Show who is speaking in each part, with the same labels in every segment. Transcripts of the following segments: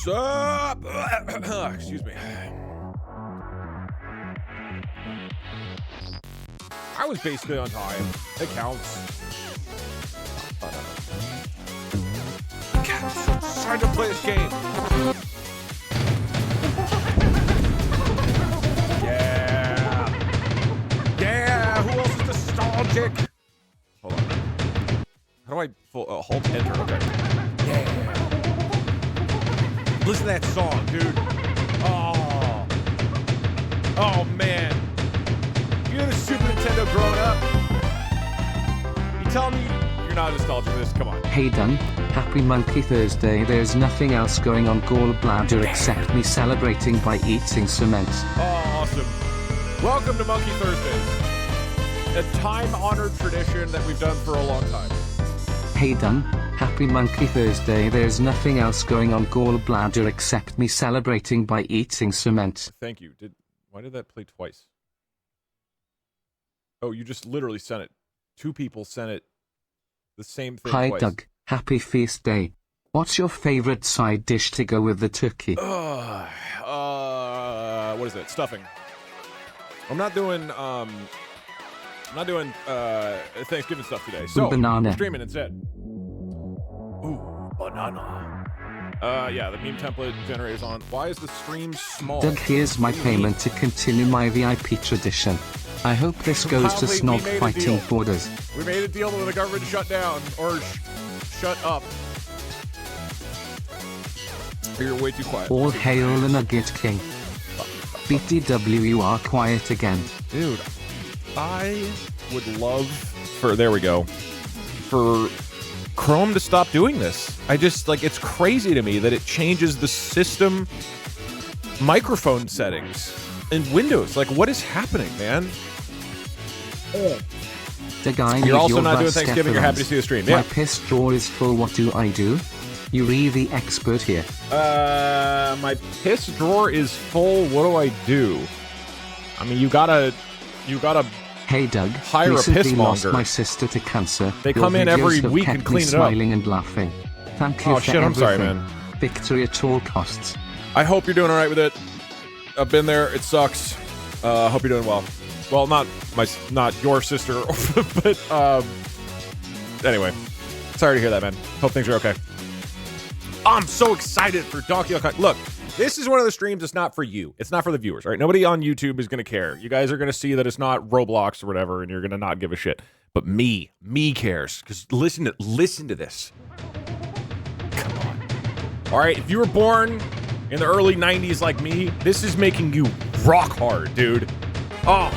Speaker 1: What's up? Excuse me. I was basically on time. It counts. I'm so excited to play this game. Yeah. Who else is nostalgic? Hold on. How do I hold enter? Okay. Yeah. Listen to that song, dude. Oh man. You had a Super Nintendo growing up? You telling me you're not nostalgic for this? Come on.
Speaker 2: Hey Dun, happy Monkey Thursday. There's nothing else going on Gallbladder except me celebrating by eating cement.
Speaker 1: Oh, awesome. Welcome to Monkey Thursdays. A time-honored tradition that we've done for a long time.
Speaker 2: Hey Dun, happy Monkey Thursday. There's nothing else going on Gallbladder except me celebrating by eating cement.
Speaker 1: Thank you. Why did that play twice? Oh, you just literally sent it. Two people sent it the same thing
Speaker 2: Hi
Speaker 1: twice.
Speaker 2: Doug, happy feast day. What's your favorite side dish to go with the turkey?
Speaker 1: What is it? Stuffing. I'm not doing Thanksgiving stuff today. So
Speaker 2: banana.
Speaker 1: I'm streaming instead. Ooh, banana. Yeah, the meme template generator's on. Why is the stream small?
Speaker 2: Doug, here's my payment to continue my VIP tradition. I hope this goes to Snog Fighting Borders.
Speaker 1: We made a deal with the government shut down, or shut up. You're way too quiet.
Speaker 2: All hail the Nugget King. BTW, you are quiet again.
Speaker 1: Dude, I would love there we go, for Chrome to stop doing this. I just, it's crazy to me that it changes the system microphone settings in Windows. What is happening, man?
Speaker 2: The guy
Speaker 1: You're also not doing Thanksgiving. You're happy to see the stream. Yeah.
Speaker 2: My piss drawer is full. What do I do? You really the expert here.
Speaker 1: My piss drawer is full. What do I do? I mean, you gotta.
Speaker 2: Hey Doug,
Speaker 1: hire a
Speaker 2: recently
Speaker 1: pissmonger.
Speaker 2: Lost my sister to cancer.
Speaker 1: They come in every week and clean it up.
Speaker 2: Smiling and laughing. Thank you
Speaker 1: Oh
Speaker 2: for
Speaker 1: shit! I'm sorry,
Speaker 2: everything.
Speaker 1: man.
Speaker 2: Victory at all costs.
Speaker 1: I hope you're doing all right with it. I've been there. It sucks. Hope you're doing well. Well, not your sister, but anyway. Sorry to hear that, man. Hope things are okay. I'm so excited for Donkey Kong. Look, this is one of the streams that's not for you. It's not for the viewers, all right? Nobody on YouTube is going to care. You guys are going to see that it's not Roblox or whatever, and you're going to not give a shit. But me cares. Because listen to this. Come on. All right, if you were born in the early 90s like me, this is making you rock hard, dude. Oh.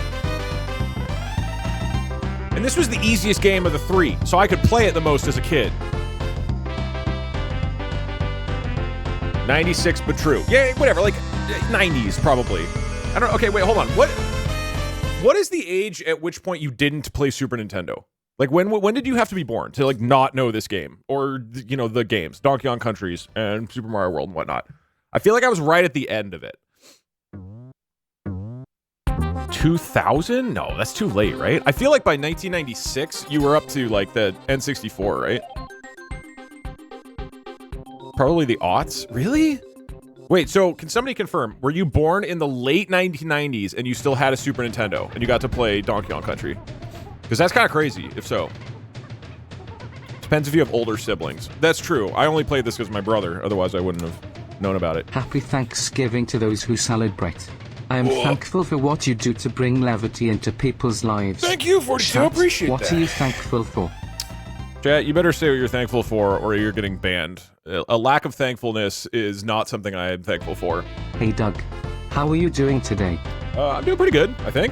Speaker 1: And this was the easiest game of the three, so I could play it the most as a kid. 96, but true. Yeah, whatever, 90s probably. I don't. Okay, wait, hold on. What is the age at which point you didn't play Super Nintendo? When did you have to be born to not know this game or the games, Donkey Kong Countries and Super Mario World and whatnot? I feel like I was right at the end of it. 2000? No, that's too late, right? I feel like by 1996 you were up to the N64, right? Probably the aughts. Really? Wait, so can somebody confirm, were you born in the late 1990s and you still had a Super Nintendo and you got to play Donkey Kong Country? Because that's kind of crazy, if so. Depends if you have older siblings. That's true. I only played this because my brother, otherwise I wouldn't have known about it.
Speaker 2: Happy Thanksgiving to those who celebrate. I am thankful for what you do to bring levity into people's lives.
Speaker 1: Thank you, 42. I appreciate
Speaker 2: what
Speaker 1: that.
Speaker 2: What are you thankful for?
Speaker 1: Chat, you better say what you're thankful for or you're getting banned. A lack of thankfulness is not something I am thankful for.
Speaker 2: Hey Doug, how are you doing today?
Speaker 1: I'm doing pretty good, I think.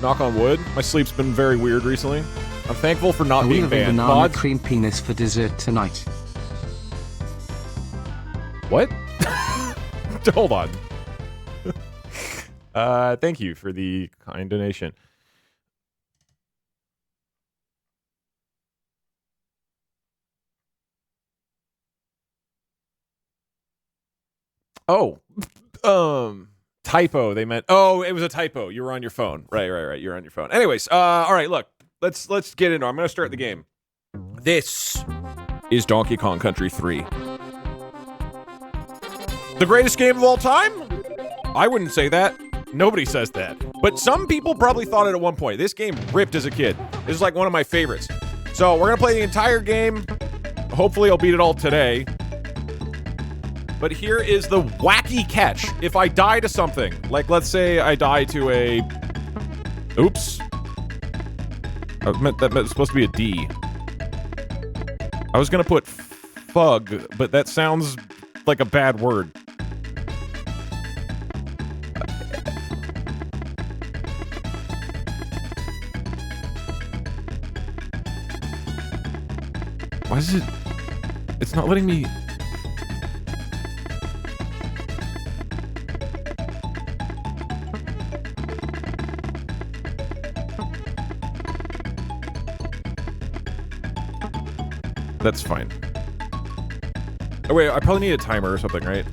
Speaker 1: Knock on wood. My sleep's been very weird recently. I'm thankful for not being banned.
Speaker 2: Banana
Speaker 1: Mods?
Speaker 2: Cream penis for dessert tonight.
Speaker 1: What? Hold on. Thank you for the kind donation. Oh, typo. They meant. Oh, it was a typo. You were on your phone. Right. You're on your phone. Anyways, all right. Look, let's get into. I'm gonna start the game. This is Donkey Kong Country 3. The greatest game of all time? I wouldn't say that. Nobody says that. But some people probably thought it at one point. This game ripped as a kid. This is like one of my favorites. So we're going to play the entire game. Hopefully I'll beat it all today. But here is the wacky catch. If I die to something, like let's say I die to a... Oops. That was supposed to be a D. I was going to put fug, but that sounds like a bad word. Why is it... It's not letting me... That's fine. Oh wait, I probably need a timer or something, right?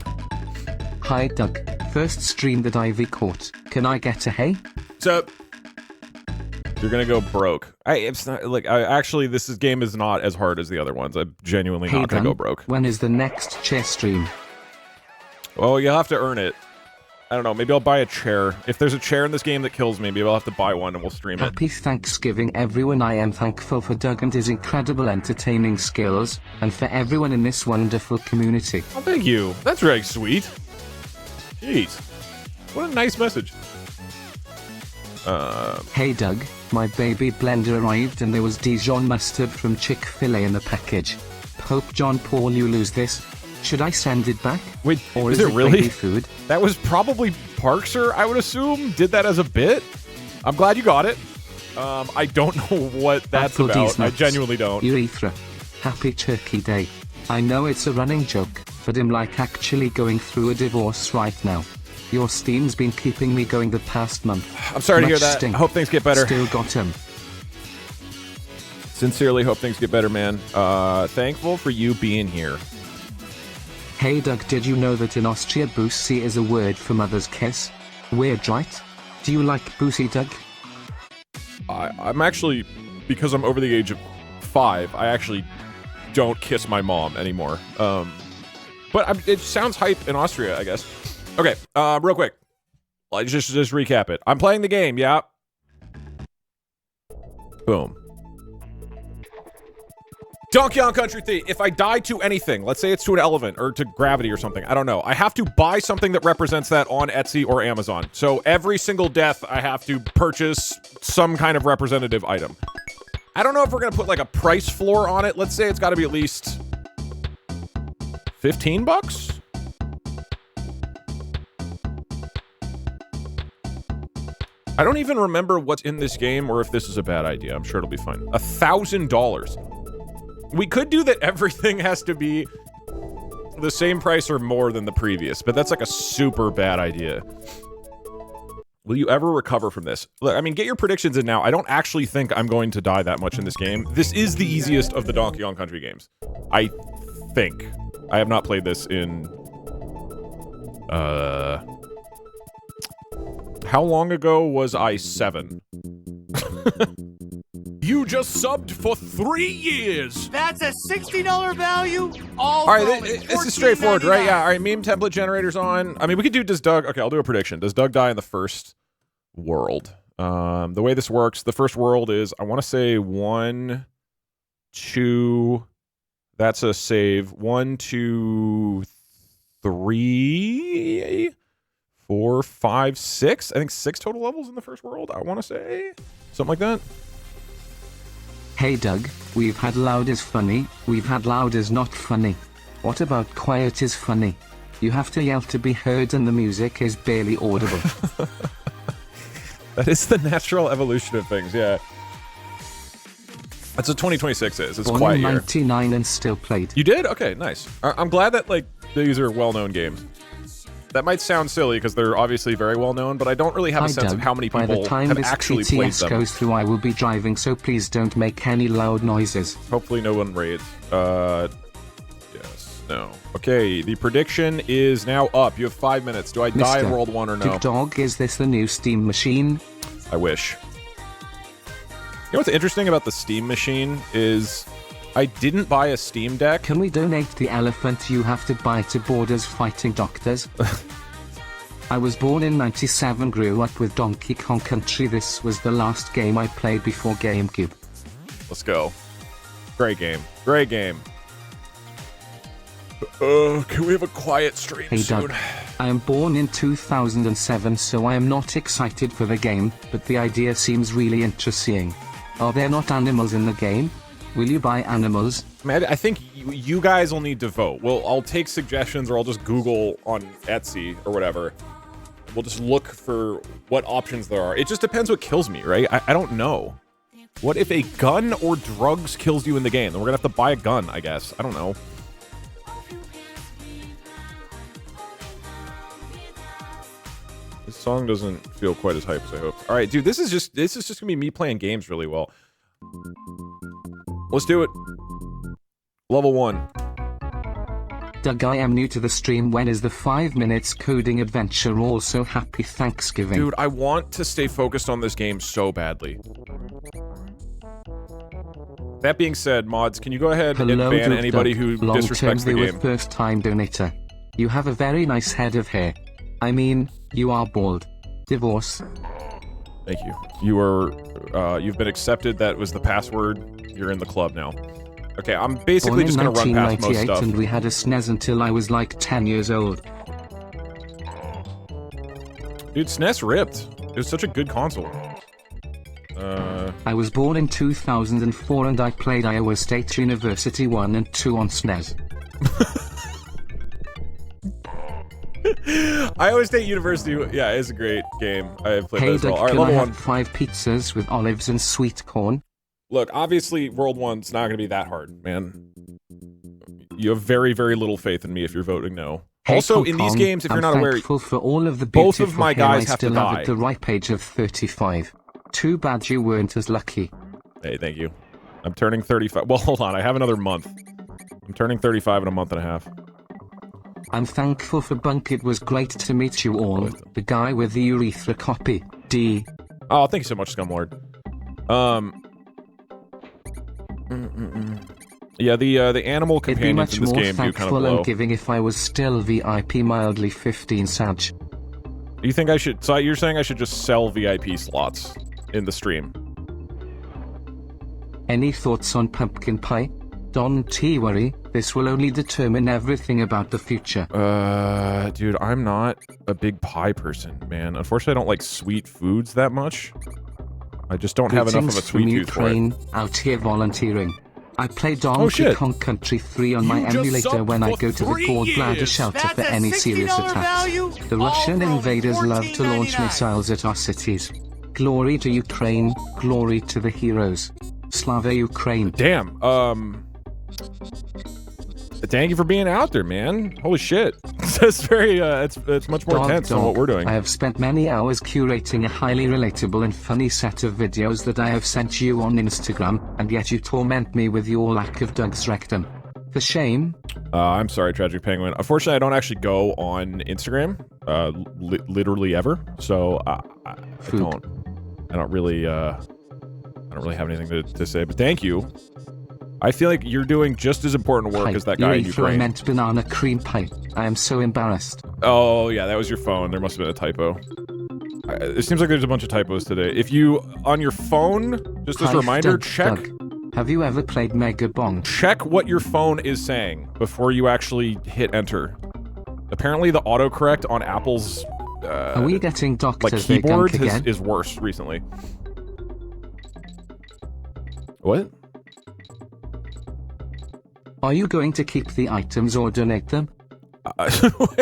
Speaker 2: Hi Doug. First stream that Ivy caught. Can I get a hey?
Speaker 1: So... You're gonna go broke. It's not like this game is not as hard as the other ones. I'm genuinely not gonna go broke.
Speaker 2: When is the next chair stream?
Speaker 1: Well, you'll have to earn it. I don't know. Maybe I'll buy a chair. If there's a chair in this game that kills me, maybe I'll have to buy one and we'll stream it.
Speaker 2: Happy Thanksgiving, everyone. I am thankful for Doug and his incredible entertaining skills, and for everyone in this wonderful community.
Speaker 1: Oh, thank you. That's very sweet. Jeez. What a nice message.
Speaker 2: Hey Doug, my baby blender arrived and there was Dijon mustard from Chick-fil-A in the package. Hope John Paul you lose this. Should I send it back?
Speaker 1: Wait,
Speaker 2: or
Speaker 1: is it really
Speaker 2: baby food?
Speaker 1: That was probably Parkser, I would assume. Did that as a bit. I'm glad you got it. I don't know what that's about. I genuinely don't.
Speaker 2: Urethra. Happy Turkey Day. I know it's a running joke, but I'm like actually going through a divorce right now. Your Steam's been keeping me going the past month.
Speaker 1: I'm sorry to hear that. I hope things get better.
Speaker 2: Still got him.
Speaker 1: Sincerely hope things get better, man. Thankful for you being here.
Speaker 2: Hey Doug, did you know that in Austria Bussi is a word for mother's kiss? Weird, right? Do you like Bussi, Doug?
Speaker 1: I'm actually, because I'm over the age of 5, I actually don't kiss my mom anymore. But it sounds hype in Austria, I guess. Okay, real quick. Let's just recap it. I'm playing the game, yeah. Boom. Donkey Kong Country 3. If I die to anything, let's say it's to an elephant or to gravity or something, I don't know. I have to buy something that represents that on Etsy or Amazon. So every single death, I have to purchase some kind of representative item. I don't know if we're going to put like a price floor on it. Let's say it's got to be at least 15 bucks. I don't even remember what's in this game or if this is a bad idea. I'm sure it'll be fine. $1,000. We could do that everything has to be the same price or more than the previous, but that's like a super bad idea. Will you ever recover from this? Look, I mean, get your predictions in now. I don't actually think I'm going to die that much in this game. This is the easiest of the Donkey Kong Country games. I think. I have not played this in... How long ago was I 7? You just subbed for 3 years.
Speaker 3: That's a $60 value. All
Speaker 1: right, this is straightforward, right? Yeah. All right, meme template generator's on. I mean, we could do. Does Doug? Okay, I'll do a prediction. Does Doug die in the first world? The way this works, the first world is I want to say 1, 2. That's a save. 1, 2, 3. 4, 5, 6. I think 6 total levels in the first world. I want to say something like that.
Speaker 2: Hey Doug, we've had loud is funny, we've had loud is not funny. What about quiet is funny? You have to yell to be heard and the music is barely audible.
Speaker 1: That is the natural evolution of things, yeah. That's what 2026 is. It's quiet year.
Speaker 2: 99 and still played.
Speaker 1: You did? Okay, nice. I'm glad that like these are well-known games. That might sound silly because they're obviously very well known, but I don't really have a sense of how many people have actually played them.
Speaker 2: By the time this goes through, I will be driving, so please don't make any loud noises.
Speaker 1: Hopefully no one raids. Yes, no. Okay, the prediction is now up. You have 5 minutes. Do I die in World 1 or no?
Speaker 2: Dog, is this the new Steam machine?
Speaker 1: I wish. You know what's interesting about the Steam machine is I didn't buy a Steam Deck.
Speaker 2: Can we donate the elephant you have to buy to Borders Fighting Doctors? I was born in 97, grew up with Donkey Kong Country. This was the last game I played before GameCube.
Speaker 1: Let's go. Great game. Great game. Can we have a quiet stream
Speaker 2: Hey
Speaker 1: soon?
Speaker 2: Doug, I am born in 2007, so I am not excited for the game, but the idea seems really interesting. Are there not animals in the game? Will you buy animals?
Speaker 1: Man, I think you guys will need to vote. Well, I'll take suggestions, or I'll just Google on Etsy or whatever. We'll just look for what options there are. It just depends what kills me, right? I don't know. What if a gun or drugs kills you in the game? Then we're gonna have to buy a gun, I guess. I don't know. This song doesn't feel quite as hype as I hoped. All right, dude, this is just gonna be me playing games really well. Let's do it. Level 1.
Speaker 2: Doug, I am new to the stream. When is the 5 minutes coding adventure? Also, happy Thanksgiving.
Speaker 1: Dude, I want to stay focused on this game so badly. That being said, mods, can you go ahead and ban anybody who disrespects the game?
Speaker 2: First time donator. You have a very nice head of hair. I mean, you are bald. Divorce.
Speaker 1: Thank you. You are, you've been accepted. That was the password. You're in the club now. Okay, I'm basically just gonna run past most stuff.
Speaker 2: And we had a SNES until I was like 10 years old.
Speaker 1: Dude, SNES ripped. It was such a good console.
Speaker 2: I was born in 2004 and I played Iowa State University 1 and 2 on SNES.
Speaker 1: Iowa State University, yeah, is a great game. I have played that as well. All right,
Speaker 2: can I
Speaker 1: level
Speaker 2: have
Speaker 1: 1.
Speaker 2: 5 pizzas with olives and sweet corn?
Speaker 1: Look, obviously, World 1's not going to be that hard, man. You have very, very little faith in me if you're voting no.
Speaker 2: Hey,
Speaker 1: also, in these games, if you're not aware,
Speaker 2: for all of the
Speaker 1: both of my guys have to
Speaker 2: I still
Speaker 1: die.
Speaker 2: have at the ripe age of 35. Too bad you weren't as lucky.
Speaker 1: Hey, thank you. I'm turning 35. Well, hold on. I have another month. I'm turning 35 in a month and a half.
Speaker 2: I'm thankful for Bunk. It was great to meet you all. The guy with the urethra copy. D.
Speaker 1: Oh, thank you so much, Scumlord. Yeah, the animal companions in this game do kind of blow. It'd be much more thankful and
Speaker 2: giving if I was still VIP mildly 15 Sag.
Speaker 1: Do you think I should... So you're saying I should just sell VIP slots in the stream?
Speaker 2: Any thoughts on pumpkin pie? Don't worry, this will only determine everything about the future.
Speaker 1: Dude, I'm not a big pie person, man. Unfortunately, I don't like sweet foods that much. I just don't have enough of a sweet tooth for it.
Speaker 2: Out here volunteering. I play Donkey Kong Country 3 on my emulator when I go to the gallbladder shelter for any serious attacks. The Russian invaders love to launch missiles at our cities. Glory to Ukraine, glory to the heroes. Slava Ukraine.
Speaker 1: Damn, thank you for being out there, man. Holy shit. That's very, it's much more intense than what we're doing.
Speaker 2: I have spent many hours curating a highly relatable and funny set of videos that I have sent you on Instagram, and yet you torment me with your lack of Doug's rectum. For shame.
Speaker 1: I'm sorry, Tragic Penguin. Unfortunately, I don't actually go on Instagram, literally ever, so I don't really have anything to say, but thank you. I feel like you're doing just as important work as that guy in Ukraine.
Speaker 2: I meant banana cream pie. I am so embarrassed.
Speaker 1: Oh, yeah, that was your phone. There must have been a typo. It seems like there's a bunch of typos today. If you, on your phone, just as a reminder, check...
Speaker 2: Doug. Have you ever played Mega Bong?
Speaker 1: Check what your phone is saying before you actually hit enter. Apparently the autocorrect on Apple's...
Speaker 2: Are we getting Dr.
Speaker 1: like keyboard
Speaker 2: again?
Speaker 1: is worse recently. What?
Speaker 2: Are you going to keep the items or donate them?
Speaker 1: Well,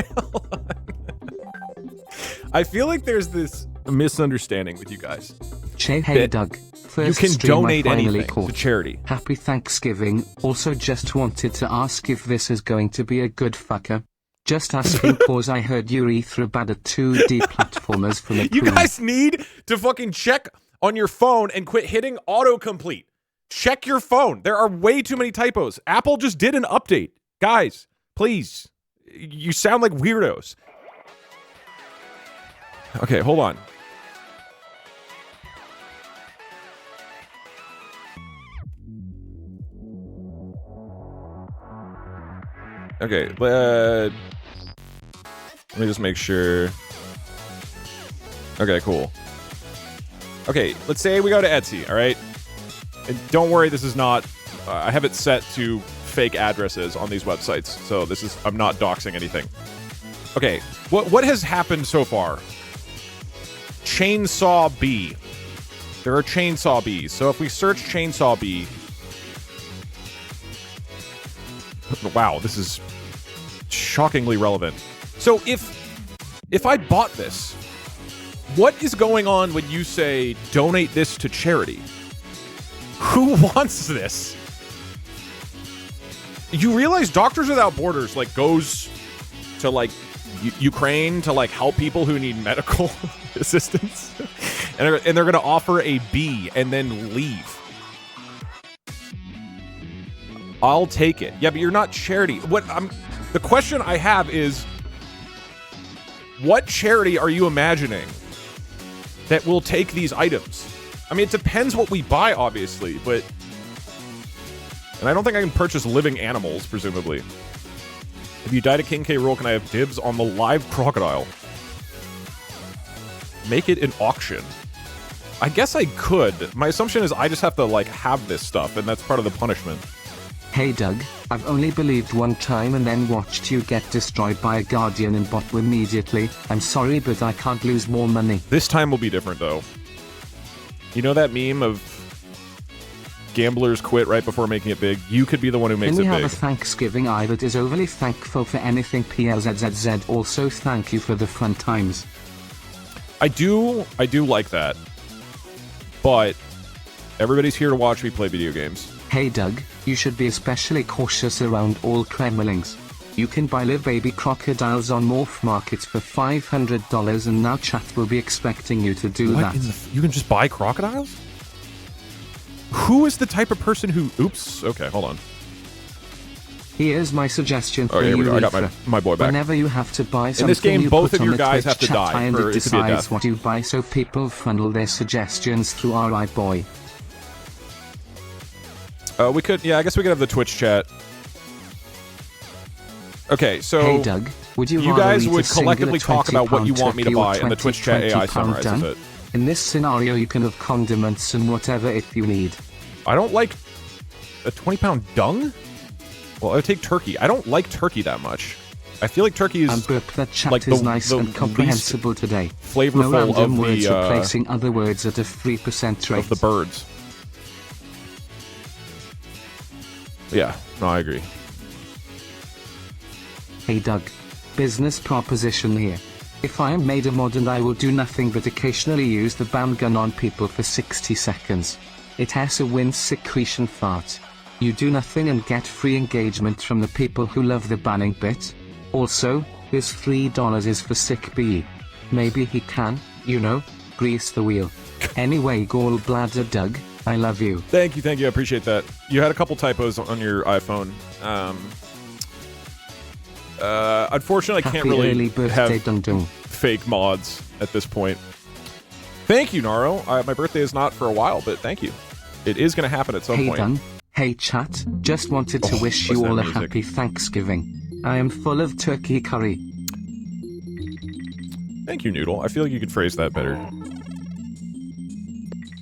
Speaker 1: I feel like there's this misunderstanding with you guys.
Speaker 2: Hey Doug, first
Speaker 1: you can donate anything
Speaker 2: to
Speaker 1: charity.
Speaker 2: Happy Thanksgiving. Also just wanted to ask if this is going to be a good fucker. Just asking cause I heard Urethra bad at 2D platformers from a
Speaker 1: You guys need to fucking check on your phone and quit hitting autocomplete. Check your phone. There are way too many typos. Apple just did an update. Guys, please. You sound like weirdos. Okay, hold on. Okay, let me just make sure. Okay, cool. Okay, let's say we go to Etsy, all right? And don't worry, this is not... I have it set to fake addresses on these websites, so this is... I'm not doxing anything. Okay, what has happened so far? Chainsaw bee. There are chainsaw bees. So if we search chainsaw bee... Wow, this is shockingly relevant. So if I bought this, what is going on when you say donate this to charity? Who wants this? You realize Doctors Without Borders like goes to like Ukraine to like help people who need medical assistance, and they're going to offer a bee and then leave. I'll take it. Yeah, but you're not charity. The question I have is, what charity are you imagining that will take these items? I mean, it depends what we buy, obviously, but... And I don't think I can purchase living animals, presumably. If you died at King K. Rool, can I have dibs on the live crocodile? Make it an auction. I guess I could. My assumption is I just have to, like, have this stuff, and that's part of the punishment.
Speaker 2: Hey Doug, I've only believed one time and then watched you get destroyed by a guardian and bot immediately. I'm sorry, but I can't lose more money.
Speaker 1: This time will be different, though. You know that meme of gamblers quit right before making it big? You could be the one who makes it big.
Speaker 2: Then we have a Thanksgiving eye that is overly thankful for anything PLZZZ. Also, thank you for the fun times.
Speaker 1: I do like that. But everybody's here to watch me play video games.
Speaker 2: Hey Doug, you should be especially cautious around all Kremlings. You can buy live baby crocodiles on Morph Markets for $500 and now chat will be expecting you to do that.
Speaker 1: You can just buy crocodiles? Who is the type of person who... Oops. Okay, hold on.
Speaker 2: Here's my suggestion for
Speaker 1: here
Speaker 2: you.
Speaker 1: We go. I got my boy back.
Speaker 2: Whenever you have to buy something,
Speaker 1: in this game, both of your guys have to
Speaker 2: chat
Speaker 1: die
Speaker 2: and
Speaker 1: for
Speaker 2: it
Speaker 1: it to be a
Speaker 2: decides
Speaker 1: death.
Speaker 2: what you buy, so people funnel their suggestions through our boy.
Speaker 1: We could... Yeah, I guess we could have the Twitch chat. Okay, so...
Speaker 2: Hey Doug, would you
Speaker 1: guys would collectively talk about what you want me to buy, and the Twitch chat AI summarizes it.
Speaker 2: In this scenario, you can have condiments and whatever if you need.
Speaker 1: I don't like a 20-pound dung? Well, I would take turkey. I don't like turkey that much. I feel like turkey is
Speaker 2: that chat
Speaker 1: like
Speaker 2: is nice and comprehensible today.
Speaker 1: Flavorful
Speaker 2: no random
Speaker 1: of
Speaker 2: words
Speaker 1: the
Speaker 2: replacing other words at a 3% rate.
Speaker 1: Of the birds. Yeah, no, I agree.
Speaker 2: Hey Doug, business proposition here. If I am made a mod and I will do nothing but occasionally use the bam gun on people for 60 seconds. It has a wind secretion fart. You do nothing and get free engagement from the people who love the banning bit. Also, this $3 is for sick bee. Maybe he can, you know, grease the wheel. Anyway, gallbladder Doug, I love you.
Speaker 1: Thank you, I appreciate that. You had a couple typos on your iPhone. Unfortunately, I can't really have fake mods at this point. Thank you, Naro. My birthday is not for a while, but thank you. It is going to happen at some point.
Speaker 2: Done. Hey chat, just wanted to wish you all a happy Thanksgiving. I am full of turkey curry.
Speaker 1: Thank you, Noodle. I feel like you could phrase that better.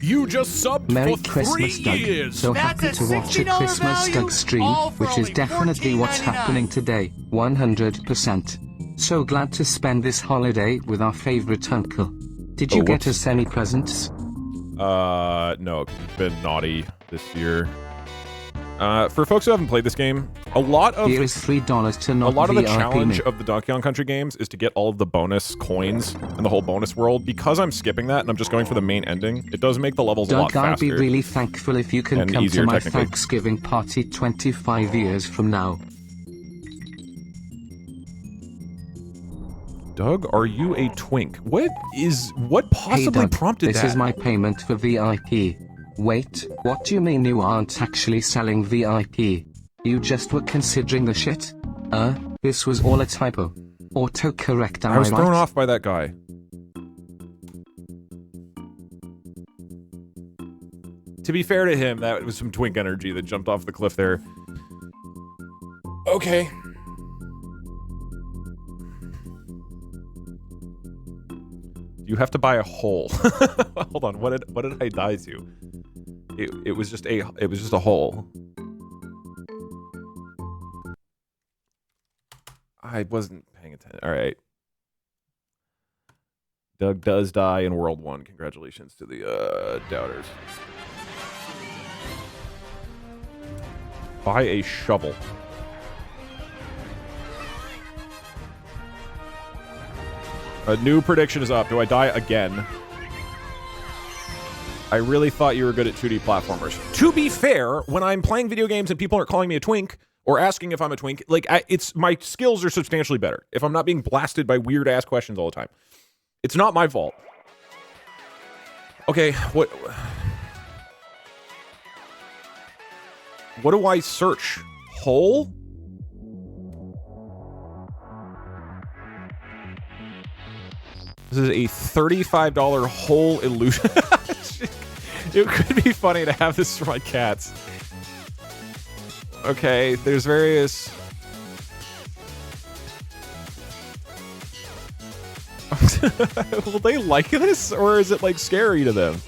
Speaker 1: You just subbed
Speaker 2: Merry
Speaker 1: for
Speaker 2: Christmas,
Speaker 1: 3
Speaker 2: Doug.
Speaker 1: years.
Speaker 2: So happy to watch a Christmas Doug stream, which is definitely what's happening today, 100%. So glad to spend this holiday with our favorite uncle. Did you get us any presents?
Speaker 1: No, been naughty this year. For folks who haven't played this game, a lot of
Speaker 2: here is $3 to not
Speaker 1: a lot of the
Speaker 2: VIP
Speaker 1: challenge
Speaker 2: me.
Speaker 1: of the Donkey Kong Country games is to get all of the bonus coins and the whole bonus world. Because I'm skipping that and I'm just going for the main ending, it does make the levels a lot
Speaker 2: Doug, I'll
Speaker 1: faster.
Speaker 2: be really thankful if you can come to my Thanksgiving party 25 years from now.
Speaker 1: Doug, are you a twink? What possibly
Speaker 2: hey Doug,
Speaker 1: prompted
Speaker 2: this
Speaker 1: that?
Speaker 2: This is my payment for VIP. Wait, what do you mean you aren't actually selling VIP? You just were considering the shit? This was all a typo. Autocorrect,
Speaker 1: I was thrown off by that guy. To be fair to him, that was some twink energy that jumped off the cliff there. Okay. You have to buy a hole. Hold on, what did I die to? It was just a hole. I wasn't paying attention. All right. Doug does die in World 1. Congratulations to the doubters. Buy a shovel. A new prediction is up. Do I die again? I really thought you were good at 2D platformers. To be fair, when I'm playing video games and people aren't calling me a twink or asking if I'm a twink, like, it's my skills are substantially better. If I'm not being blasted by weird-ass questions all the time. It's not my fault. Okay, what do I search? Hole? This is a $35 hole illusion. It could be funny to have this for my cats. Okay, there's various... Will they like this, or is it, like, scary to them?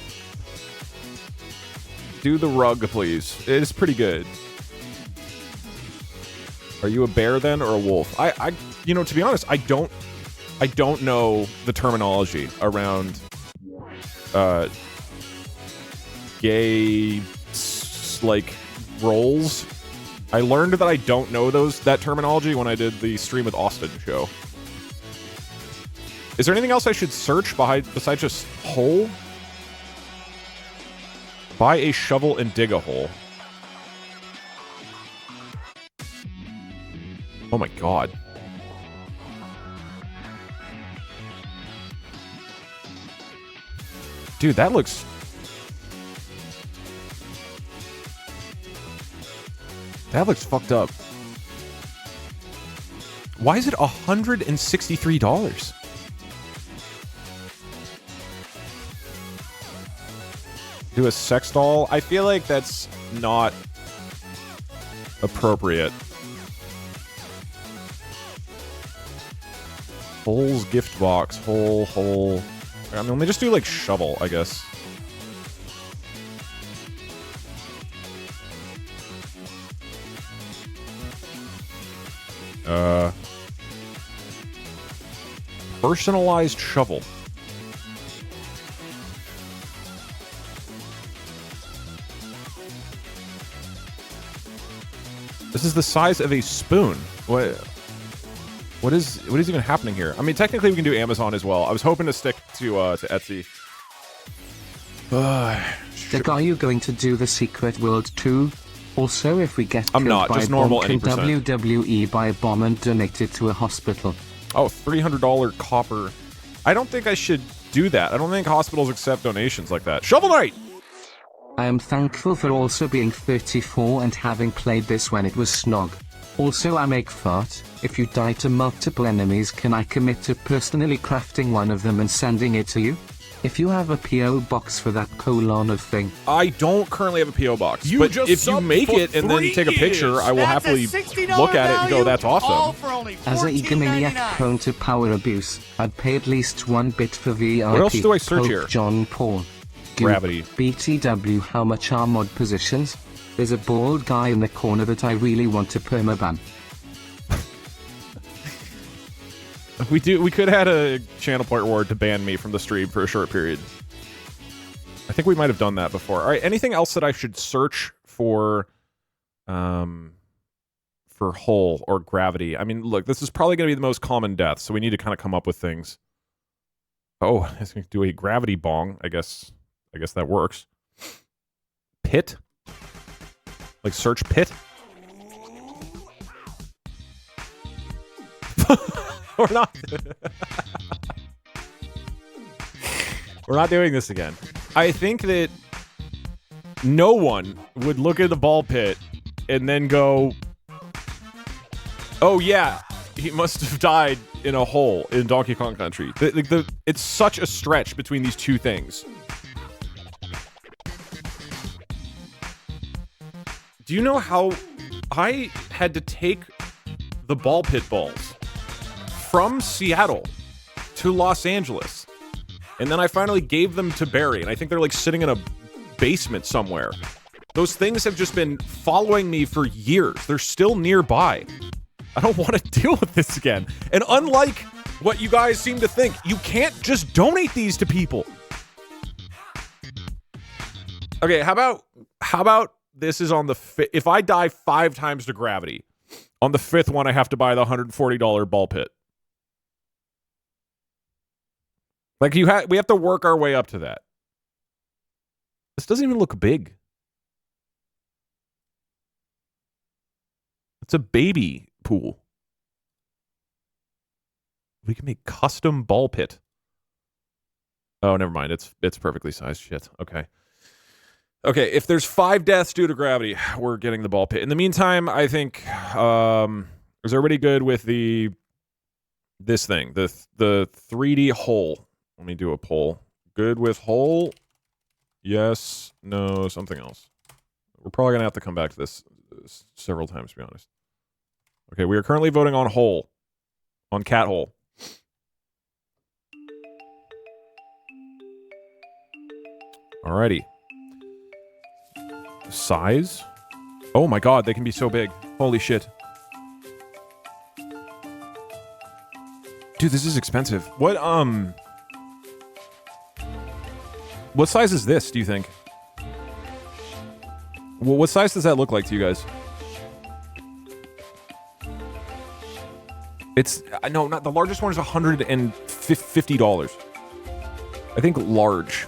Speaker 1: Do the rug, please. It is pretty good. Are you a bear, then, or a wolf? You know, to be honest, I don't know the terminology around, gay, like, roles. I learned that I don't know that terminology when I did the Stream with Austin show. Is there anything else I should search besides just hole? Buy a shovel and dig a hole. Oh my god. Dude, that looks... That looks fucked up. Why is it $163? Do a sex doll? I feel like that's not appropriate. Holes gift box. Hole. I mean, let me just do, like, shovel, I guess. Personalized shovel. This is the size of a spoon. What is even happening here? I mean, technically we can do Amazon as well. I was hoping to stick to Etsy.
Speaker 2: Dick, are you going to do the Secret World 2? Also, if we get
Speaker 1: I'm not,
Speaker 2: by
Speaker 1: just normal
Speaker 2: bomb, can
Speaker 1: 80%.
Speaker 2: WWE buy a bomb and donate it to a hospital?
Speaker 1: Oh, $300 copper. I don't think I should do that. I don't think hospitals accept donations like that. Shovel Knight!
Speaker 2: I am thankful for also being 34 and having played this when it was snog. Also, I make fart. If you die to multiple enemies, can I commit to personally crafting one of them and sending it to you? If you have a P.O. box for that colon of thing.
Speaker 1: I don't currently have a P.O. box, but if you make it and then take a picture, I will happily look at it and go, that's awesome.
Speaker 2: As a egomaniac prone to power abuse, I'd pay at least 1 bit for VIP.
Speaker 1: What else do I search
Speaker 2: Pope
Speaker 1: here?
Speaker 2: John Paul.
Speaker 1: Gravity.
Speaker 2: BTW, how much are mod positions? There's a bald guy in the corner that I really want to permaban.
Speaker 1: We could have had a channel point reward to ban me from the stream for a short period. I think we might have done that before. All right, anything else that I should search for hole or gravity? I mean, look, this is probably going to be the most common death, so we need to kind of come up with things. Oh, it's going to do a gravity bong. I guess that works. Pit? Like search pit? We're not. We're not doing this again. I think that no one would look at the ball pit and then go, oh yeah, he must have died in a hole in Donkey Kong Country. It's such a stretch between these two things. Do you know how I had to take the ball pit balls from Seattle to Los Angeles And then I finally gave them to Barry, and I think they're like sitting in a basement somewhere. Those things have just been following me for years. They're still nearby. I don't want to deal with this again. And unlike what you guys seem to think, you can't just donate these to people. Okay, how about this is on the if I die 5 times to gravity, on the 5th one I have to buy the $140 ball pit. Like we have to work our way up to that. This doesn't even look big. It's a baby pool. We can make custom ball pit. Oh, never mind. It's perfectly sized shit. Okay. Okay, if there's 5 deaths due to gravity, we're getting the ball pit. In the meantime, I think is everybody good with this thing, the 3D hole? Let me do a poll. Good with hole? Yes, no, something else. We're probably going to have to come back to this several times, to be honest. Okay, we are currently voting on hole. On cat hole. Alrighty. Size? Oh my god, they can be so big. Holy shit. Dude, this is expensive. What size is this, do you think? Well, what size does that look like to you guys? It's... No, not the largest one is $150. I think large.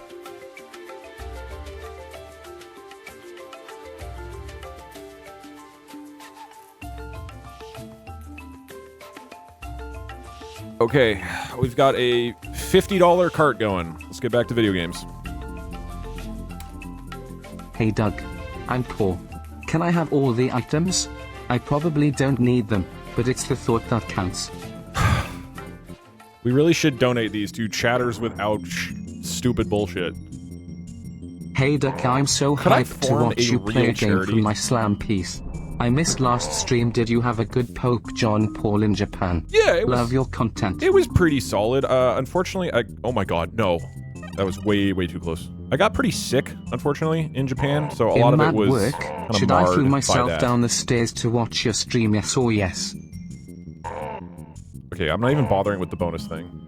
Speaker 1: Okay, we've got a $50 cart going. Let's get back to video games.
Speaker 2: Hey Doug, I'm poor. Can I have all the items? I probably don't need them, but it's the thought that counts.
Speaker 1: We really should donate these to Chatters Without Stupid Bullshit.
Speaker 2: Hey Doug, I'm so hyped to watch you play a game from my slam piece. I missed last stream. Did you have a good Pope John Paul in Japan?
Speaker 1: Yeah, it was...
Speaker 2: Love your content.
Speaker 1: It was pretty solid. Unfortunately, oh my god, no. That was way, way too close. I got pretty sick, unfortunately, in Japan, so a lot of it was
Speaker 2: work, should I flew myself down the stairs to watch your stream, yes or yes?
Speaker 1: Okay, I'm not even bothering with the bonus thing.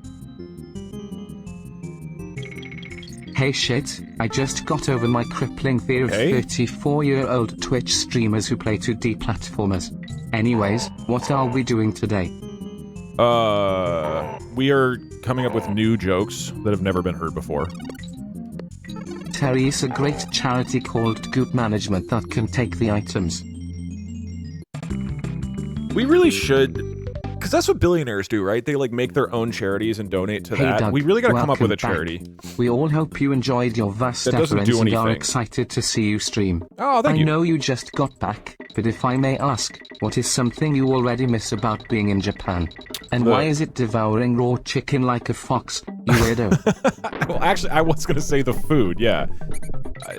Speaker 2: Hey shit, I just got over my crippling fear of 34-year-old Twitch streamers who play 2D platformers. Anyways, what are we doing today?
Speaker 1: We are coming up with new jokes that have never been heard before.
Speaker 2: Terry's a great charity called Goop Management that can take the items.
Speaker 1: We really should, because that's what billionaires do, right? They like make their own charities and donate to that.
Speaker 2: Doug,
Speaker 1: we really got to come up with a charity.
Speaker 2: We all hope you enjoyed your vast efforts and are excited to see you stream.
Speaker 1: Oh, thank you.
Speaker 2: I know you just got back, but if I may ask, what is something you already miss about being in Japan? And why is it devouring raw chicken like a fox, you weirdo?
Speaker 1: Well, actually, I was going to say the food, yeah.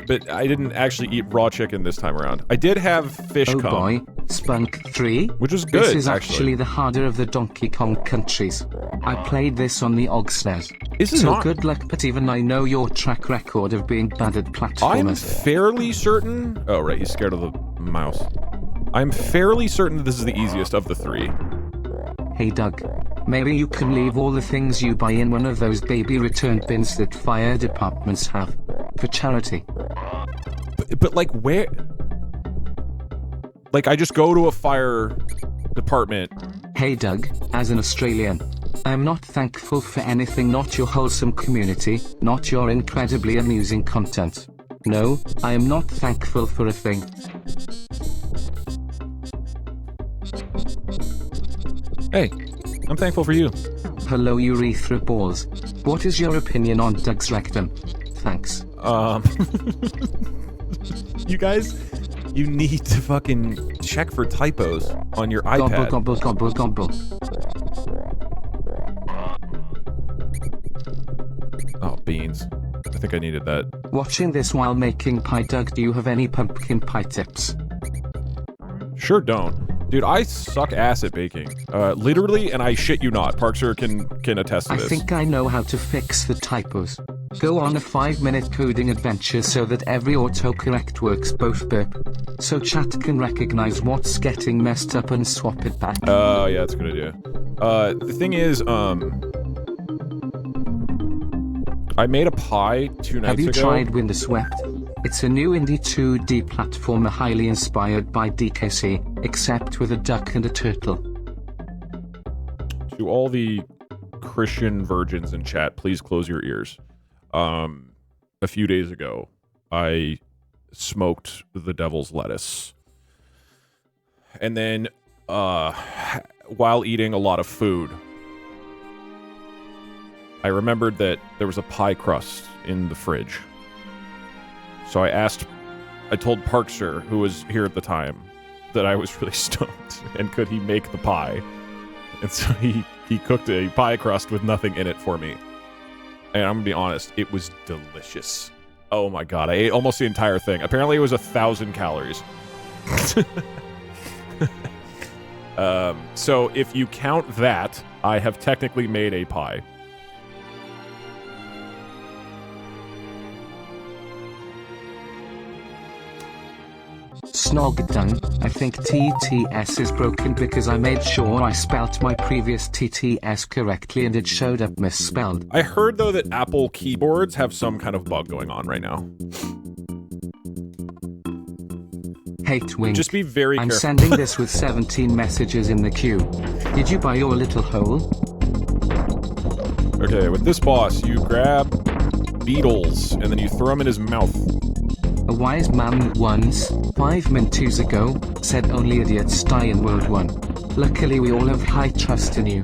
Speaker 1: But I didn't actually eat raw chicken this time around. I did have fish cum.
Speaker 2: Oh boy, Spunk 3?
Speaker 1: Which was good,
Speaker 2: This is actually the harder of the Donkey Kong countries. I played this on the OG SNES. So good luck, but even I know your track record of being bad at platformers.
Speaker 1: I'm fairly certain... Oh, right, he's scared of the mouse. I'm fairly certain that this is the easiest of the 3.
Speaker 2: Hey Doug, maybe you can leave all the things you buy in one of those baby return bins that fire departments have, for charity.
Speaker 1: But like where? Like I just go to a fire department.
Speaker 2: Hey Doug, as an Australian, I'm not thankful for anything, not your wholesome community, not your incredibly amusing content. No, I am not thankful for a thing.
Speaker 1: Hey, I'm thankful for you.
Speaker 2: Hello urethra balls. What is your opinion on Doug's rectum? Thanks.
Speaker 1: You guys, you need to fucking check for typos on your iPad.
Speaker 2: Gobble, gobble, gobble, gobble.
Speaker 1: Oh, beans. I think I needed that.
Speaker 2: Watching this while making pie. Doug, do you have any pumpkin pie tips?
Speaker 1: Sure don't. Dude, I suck ass at baking. Literally, and I shit you not. Parkser can attest to this.
Speaker 2: I think I know how to fix the typos. Go on a 5-minute coding adventure so that every autocorrect works both burp. So chat can recognize what's getting messed up and swap it back.
Speaker 1: Oh, yeah, that's a good idea. The thing is, I made a pie 2 nights ago.
Speaker 2: Have you tried Windswept? It's a new indie 2D platformer highly inspired by DKC, except with a duck and a turtle.
Speaker 1: To all the Christian virgins in chat, please close your ears. A few days ago, I smoked the devil's lettuce. And then, while eating a lot of food, I remembered that there was a pie crust in the fridge. So I told Parkster, who was here at the time, that I was really stoned, and could he make the pie? And so he cooked a pie crust with nothing in it for me. And I'm gonna be honest, it was delicious. Oh my god, I ate almost the entire thing. Apparently it was 1,000 calories. So if you count that, I have technically made a pie.
Speaker 2: Snogdung, I think TTS is broken because I made sure I spelt my previous TTS correctly and it showed up misspelled.
Speaker 1: I heard, though, that Apple keyboards have some kind of bug going on right now.
Speaker 2: Hate wink.
Speaker 1: Just be very careful.
Speaker 2: I'm sending this with 17 messages in the queue. Did you buy your little hole?
Speaker 1: Okay, with this boss, you grab beetles and then you throw them in his mouth.
Speaker 2: A wise man once, 5 minutes ago, said only idiots die in World 1. Luckily we all have high trust in you.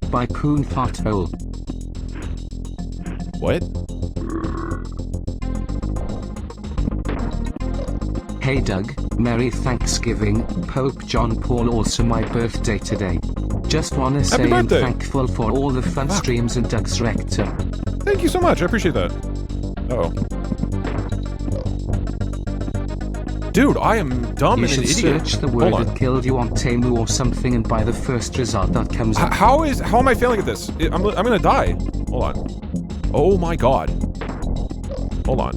Speaker 2: By Poon Fart Hole.
Speaker 1: What?
Speaker 2: Hey Doug, Merry Thanksgiving, Pope John Paul also my birthday today. Just wanna say I'm thankful for all the fun streams and Doug's rector.
Speaker 1: Thank you so much, I appreciate that. Uh-oh. Dude, I am dumb and an idiot.
Speaker 2: You should search the word that killed you on Temu or something and buy the first result that comes up.
Speaker 1: How am I failing at this? I'm gonna die. Hold on. Oh my god. Hold on.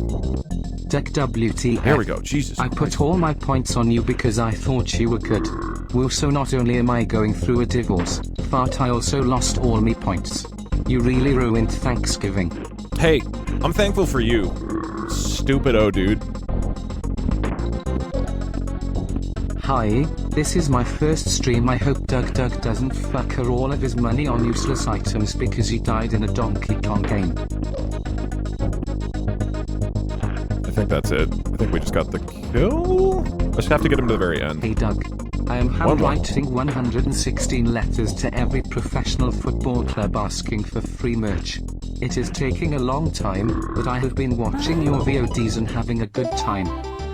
Speaker 2: Deck WTF.
Speaker 1: There we go, Jesus.
Speaker 2: I put all my points on you because I thought you were good. Woo, so not only am I going through a divorce, but I also lost all me points. You really ruined Thanksgiving.
Speaker 1: Hey, I'm thankful for you. Stupido dude.
Speaker 2: Hi, this is my first stream. I hope Doug doesn't fuck her all of his money on useless items because he died in a Donkey Kong game.
Speaker 1: I think that's it. I think we just got the kill? I just have to get him to the very end.
Speaker 2: Hey Doug, I am handwriting 116 letters to every professional football club asking for free merch. It is taking a long time, but I have been watching your VODs and having a good time.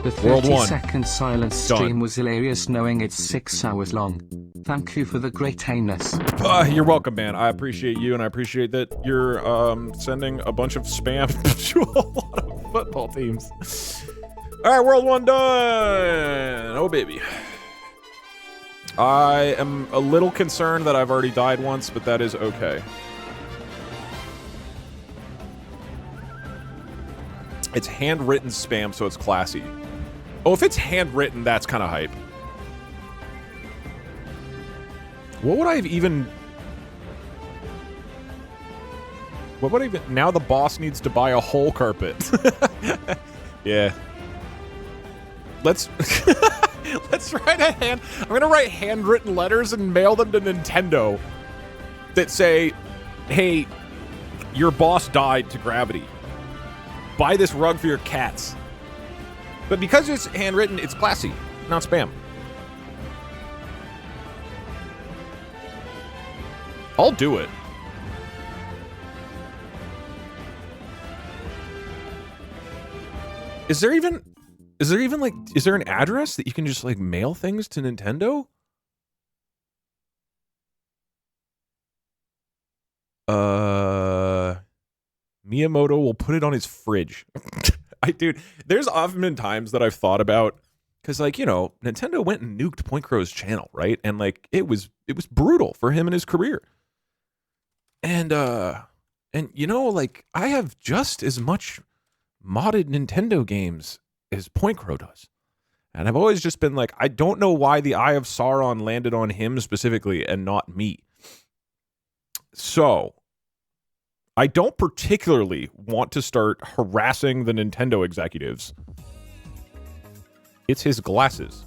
Speaker 2: The 30-second silence stream was hilarious knowing it's 6 hours long. Thank you for the great heinous.
Speaker 1: You're welcome, man. I appreciate you, and I appreciate that you're sending a bunch of spam to a lot of football teams. Alright, World 1 done! Oh, baby. I am a little concerned that I've already died once, but that is okay. It's handwritten spam, so it's classy. Oh, if it's handwritten, that's kind of hype. What would I have even... What would I even... Now the boss needs to buy a whole carpet. Yeah. Let's... Let's write a hand... I'm gonna write handwritten letters and mail them to Nintendo that say, hey, your boss died to gravity. Buy this rug for your cats. But because it's handwritten, it's classy, not spam. I'll do it. Is there even like, is there an address that you can just like mail things to Nintendo? Miyamoto will put it on his fridge. Dude, there's often been times that I've thought about, because, like, you know, Nintendo went and nuked Point Crow's channel, right? And, like, it was brutal for him and his career. And you know, like, I have just as much modded Nintendo games as Point Crow does. And I've always just been like, I don't know why the Eye of Sauron landed on him specifically and not me. So, I don't particularly want to start harassing the Nintendo executives. It's his glasses.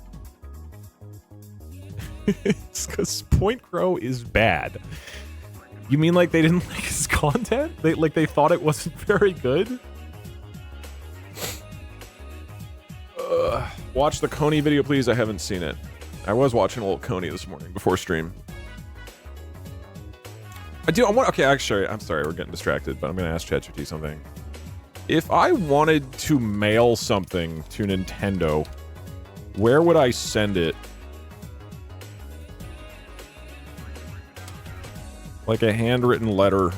Speaker 1: It's because Point Crow is bad. You mean like they didn't like his content? They thought it wasn't very good? Watch the Coney video, please. I haven't seen it. I was watching a little Coney this morning before stream. Okay, actually, I'm sorry, we're getting distracted, but I'm going to ask ChatGPT something. If I wanted to mail something to Nintendo, where would I send it? Like a handwritten letter.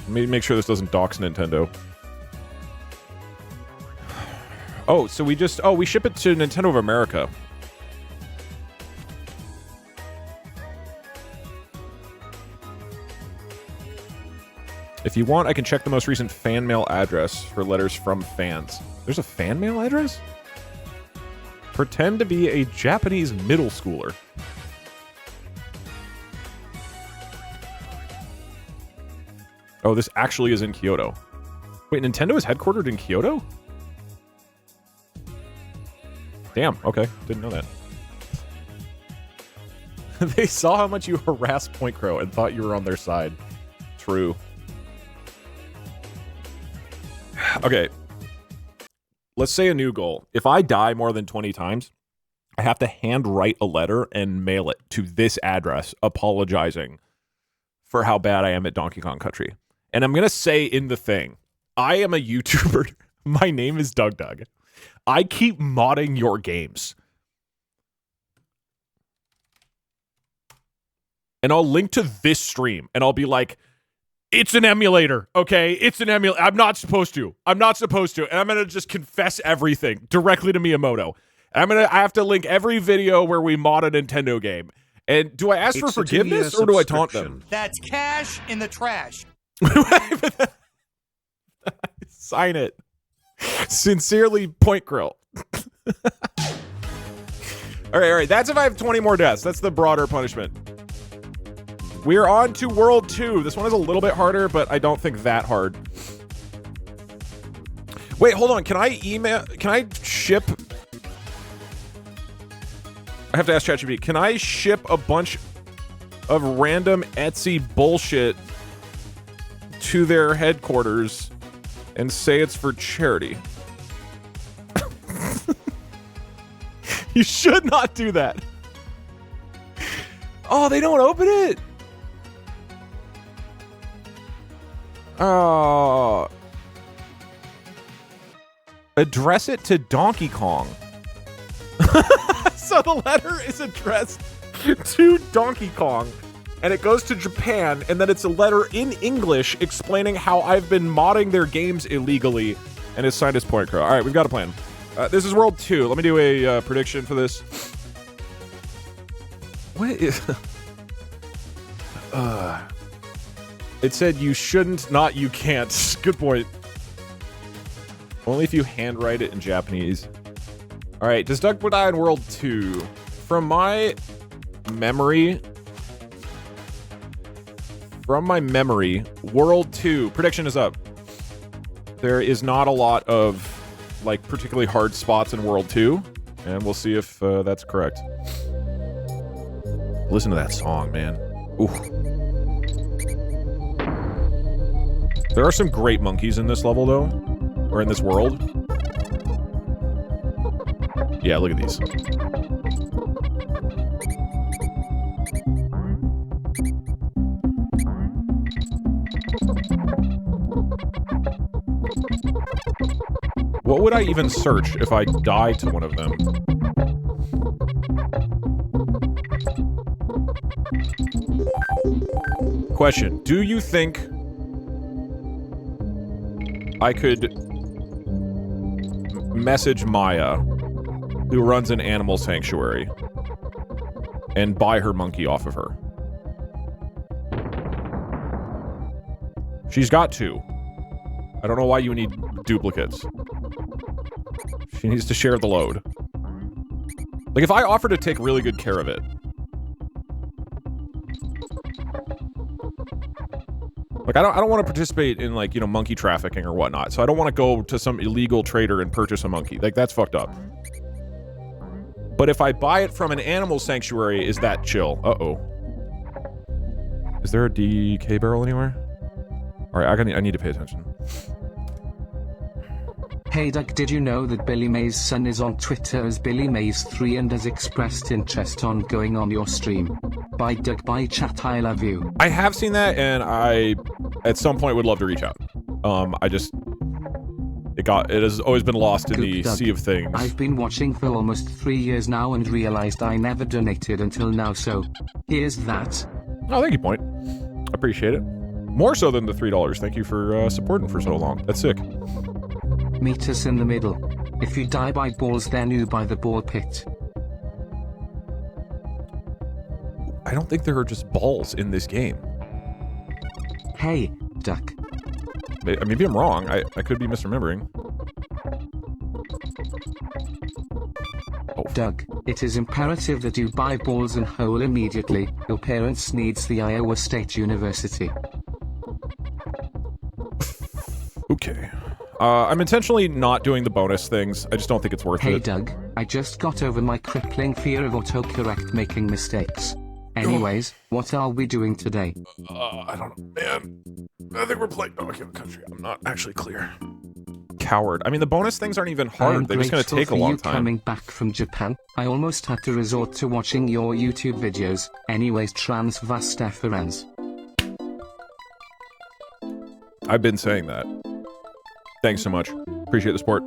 Speaker 1: Let me make sure this doesn't dox Nintendo. Oh, so we ship it to Nintendo of America. If you want, I can check the most recent fan mail address for letters from fans. There's a fan mail address? Pretend to be a Japanese middle schooler. Oh, this actually is in Kyoto. Wait, Nintendo is headquartered in Kyoto? Damn, okay. Didn't know that. They saw how much you harassed Point Crow and thought you were on their side. True. Okay. Let's say a new goal. If I die more than 20 times, I have to handwrite a letter and mail it to this address apologizing for how bad I am at Donkey Kong Country. And I'm going to say in the thing, I am a YouTuber. My name is Doug Doug. I keep modding your games. And I'll link to this stream and I'll be like, it's an emulator, okay? It's an emulator. I'm not supposed to. And I'm going to just confess everything directly to Miyamoto. And I have to link every video where we mod a Nintendo game. And do I ask for forgiveness or do I taunt them?
Speaker 3: That's cash in the trash.
Speaker 1: Sign it. Sincerely, Point Grill. All right. That's if I have 20 more deaths. That's the broader punishment. We're on to World 2. This one is a little bit harder, but I don't think that hard. Wait, hold on. Can I ship... I have to ask ChatGPT. Can I ship a bunch of random Etsy bullshit to their headquarters and say it's for charity? You should not do that. Oh, they don't open it. Oh. Address it to Donkey Kong. So the letter is addressed to Donkey Kong, and it goes to Japan, and then it's a letter in English explaining how I've been modding their games illegally, and it's signed as Point Crow. All right, we've got a plan. This is World 2. Let me do a prediction for this. What is... It said you shouldn't, not you can't. Good point. Only if you handwrite it in Japanese. All right, does Doug die in World 2? From my memory, World 2, prediction is up. There is not a lot of, like, particularly hard spots in World 2, and we'll see if that's correct. Listen to that song, man. Ooh. There are some great monkeys in this level, though, or in this world. Yeah, look at these. What would I even search if I die to one of them? Question. Do you think I could message Maya, who runs an animal sanctuary, and buy her monkey off of her? She's got 2. I don't know why you need duplicates. She needs to share the load. Like, if I offer to take really good care of it... Like, I don't want to participate in, like, you know, monkey trafficking or whatnot, so I don't want to go to some illegal trader and purchase a monkey. Like, that's fucked up. But if I buy it from an animal sanctuary, is that chill? Uh-oh. Is there a DK barrel anywhere? Alright, I need to pay attention.
Speaker 2: Hey Doug, did you know that Billy Mays' son is on Twitter as Billy Mays 3 and has expressed interest on going on your stream? Bye Doug, bye chat, I love you.
Speaker 1: I have seen that, and I, at some point, would love to reach out. It has always been lost in the sea of things.
Speaker 2: I've been watching for almost 3 years now and realized I never donated until now, so here's that.
Speaker 1: Oh, thank you, Point. Appreciate it. More so than the $3. Thank you for supporting for so long. That's sick.
Speaker 2: Meet us in the middle. If you die by balls, then you buy the ball pit.
Speaker 1: I don't think there are just balls in this game.
Speaker 2: Hey, Duck.
Speaker 1: Maybe I'm wrong. I could be misremembering. Oh.
Speaker 2: Doug, it is imperative that you buy balls and hole immediately. Your parents needs the Iowa State University.
Speaker 1: Okay. I'm intentionally not doing the bonus things. I just don't think it's worth it.
Speaker 2: Hey Doug, I just got over my crippling fear of autocorrect making mistakes. Anyways, what are we doing today?
Speaker 1: I don't know, man. I think we're playing Donkey Country. I'm not actually clear. Coward. I mean, the bonus things aren't even hard. They're just gonna take a long time.
Speaker 2: Coming back from Japan, I almost had to resort to watching your YouTube videos. Anyways, transvasteferens.
Speaker 1: I've been saying that. Thanks so much. Appreciate the support.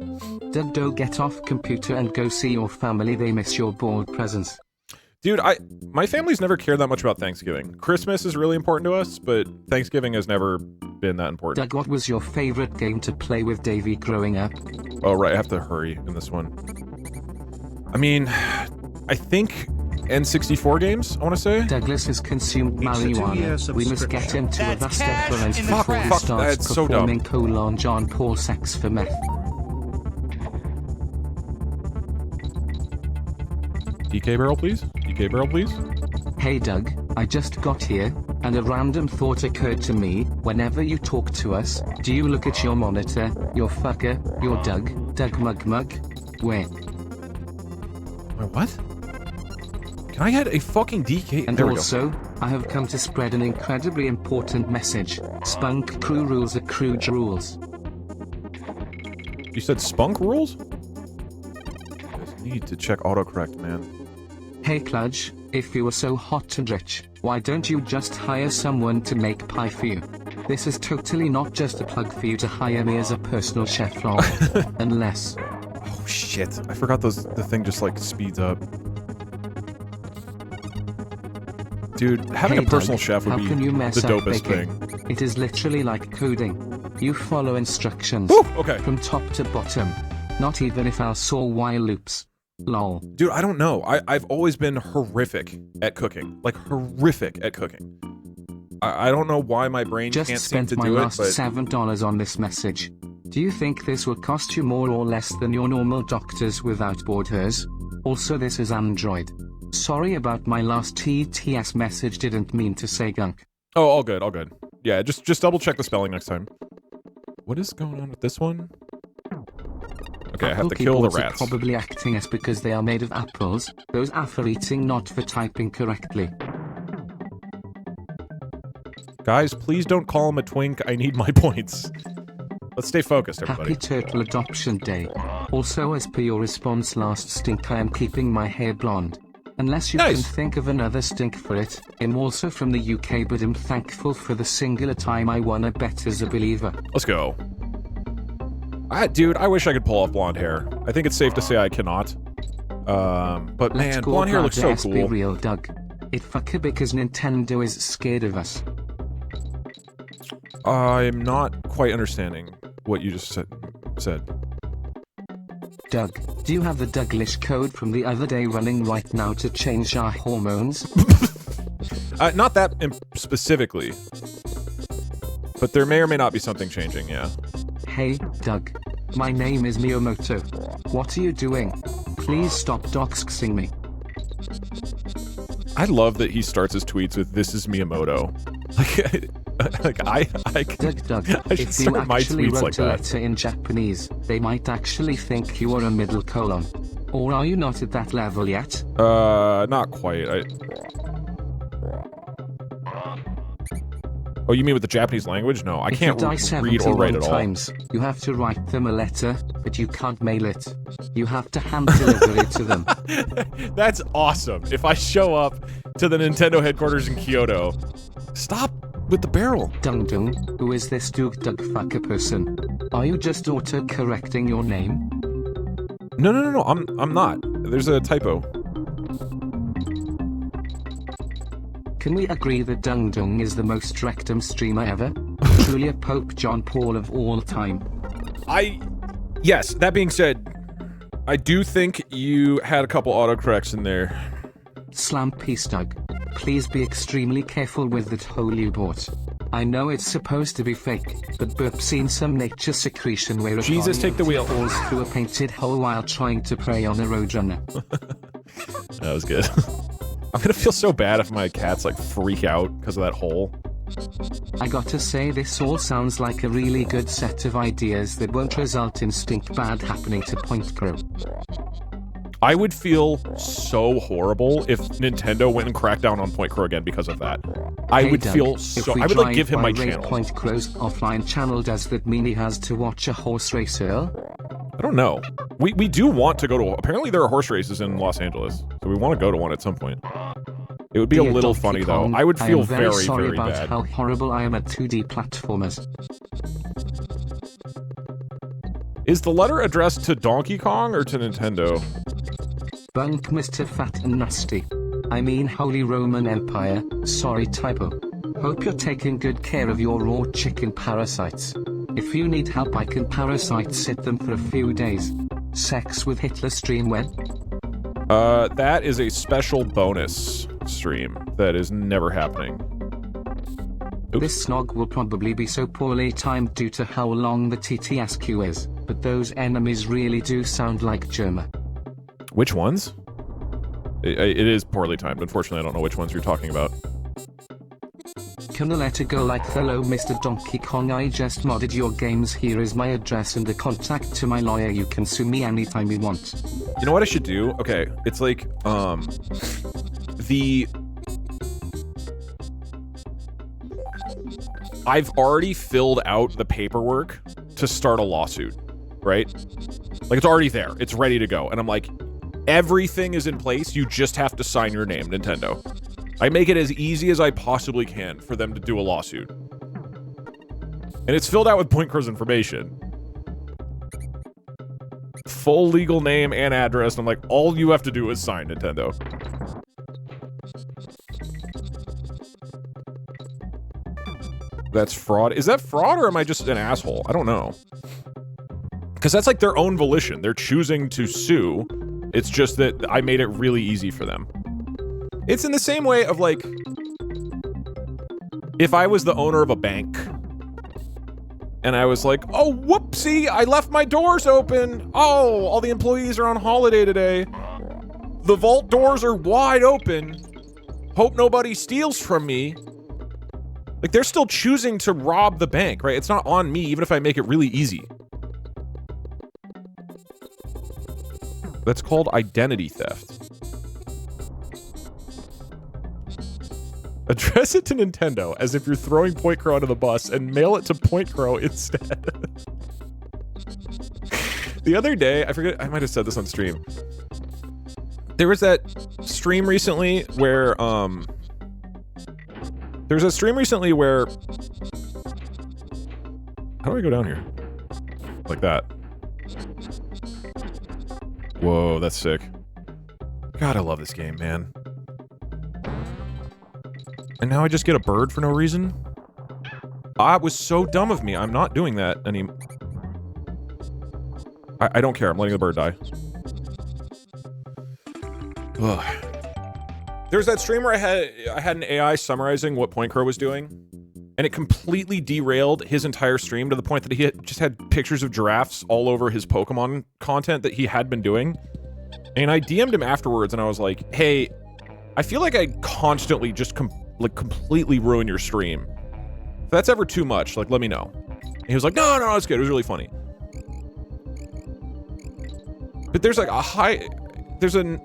Speaker 2: Doug, get off computer and go see your family. They miss your bald presence.
Speaker 1: Dude, my family's never cared that much about Thanksgiving. Christmas is really important to us, but Thanksgiving has never been that important.
Speaker 2: Doug, what was your favorite game to play with Davey growing up?
Speaker 1: Oh, right, I have to hurry in this one. I mean, I think N64 games, I want to say?
Speaker 2: Douglas has consumed marijuana. We must get him to a Vasteferens before he starts
Speaker 1: so
Speaker 2: performing colon John Paul sex for meth.
Speaker 1: DK barrel, please? DK barrel, please?
Speaker 2: Hey Doug, I just got here, and a random thought occurred to me. Whenever you talk to us, do you look at your monitor, your fucker, your Doug mug? Where?
Speaker 1: My what? Can I get a fucking DK?
Speaker 2: And also, I have come to spread an incredibly important message. Spunk crew rules are crew rules.
Speaker 1: You said spunk rules? You guys need to check autocorrect, man.
Speaker 2: Hey Kludge, if you were so hot and rich, why don't you just hire someone to make pie for you? This is totally not just a plug for you to hire me as a personal chef, lol. Unless...
Speaker 1: Oh shit, I forgot the thing just like speeds up. Dude, having a personal chef would be the dopest thing.
Speaker 2: It is literally like coding. You follow instructions.
Speaker 1: Woo, okay.
Speaker 2: From top to bottom. Not even if I'll saw while loops. Lol.
Speaker 1: Dude, I don't know. I've always been horrific at cooking. Like, horrific at cooking. I don't know why my brain can't seem to do it, but...
Speaker 2: Just spent my last $7 on this message. Do you think this will cost you more or less than your normal doctors without borders? Also, this is Android. Sorry about my last TTS message, didn't mean to say gunk.
Speaker 1: Oh, all good, all good. Yeah, just double check the spelling next time. What is going on with this one? Okay, I have to kill the rats.
Speaker 2: Are probably acting as because they are made of apples. Those are for eating, not for typing correctly.
Speaker 1: Guys, please don't call him a twink. I need my points. Let's stay focused, everybody.
Speaker 2: Happy Turtle Adoption Day. Also, as per your response last stink, I am keeping my hair blonde. Unless you can think of another stink for it. I'm also from the UK, but I'm thankful for the singular time I won a bet as a believer.
Speaker 1: Let's go. Dude, I wish I could pull off blonde hair. I think it's safe to say I cannot. But man, blonde hair looks so cool.
Speaker 2: Let's be real, Doug. It fucker because Nintendo is scared of us.
Speaker 1: I'm not quite understanding what you just said.
Speaker 2: Doug, do you have the Douglish code from the other day running right now to change our hormones?
Speaker 1: Not that specifically. But there may or may not be something changing, yeah.
Speaker 2: Hey, Doug. My name is Miyamoto. What are you doing? Please stop doxing me.
Speaker 1: I love that he starts his tweets with, "This is Miyamoto."
Speaker 2: Doug,
Speaker 1: I should
Speaker 2: if you
Speaker 1: start my
Speaker 2: actually
Speaker 1: tweets
Speaker 2: wrote
Speaker 1: like
Speaker 2: a
Speaker 1: that.
Speaker 2: letter in Japanese, they might actually think you are a middle colon. Or are you not at that level yet?
Speaker 1: Not quite. Oh, you mean with the Japanese language? No, I can't read or write at all.
Speaker 2: Times, you have to write them a letter, but you can't mail it. You have to hand deliver it to them.
Speaker 1: That's awesome. If I show up to the Nintendo headquarters in Kyoto, stop with the barrel.
Speaker 2: Dung Dung, who is this Doug fucker person? Are you just auto-correcting your name?
Speaker 1: No, I'm not. There's a typo.
Speaker 2: Can we agree that Dung Dung is the most rectum streamer ever? Truly a Pope John Paul of all time.
Speaker 1: Yes, that being said, I do think you had a couple autocorrects in there.
Speaker 2: Slam peace, Doug. Please be extremely careful with that hole you bought. I know it's supposed to be fake, but Burp seen some nature secretion where a
Speaker 1: Jesus, take the wheel.
Speaker 2: falls through a painted hole while trying to prey on a roadrunner.
Speaker 1: That was good. I'm gonna feel so bad if my cats like freak out because of that hole.
Speaker 2: I gotta say, this all sounds like a really good set of ideas that won't result in stink bad happening to Point Crow.
Speaker 1: I would feel so horrible if Nintendo went and cracked down on Point Crow again because of that. I would
Speaker 2: Doug,
Speaker 1: feel so. I would like give him my channel.
Speaker 2: Point Crow's offline channel, does that mean he has to watch a horse race, Earl?
Speaker 1: I don't know. We do want to go to. Apparently, there are horse races in Los Angeles, so we want to go to one at some point. It would be a little funny though. I would feel very,
Speaker 2: sorry
Speaker 1: very
Speaker 2: about
Speaker 1: bad.
Speaker 2: how horrible I am at 2D platformers.
Speaker 1: Is the letter addressed to Donkey Kong or to Nintendo?
Speaker 2: Bunk, Mr. Fat and Nasty. I mean Holy Roman Empire. Sorry, typo. Hope you're taking good care of your raw chicken parasites. If you need help, I can parasite sit them for a few days. Sex with Hitler stream when?
Speaker 1: That is a special bonus stream that is never happening. Oops.
Speaker 2: This snog will probably be so poorly timed due to how long the TTSQ is, but those enemies really do sound like Germa.
Speaker 1: Which ones? It is poorly timed. Unfortunately, I don't know which ones you're talking about.
Speaker 2: Can I let it go like, hello Mr. Donkey Kong, I just modded your games, here is my address and a contact to my lawyer, you can sue me anytime you want.
Speaker 1: You know what I should do? Okay, it's like, I've already filled out the paperwork to start a lawsuit, right? Like, it's already there. It's ready to go. And I'm like, everything is in place. You just have to sign your name, Nintendo. I make it as easy as I possibly can for them to do a lawsuit. And it's filled out with Point Crow's information. Full legal name and address. And I'm like, all you have to do is sign, Nintendo. That's fraud. Is that fraud or am I just an asshole? I don't know. Because that's like their own volition. They're choosing to sue. It's just that I made it really easy for them. It's in the same way of like, if I was the owner of a bank and I was like, oh, whoopsie, I left my doors open. Oh, all the employees are on holiday today. The vault doors are wide open. Hope nobody steals from me. Like, they're still choosing to rob the bank, right? It's not on me, even if I make it really easy. That's called identity theft. Address it to Nintendo as if you're throwing Point Crow under the bus and mail it to Point Crow instead. The other day, I forget, I might have said this on stream. There was that stream recently where, there's a stream recently where... How do I go down here? Like that. Whoa, that's sick. God, I love this game, man. And now I just get a bird for no reason? That was so dumb of me. I'm not doing that anymore. I don't care. I'm letting the bird die. Ugh. There's that stream where I had an AI summarizing what Point Crow was doing, and it completely derailed his entire stream to the point that he just had pictures of giraffes all over his Pokemon content that he had been doing. And I DM'd him afterwards, and I was like, hey, I feel like I constantly just completely ruin your stream. If that's ever too much, like, let me know. And he was like, no, it's good. It was really funny. But there's like there's a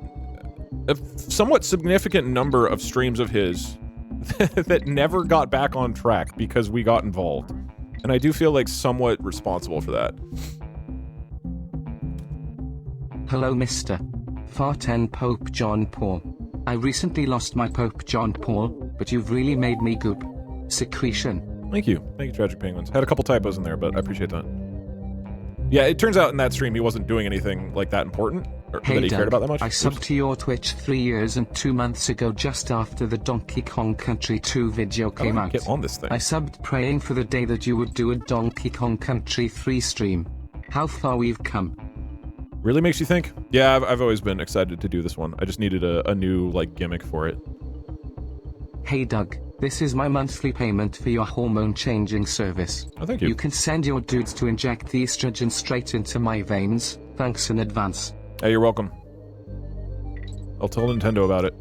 Speaker 1: somewhat significant number of streams of his that never got back on track because we got involved. And I do feel like somewhat responsible for that.
Speaker 2: Hello, Mr. Farten Pope John Paul. I recently lost my Pope John Paul, but you've really made me goop. Secretion.
Speaker 1: Thank you, Tragic Penguins. Had a couple typos in there, but I appreciate that. Yeah, it turns out in that stream he wasn't doing anything like that important, or
Speaker 2: hey
Speaker 1: that he
Speaker 2: Doug,
Speaker 1: cared about that much.
Speaker 2: I subbed to your Twitch 3 years and 2 months ago just after the Donkey Kong Country 2 video came out.
Speaker 1: Get on this thing.
Speaker 2: I subbed praying for the day that you would do a Donkey Kong Country 3 stream. How far we've come.
Speaker 1: Really makes you think. Yeah, I've always been excited to do this one. I just needed a new, like, gimmick for it.
Speaker 2: Hey Doug, this is my monthly payment for your hormone-changing service.
Speaker 1: Oh, thank you.
Speaker 2: You can send your dudes to inject the estrogen straight into my veins. Thanks in advance.
Speaker 1: Hey, you're welcome. I'll tell Nintendo about it.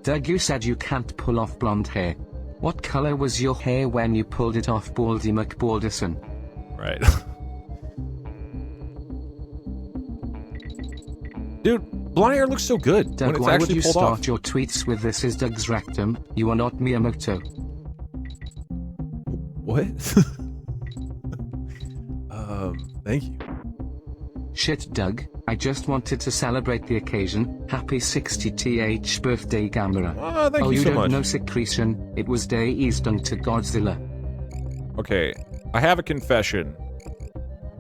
Speaker 2: Doug, you said you can't pull off blonde hair. What color was your hair when you pulled it off, Baldy McBalderson?
Speaker 1: Right. Dude, blonde hair looks so good
Speaker 2: Doug,
Speaker 1: when it's
Speaker 2: why
Speaker 1: actually
Speaker 2: would you
Speaker 1: pulled
Speaker 2: start
Speaker 1: off.
Speaker 2: your tweets with "This is Doug's rectum"? You are not Miyamoto.
Speaker 1: What? Thank you.
Speaker 2: Shit, Doug. I just wanted to celebrate the occasion. Happy 60th birthday, Gamera.
Speaker 1: Oh, thank you so
Speaker 2: don't
Speaker 1: much.
Speaker 2: know Secretion. It was day Eastung to Godzilla.
Speaker 1: Okay, I have a confession.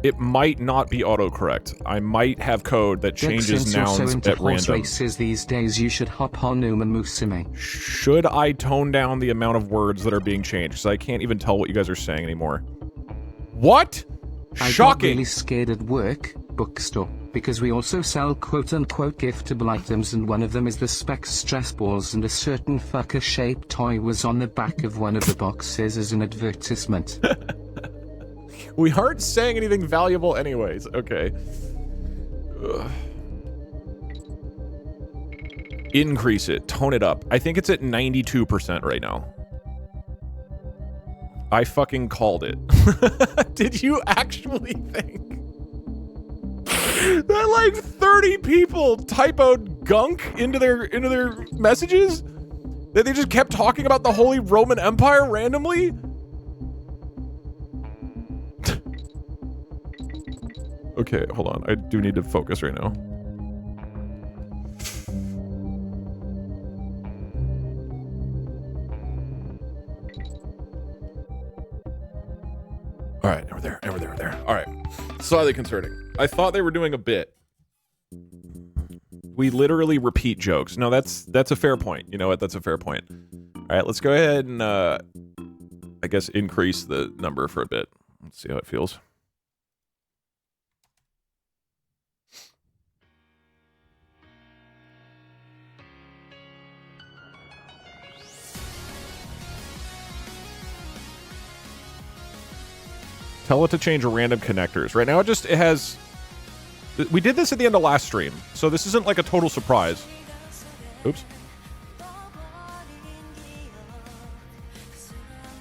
Speaker 1: It might not be autocorrect. I might have code that changes
Speaker 2: Since you're
Speaker 1: nouns
Speaker 2: so into
Speaker 1: at
Speaker 2: horse
Speaker 1: random.
Speaker 2: races these days, you should hop on Uma Musume.
Speaker 1: Should I tone down the amount of words that are being changed? Because I can't even tell what you guys are saying anymore. What?
Speaker 2: I got
Speaker 1: Shocking!
Speaker 2: really scared at work, bookstore, because we also sell quote-unquote giftable items, and one of them is the Specs stress balls, and a certain fucker-shaped toy was on the back of one of the boxes as an advertisement.
Speaker 1: We aren't saying anything valuable anyways. Okay. Ugh. Increase it. Tone it up. I think it's at 92% right now. I fucking called it. Did you actually think that like 30 people typoed gunk into their messages? That they just kept talking about the Holy Roman Empire randomly? Okay, hold on. I do need to focus right now. All right, over there. All right, slightly concerning. I thought they were doing a bit. We literally repeat jokes. No, that's a fair point. You know what? That's a fair point. All right, let's go ahead and, I guess, increase the number for a bit. Let's see how it feels. Tell it to change random connectors. Right now it has... We did this at the end of last stream, so this isn't like a total surprise. Oops.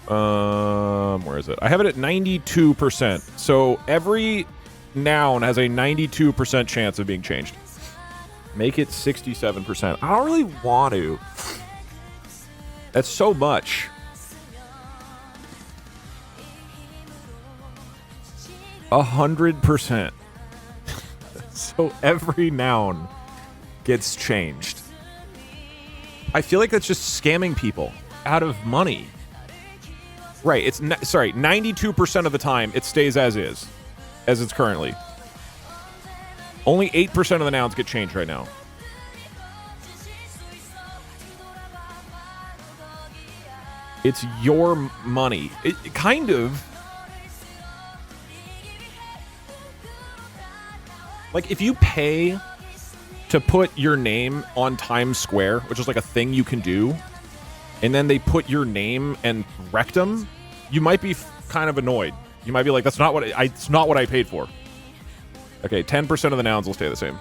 Speaker 1: Where is it? I have it at 92%. So every noun has a 92% chance of being changed. Make it 67%. I don't really want to. That's so much. 100%. So every noun gets changed. I feel like that's just scamming people out of money. Right, it's 92% of the time it stays as is, as it's currently. Only 8% of the nouns get changed right now. It's your money. It kind of. Like, if you pay to put your name on Times Square, which is like a thing you can do, and then they put your name and rectum, you might be kind of annoyed. You might be like, that's not what it's not what I paid for. Okay, 10% of the nouns will stay the same.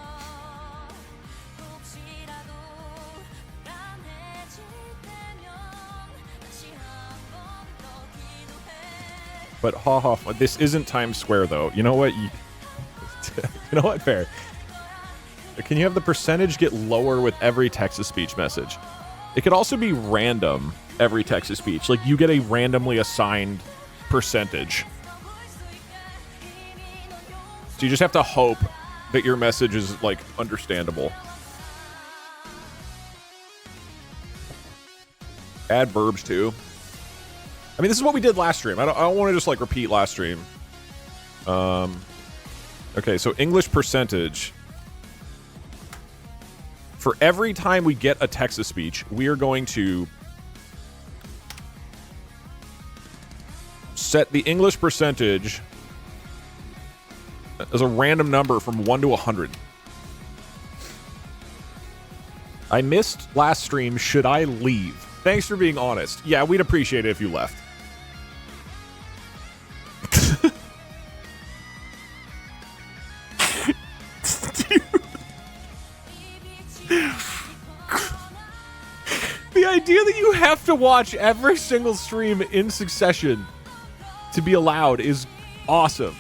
Speaker 1: But this isn't Times Square though. You know what? You know what? Fair. Can you have the percentage get lower with every text-to-speech message? It could also be random every text-to-speech. Like, you get a randomly assigned percentage. So you just have to hope that your message is, like, understandable. Add verbs, too. I mean, this is what we did last stream. I don't want to just, like, repeat last stream. Okay, so English percentage. For every time we get a text-to-speech, we are going to set the English percentage as a random number from 1 to 100. I missed last stream. Should I leave? Thanks for being honest. Yeah, we'd appreciate it if you left. The idea that you have to watch every single stream in succession to be allowed is awesome.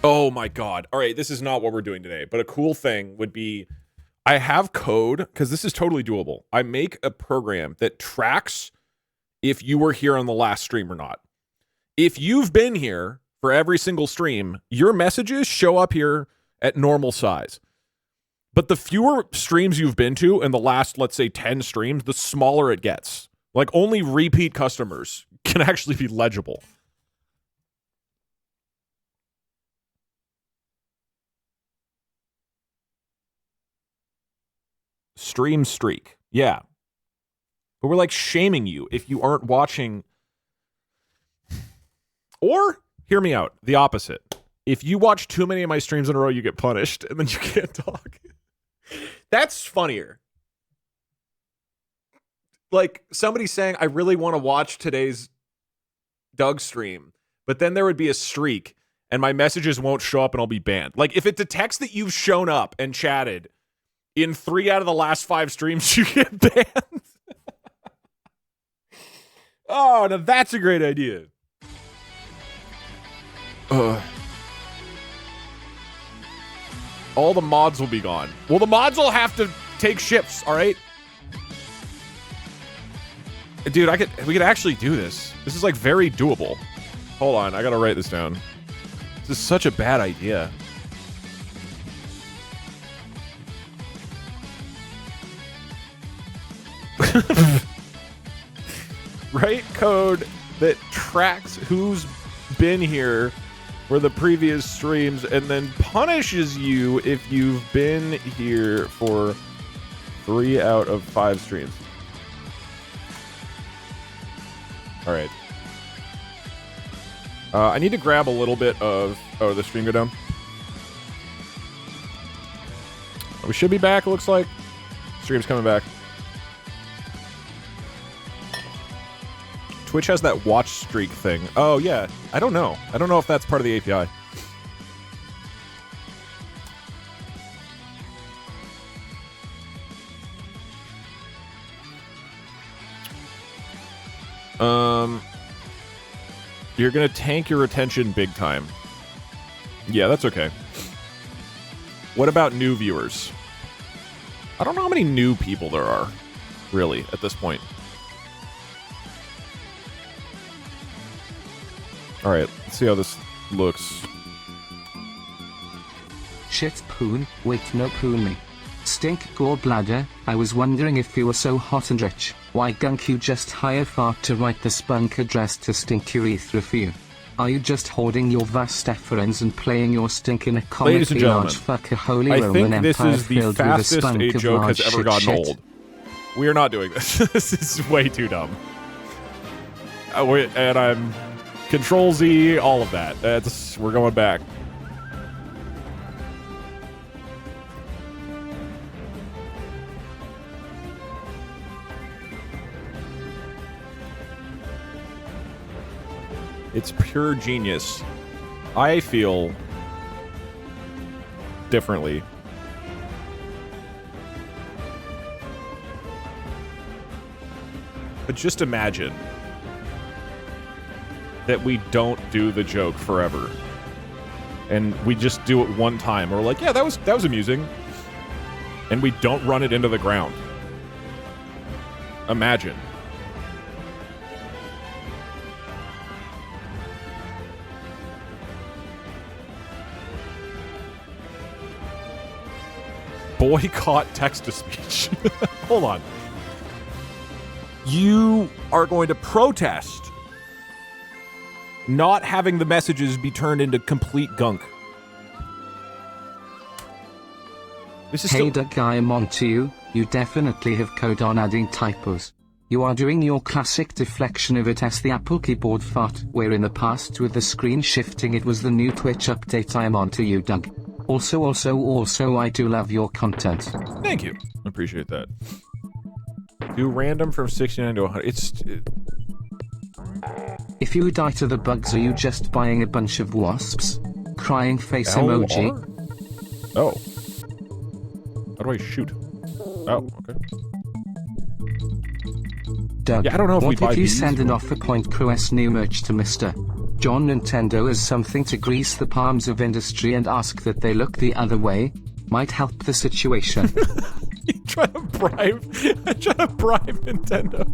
Speaker 1: Oh my god. All right, this is not what we're doing today, but a cool thing would be I have code, because this is totally doable. I make a program that tracks if you were here on the last stream or not. If you've been here for every single stream, your messages show up here at normal size. But the fewer streams you've been to in the last, let's say, 10 streams, the smaller it gets. Like, only repeat customers can actually be legible. Stream streak. Yeah. But we're, like, shaming you if you aren't watching. Or, hear me out, the opposite. If you watch too many of my streams in a row, you get punished, and then you can't talk. That's funnier. Like, somebody saying, I really want to watch today's Doug stream, but then there would be a streak, and my messages won't show up, and I'll be banned. Like, if it detects that you've shown up and chatted in 3 out of the last 5 streams, you get banned. Oh, now that's a great idea. All the mods will be gone. Well, the mods will have to take shifts, all right? Dude, we could actually do this. This is, like, very doable. Hold on, I gotta write this down. This is such a bad idea. Write code that tracks who's been here for the previous streams and then punishes you if you've been here for 3 out of 5 streams. All right. I need to grab a little bit of... Oh, the stream go down? We should be back, it looks like. Stream's coming back. Twitch has that watch streak thing. Oh, yeah. I don't know. I don't know if that's part of the API. You're gonna tank your retention big time. Yeah, that's okay. What about new viewers? I don't know how many new people there are, really, at this point. Alright, let's see how this looks.
Speaker 2: Shit poon, wait no poon me. Stink gallbladder, I was wondering if you were so hot and rich, why gunk you just hire fart to write the spunk address to stink urethra for you? Are you just hoarding your vast efferents and playing your stink in a
Speaker 1: Ladies and
Speaker 2: comically large
Speaker 1: gentlemen,
Speaker 2: fucker holy
Speaker 1: I
Speaker 2: Roman
Speaker 1: think this
Speaker 2: empire
Speaker 1: is the
Speaker 2: filled with a
Speaker 1: fastest
Speaker 2: spunk
Speaker 1: a
Speaker 2: of
Speaker 1: joke
Speaker 2: large
Speaker 1: has ever
Speaker 2: shit
Speaker 1: gotten
Speaker 2: shit?
Speaker 1: old. We are not doing this. This is way too dumb. And I'm Control Z, all of that. We're going back. It's pure genius. I feel differently. But just imagine that we don't do the joke forever. And we just do it one time. We're like, yeah, that was amusing. And we don't run it into the ground. Imagine. Boycott text-to-speech. Hold on. You are going to protest not having the messages be turned into complete gunk. This is
Speaker 2: Hey Doug, I am on to you. You definitely have code on adding typos. You are doing your classic deflection of it as the Apple keyboard fart, where in the past with the screen shifting it was the new Twitch update. I am on to you, Doug. Also, I do love your content.
Speaker 1: Thank you. I appreciate that. Do random from 69 to 100.
Speaker 2: If you die to the bugs, are you just buying a bunch of wasps? Crying face emoji.
Speaker 1: Oh. How do I shoot? Oh, okay.
Speaker 2: Doug,
Speaker 1: yeah, I don't know if
Speaker 2: what
Speaker 1: we buy
Speaker 2: if you
Speaker 1: these
Speaker 2: send an offer point Crew's new merch to Mr. John Nintendo as something to grease the palms of industry and ask that they look the other way? Might help the situation.
Speaker 1: You try to bribe Nintendo.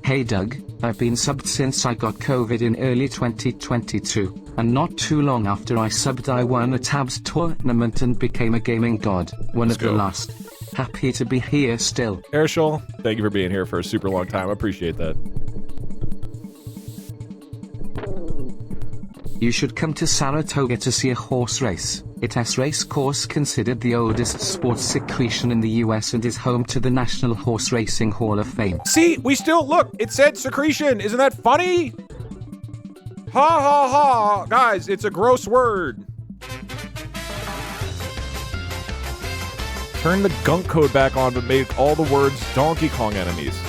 Speaker 2: Hey Doug, I've been subbed since I got COVID in early 2022, and not too long after I subbed I won a Tabs tournament and became a gaming god, one of the last. Happy to be here still.
Speaker 1: Airshul, thank you for being here for a super long time. I appreciate that.
Speaker 2: You should come to Saratoga to see a horse race. It has race course considered the oldest sports secretion in the US and is home to the National Horse Racing Hall of Fame.
Speaker 1: See, we still, look, it said secretion. Isn't that funny? Ha ha ha. Guys, it's a gross word. Turn the gunk code back on, but make all the words Donkey Kong enemies.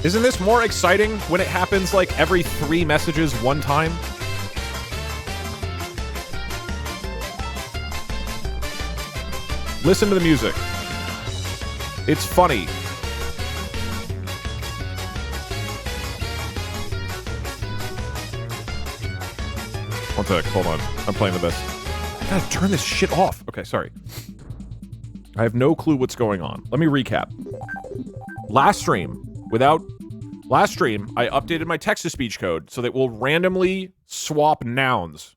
Speaker 1: Isn't this more exciting when it happens like every 3 messages one time? Listen to the music. It's funny. One sec, hold on. I'm playing the best. I gotta turn this shit off. Okay, sorry. I have no clue what's going on. Let me recap. Last stream, I updated my text-to-speech code so that it will randomly swap nouns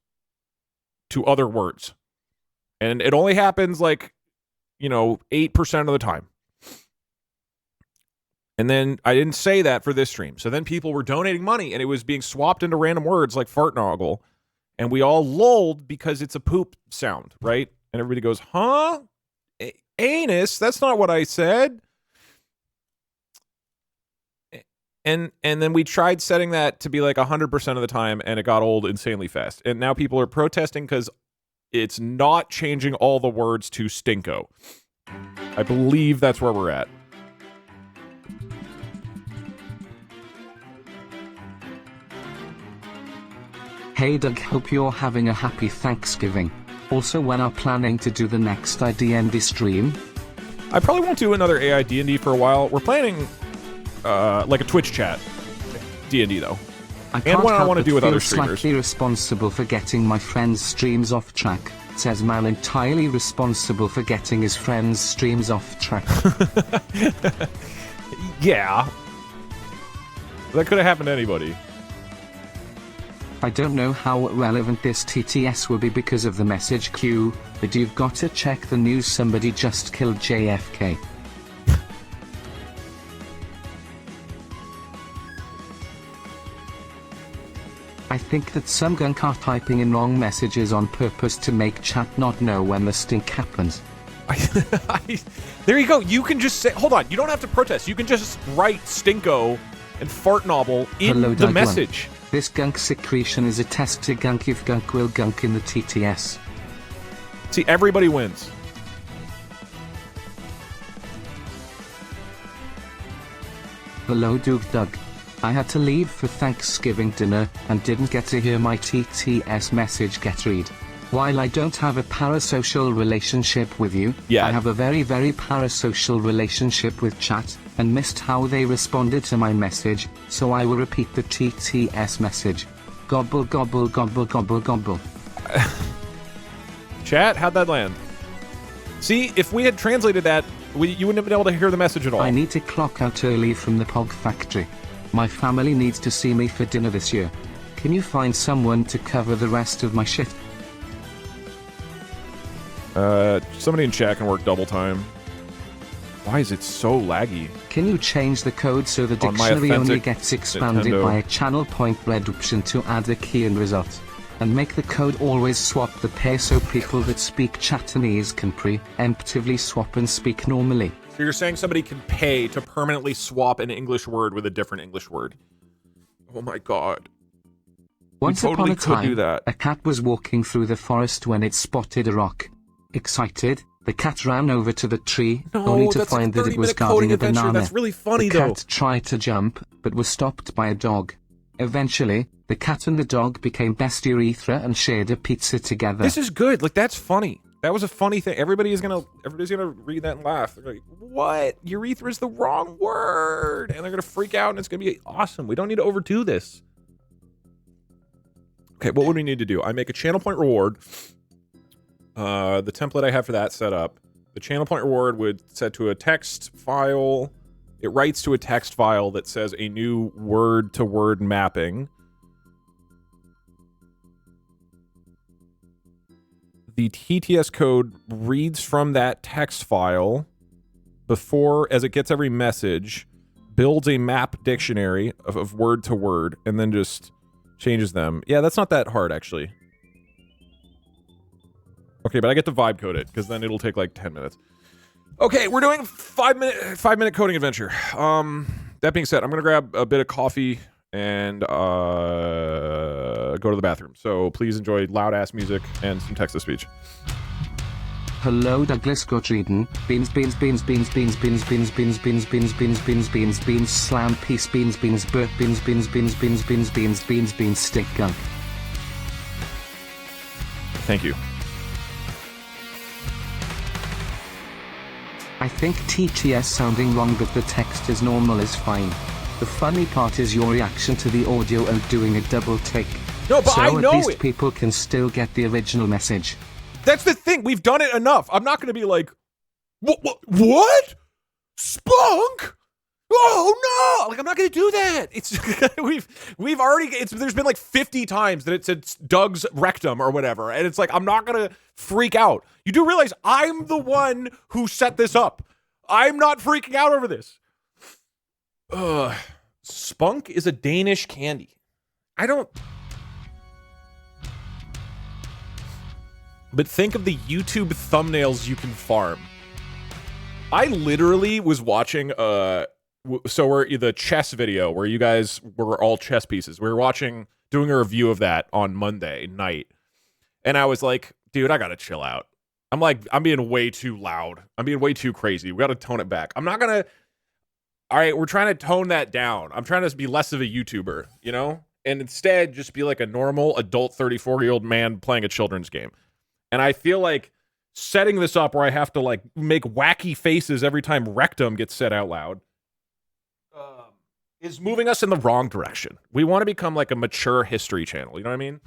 Speaker 1: to other words. And it only happens like, 8% of the time. And then I didn't say that for this stream. So then people were donating money and it was being swapped into random words like fartnoggle. And we all lulled because it's a poop sound, right? And everybody goes, huh? Anus? That's not what I said. And then we tried setting that to be like 100% of the time, and it got old insanely fast. And now people are protesting because it's not changing all the words to stinko. I believe that's where we're at.
Speaker 2: Hey Doug, hope you're having a happy Thanksgiving. Also, when are planning to do the next IDND stream?
Speaker 1: I probably won't do another AI D&D for a while. We're planning like a Twitch chat D&D though.
Speaker 2: And
Speaker 1: what I want to do with other streamers.
Speaker 2: Slightly responsible for getting my friend's streams off track. Says Mal entirely responsible for getting his friend's streams off track.
Speaker 1: Yeah. That could have happened to anybody.
Speaker 2: I don't know how relevant this TTS will be because of the message queue, but you've got to check the news. Somebody just killed JFK. I think that some gunk are typing in wrong messages on purpose to make chat not know when the stink happens.
Speaker 1: There you go. You can just say, hold on, you don't have to protest. You can just write stinko and fart novel in
Speaker 2: Hello,
Speaker 1: the
Speaker 2: Doug
Speaker 1: message.
Speaker 2: One. This gunk secretion is a test to gunk if gunk will gunk in the TTS.
Speaker 1: See, everybody wins.
Speaker 2: Hello, Doug. I had to leave for Thanksgiving dinner and didn't get to hear my TTS message get read. While I don't have a parasocial relationship with you, I have a very, very parasocial relationship with chat, and missed how they responded to my message, so I will repeat the TTS message. Gobble, gobble, gobble, gobble, gobble.
Speaker 1: Chat, how'd that land? See, if we had translated that, you wouldn't have been able to hear the message at all.
Speaker 2: I need to clock out early from the Pog factory. My family needs to see me for dinner this year. Can you find someone to cover the rest of my shift?
Speaker 1: Somebody in chat can work double time. Why is it so laggy?
Speaker 2: Can you change the code so the dictionary only gets expanded
Speaker 1: Nintendo
Speaker 2: by a channel point reduction to add a key and result? And make the code always swap the pair so people that speak Chatonese can preemptively swap and speak normally.
Speaker 1: So you're saying somebody can pay to permanently swap an English word with a different English word? Oh my god.
Speaker 2: Once upon a time, a cat was walking through the forest when it spotted a rock. Excited, the cat ran over to the tree, only to find that it was guarding a banana.
Speaker 1: That's really funny,
Speaker 2: the cat tried to jump, but was stopped by a dog. Eventually, the cat and the dog became best urethra and shared a pizza together.
Speaker 1: This is good. Like, that's funny. That was a funny thing. Everybody's gonna read that and laugh. They're like, what? Urethra is the wrong word. And they're gonna freak out and it's gonna be awesome. We don't need to overdo this. Okay, what would we need to do? I make a channel point reward. The template I have for that set up. The channel point reward would set to a text file. It writes to a text file that says a new word-to-word mapping. The TTS code reads from that text file before, as it gets every message, builds a map dictionary of word to word, and then just changes them. Yeah, that's not that hard, actually. Okay, but I get to vibe code it, because then it'll take like 10 minutes. Okay, we're doing 5-minute coding adventure. That being said, I'm gonna grab a bit of coffee and go to the bathroom. So please enjoy loud ass music and some text to speech.
Speaker 2: Hello, Douglas Gottfrieden. Beans, beans, beans, beans, beans, beans, beans, beans, beans, beans, beans, beans, beans, beans, slam, peace, beans, beans, burp, beans, beans, beans, beans, beans, beans, beans, beans, stick gunk.
Speaker 1: Thank you.
Speaker 2: I think TTS sounding wrong but the text is normal is fine. The funny part is your reaction to the audio and doing a double take.
Speaker 1: No, but I know
Speaker 2: at least people can still get the original message.
Speaker 1: That's the thing. We've done it enough. I'm not going to be like, what? Spunk? Oh no! Like, I'm not going to do that. It's we've already. There's been like 50 times that it said Doug's rectum or whatever, and it's like I'm not going to freak out. You do realize I'm the one who set this up. I'm not freaking out over this. Spunk is a Danish candy. I don't. But think of the YouTube thumbnails you can farm. I literally was watching so we're the chess video where you guys were all chess pieces. We were doing a review of that on Monday night. And I was like, dude, I gotta chill out. I'm being way too loud. I'm being way too crazy. We gotta tone it back. I'm not gonna. All right, we're trying to tone that down. I'm trying to be less of a YouTuber, you know? And instead just be like a normal adult 34-year-old man playing a children's game. And I feel like setting this up where I have to like make wacky faces every time rectum gets said out loud is moving us in the wrong direction. We want to become like a mature history channel. You know what I mean?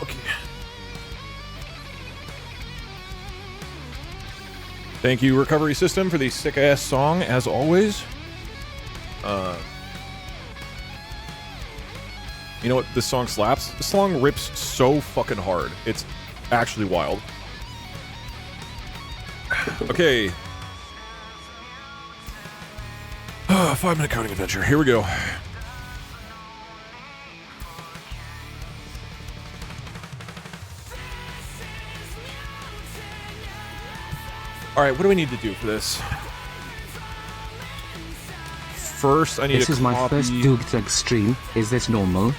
Speaker 1: Okay. Thank you, Recovery System, for the sick-ass song, as always. You know what? This song slaps. This song rips so fucking hard. It's actually wild. Okay. 5-minute coding adventure. Here we go. Alright, what do we need to do for this? First, I need to
Speaker 2: This is my first Doug stream. Is this normal?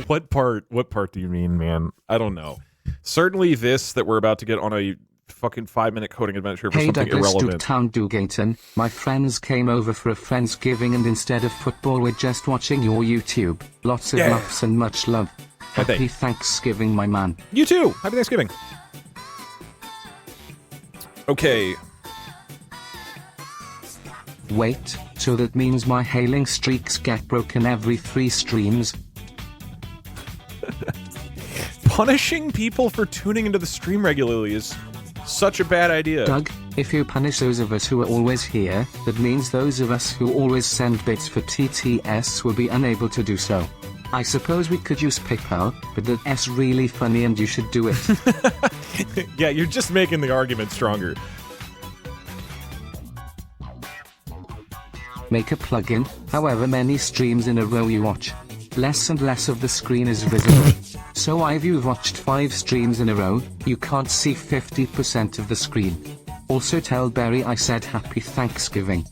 Speaker 1: What part do you mean, man? I don't know. Certainly this that we're about to get on a fucking 5-minute coding adventure for something irrelevant.
Speaker 2: Town Dugayton. My friends came over for a Friendsgiving and instead of football we're just watching your YouTube. Lots of laughs and much love. Happy Thanksgiving, my man.
Speaker 1: You too! Happy Thanksgiving. Okay.
Speaker 2: Wait, so that means my hailing streaks get broken every 3 streams?
Speaker 1: Punishing people for tuning into the stream regularly is such a bad idea.
Speaker 2: Doug, if you punish those of us who are always here, that means those of us who always send bits for TTS will be unable to do so. I suppose we could use PayPal, but that's really funny and you should do it.
Speaker 1: Yeah, you're just making the argument stronger.
Speaker 2: Make a plugin, however many streams in a row you watch. Less and less of the screen is visible. So if you've watched 5 streams in a row, you can't see 50% of the screen. Also tell Barry I said Happy Thanksgiving.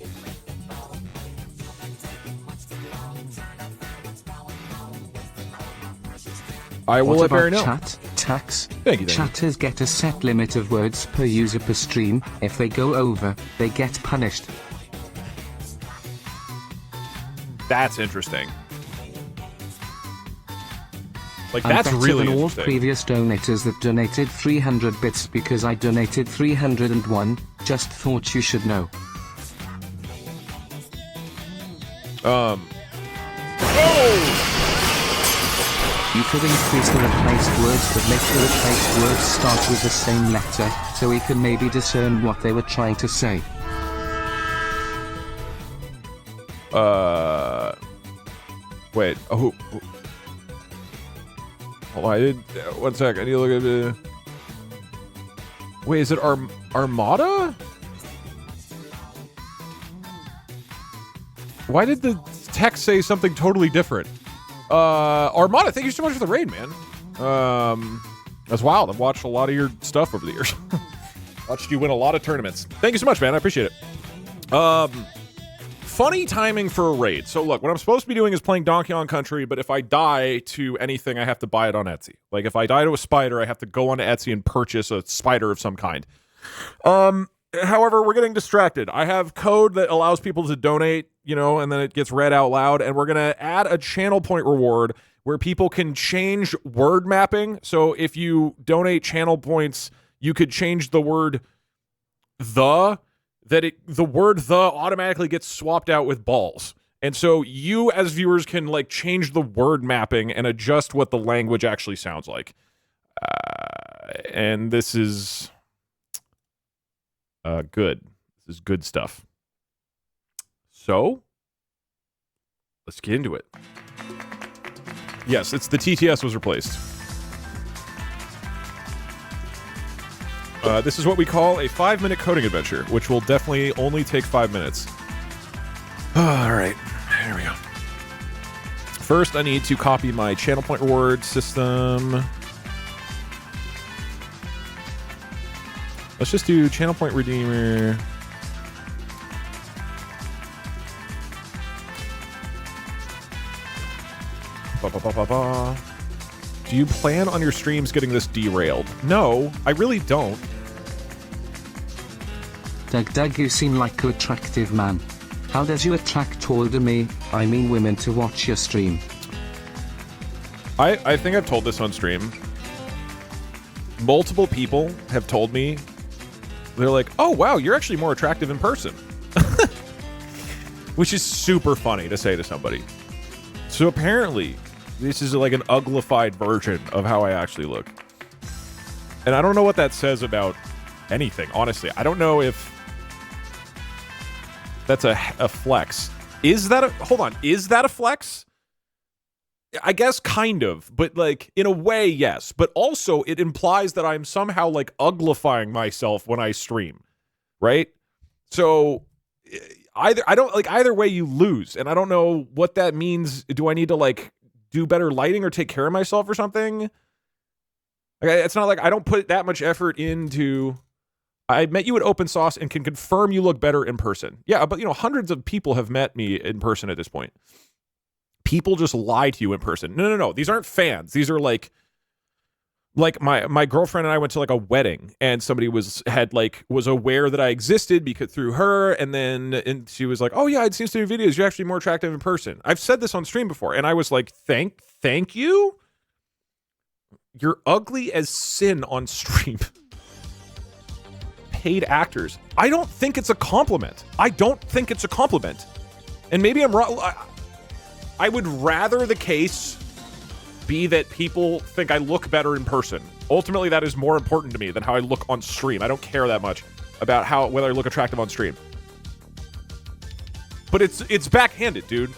Speaker 1: I will let Barry know.
Speaker 2: Chat, tax?
Speaker 1: Thank you.
Speaker 2: Chatters get a set limit of words per user per stream. If they go over, they get punished.
Speaker 1: That's interesting. Like,
Speaker 2: I'm
Speaker 1: that's
Speaker 2: better
Speaker 1: really
Speaker 2: than all
Speaker 1: interesting.
Speaker 2: previous donators that donated 300 bits because I donated 301. Just thought you should know.
Speaker 1: Oh!
Speaker 2: You could increase the replaced words but make the replaced words start with the same letter, so we can maybe discern what they were trying to say.
Speaker 1: Wait. Oh. Oh, I did. 1 sec. I need to look at the. Wait, is it Armada? Why did the text say something totally different? Armada, thank you so much for the raid, man. That's wild. I've watched a lot of your stuff over the years. Watched you win a lot of tournaments. Thank you so much, man. I appreciate it. Funny timing for a raid. So look, what I'm supposed to be doing is playing Donkey Kong Country, but if I die to anything, I have to buy it on Etsy. Like, if I die to a spider, I have to go onto Etsy and purchase a spider of some kind. However, we're getting distracted. I have code that allows people to donate, you know, and then it gets read out loud, and we're going to add a channel point reward where people can change word mapping. So if you donate channel points, you could change the word the word the automatically gets swapped out with balls. And so you as viewers can like change the word mapping and adjust what the language actually sounds like. And this is good. This is good stuff. So let's get into it. Yes, it's the TTS was replaced. This is what we call a 5-minute coding adventure, which will definitely only take 5 minutes. All right, here we go. First, I need to copy my channel point reward system. Let's just do channel point redeemer. Do you plan on your streams getting this derailed? No, I really don't.
Speaker 2: Doug, you seem like an attractive man. How does you attract older women to watch your stream?
Speaker 1: I think I've told this on stream. Multiple people have told me, they're like, oh wow, you're actually more attractive in person. Which is super funny to say to somebody. So apparently, This is like an uglified version of how I actually look. And I don't know what that says about anything, honestly. I don't know if that's a flex. Is that a... Hold on. Is that a flex? I guess kind of, but like in a way, yes. But also it implies that I'm somehow like uglifying myself when I stream, right? So either way you lose, and I don't know what that means. Do I need to like do better lighting or take care of myself or something? Okay, it's not like I don't put that much effort into... I met you at Open Sauce and can confirm you look better in person. Yeah, but you know, hundreds of people have met me in person at this point. People just lie to you in person. No. These aren't fans. These are like my girlfriend and I went to like a wedding, and somebody was aware that I existed because through her, and she was like, "Oh yeah, I'd seen some of your videos. You're actually more attractive in person." I've said this on stream before, and I was like, "Thank you. You're ugly as sin on stream." Paid actors. I don't think it's a compliment. And maybe I'm wrong. I would rather the case be that people think I look better in person. Ultimately, that is more important to me than how I look on stream. I don't care that much about whether I look attractive on stream. But it's backhanded, dude.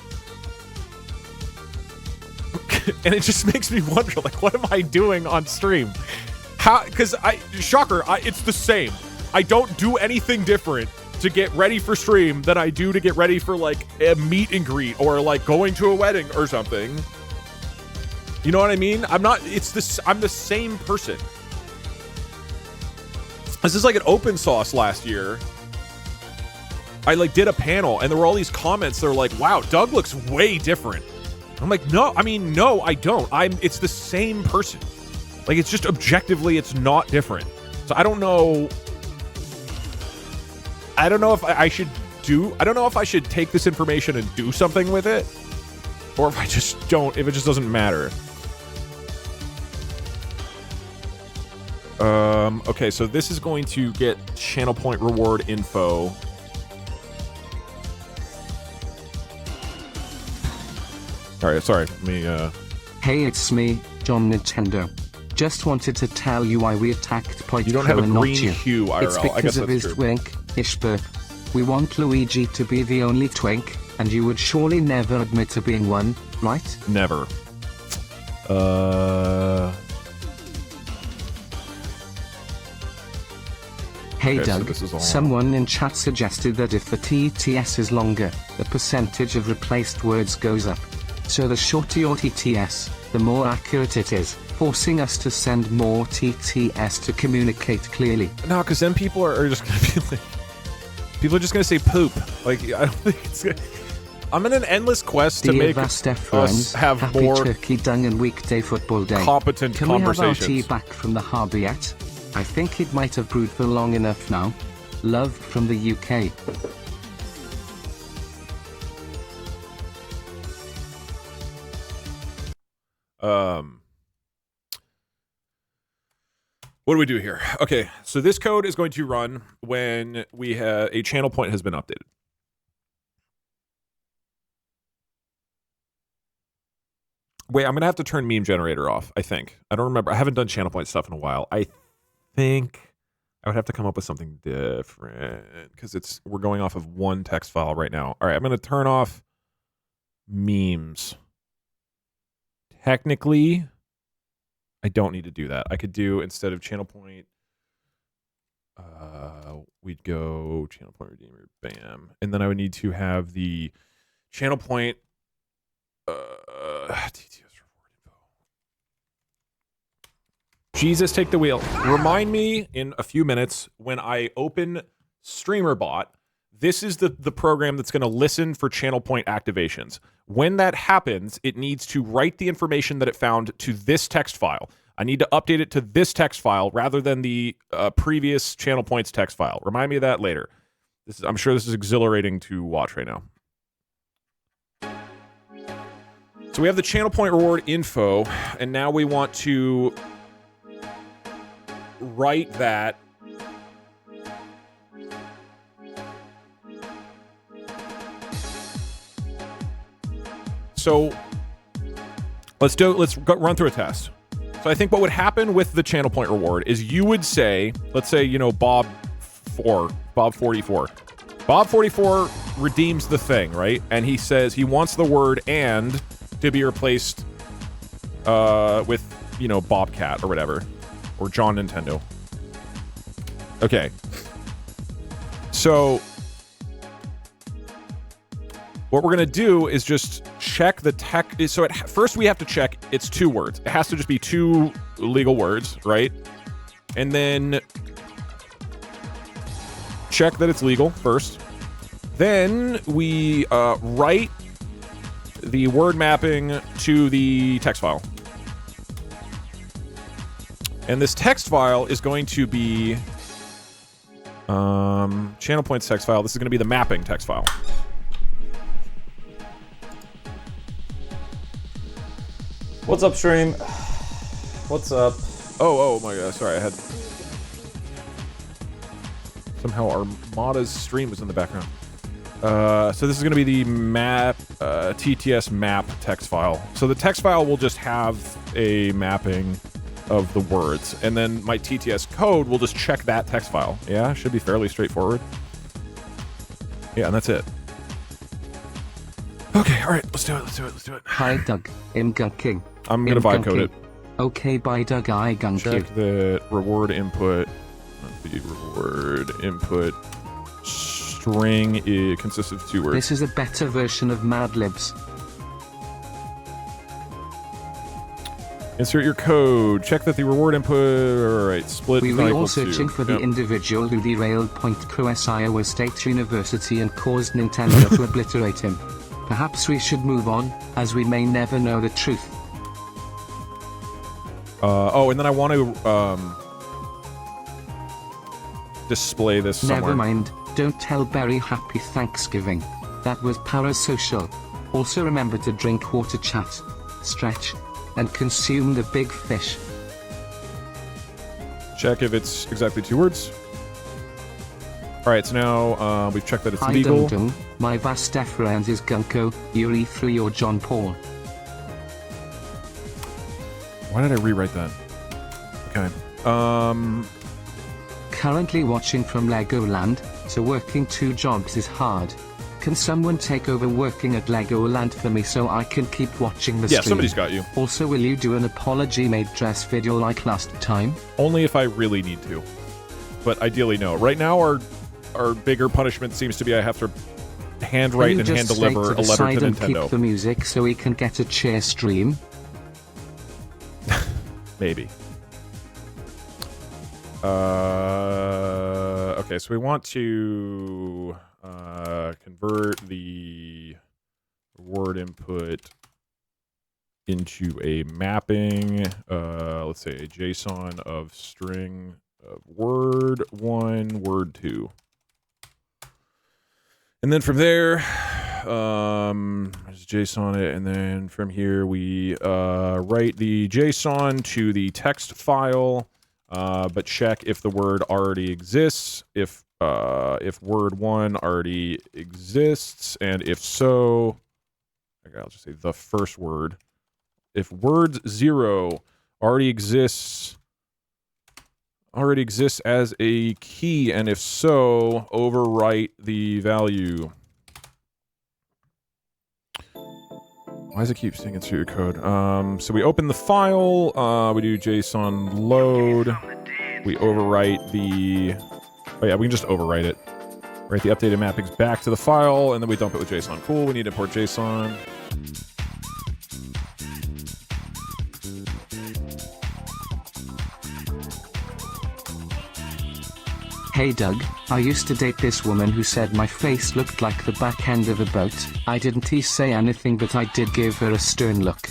Speaker 1: And it just makes me wonder, like, what am I doing on stream? Because it's the same. I don't do anything different to get ready for stream than I do to get ready for like a meet and greet or like going to a wedding or something. You know what I mean? I'm the same person. This is like an Open Sauce last year. I like did a panel and there were all these comments that are like, wow, Doug looks way different. I'm like, no, I don't. It's the same person. Like, it's just objectively, it's not different. So I don't know if I should take this information and do something with it, or if it just doesn't matter. Okay, so this is going to get channel point reward info. All right, sorry. Let me,
Speaker 2: Hey, it's me, John Nintendo. Just wanted to tell you why we attacked Point
Speaker 1: You don't have a
Speaker 2: and not
Speaker 1: green
Speaker 2: you.
Speaker 1: hue, IRL.
Speaker 2: It's because
Speaker 1: I guess
Speaker 2: of
Speaker 1: that's
Speaker 2: his
Speaker 1: true.
Speaker 2: twink-ish burp. We want Luigi to be the only twink, and you would surely never admit to being one, right?
Speaker 1: Never.
Speaker 2: Hey
Speaker 1: Okay,
Speaker 2: Doug,
Speaker 1: so
Speaker 2: someone in chat suggested that if the TTS is longer, the percentage of replaced words goes up. So the shorter your TTS, the more accurate it is, forcing us to send more TTS to communicate clearly.
Speaker 1: No, because then people are just going to be like... People are just going to say poop. Like, I don't think it's going to... I'm in an endless quest to make us have
Speaker 2: happy
Speaker 1: more
Speaker 2: turkey dung and weekday football day.
Speaker 1: competent
Speaker 2: Can we have our
Speaker 1: conversations.
Speaker 2: tea back from the harbour yet? I think it might have brewed for long enough now. Love from the UK.
Speaker 1: What do we do here? Okay, so this code is going to run when we have a channel point has been updated. Wait, I'm gonna have to turn meme generator off, I think. I don't remember. I haven't done channel point stuff in a while. I think I would have to come up with something different because we're going off of one text file right now. All right, I'm gonna turn off memes. Technically, I don't need to do that. I could do, instead of channel point, we'd go channel point redeemer, bam. And then I would need to have the channel point, TTS reward info. Jesus, take the wheel. Remind me in a few minutes when I open StreamerBot, this is the program that's going to listen for channel point activations. When that happens, it needs to write the information that it found to this text file. I need to update it to this text file rather than the previous channel points text file. Remind me of that later. I'm sure this is exhilarating to watch right now. So we have the channel point reward info, and now we want to write that so Let's run through a test. So I think what would happen with the channel point reward is you would say, let's say, you know, Bob 44. Bob 44 redeems the thing, right? And he says he wants the word "and" to be replaced with, you know, Bobcat or whatever, or John Nintendo. Okay. So what we're gonna do is just check the tech. So first we have to check it's 2 words. It has to just be 2 legal words, right? And then check that it's legal first. Then we write the word mapping to the text file. And this text file is going to be channel points text file. This is going to be the mapping text file.
Speaker 4: What's up, stream? What's up?
Speaker 1: Oh my god, sorry, I had... Somehow Armada's stream was in the background. So this is going to be the map, TTS map text file. So the text file will just have a mapping of the words, and then my TTS code will just check that text file. Yeah, should be fairly straightforward. Yeah, and that's it. Okay, alright, let's do it.
Speaker 2: Hi Doug, I'm gunking.
Speaker 1: I'm gonna vibe code it.
Speaker 2: Okay, bye Doug, I gunk you.
Speaker 1: Check the reward input. The reward input string consists of 2 words.
Speaker 2: This is a better version of Mad Libs.
Speaker 1: Insert your code. Check that the reward input. Alright, split.
Speaker 2: We were all searching for the individual who derailed Point Cruz Iowa State University and caused Nintendo to obliterate him. Perhaps we should move on, as we may never know the truth.
Speaker 1: Oh, and then I want to display this somewhere.
Speaker 2: Never mind. Don't tell Barry Happy Thanksgiving. That was parasocial. Also remember to drink water, chat, stretch, and consume the big fish.
Speaker 1: Check if it's exactly 2 words. Alright, so now we've checked that it's legal.
Speaker 2: Dum, my vast deference is Gunko, Yuri through your John Paul.
Speaker 1: Why did I rewrite that? Okay.
Speaker 2: Currently watching from Legoland, so working 2 jobs is hard. Can someone take over working at Legoland for me so I can keep watching the stream?
Speaker 1: Yeah, somebody's got you.
Speaker 2: Also, will you do an apology-made dress video like last time?
Speaker 1: Only if I really need to. But ideally, no. Right now, our bigger punishment seems to be I have to handwrite and hand deliver a letter to Nintendo.
Speaker 2: Keep the music so we can get a cheer stream?
Speaker 1: Maybe. Okay, so we want to convert the word input into a mapping, let's say a JSON of string of word 1, word 2. And then from there, just JSON it, and then from here we write the JSON to the text file, but check if the word already exists, if word 1 already exists, and if so, okay, I'll just say the first word. If word 0 already exists as a key, and if so, overwrite the value. Why does it keep saying it's your code? So we open the file, we do JSON load, we overwrite the... Oh yeah, we can just overwrite it. Write the updated mappings back to the file, and then we dump it with JSON. Cool, we need to import JSON.
Speaker 2: Hey Doug, I used to date this woman who said my face looked like the back end of a boat. I didn't say anything, but I did give her a stern look.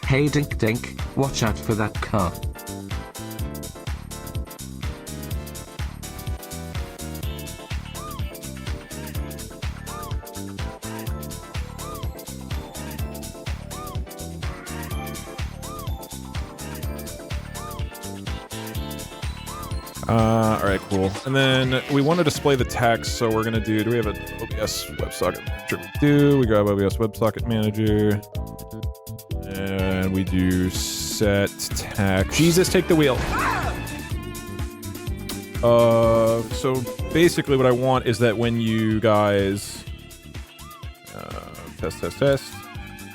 Speaker 2: Hey Dink Dink, watch out for that car.
Speaker 1: All right, cool. And then we want to display the text, so we're gonna do we have an OBS WebSocket manager? We do. We grab OBS WebSocket manager, and we do set text. Jesus, take the wheel. So basically what I want is that when you guys test.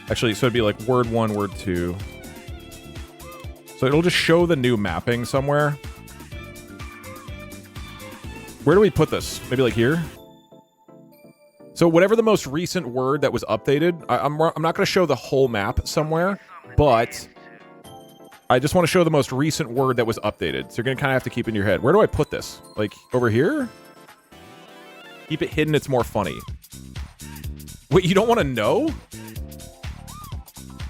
Speaker 1: Actually, so it'd be like word 1, word 2. So it'll just show the new mapping somewhere. Where do we put this? Maybe like here? So whatever the most recent word that was updated, I'm not going to show the whole map somewhere, but I just want to show the most recent word that was updated. So you're going to kind of have to keep in your head. Where do I put this? Like over here? Keep it hidden, it's more funny. Wait, you don't want to know?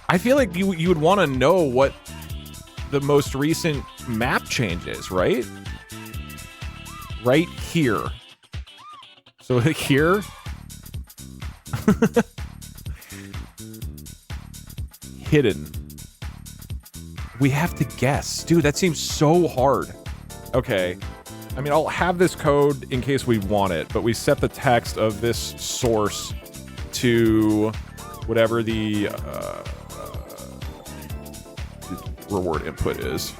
Speaker 1: I feel like you would want to know what the most recent map change is, right? Right here. So here. Hidden. We have to guess. Dude, that seems so hard. Okay. I mean, I'll have this code in case we want it, but we set the text of this source to whatever the reward input is.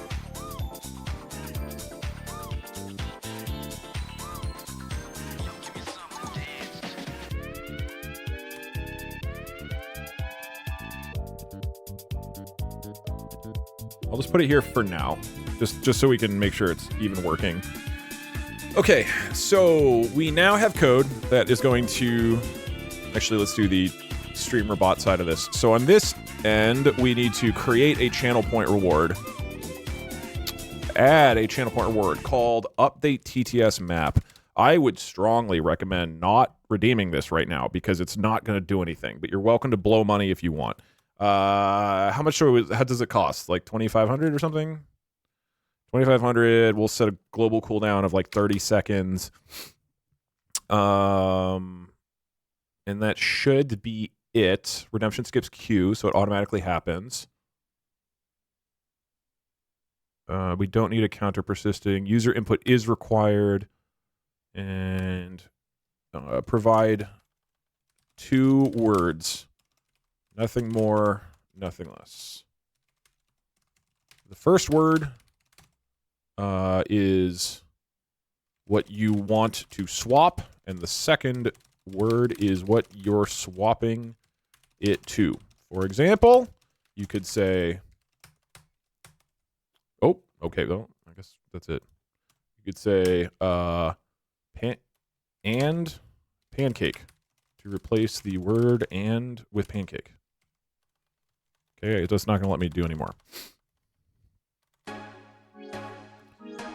Speaker 1: I'll just put it here for now, just so we can make sure it's even working. Okay, so we now have code that is going to... Actually, let's do the streamer bot side of this. So on this end, we need to create a channel point reward. Add a channel point reward called Update TTS Map. I would strongly recommend not redeeming this right now because it's not going to do anything, but you're welcome to blow money if you want. How much how does it cost? Like 2,500 or something? 2,500. We'll set a global cooldown of like 30 seconds. And that should be it. Redemption skips queue, so it automatically happens. We don't need a counter persisting. User input is required. And provide 2 words. Nothing more, nothing less. The first word is what you want to swap, and the second word is what you're swapping it to. For example, you could say, oh, okay, well, I guess that's it. You could say and pancake to replace the word and with pancake. Okay, it's just not going to let me do anymore.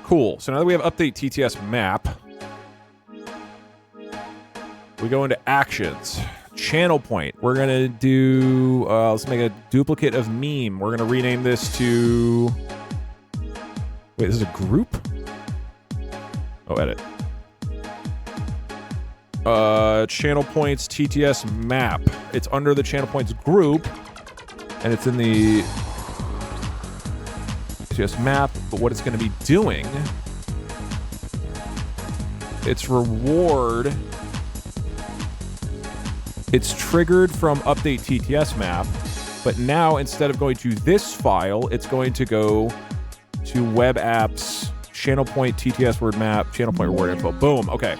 Speaker 1: Cool. So now that we have update TTS map, we go into actions. Channel point. We're going to do, let's make a duplicate of meme. We're going to rename this to, wait, this is a group? Oh, edit. Channel points TTS map. It's under the channel points group, and it's in the TTS map, but what it's going to be doing, its reward, it's triggered from update TTS map, but now instead of going to this file, it's going to go to web apps, channel point TTS word map, channel point reward info. Boom. Okay.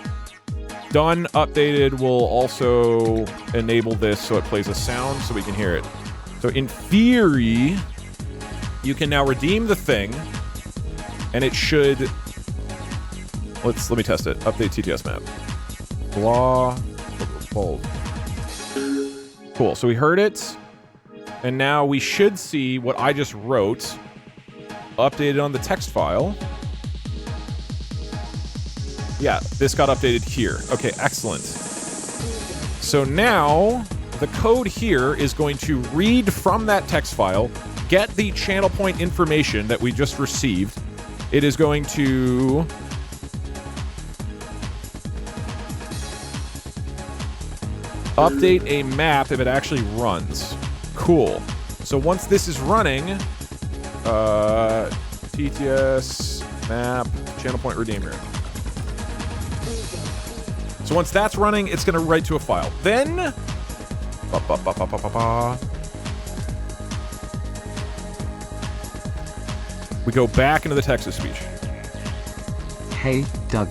Speaker 1: Done. Updated. We'll also enable this so it plays a sound so we can hear it. So in theory, you can now redeem the thing, and it should... Let me test it. Update TTS map. Blah. Cool. So we heard it, and now we should see what I just wrote updated on the text file. Yeah, this got updated here. Okay, excellent. So now the code here is going to read from that text file, get the channel point information that we just received. It is going to update a map if it actually runs. Cool. So once this is running, TTS map channel point redeemer. So once that's running, it's going to write to a file. Then, we go back into the text-to-speech.
Speaker 2: Hey, Doug.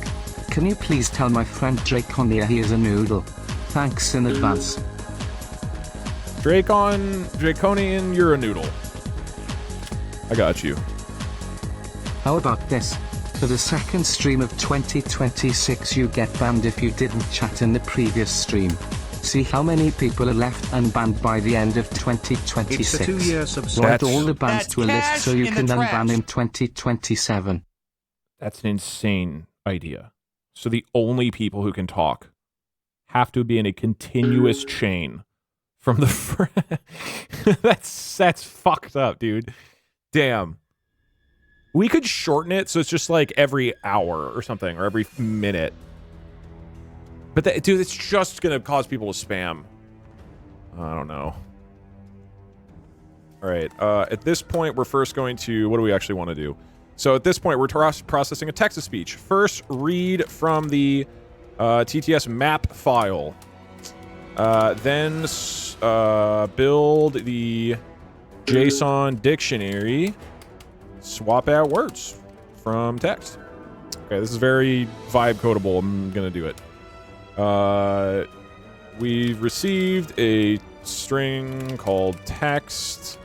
Speaker 2: Can you please tell my friend Draconia he is a noodle? Thanks in advance.
Speaker 1: Draconian, you're a noodle. I got you.
Speaker 2: How about this? For the second stream of 2026 you get banned if you didn't chat in the previous stream. See how many people are left unbanned by the end of 2026.
Speaker 5: It's a 2-year subscription.
Speaker 2: Add all the bans to a list so you can unban in 2027.
Speaker 1: That's an insane idea. So the only people who can talk have to be in a continuous chain from the that's fucked up, dude. Damn. We could shorten it so it's just like every hour or something, or every minute. But dude, it's just gonna cause people to spam. I don't know. All right. At this point, we're first going to. What do we actually want to do? So at this point, we're processing a text-to-speech. First, read from the TTS map file. Then build the JSON dictionary. Swap out words from text. Okay, this is very vibe codable. I'm gonna do it. We've received a string called text.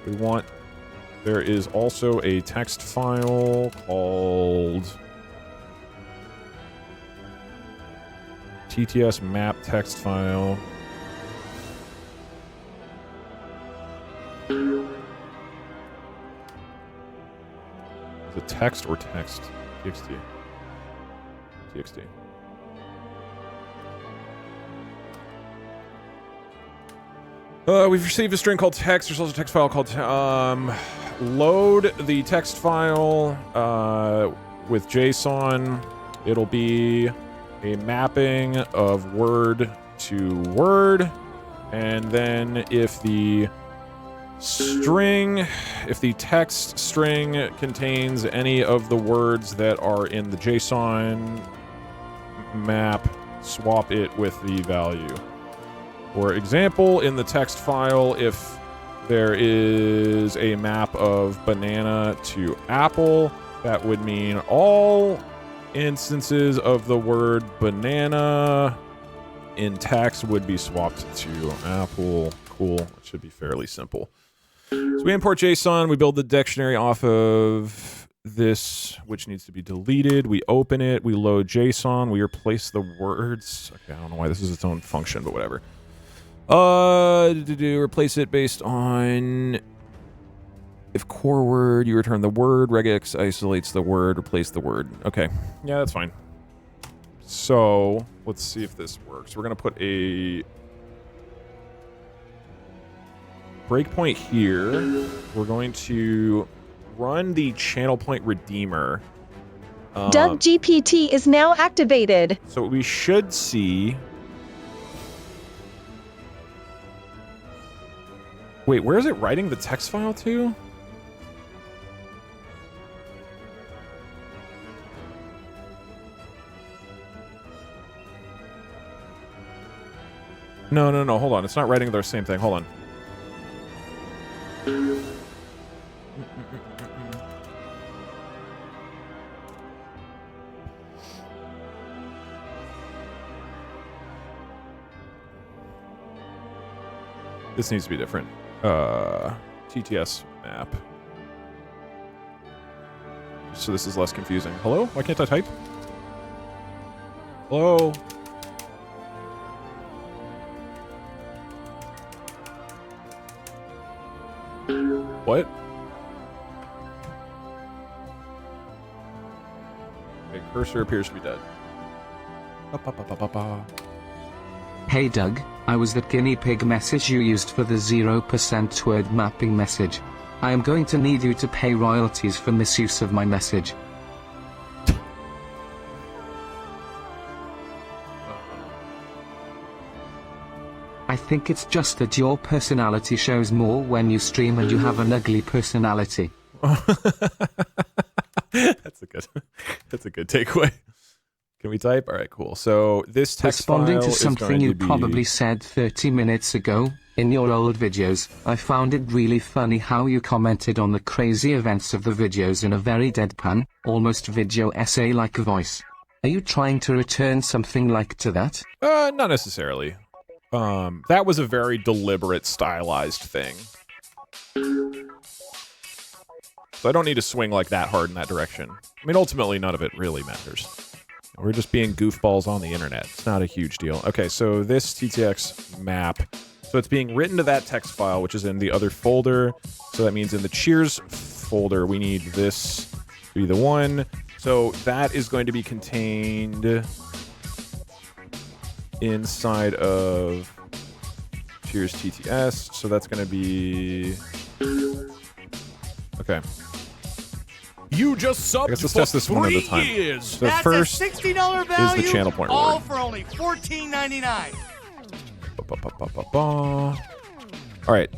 Speaker 1: There is also a text file called TTS map text file. Is it text or text? TXT. TXT. We've received a string called text. There's also a text file called load the text file with JSON. It'll be a mapping of word to word, and then if the text string contains any of the words that are in the JSON map, swap it with the value. For example, in the text file, if there is a map of banana to apple, that would mean all instances of the word banana in text would be swapped to apple. Cool. It should be fairly simple. So we import JSON. We build the dictionary off of this, which needs to be deleted. We open it. We load JSON. We replace the words. Okay, I don't know why this is its own function, but whatever. Replace it based on if core word, you return the word, regex isolates the word, replace the word. Okay, yeah, that's fine. So let's see if this works. We're gonna put a breakpoint here. We're going to run the channel point redeemer.
Speaker 6: Doug GPT is now activated.
Speaker 1: So we should see. Wait, where is it writing the text file to? No, hold on. It's not writing the same thing. Hold on. This needs to be different. TTS map. So this is less confusing. Hello? Why can't I type? Hello? What? Okay, cursor appears to be dead.
Speaker 2: Hey Doug, I was that guinea pig message you used for the 0% word mapping message. I am going to need you to pay royalties for misuse of my message. I think it's just that your personality shows more when you stream and you have an ugly personality.
Speaker 1: That's a good takeaway. Can we type? All right, cool. So this text
Speaker 2: Responding
Speaker 1: file
Speaker 2: to something you probably said 30 minutes ago, in your old videos, I found it really funny how you commented on the crazy events of the videos in a very deadpan, almost video essay-like voice. Are you trying to return something like to that?
Speaker 1: Not necessarily. That was a very deliberate, stylized thing. So I don't need to swing like that hard in that direction. I mean, ultimately, none of it really matters. We're just being goofballs on the internet. It's not a huge deal. Okay, so this TTX map, so it's being written to that text file, which is in the other folder. So that means in the cheers folder, we need this to be the one. So that is going to be contained inside of cheers TTS. So that's going to be... Okay. You just subbed. I guess let's test this one at a time.
Speaker 3: Years.
Speaker 1: So
Speaker 3: that's
Speaker 1: first
Speaker 3: a $60 value,
Speaker 1: is the channel point
Speaker 3: all
Speaker 1: reward.
Speaker 3: for only $14.99.
Speaker 1: All right.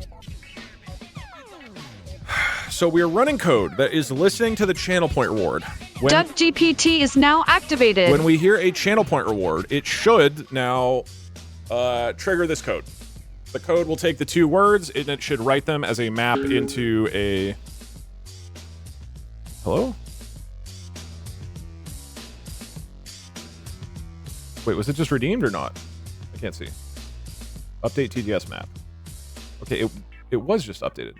Speaker 1: So we are running code that is listening to the channel point reward.
Speaker 5: Duck GPT is now activated.
Speaker 1: When we hear a channel point reward, it should now trigger this code. The code will take the two words and it should write them as a map into a... Hello? Wait, was it just redeemed or not? I can't see. Update TTS map. Okay, it was just updated.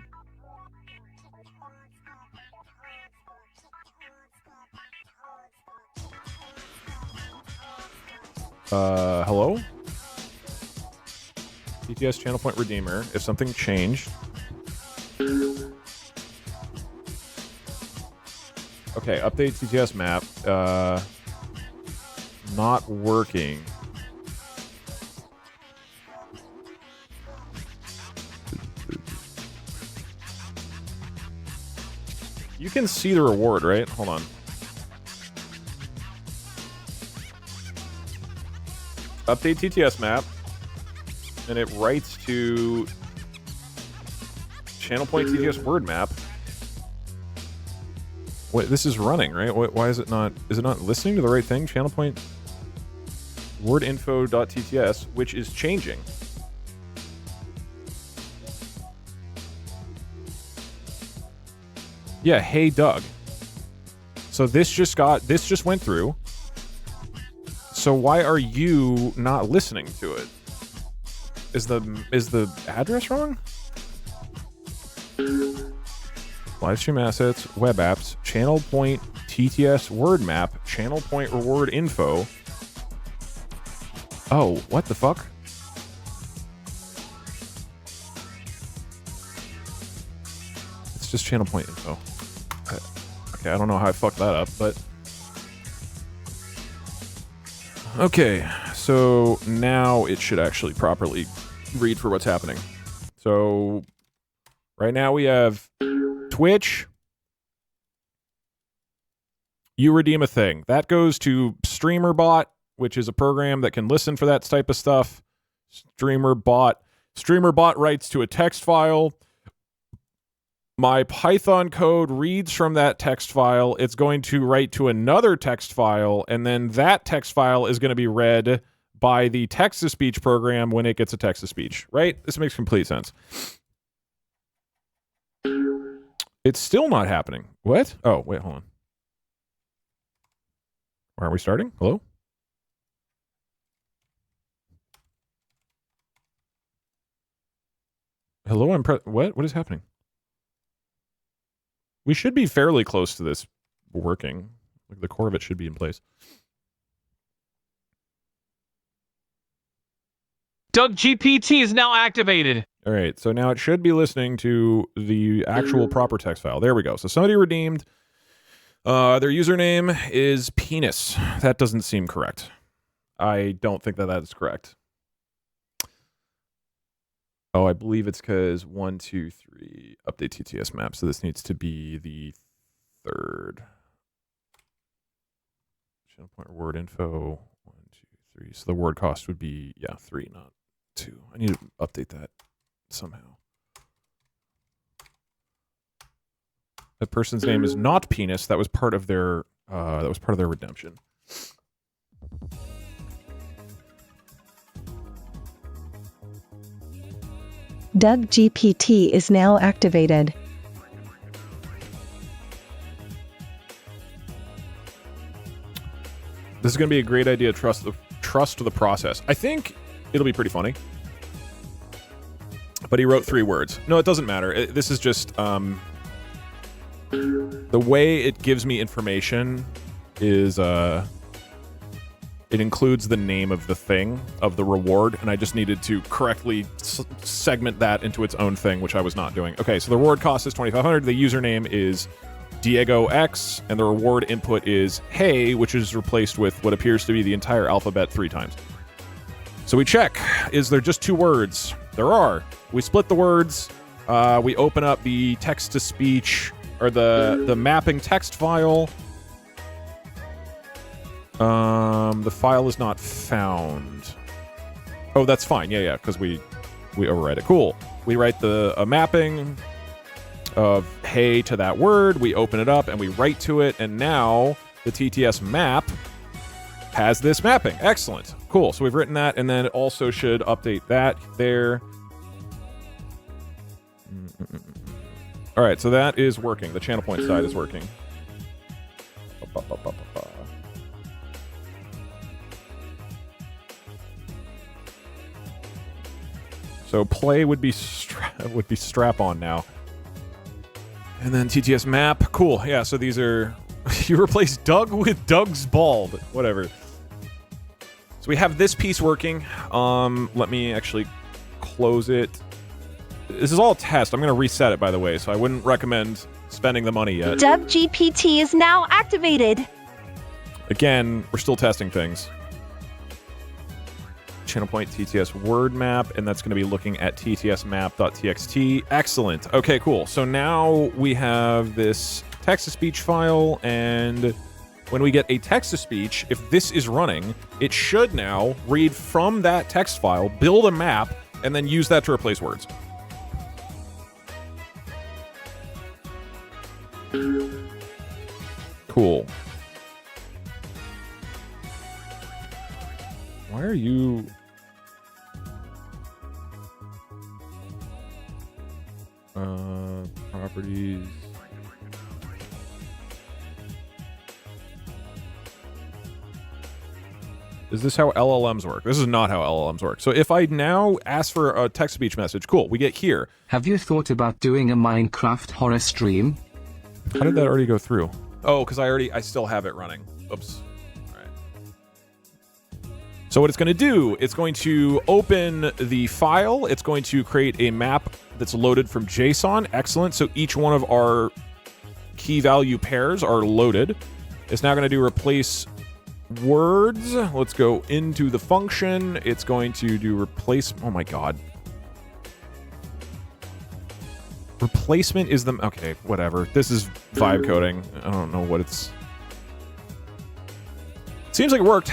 Speaker 1: Hello? TTS channel point redeemer. If something changed. Okay, update TTS map. Not working. You can see the reward, right? Hold on. Update TTS map. And it writes to channel point TTS word map. Wait, this is running, right? Why is it not? Is it not listening to the right thing? Channel point wordinfo.tts, which is changing. Yeah, hey Doug. So this just went through. So why are you not listening to it? Is the address wrong? Livestream assets, web apps, channel point TTS word map, channel point reward info. Oh, what the fuck? It's just channel point info. Okay, I don't know how I fucked that up, but... Okay, so now it should actually properly read for what's happening. So right now we have Twitch. You redeem a thing. That goes to StreamerBot, which is a program that can listen for that type of stuff. StreamerBot writes to a text file. My Python code reads from that text file. It's going to write to another text file, and then that text file is going to be read by the text-to-speech program when it gets a text-to-speech, right? This makes complete sense. It's still not happening. What? Oh, wait, hold on. Aren't we starting? Hello? Hello, what? What is happening? We should be fairly close to this working. Like the core of it should be in place.
Speaker 7: Doug GPT is now activated.
Speaker 1: All right, so now it should be listening to the actual proper text file. There we go. So somebody redeemed. Their username is penis. That doesn't seem correct. I don't think that is correct. Oh, I believe it's because 1, 2, 3 update TTS map. So this needs to be the third. Channel point word info 1, 2, 3. So the word cost would be 3, not 2. I need to update that somehow. That person's name is not penis. That was part of their redemption.
Speaker 6: Doug GPT is now activated.
Speaker 1: This is going to be a great idea. Trust the process. I think it'll be pretty funny. But he wrote 3 words. No, it doesn't matter. This is just the way it gives me information is it includes the name of the thing, of the reward, and I just needed to correctly segment that into its own thing, which I was not doing. Okay, so the reward cost is 2,500. The username is Diego X, and the reward input is hey, which is replaced with what appears to be the entire alphabet 3 times. So we check, is there just 2 words? There are. We split the words, we open up the text-to-speech, or the mapping text file. The file is not found. Oh, that's fine. Yeah, because we overwrite it. Cool. We write a mapping of hey to that word, we open it up, and we write to it, and now the TTS map has this mapping. Excellent. Cool. So we've written that, and then it also should update that there. All right, so that is working. The channel point side is working. So play would be strap on now. And then TTS map. Cool. Yeah, so these are... you replace Doug with Doug's bald. Whatever. So we have this piece working. Let me actually close it. This is all a test. I'm going to reset it, by the way, so I wouldn't recommend spending the money yet.
Speaker 6: Doug GPT is now activated.
Speaker 1: Again, we're still testing things. Channel point TTS word map, and that's going to be looking at ttsmap.txt. Excellent. Okay, cool. So now we have this text-to-speech file, and when we get a text-to-speech, if this is running, it should now read from that text file, build a map, and then use that to replace words. Cool. Why are you... properties... Is this how LLMs work? This is not how LLMs work. So if I now ask for a text-to-speech message, cool, we get here.
Speaker 2: Have you thought about doing a Minecraft horror stream?
Speaker 1: How did that already go through? Oh, because I still have it running. Oops. All right. So what it's going to do, it's going to open the file. It's going to create a map that's loaded from JSON. Excellent. So each one of our key value pairs are loaded. It's now going to do replace words. Let's go into the function. It's going to do replace. Oh my god. Replacement is the... Okay, whatever. This is vibe coding. I don't know what it's... Seems like it worked.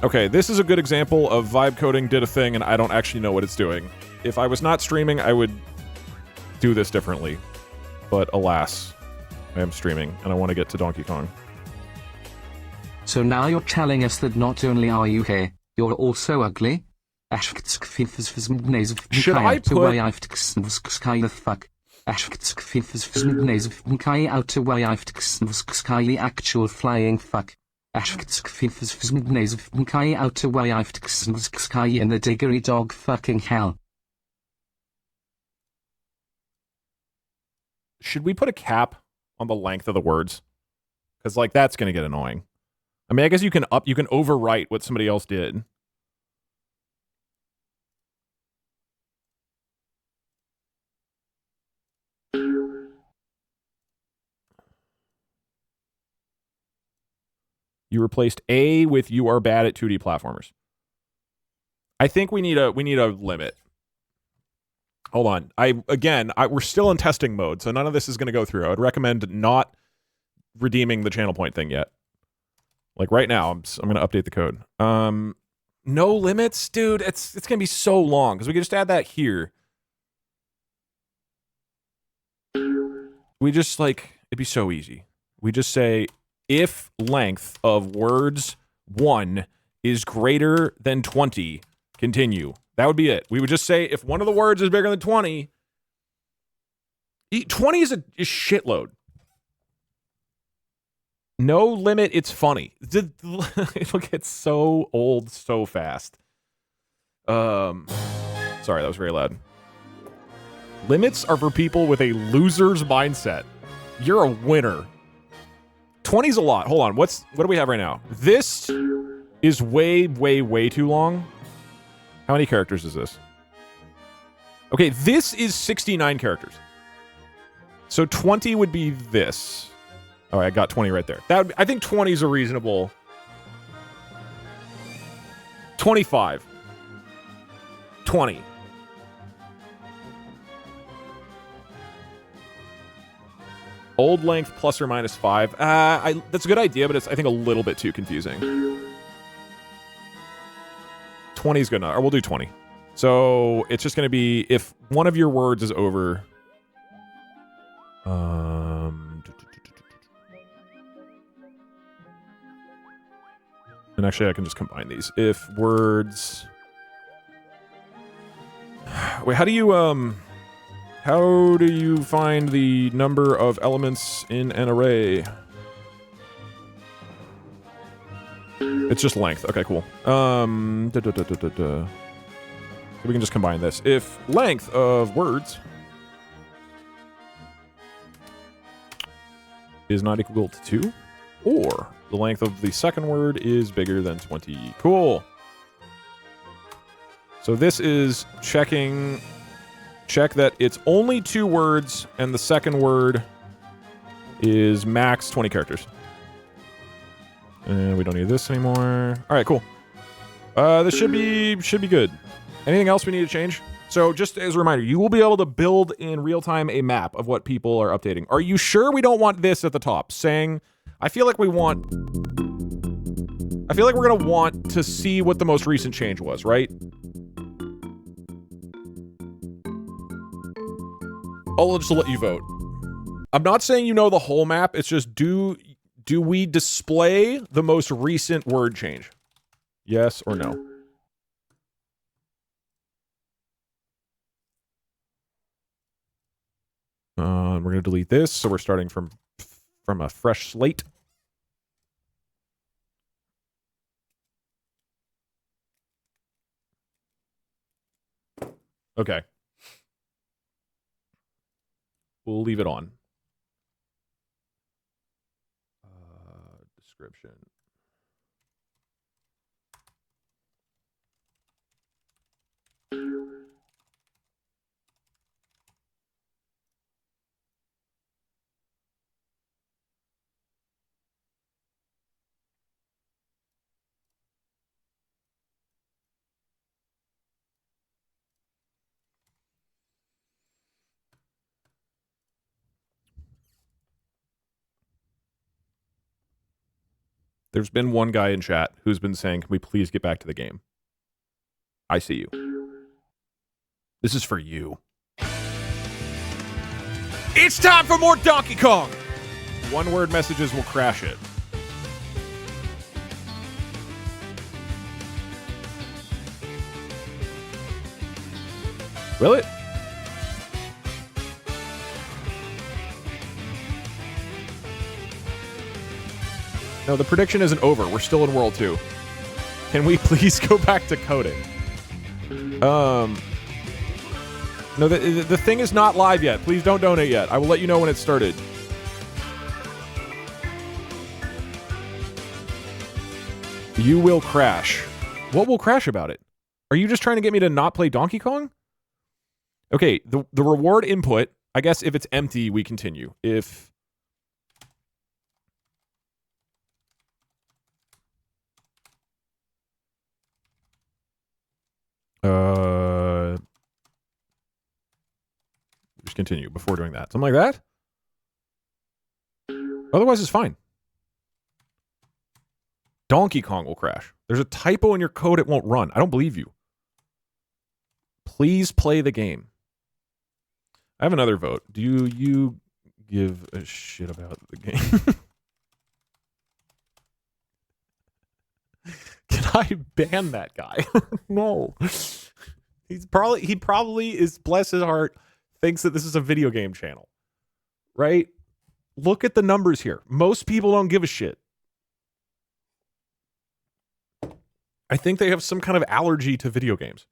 Speaker 1: Okay, this is a good example of vibe coding did a thing and I don't actually know what it's doing. If I was not streaming, I would do this differently. But alas, I am streaming and I want to get to Donkey Kong.
Speaker 2: So now you're telling us that not only are you here, you're also ugly?
Speaker 1: Should I put...
Speaker 2: actual flying fuck. In the diggery dog fucking hell.
Speaker 1: Should we put a cap on the length of the words? Because, like, that's going to get annoying. I mean, I guess you can overwrite what somebody else did. You replaced A with you are bad at 2D platformers. I think we need a limit. Hold on. We're still in testing mode, so none of this is going to go through. I would recommend not redeeming the channel point thing yet. Like right now, I'm going to update the code. No limits, dude. It's going to be so long because we can just add that here. We just, like, it'd be so easy. We just say, if length of words 1 is greater than 20, continue. That would be it. We would just say, if one of the words is bigger than 20, 20 is a shitload. No limit, it's funny. It'll get so old so fast. Sorry, that was very loud. Limits are for people with a loser's mindset. You're a winner. 20's a lot. Hold on. What do we have right now? This is way, way, way too long. How many characters is this? Okay, this is 69 characters. So 20 would be this. All right, I got 20 right there. I think 20 is a reasonable. 25. 20. Old length plus or minus 5. That's a good idea, but it's, I think, a little bit too confusing. 20 is good enough. Or we'll do 20. So it's just going to be if one of your words is over. And actually, I can just combine these. If words. Wait, how do you find the number of elements in an array? It's just length. Okay, cool. So we can just combine this. If length of words is not equal to 2, or the length of the second word is bigger than 20. Cool. So this is check that it's only 2 words and the second word is max 20 characters. And we don't need this anymore. All right, cool. This should be good. Anything else we need to change? So just as a reminder, you will be able to build in real time a map of what people are updating. Are you sure we don't want this at the top? Saying, I feel like we're going to want to see what the most recent change was, right? I'll just let you vote. I'm not saying you know the whole map. It's just, do we display the most recent word change? Yes or no? We're going to delete this, so we're starting from a fresh slate. Okay. We'll leave it on. Description. There's been one guy in chat who's been saying, can we please get back to the game? I see you. This is for you. It's time for more Donkey Kong! One-word messages will crash it. Will it? No, the prediction isn't over. We're still in World 2. Can we please go back to coding? No, the thing is not live yet. Please don't donate yet. I will let you know when it started. You will crash. What will crash about it? Are you just trying to get me to not play Donkey Kong? Okay, the reward input, I guess if it's empty, we continue. If... just continue before doing that. Something like that? Otherwise, it's fine. Donkey Kong will crash. There's a typo in your code, it won't run. I don't believe you. Please play the game. I have another vote. Do you give a shit about the game. Can I ban that guy? No. He probably is, bless his heart, thinks that this is a video game channel. Right? Look at the numbers here. Most people don't give a shit. I think they have some kind of allergy to video games.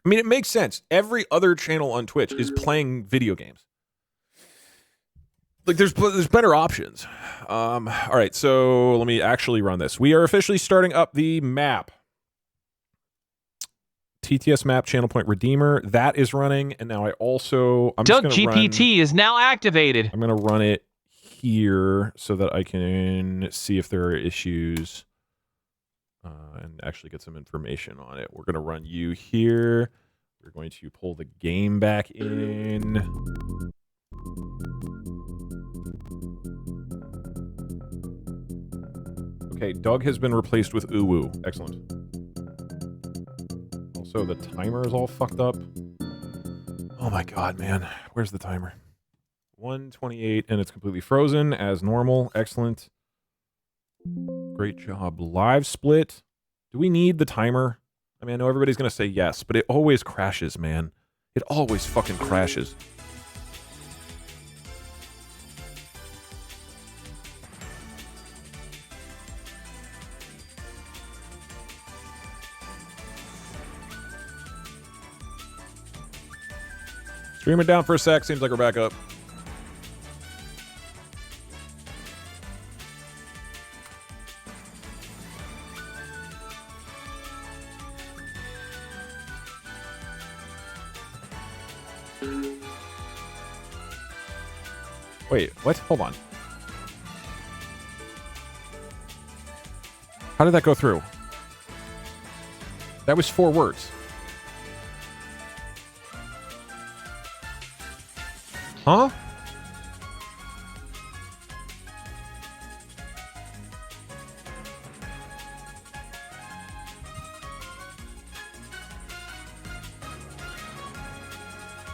Speaker 1: I mean, it makes sense. Every other channel on Twitch is playing video games. Like, there's better options. All right, so let me actually run this. We are officially starting up the map. TTS map, channel point redeemer. That is running, and now
Speaker 7: Doug GPT is now activated.
Speaker 1: I'm going to run it here so that I can see if there are issues. And actually get some information on it. We're going to run you here. We're going to pull the game back in. Okay, Doug has been replaced with Uwu. Excellent. Also, the timer is all fucked up. Oh my god, man. Where's the timer? 1:28, and it's completely frozen as normal. Excellent. Great job. Live split. Do we need the timer? I mean, I know everybody's going to say yes, but it always crashes, man. It always fucking crashes. Stream it down for a sec. Seems like we're back up. Wait, what? Hold on. How did that go through? That was 4 words. Huh?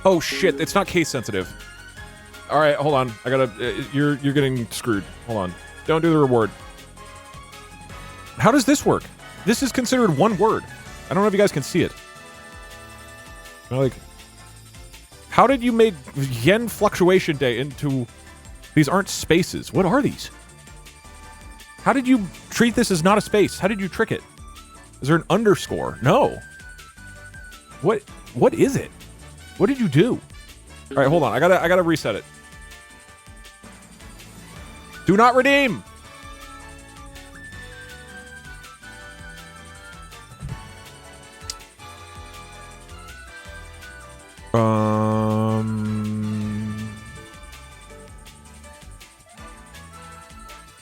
Speaker 1: Oh shit, it's not case sensitive. All right, hold on. I gotta. You're getting screwed. Hold on. Don't do the reward. How does this work? This is considered 1 word. I don't know if you guys can see it. Like, how did you make yen fluctuation day into? These aren't spaces. What are these? How did you treat this as not a space? How did you trick it? Is there an underscore? No. What is it? What did you do? All right, hold on. I gotta reset it. Do not redeem.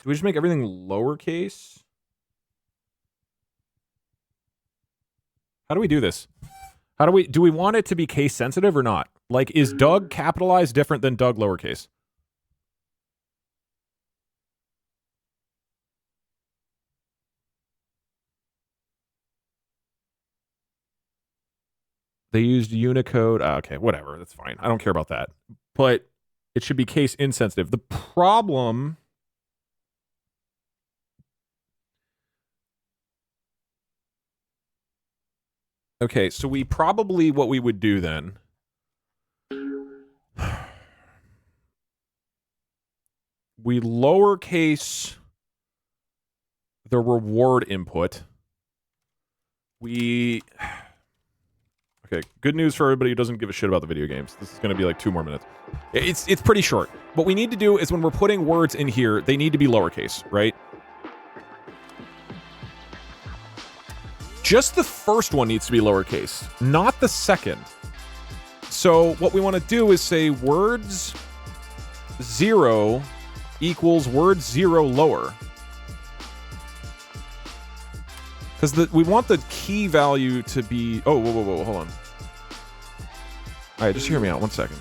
Speaker 1: Do we just make everything lowercase? How do we do this? Do we want it to be case sensitive or not? Like, is Doug capitalized different than Doug lowercase? They used Unicode. Okay, whatever. That's fine. I don't care about that. But it should be case insensitive. The problem... Okay, so what we would do then... We lowercase the reward input. Okay, good news for everybody who doesn't give a shit about the video games. This is going to be like 2 more minutes. It's pretty short. What we need to do is when we're putting words in here, they need to be lowercase, right? Just the first one needs to be lowercase, not the second. So what we want to do is say words 0 equals word 0 lower. Because we want the key value to be... Oh, whoa, hold on. All right, just hear me out 1 second.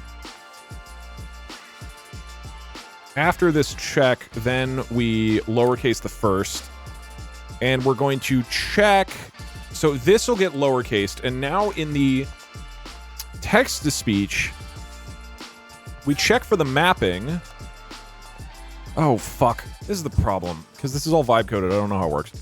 Speaker 1: After this check, then we lowercase the first. And we're going to check... So this will get lowercased. And now in the text-to-speech, we check for the mapping. Oh, fuck. This is the problem. Because this is all vibe coded. I don't know how it works.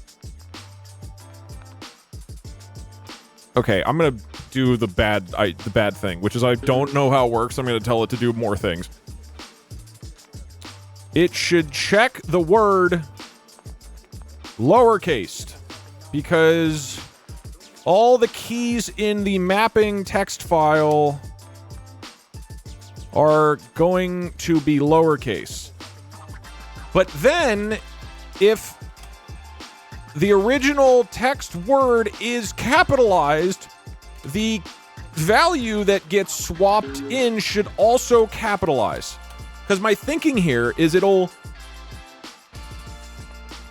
Speaker 1: Okay, I'm going to do the bad thing, which is I don't know how it works. I'm going to tell it to do more things. It should check the word lowercase. Because all the keys in the mapping text file are going to be lowercase. But then, if the original text word is capitalized, the value that gets swapped in should also capitalize. Because my thinking here is it'll...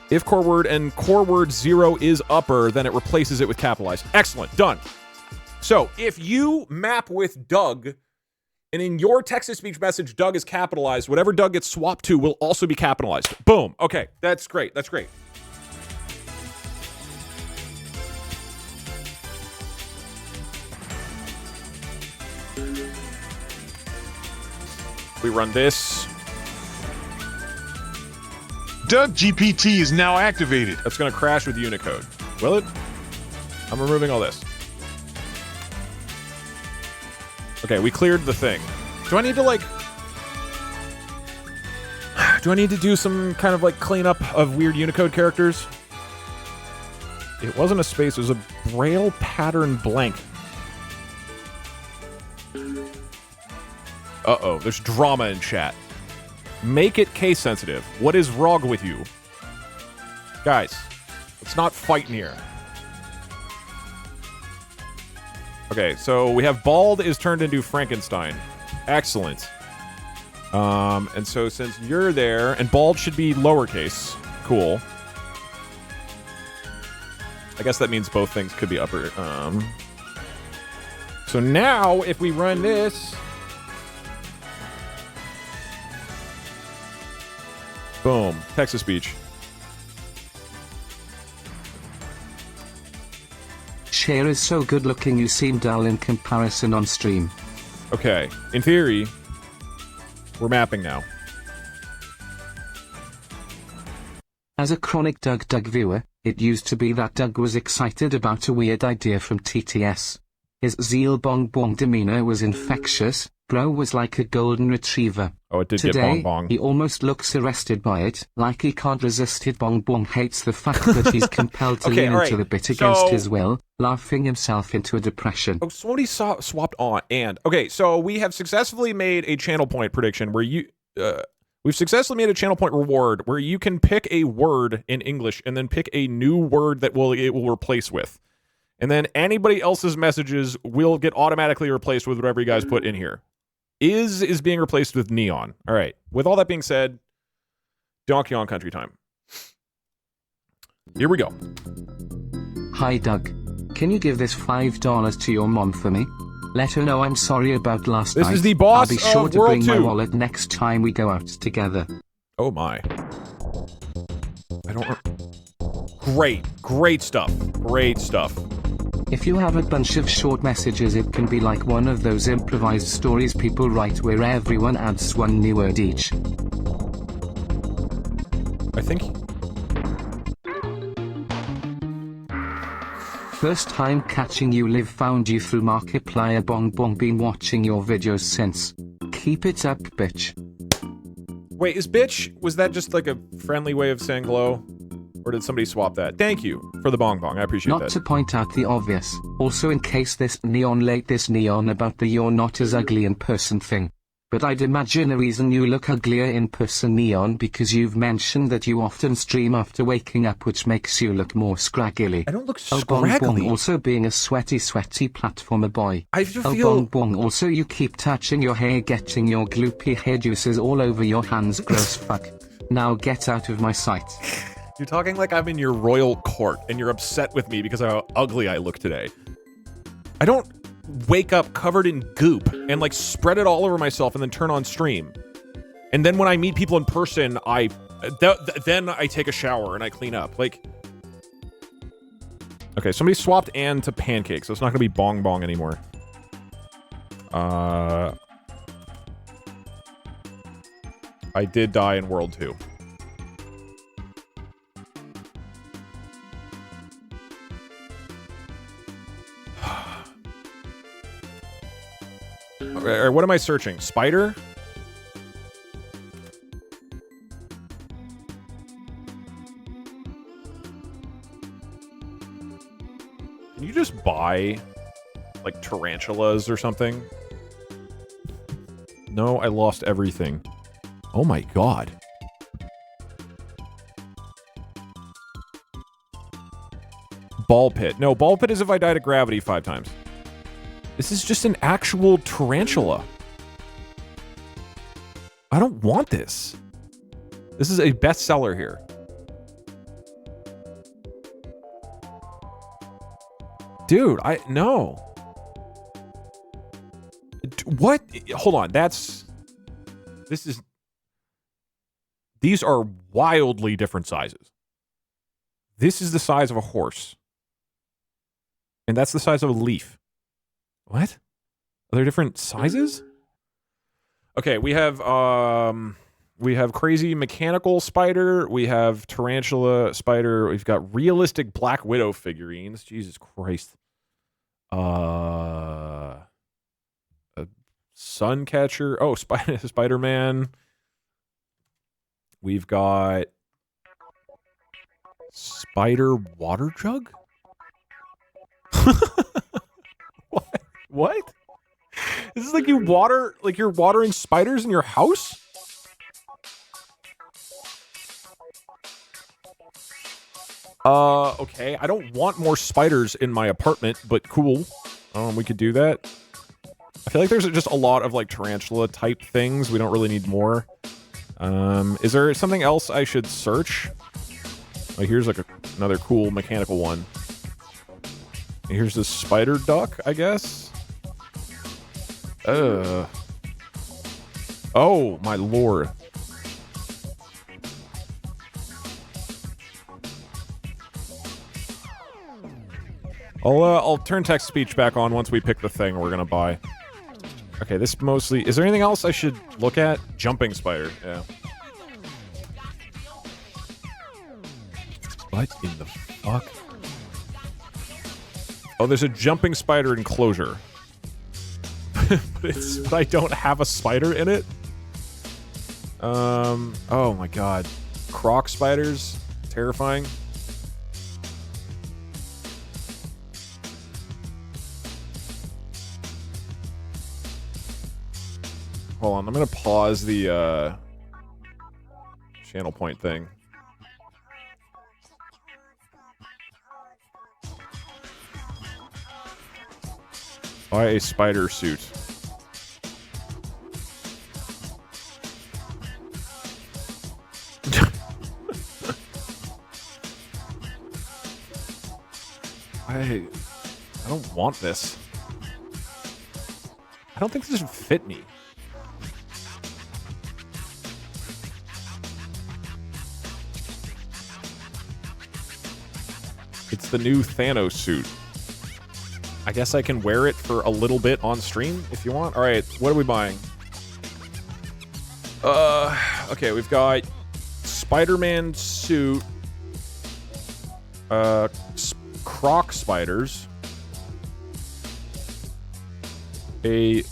Speaker 1: If core word and core word 0 is upper, then it replaces it with capitalized. Excellent. Done. So, if you map with Doug... And in your text-to-speech message, Doug is capitalized. Whatever Doug gets swapped to will also be capitalized. Boom. Okay, that's great. That's great. We run this.
Speaker 8: Doug GPT is now activated.
Speaker 1: That's going to crash with Unicode. Will it? I'm removing all this. Okay, we cleared the thing. Do I need to, like... Do I need to do some kind of, like, cleanup of weird Unicode characters? It wasn't a space, it was a Braille pattern blank. Uh-oh, there's drama in chat. Make it case sensitive. What is wrong with you? Guys, let's not fight in here. Okay, so we have Bald is turned into Frankenstein. Excellent. And so since you're there, and Bald should be lowercase. Cool. I guess that means both things could be upper. So now, if we run this... Boom. Text-to-speech.
Speaker 2: Cher is so good looking you seem dull in comparison on stream.
Speaker 1: Okay, in theory, we're mapping now.
Speaker 2: As a chronic Doug viewer, it used to be that Doug was excited about a weird idea from TTS. His zeal bong bong demeanor was infectious, bro was like a golden retriever.
Speaker 1: Oh, it did
Speaker 2: Today,
Speaker 1: get bong bong.
Speaker 2: He almost looks arrested by it, like he can't resist it. Bong bong hates the fact that he's compelled to lean into the bit against his will, laughing himself into a depression.
Speaker 1: Oh, somebody swapped on and... Okay, so we have successfully made a channel point prediction where you... we've successfully made a channel point reward where you can pick a word in English and then pick a new word that it will replace with. And then anybody else's messages will get automatically replaced with whatever you guys put in here. Is being replaced with neon. All right. With all that being said, Donkey Kong Country time. Here we go.
Speaker 2: Hi Doug. Can you give this $5 to your mom for me? Let her know I'm sorry about last night.
Speaker 1: This is the boss
Speaker 2: I'll be sure
Speaker 1: of
Speaker 2: to
Speaker 1: World
Speaker 2: bring
Speaker 1: 2.
Speaker 2: my wallet next time we go out together.
Speaker 1: Oh my. I don't... Great stuff. Great stuff.
Speaker 2: If you have a bunch of short messages, it can be like one of those improvised stories people write where everyone adds one new word each.
Speaker 1: I think...
Speaker 2: First time catching you live, found you through Markiplier. Bong bong, been watching your videos since. Keep it up, bitch.
Speaker 1: Wait, is bitch, was that just like a friendly way of saying hello? Or did somebody swap that? Thank you for the bong bong, I appreciate that.
Speaker 2: Not to point out the obvious, also in case this neon about the you're not as ugly in person thing. But I'd imagine a reason you look uglier in person, Neon, because you've mentioned that you often stream after waking up, which makes you look more scraggly.
Speaker 1: I don't look
Speaker 2: Bong
Speaker 1: scraggly.
Speaker 2: Bong also being a sweaty platformer boy.
Speaker 1: I feel...
Speaker 2: Bong Bong also you keep touching your hair, getting your gloopy hair juices all over your hands. Gross fuck. Now get out of my sight.
Speaker 1: You're talking like I'm in your royal court, and you're upset with me because of how ugly I look today. I don't wake up covered in goop and like spread it all over myself and then turn on stream. And then when I meet people in person, then I take a shower and I clean up. Like, okay, somebody swapped Ann to pancake, so it's not gonna be bong bong anymore. I did die in World 2. Okay, what am I searching? Spider? Can you just buy, like, tarantulas or something? No, I lost everything. Oh my god. Ball pit. No, ball pit is if I die to gravity 5 times. This is just an actual tarantula. I don't want this. This is a bestseller here. Dude, no. What? Hold on, these are wildly different sizes. This is the size of a horse. And that's the size of a leaf. What? Are there different sizes? Okay, we have crazy mechanical spider, we have tarantula spider, we've got realistic Black Widow figurines. Jesus Christ. A sun catcher. Oh, Spider-Man. We've got spider water jug? What? This is like you're watering spiders in your house? Okay. I don't want more spiders in my apartment, but cool. We could do that. I feel like there's just a lot of like tarantula type things. We don't really need more. Is there something else I should search? Like here's like another cool mechanical one. Here's this spider duck, I guess. Oh my lord. I'll turn text speech back on once we pick the thing we're gonna buy. Okay, this mostly... Is there anything else I should look at? Jumping spider, yeah. What in the fuck? Oh, there's a jumping spider enclosure. but I don't have a spider in it? Oh my god. Croc spiders? Terrifying. Hold on, I'm gonna pause the, channel point thing. Buy a spider suit. I don't want this. I don't think this would fit me. It's the new Thanos suit. I guess I can wear it for a little bit on stream if you want. All right, what are we buying? Okay, we've got Spider-Man suit, croc spiders, a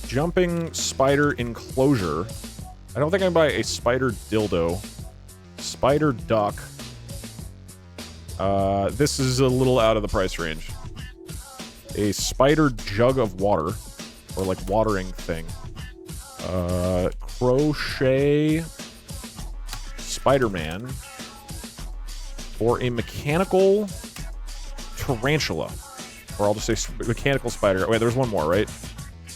Speaker 1: jumping spider enclosure. I don't think I can buy a spider dildo, spider duck. This is a little out of the price range. A spider jug of water, or like watering thing. Crochet Spider-Man, or a mechanical tarantula, or I'll just say mechanical spider. Oh, wait, there's one more, right?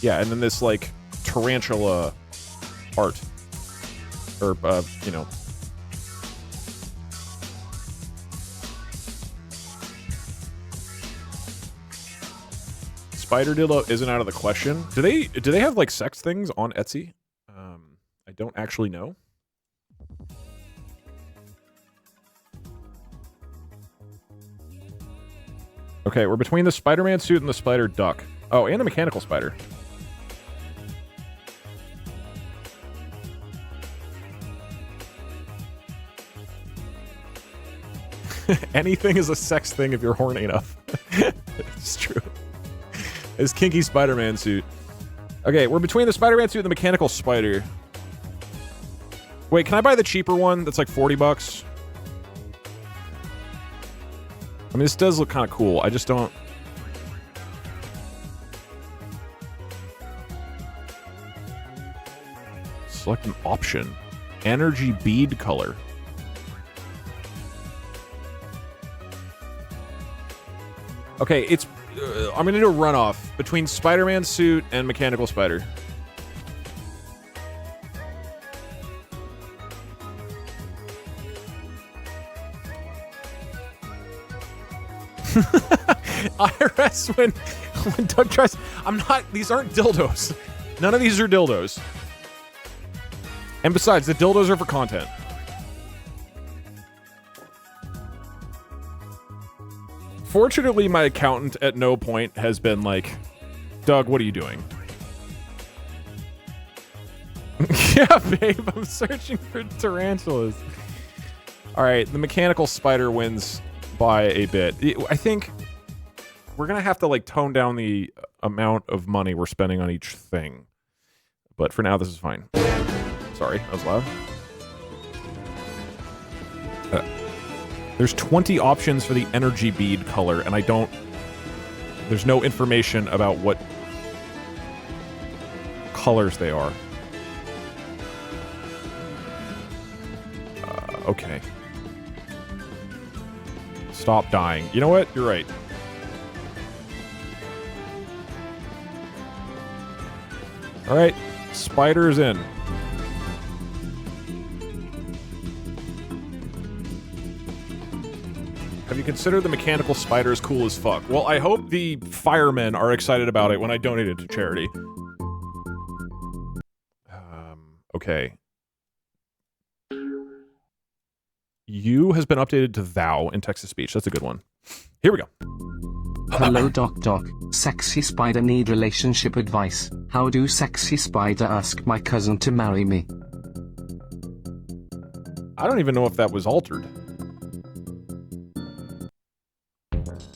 Speaker 1: Yeah, and then this like tarantula art, or you know. Spider dildo isn't out of the question. Do they have like sex things on Etsy? I don't actually know. Okay, we're between the Spider-Man suit and the spider duck. Oh, and the mechanical spider. Anything is a sex thing if you're horny enough. It's true. His kinky Spider-Man suit. Okay, we're between the Spider-Man suit and the mechanical spider. Wait, can I buy the cheaper one that's like 40 bucks? I mean, this does look kind of cool. I just don't... Select an option. Energy bead color. Okay, it's... I'm gonna do a runoff between Spider-Man suit and mechanical spider. IRS when Doug tries... I'm not... These aren't dildos. None of these are dildos. And besides, the dildos are for content. Fortunately, my accountant at no point has been like, Doug, what are you doing? Yeah, babe, I'm searching for tarantulas. Alright, the mechanical spider wins by a bit. I think we're gonna have to, like, tone down the amount of money we're spending on each thing. But for now, this is fine. Sorry, that was loud. There's 20 options for the energy bead color, and I don't... There's no information about what colors they are. Okay. Stop dying. You know what? You're right. Alright. Spider's in. Have you considered the mechanical spider is cool as fuck? Well, I hope the firemen are excited about it when I donate it to charity. Okay. You has been updated to thou in text-to-speech. That's a good one. Here we go.
Speaker 2: Hello Doc. Sexy spider need relationship advice. How do sexy spider ask my cousin to marry me?
Speaker 1: I don't even know if that was altered.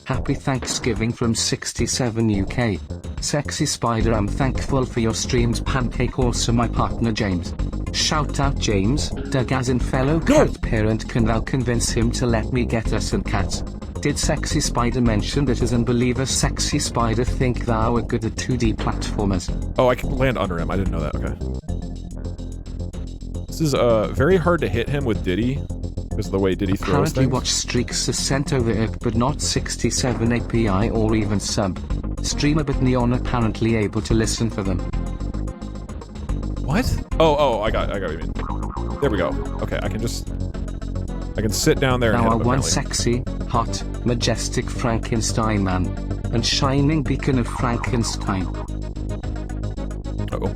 Speaker 2: Happy Thanksgiving from 67 UK. Sexy Spider, I'm thankful for your streams. Pancake, also my partner James. Shout out James. Doug as in fellow cat parent, can thou convince him to let me get us some cats? Did Sexy Spider mention that as an unbeliever Sexy Spider think thou are good at 2D platformers?
Speaker 1: Oh, I can land under him. I didn't know that. Okay. This is very hard to hit him with Diddy. Because of the way Diddy throws
Speaker 2: Apparently
Speaker 1: things.
Speaker 2: watch streaks are sent over IP but not 67 API or even sub. Streamer but Neon apparently able to listen for them.
Speaker 1: What? Oh, I got what you mean. There we go. Okay, I can sit down there and
Speaker 2: Now
Speaker 1: hit him,
Speaker 2: one
Speaker 1: apparently.
Speaker 2: sexy, hot, majestic Frankenstein man. And shining beacon of Frankenstein.
Speaker 1: Uh-oh.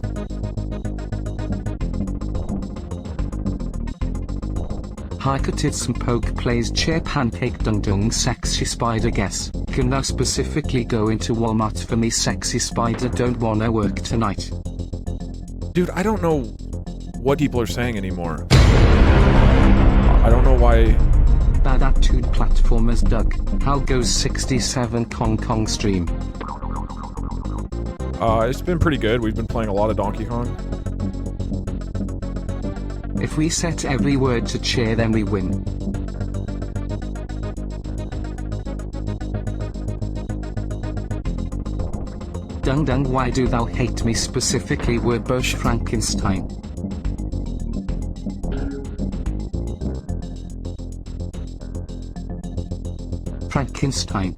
Speaker 2: Hikatits and Poke plays chair pancake dung sexy spider guess. Can thou specifically go into Walmart for me sexy spider don't wanna work tonight?
Speaker 1: Dude, I don't know what people are saying anymore. I don't know why...
Speaker 2: Bad attitude platformers Doug. How goes 67 Kong stream?
Speaker 1: It's been pretty good. We've been playing a lot of Donkey Kong.
Speaker 2: If we set every word to cheer then we win. Dung, why do thou hate me specifically? We're both Frankenstein. Frankenstein.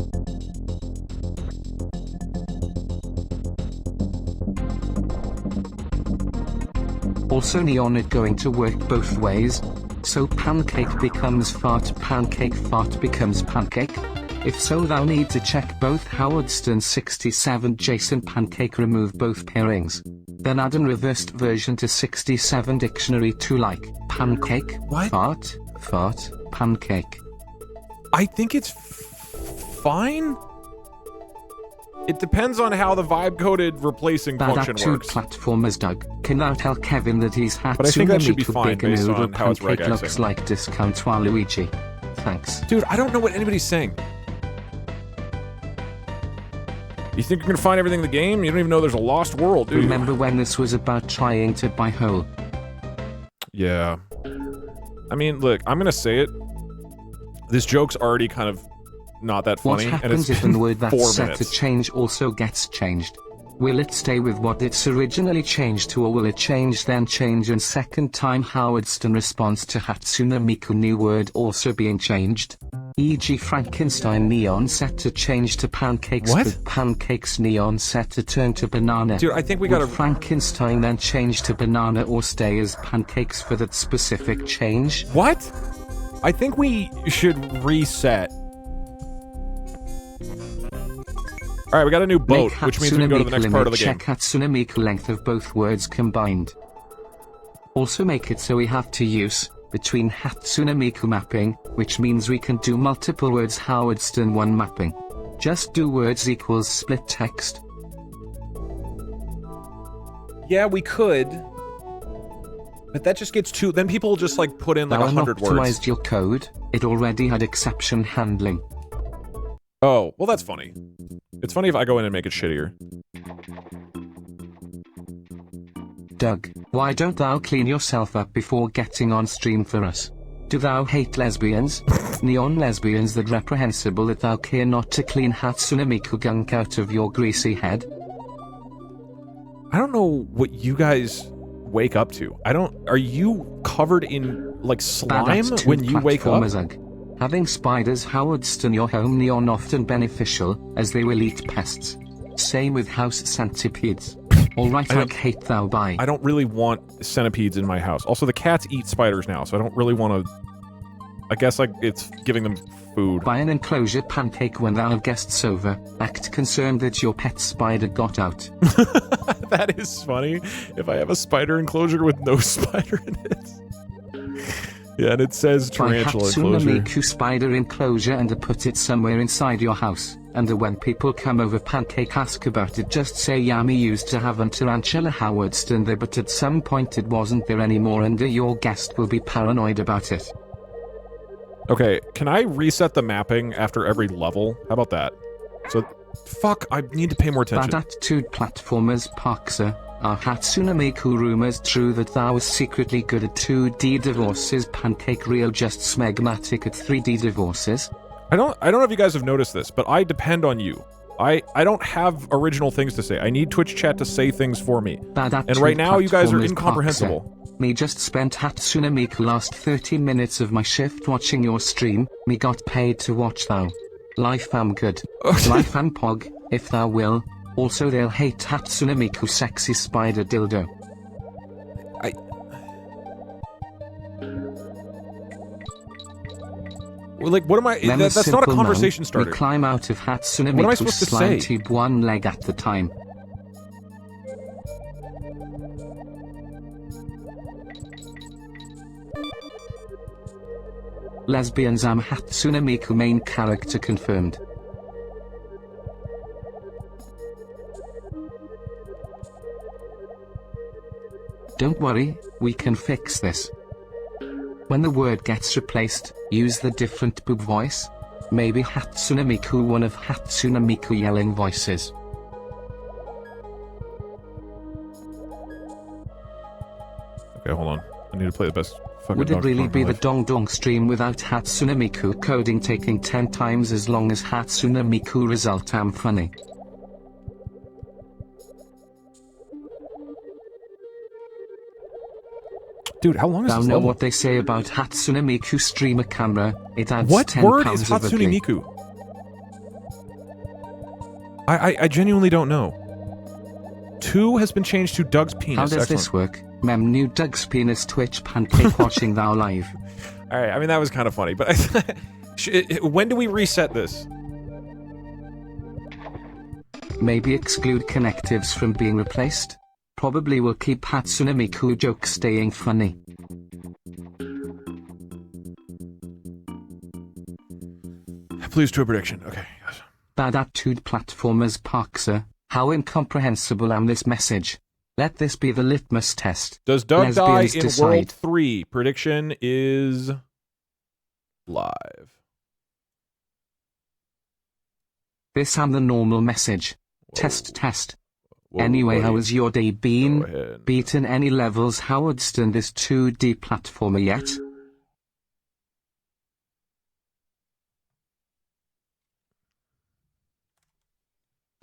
Speaker 2: Also Neon it going to work both ways. So pancake becomes fart becomes pancake? If so thou need to check both Howardston 67 Jason Pancake remove both pairings. Then add an reversed version to 67 dictionary to like pancake,
Speaker 1: what?
Speaker 2: fart, pancake.
Speaker 1: I think it's fine. It depends on how the vibe-coded replacing function works.
Speaker 2: Platformers Doug, can thou tell Kevin that he's
Speaker 1: But I think that should be fine based on how it's
Speaker 2: pancake
Speaker 1: regexing.
Speaker 2: looks like discount Waluigi. Thanks.
Speaker 1: Dude, I don't know what anybody's saying. You think you're gonna find everything in the game? You don't even know there's a lost world, dude.
Speaker 2: Remember when this was about trying to buy whole?
Speaker 1: Yeah. I mean, look, I'm gonna say it. This joke's already kind of not that funny.
Speaker 2: What happens if the word that's
Speaker 1: 4
Speaker 2: set
Speaker 1: minutes.
Speaker 2: to change also gets changed? Will it stay with what it's originally changed to, or will it change then change, and second time Howardston response to Hatsune Miku new word also being changed? E.g. Frankenstein neon set to change to pancakes,
Speaker 1: What?
Speaker 2: but pancakes neon set to turn to banana.
Speaker 1: Dude, I think we
Speaker 2: Would
Speaker 1: gotta...
Speaker 2: Frankenstein then change to banana or stay as pancakes for that specific change?
Speaker 1: What? I think we should reset. Alright, we got a new boat, which means we can go to the next part of the game.
Speaker 2: Check Hatsune Miku length of both words combined. Also make it so we have to use between Hatsune Miku mapping, which means we can do multiple words Howardston 1 mapping. Just do words equals split text.
Speaker 1: Yeah, we could. But that just gets too... Then people will just, like, put in, like, 100 words.
Speaker 2: Optimized your code. It already had exception handling.
Speaker 1: Oh, well, that's funny. It's funny if I go in and make it shittier.
Speaker 2: Doug, why don't thou clean yourself up before getting on stream for us? Do thou hate lesbians? Neon lesbians that reprehensible that thou care not to clean Hatsune Miku gunk out of your greasy head?
Speaker 1: I don't know what you guys wake up to. Are you covered in, like, slime when you wake up?
Speaker 2: Having spiders Howardston your home neon often beneficial, as they will eat pests. Same with house centipedes. Alright, I hate thou bye.
Speaker 1: I don't really want centipedes in my house. Also, the cats eat spiders now, so I don't really want to... I guess, like, it's giving them food.
Speaker 2: Buy an enclosure pancake when thou have guests over. Act concerned that your pet spider got out.
Speaker 1: That is funny. If I have a spider enclosure with no spider in it. Yeah, and it says tarantula enclosure.
Speaker 2: Hatsune Miku spider enclosure and put it somewhere inside your house. And when people come over pancake ask about it, just say Yami used to have a tarantula Howardston there, but at some point it wasn't there anymore, and your guest will be paranoid about it.
Speaker 1: Okay, can I reset the mapping after every level? How about that? So, fuck, I need to pay more attention.
Speaker 2: Bad attitude platformers Parkser. Are Hatsune Miku rumors true that thou was secretly good at 2D divorces? Pancake real just smegmatic at 3D divorces?
Speaker 1: I don't know if you guys have noticed this, but I depend on you. I don't have original things to say. I need Twitch chat to say things for me. And right now you guys are incomprehensible.
Speaker 2: Parkser. Me just spent Hatsune Miku last 30 minutes of my shift watching your stream. Me got paid to watch thou. Life am good. Life am pog, if thou will. Also they'll hate Hatsune Miku sexy spider dildo.
Speaker 1: Like, what am I... That's not a conversation starter.
Speaker 2: We climb out of Hatsune
Speaker 1: Miku. What am I
Speaker 2: Miku's
Speaker 1: supposed to
Speaker 2: slime
Speaker 1: say?
Speaker 2: tube one leg at the time. Lesbians am Hatsune Miku main character confirmed. Don't worry, we can fix this. When the word gets replaced, use the different boob voice. Maybe Hatsune Miku, one of Hatsune Miku yelling voices.
Speaker 1: Okay, hold on. I need to play the best fucking
Speaker 2: Would it really be the
Speaker 1: life.
Speaker 2: Dong Dong stream without Hatsune Miku coding taking 10 times as long as Hatsune Miku result? Am funny.
Speaker 1: Dude, how long is this
Speaker 2: know
Speaker 1: level?
Speaker 2: what they say about Hatsune Miku streamer camera? It adds
Speaker 1: What
Speaker 2: 10
Speaker 1: word
Speaker 2: pounds
Speaker 1: is
Speaker 2: of
Speaker 1: Hatsune
Speaker 2: ugly.
Speaker 1: Miku? I genuinely don't know. 2 has been changed to Doug's penis.
Speaker 2: How does
Speaker 1: Excellent.
Speaker 2: this work? Mem new Doug's penis Twitch pancake watching thou live.
Speaker 1: Alright, I mean, that was kind of funny, but when do we reset this?
Speaker 2: Maybe exclude connectives from being replaced? Probably will keep Hatsune Miku jokes staying funny.
Speaker 1: Please do a prediction. Okay, yes.
Speaker 2: Bad attitude platformers Parkser. How incomprehensible am this message? Let this be the litmus test.
Speaker 1: Does Doug die
Speaker 2: Lesbians
Speaker 1: in
Speaker 2: decide.
Speaker 1: World 3? Prediction is... live.
Speaker 2: This am the normal message.
Speaker 1: Whoa.
Speaker 2: Test.
Speaker 1: Whoa,
Speaker 2: Anyway,
Speaker 1: buddy.
Speaker 2: how has your day been?
Speaker 1: Go ahead.
Speaker 2: Beaten any levels Howardston this 2D platformer yet?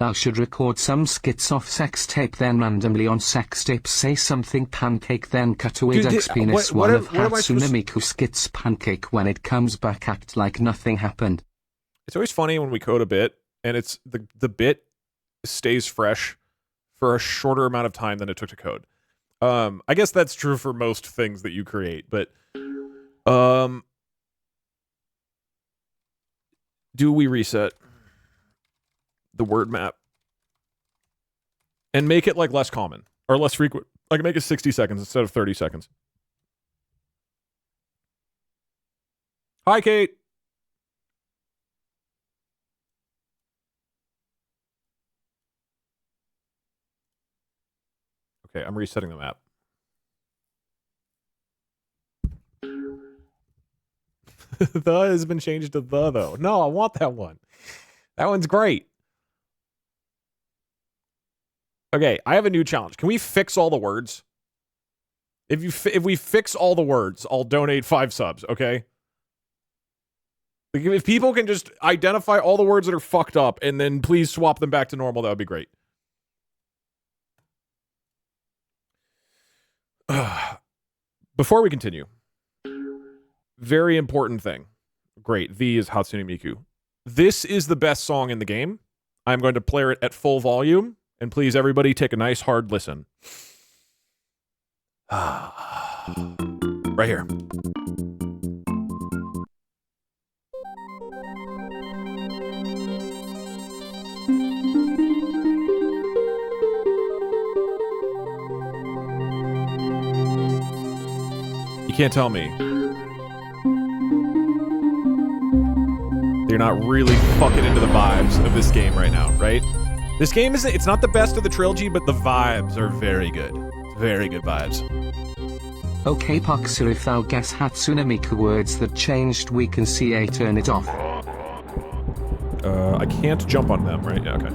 Speaker 2: Thou should record some skits off sex tape, then randomly on sex tape say something Pancake, then cut away Doug's penis. One of Hatsune Miku skits Pancake. When it comes back, act like nothing happened.
Speaker 1: It's always funny when we code a bit, and it's the bit stays fresh for a shorter amount of time than it took to code. I guess that's true for most things that you create, but do we reset the word map and make it like less common or less frequent? Like make it 60 seconds instead of 30 seconds. Hi, Kate. Okay, I'm resetting the map. The has been changed to the, though. No, I want that one. That one's great. Okay, I have a new challenge. Can we fix all the words? If we fix all the words, I'll donate 5 subs, okay? Like, if people can just identify all the words that are fucked up and then please swap them back to normal, that would be great. Before we continue, very important thing. Great, V is Hatsune Miku. This is the best song in the game. I'm going to play it at full volume, and please, everybody, take a nice hard listen. Right here. You can't tell me you're not really fucking into the vibes of this game right now, right? This game it's not the best of the trilogy, but the vibes are very good. Very good vibes.
Speaker 2: Okay, Poxer, if thou guess Hatsune Miku words that changed, we can see a turn it off.
Speaker 1: I can't jump on them, right? Yeah, okay.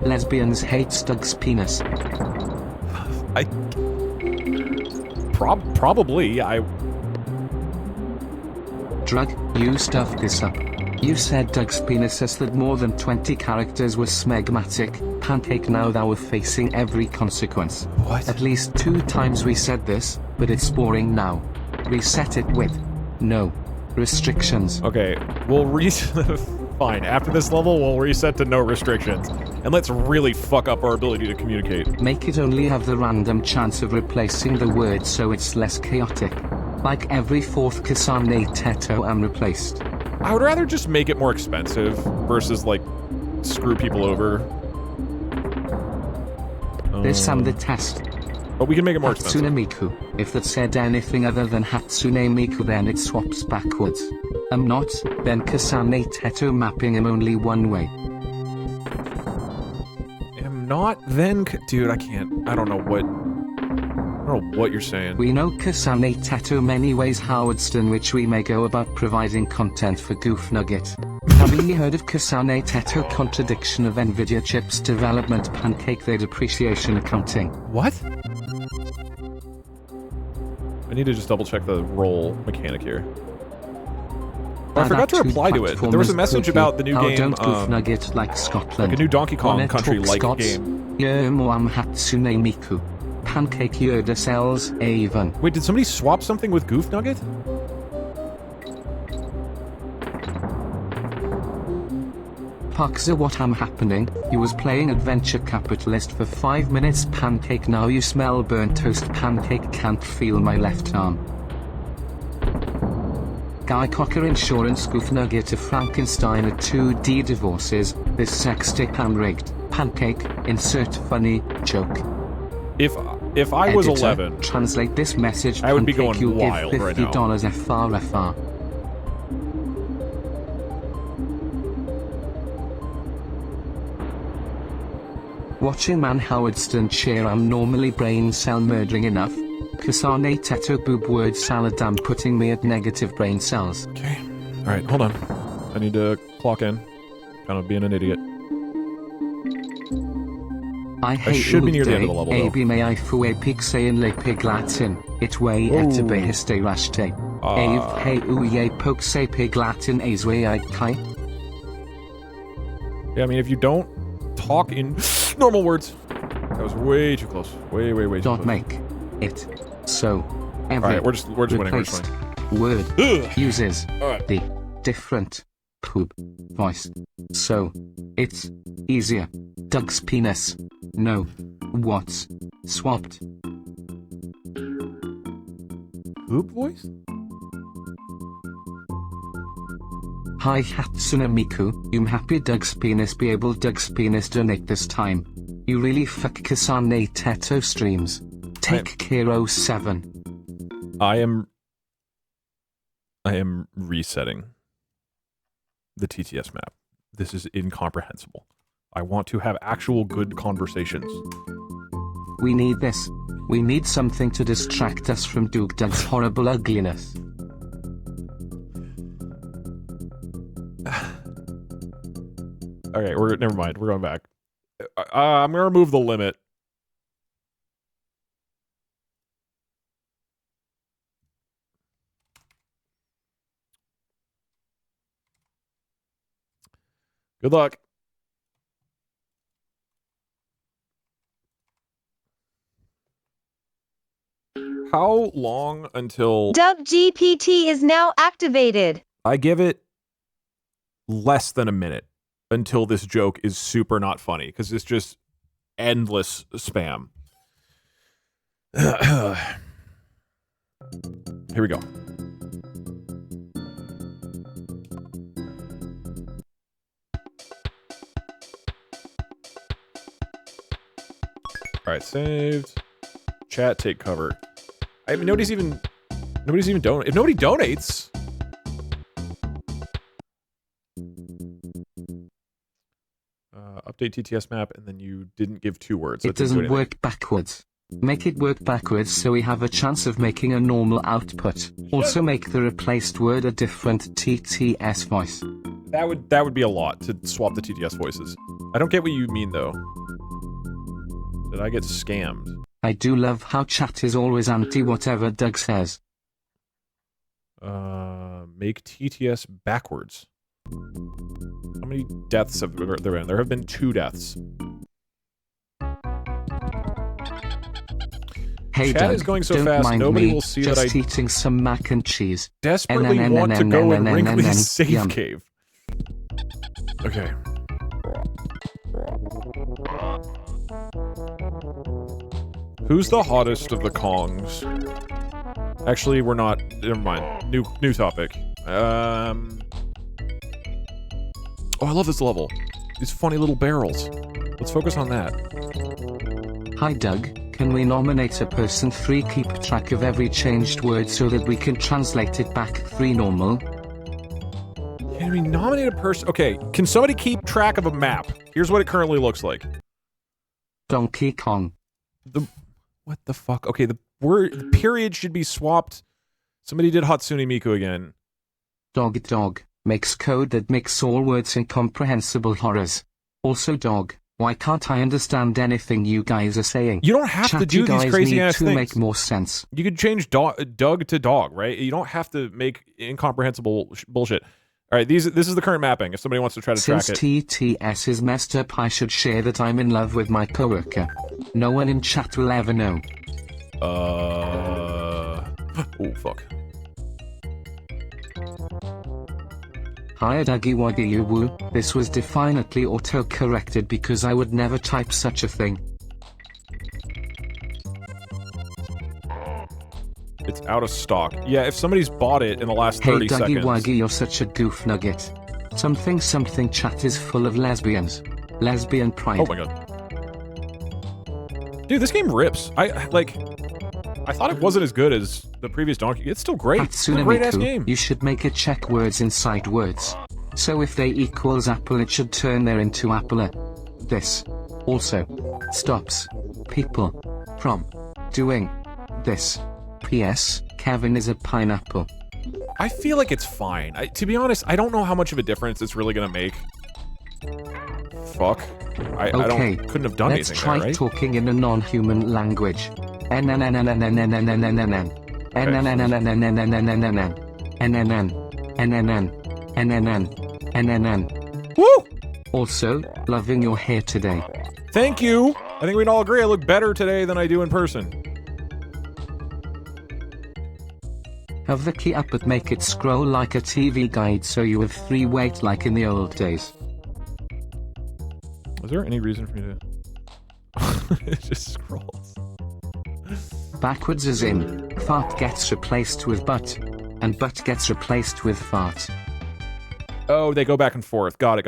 Speaker 2: Lesbians hate Doug's penis.
Speaker 1: Probably,
Speaker 2: Drug, you stuffed this up. You said Doug's penis says that more than 20 characters were smegmatic. Pancake, now thou are facing every consequence.
Speaker 1: What?
Speaker 2: At least 2 times we said this, but it's boring now. Reset it with no restrictions.
Speaker 1: Okay, we'll fine. After this level, we'll reset to no restrictions. And let's really fuck up our ability to communicate.
Speaker 2: Make it only have the random chance of replacing the word so it's less chaotic. Like every 4th Kasane Teto am replaced.
Speaker 1: I would rather just make it more expensive versus, like, screw people over.
Speaker 2: This am the test.
Speaker 1: But we can make it more expensive.
Speaker 2: Hatsune Miku. If that said anything other than Hatsune Miku, then it swaps backwards. Am not, then Kasane Teto mapping am only one way.
Speaker 1: Am not, then... Dude, I can't... I don't know what you're saying.
Speaker 2: We know Kasane Teto many ways, Howardston, which we may go about providing content for Goof Nugget. Have you heard of Kasane Teto contradiction of Nvidia chips development? Pancake, their depreciation accounting?
Speaker 1: What? I need to just double check the roll mechanic here. Oh, I forgot to reply to it. There was a message about the new game,
Speaker 2: don't Goof Nugget like Scotland.
Speaker 1: like a new Donkey Kong Country-like game.
Speaker 2: Yermoam Hatsune Miku. Pancake Yoda sells Avon.
Speaker 1: Wait, did somebody swap something with Goof Nugget?
Speaker 2: Poxer, what am happening? You was playing Adventure Capitalist for 5 minutes. Pancake, now you smell burnt toast. Pancake, can't feel my left arm. Guy Cocker Insurance, Goof Nugget to Frankenstein at 2D divorces. This sex tape am rigged. Pancake, insert funny joke.
Speaker 1: If I was
Speaker 2: Editor,
Speaker 1: 11,
Speaker 2: translate this message.
Speaker 1: I would be
Speaker 2: Pancake,
Speaker 1: going
Speaker 2: you
Speaker 1: wild
Speaker 2: give
Speaker 1: right now.
Speaker 2: $50 FR. Watching man Howardston cheer, I'm normally brain cell murdering enough. Kasane teto boob word salad damn putting me at negative brain cells.
Speaker 1: Okay. Alright, hold on. I need to clock in. Kind of being an idiot.
Speaker 2: I hate
Speaker 1: should be near the end of the level, though.
Speaker 2: Abi may I fue pixain le pig Latin. It way ete behiste rashte. Ave hey uye pokse pig Latin azwe I kai.
Speaker 1: Yeah, I mean, if you don't talk in normal words. That was way too close. Way too
Speaker 2: Dot
Speaker 1: close.
Speaker 2: make it so every
Speaker 1: Alright, we're just winning. We're
Speaker 2: replaced
Speaker 1: just winning.
Speaker 2: word
Speaker 1: Ugh.
Speaker 2: uses
Speaker 1: Alright.
Speaker 2: the different poop voice. So it's easier. Doug's penis. No. What's swapped?
Speaker 1: Poop voice?
Speaker 2: Hi Hatsune Miku, happy Doug's penis be able Doug's penis donate this time. You really fuck Kasane Teto streams. Take care 07.
Speaker 1: I am resetting the TTS map. This is incomprehensible. I want to have actual good conversations.
Speaker 2: We need this. We need something to distract us from Doug's horrible ugliness.
Speaker 1: Okay, never mind. We're going back. I'm gonna remove the limit. Good luck. How long until
Speaker 9: Doug GPT is now activated.
Speaker 1: I give it less than a minute until this joke is super not funny because it's just endless spam. Here we go. All right, saved. Chat, take cover. I mean, nobody's even donating. If nobody donates, update TTS map, and then you didn't give 2 words. So
Speaker 2: it doesn't work backwards. Make it work backwards so we have a chance of making a normal output. Also make the replaced word a different TTS voice.
Speaker 1: That would be a lot to swap the TTS voices. I don't get what you mean though. Did I get scammed?
Speaker 2: I do love how chat is always anti whatever Doug says.
Speaker 1: Make TTS backwards. How many deaths have there been? There have been 2 deaths.
Speaker 2: Hey
Speaker 1: Chat
Speaker 2: Doug,
Speaker 1: is going so
Speaker 2: don't
Speaker 1: fast,
Speaker 2: mind
Speaker 1: nobody
Speaker 2: me,
Speaker 1: will see
Speaker 2: just
Speaker 1: that I
Speaker 2: eating some mac and cheese.
Speaker 1: desperately want to go in Wrinkly's safe
Speaker 2: Yum.
Speaker 1: cave. Okay. Who's the hottest of the Kongs? Actually, we're not. Never mind. New topic. Oh, I love this level. These funny little barrels. Let's focus on that.
Speaker 2: Hi Doug, can we nominate a person 3 keep track of every changed word so that we can translate it back 3 normal?
Speaker 1: Can we nominate a person? Okay, can somebody keep track of a map? Here's what it currently looks like.
Speaker 2: Donkey Kong.
Speaker 1: What the fuck? Okay, the period should be swapped. Somebody did Hatsune Miku again.
Speaker 2: Dog makes code that makes all words incomprehensible horrors. Also dog, why can't I understand anything you guys are saying?
Speaker 1: You don't have to do these crazy ass things.
Speaker 2: Make more sense.
Speaker 1: You could change Doug to dog, right? You don't have to make incomprehensible bullshit. All right, this is the current mapping. If somebody wants to try to track it.
Speaker 2: Since TTS is messed up, I should share that I'm in love with my coworker. No one in chat will ever know.
Speaker 1: Oh, fuck.
Speaker 2: Hi Dougie Wuggy you woo. This was definitely auto-corrected because I would never type such a thing.
Speaker 1: It's out of stock. Yeah, if somebody's bought it in the last 30
Speaker 2: seconds. Hey Dougie
Speaker 1: seconds.
Speaker 2: Wuggy, you're such a goof nugget. Something chat is full of lesbians. Lesbian pride.
Speaker 1: Oh my god. Dude, this game rips. I thought it wasn't as good as the previous Donkey. It's still great. It's a great-ass game.
Speaker 2: You should make it check words inside words. So if they equals apple, it should turn there into apple. This also stops people from doing this. P.S. Kevin is a pineapple.
Speaker 1: I feel like it's fine. To be honest, I don't know how much of a difference it's really gonna make. Fuck. I couldn't have done
Speaker 2: let's
Speaker 1: anything
Speaker 2: try
Speaker 1: there, right?
Speaker 2: talking in a non-human language.
Speaker 1: Woo!
Speaker 2: Also, loving your hair today.
Speaker 1: Thank you. I think we can all agree I look better today than I do in person.
Speaker 2: Have the key up but make it scroll like a TV guide so you have free weight like in the old days.
Speaker 1: Was there any reason for me to... It just scrolls.
Speaker 2: Backwards as in, fart gets replaced with butt, and butt gets replaced with fart.
Speaker 1: Oh, they go back and forth. Got it.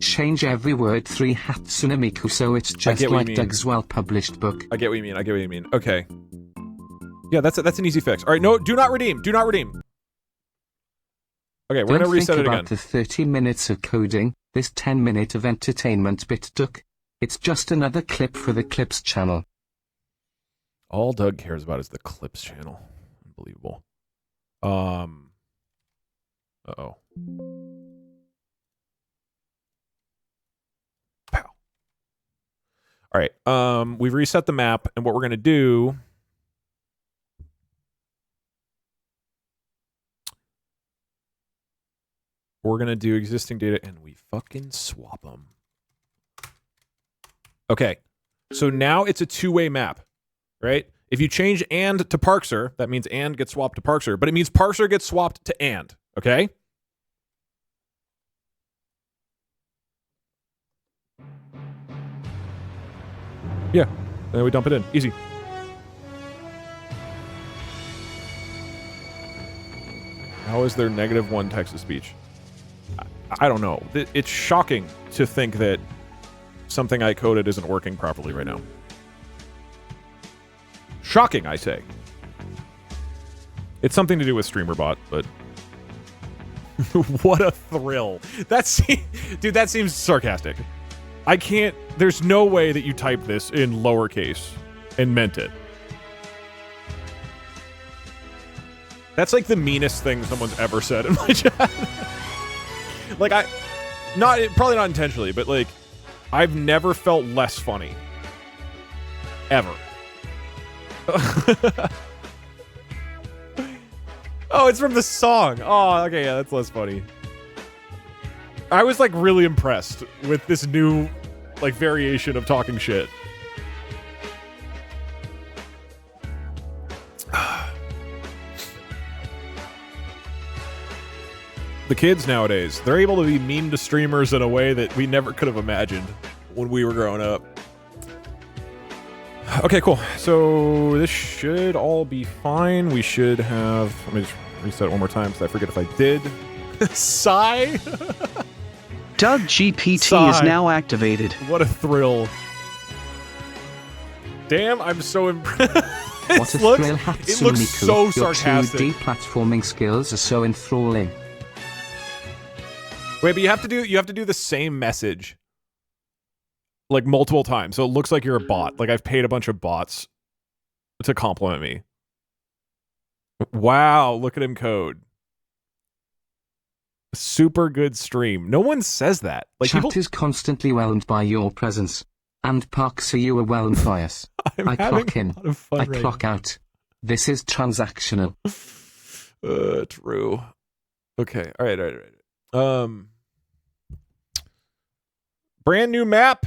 Speaker 2: Change every word 3 Hatsune Miku so it's just like Doug's well-published book.
Speaker 1: I get what you mean. Okay. Yeah, that's an easy fix. All right, no, do not redeem. Okay, we're gonna reset it again.
Speaker 2: Don't think about the 30 minutes of coding, this 10-minute of entertainment bit, Duck. It's just another clip for the Clips channel.
Speaker 1: All Doug cares about is the Clips channel. Unbelievable. Uh-oh. Pow. All right, we've reset the map, and what we're gonna do... We're gonna do existing data, and we fucking swap them. Okay, so now it's a two-way map, right? If you change and to parser, that means and gets swapped to parser, but it means parser gets swapped to and, okay? Yeah, then we dump it in. Easy. How is there -1 text-to-speech? I don't know. It's shocking to think that something I coded isn't working properly right now. Shocking, I say. It's something to do with StreamerBot, but... What a thrill. Dude, that seems sarcastic. I can't... There's no way that you typed this in lowercase and meant it. That's like the meanest thing someone's ever said in my chat. Like, probably not intentionally, but like, I've never felt less funny. Ever. Oh, it's from the song. Oh, okay, yeah, that's less funny. I was like really impressed with this new, like, variation of talking shit. The kids nowadays, they're able to be mean to streamers in a way that we never could have imagined when we were growing up. Okay, cool. So this should all be fine. We should have... Let me just reset it one more time because I forget if I did. Sigh?
Speaker 10: Doug GPT is now activated.
Speaker 1: What a thrill. Damn, I'm so impressed.
Speaker 2: What a thrill, Hatsune Miku.
Speaker 1: It looks so sarcastic.
Speaker 2: Your 2D platforming skills are so enthralling.
Speaker 1: Wait, but you have to do the same message like multiple times, so it looks like you're a bot. Like I've paid a bunch of bots to compliment me. Wow, look at him code. Super good stream. No one says that. Like
Speaker 2: Chat is constantly whelmed by your presence, and Parks are you overwhelmed by us. I clock in, I clock out. This is transactional.
Speaker 1: True. Okay. All right. Brand new map.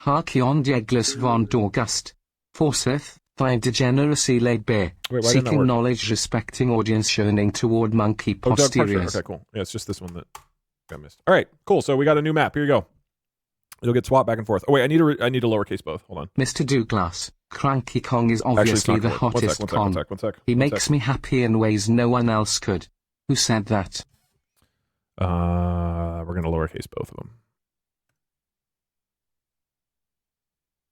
Speaker 2: Harkion Dieglis von Dorgust. Forsyth, thy degeneracy laid bare. Seeking knowledge, respecting audience, shunning toward monkey posteriors.
Speaker 1: Okay, cool. Yeah, it's just this one that got missed. All right, cool. So we got a new map. Here you go. It'll get swapped back and forth. Oh wait, I need to lowercase both. Hold on.
Speaker 2: Mr. Douglas, Cranky Kong is obviously the hottest Kong.
Speaker 1: One sec.
Speaker 2: He makes me happy in ways no one else could. Who said that?
Speaker 1: We're gonna lowercase both of them.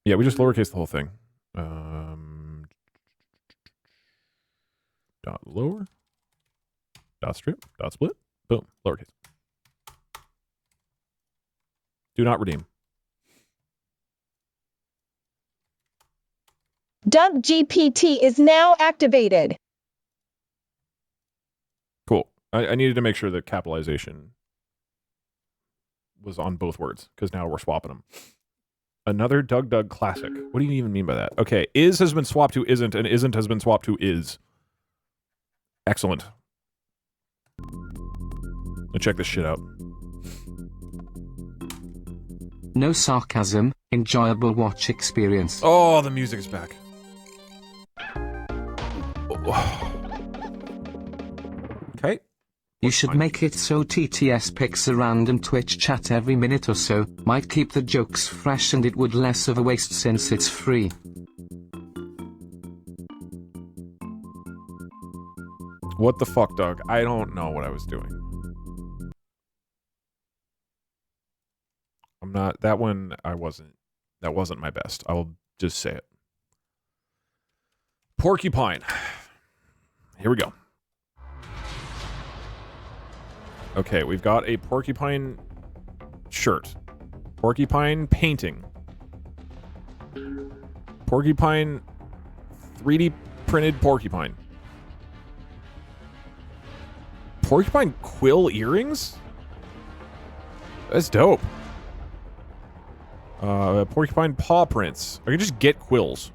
Speaker 1: Yeah, we just lowercase the whole thing. Dot lower. Dot strip. Dot split. Boom. Lowercase. Do not redeem.
Speaker 6: Doug GPT is now activated.
Speaker 1: Cool. I needed to make sure that capitalization was on both words, because now we're swapping them. Another Doug classic. What do you even mean by that? Okay, is has been swapped to isn't, and isn't has been swapped to is. Excellent. Let's check this shit out.
Speaker 2: No sarcasm, enjoyable watch experience.
Speaker 1: Oh, the music is back. Okay.
Speaker 2: You should make it so TTS picks a random Twitch chat every minute or so. Might keep the jokes fresh and it would less of a waste since it's free.
Speaker 1: What the fuck, Doug? I don't know what I was doing. I'm not... That one, I wasn't... That wasn't my best. I'll just say it. Porcupine. Here we go. Okay, we've got a porcupine shirt. Porcupine painting. Porcupine 3D printed porcupine. Porcupine quill earrings? That's dope. Porcupine paw prints. I can just get quills.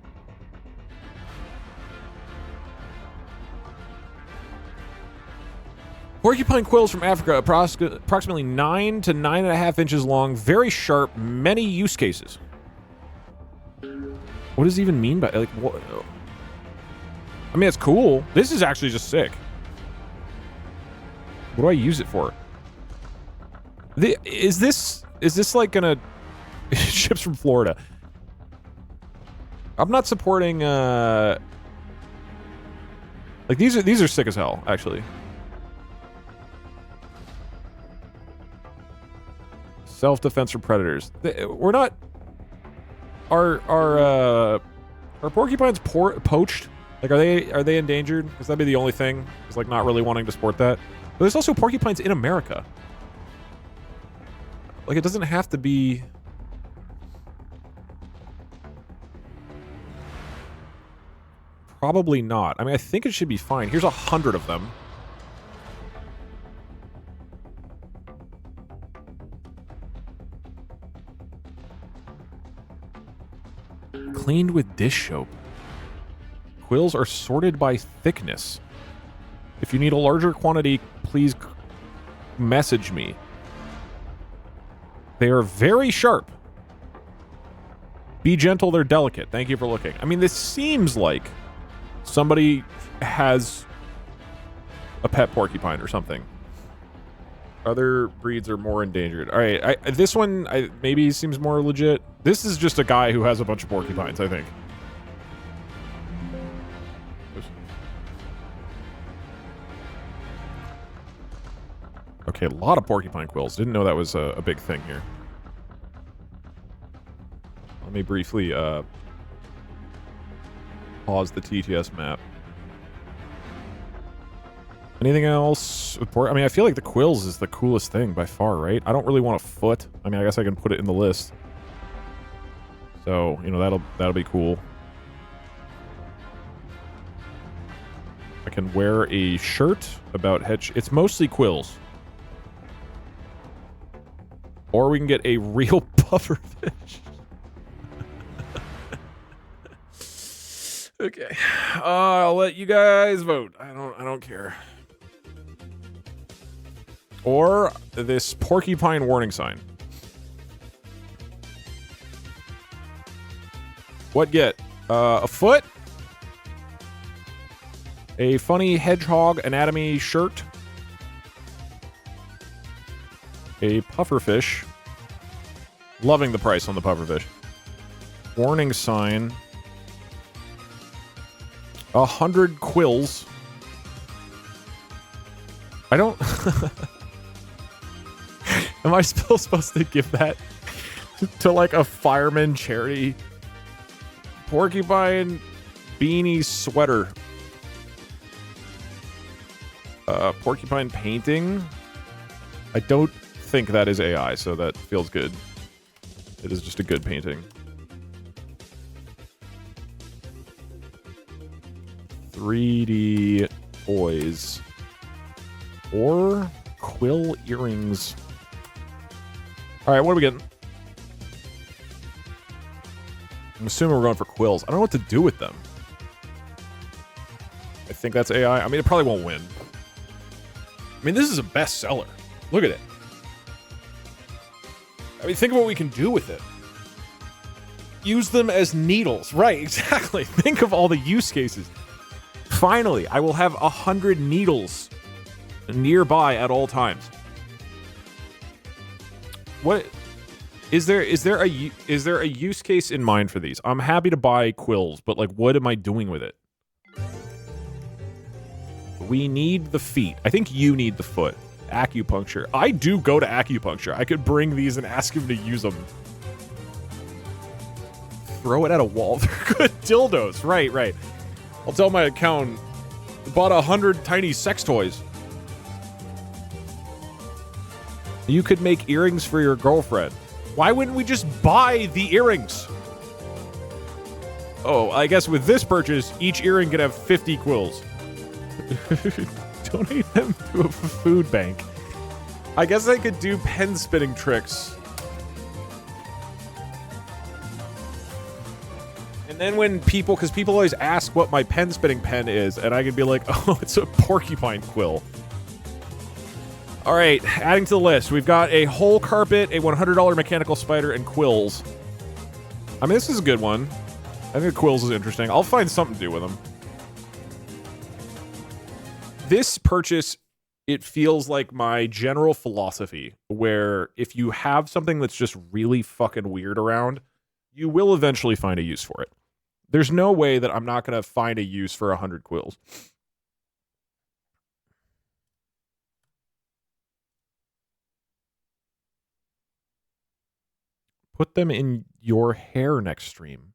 Speaker 1: Porcupine quills from Africa, approximately 9 to 9.5 inches long, very sharp, many use cases. What does it even mean by, like, what? I mean, it's cool. This is actually just sick. What do I use it for? Is this like gonna... Ships from Florida. I'm not supporting, like, these are sick as hell, actually. Self-defense from predators. We're not... Are porcupines poached? Like, are they endangered? Because that'd be the only thing. It's like not really wanting to support that. But there's also porcupines in America. Like, it doesn't have to be... Probably not. I mean, I think it should be fine. Here's 100 of them. Cleaned with dish soap. Quills are sorted by thickness. If you need a larger quantity, please message me. They are very sharp. Be gentle, they're delicate. Thank you for looking. I mean, this seems like somebody has a pet porcupine or something. Other breeds are more endangered. All right, this one maybe seems more legit. This is just a guy who has a bunch of porcupines, I think. Okay, a lot of porcupine quills. Didn't know that was a big thing here. Let me briefly pause the TTS map. Anything else? I mean, I feel like the quills is the coolest thing by far, right? I don't really want a foot. I mean, I guess I can put it in the list. So, you know, that'll be cool. I can wear a shirt about hedge. It's mostly quills. Or we can get a real pufferfish. Okay. I'll let you guys vote. I don't care. Or this porcupine warning sign. What get? A foot? A funny hedgehog anatomy shirt? A pufferfish. Loving the price on the pufferfish. Warning sign. 100 quills. I don't... Am I still supposed to give that to like a fireman charity? Porcupine beanie sweater. Porcupine painting. I don't think that is AI, so that feels good. It is just a good painting. 3D toys. Or quill earrings. Alright, what are we getting? I'm assuming we're going for quills. I don't know what to do with them. I think that's AI. I mean, it probably won't win. I mean, this is a bestseller. Look at it. I mean, think of what we can do with it. Use them as needles. Right, exactly. Think of all the use cases. Finally, I will have 100 needles nearby at all times. What is there a use case in mind for these? I'm happy to buy quills, but like, what am I doing with it? We need the feet. I think you need the foot. Acupuncture. I do go to acupuncture. I could bring these and ask him to use them. Throw it at a wall. They're good dildos. Right, right. I'll tell my accountant. Bought 100 tiny sex toys. You could make earrings for your girlfriend. Why wouldn't we just buy the earrings? Oh, I guess with this purchase, each earring could have 50 quills. Donate them to a food bank. I guess I could do pen spinning tricks. And then when people, because people always ask what my pen spinning pen is, and I could be like, oh, it's a porcupine quill. All right, adding to the list, we've got a whole carpet, a $100 mechanical spider, and quills. I mean, this is a good one. I think the quills is interesting. I'll find something to do with them. This purchase, it feels like my general philosophy, where if you have something that's just really fucking weird around, you will eventually find a use for it. There's no way that I'm not going to find a use for 100 quills. Put them in your hair next stream.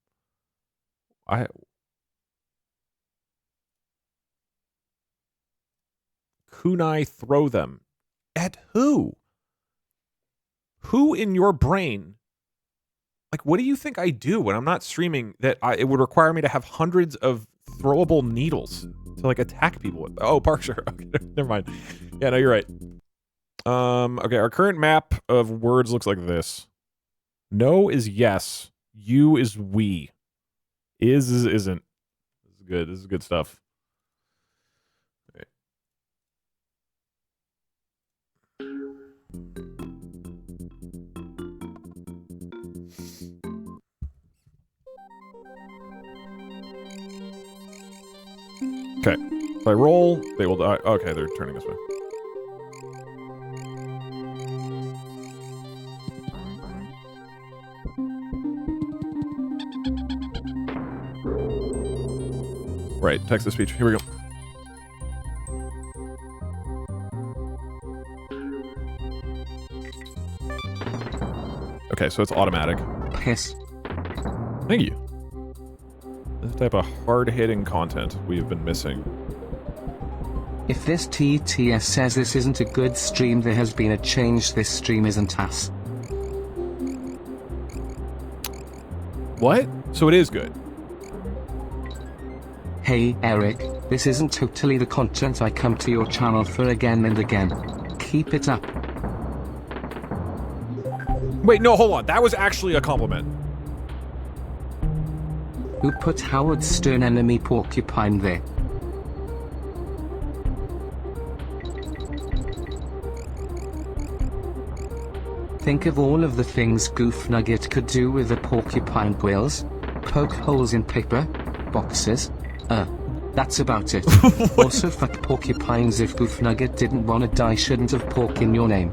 Speaker 1: Kunai, throw them. At who? Who in your brain? Like, what do you think I do when I'm not streaming that it would require me to have hundreds of throwable needles to, like, attack people with? Oh, Parkshire. Okay, never mind. Yeah, no, you're right. Okay, our current map of words looks like this. No is yes. You is we. Is isn't. This is good. This is good stuff. Okay. Okay. If I roll, they will die. Okay, they're turning this way. Right, text-to-speech. Here we go. Okay, so it's automatic.
Speaker 2: Piss.
Speaker 1: Thank you. This type of hard-hitting content we've been missing.
Speaker 2: If this TTS says this isn't a good stream, there has been a change. This stream isn't us.
Speaker 1: What? So it is good.
Speaker 2: Hey Eric, this isn't totally the content I come to your channel for again and again. Keep it up.
Speaker 1: Wait, no, hold on. That was actually a compliment.
Speaker 2: Who put Howard Stern enemy porcupine there? Think of all of the things Goof Nugget could do with the porcupine quills. Poke holes in paper, boxes. That's about it. Also, fuck porcupines. If Goof Nugget didn't want to die, shouldn't have pork in your name.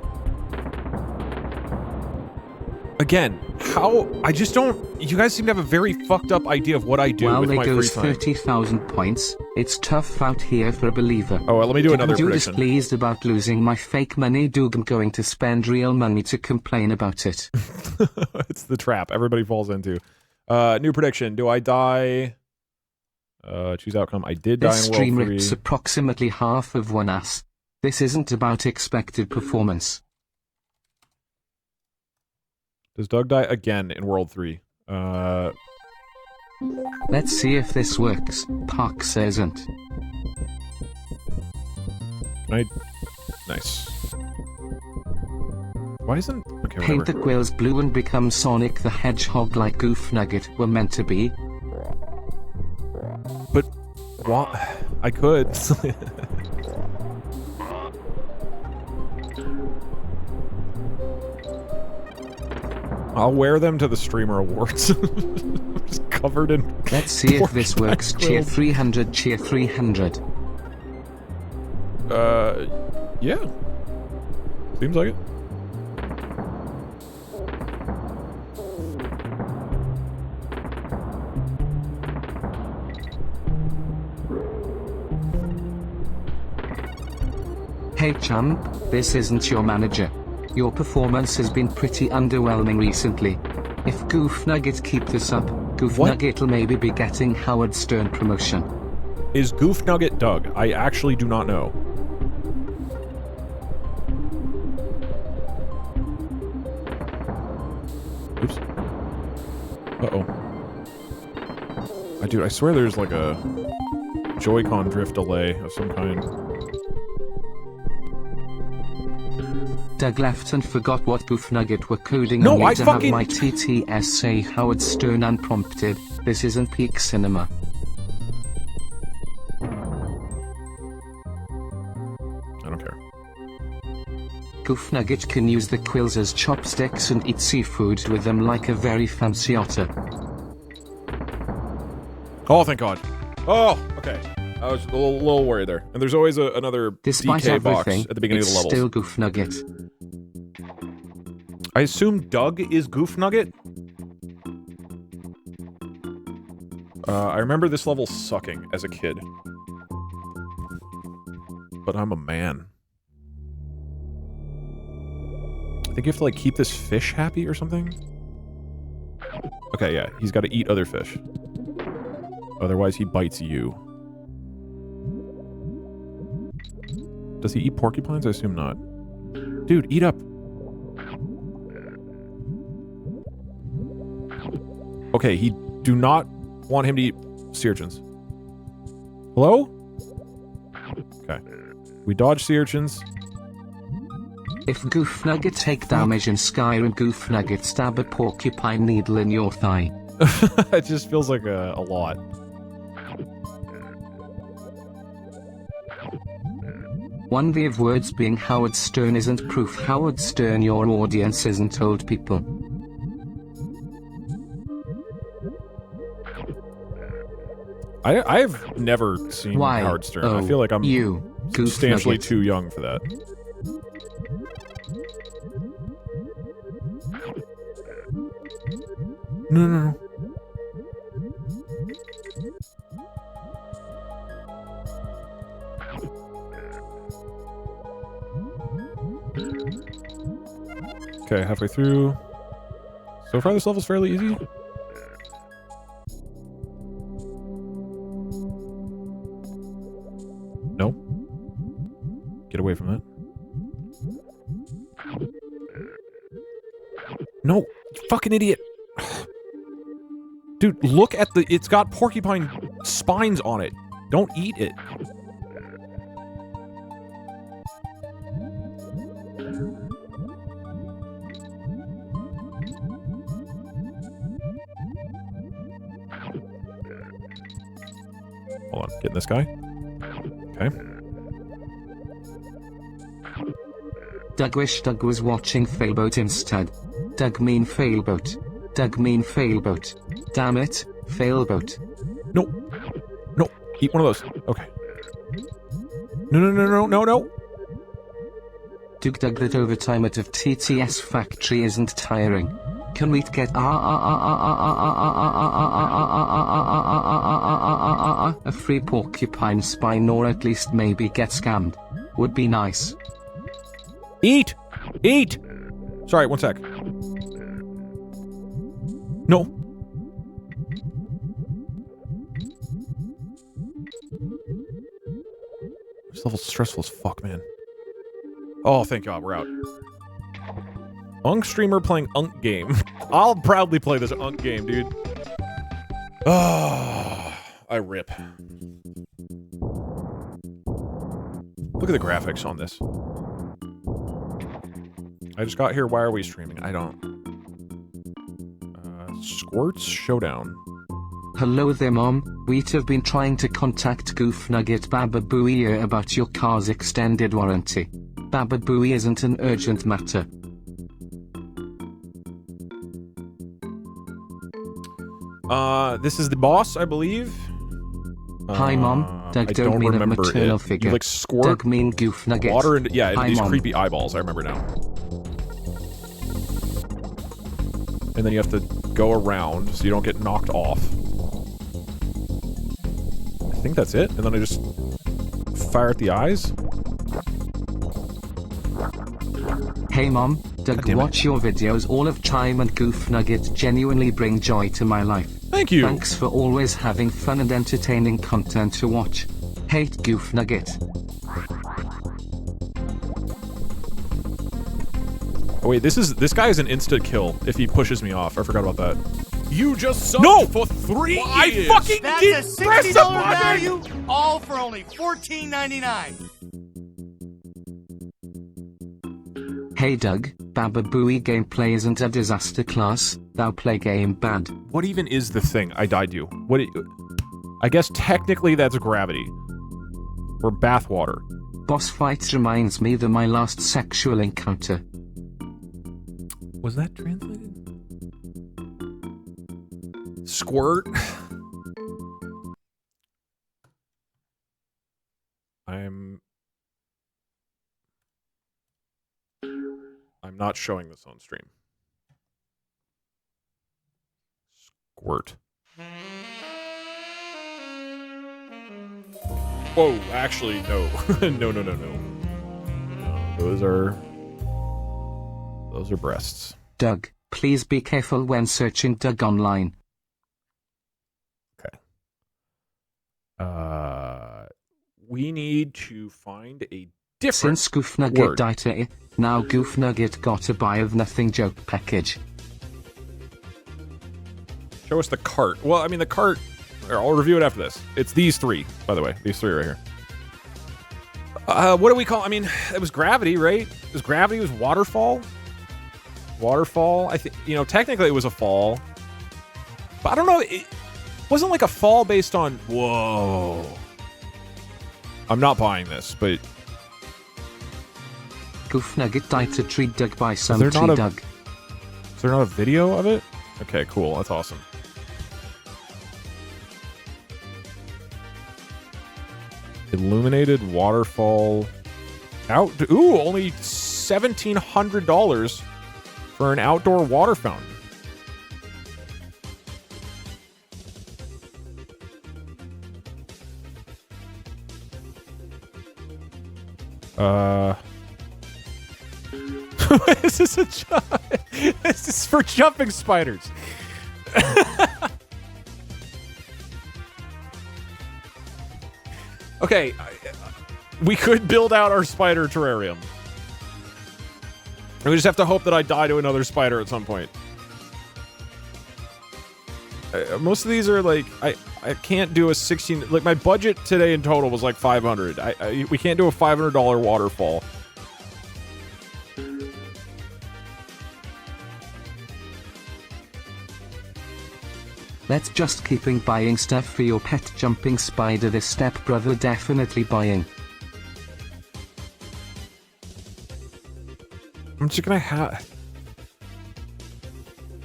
Speaker 1: Again, how? I just don't. You guys seem to have a very fucked up idea of what I do with my free time.
Speaker 2: Well, there goes 30,000 points. It's tough out here for a believer.
Speaker 1: Oh, well, let me do another prediction.
Speaker 2: I'm displeased about losing my fake money. I'm going to spend real money to complain about it.
Speaker 1: It's the trap everybody falls into. New prediction. Do I die? Choose outcome. I did die in World 3.
Speaker 2: This stream rips approximately half of one ass. This isn't about expected performance.
Speaker 1: Does Doug die again in World 3?
Speaker 2: Let's see if this works. Park saysn't.
Speaker 1: Nice. Why isn't... Okay,
Speaker 2: Paint the quills blue and become Sonic the Hedgehog like Goof Nugget were meant to be.
Speaker 1: But... what? I could. I'll wear them to the Streamer Awards. Just covered in...
Speaker 2: Let's see if this works. Cheer 300, cheer 300.
Speaker 1: Yeah. Seems like it.
Speaker 2: Hey chump, this isn't your manager. Your performance has been pretty underwhelming recently. If Goof Nugget keep this up, Goof Nugget'll maybe be getting Howard Stern promotion.
Speaker 1: Is Goof Nugget Doug? I actually do not know. Oops. Uh-oh. Dude, I swear there's like a Joy-Con drift delay of some kind.
Speaker 2: Doug left and forgot what Goof Nugget were coding
Speaker 1: no,
Speaker 2: on me
Speaker 1: I
Speaker 2: to
Speaker 1: fucking...
Speaker 2: have my TTS say Howard Stern unprompted. This isn't peak cinema.
Speaker 1: I don't care.
Speaker 2: Goof Nugget can use the quills as chopsticks and eat seafood with them like a very fancy otter.
Speaker 1: Oh, thank God. Oh, okay. I was a little worried there. And there's always another
Speaker 2: Despite
Speaker 1: DK box
Speaker 2: everything,
Speaker 1: at the beginning of the
Speaker 2: it's
Speaker 1: levels.
Speaker 2: still Goof Nugget.
Speaker 1: I assume Doug is Goof Nugget? I remember this level sucking as a kid. But I'm a man. I think you have to, like, keep this fish happy or something? Okay, yeah. He's got to eat other fish. Otherwise, he bites you. Does he eat porcupines? I assume not. Dude, eat up. Okay, he do not want him to eat sea urchins. Hello? Okay. We dodge sea urchins.
Speaker 2: If Goof Nugget take damage in Skyrim, Goof Nugget stab a porcupine needle in your thigh.
Speaker 1: It just feels like a lot.
Speaker 2: One way of words being Howard Stern isn't proof. Howard Stern, your audience isn't old people.
Speaker 1: I've never seen Howard Stern. I feel like I'm substantially too young for that. No. Okay, halfway through. So far this level's fairly easy. No. Get away from that. No, you fucking idiot. Dude, look at the... It's got porcupine spines on it. Don't eat it. Hold on, getting this guy. Okay.
Speaker 2: Doug wish Doug was watching Failboat instead. Doug mean Failboat. Doug mean Failboat. Damn it, Failboat.
Speaker 1: No. No. Eat one of those. Okay. No.
Speaker 2: Doug that overtime at of TTS factory isn't tiring. Can we get a free porcupine spine, or at least maybe get scammed? Would be nice.
Speaker 1: Eat! Eat! Sorry, one sec. No. This level's stressful as fuck, man. Oh, thank God, we're out. Unk streamer playing Unk game. I'll proudly play this Unk game, dude. Oh, I rip. Look at the graphics on this. I just got here. Why are we streaming? I don't. Squirts Showdown.
Speaker 2: Hello there, Mom. We've been trying to contact Goof Nugget Baba Booey about your car's extended warranty. Baba Booey isn't an urgent matter.
Speaker 1: This is the boss, I believe.
Speaker 2: Hi, Mom. Doug
Speaker 1: I don't
Speaker 2: mean a
Speaker 1: remember
Speaker 2: maternal
Speaker 1: it.
Speaker 2: figure.
Speaker 1: You, like, squirt
Speaker 2: Doug mean Goof Nugget.
Speaker 1: water into, yeah,
Speaker 2: Hi,
Speaker 1: these
Speaker 2: Mom.
Speaker 1: creepy eyeballs. I remember now. And then you have to go around so you don't get knocked off. I think that's it. And then I just fire at the eyes.
Speaker 2: Hey Mom, Doug, watch your videos. All of Chime and Goof Nugget genuinely bring joy to my life.
Speaker 1: Thank you.
Speaker 2: Thanks for always having fun and entertaining content to watch. Hate Goof Nugget.
Speaker 1: Oh wait, this guy is an insta kill if he pushes me off. I forgot about that. You just sucked for 3 years. I fucking
Speaker 3: That's
Speaker 1: did
Speaker 3: a
Speaker 1: press
Speaker 3: $60
Speaker 1: the button.
Speaker 3: value, all for only $14.99.
Speaker 2: Hey Doug, Baba Booey gameplay isn't a disaster class. Thou play game bad.
Speaker 1: What even is the thing I died you? What? I guess technically that's gravity. Or bathwater.
Speaker 2: Boss fights reminds me of my last sexual encounter.
Speaker 1: Was that translated? Squirt. I'm not showing this on stream. Squirt. Whoa, actually, no. No. No, those are breasts.
Speaker 2: Doug, please be careful when searching Doug online.
Speaker 1: Okay. We need to find a different
Speaker 2: Since Goof Nugget died here, now Goof Nugget got a buy of nothing joke package.
Speaker 1: Show us the cart. Well, I mean, the cart... I'll review it after this. It's these three, by the way. These three right here. What do we call... I mean, it was gravity, right? It was gravity. It was waterfall. Waterfall. I think, you know, technically it was a fall. But I don't know. It wasn't like a fall based on... Whoa. I'm not buying this, but...
Speaker 2: Goof Nugget died to treat Doug by some tree Doug.
Speaker 1: Is there not a video of it? Okay, cool. That's awesome. Illuminated waterfall out. Ooh, only $1,700 for an outdoor water fountain. Is this a this is for jumping spiders. Okay, we could build out our spider terrarium. And we just have to hope that I die to another spider at some point. Most of these are like, I can't do a 16, like my budget today in total was like 500. We can't do a $500 waterfall.
Speaker 2: Let's just keeping buying stuff for your pet jumping spider. This stepbrother definitely buying.
Speaker 1: I'm just gonna have...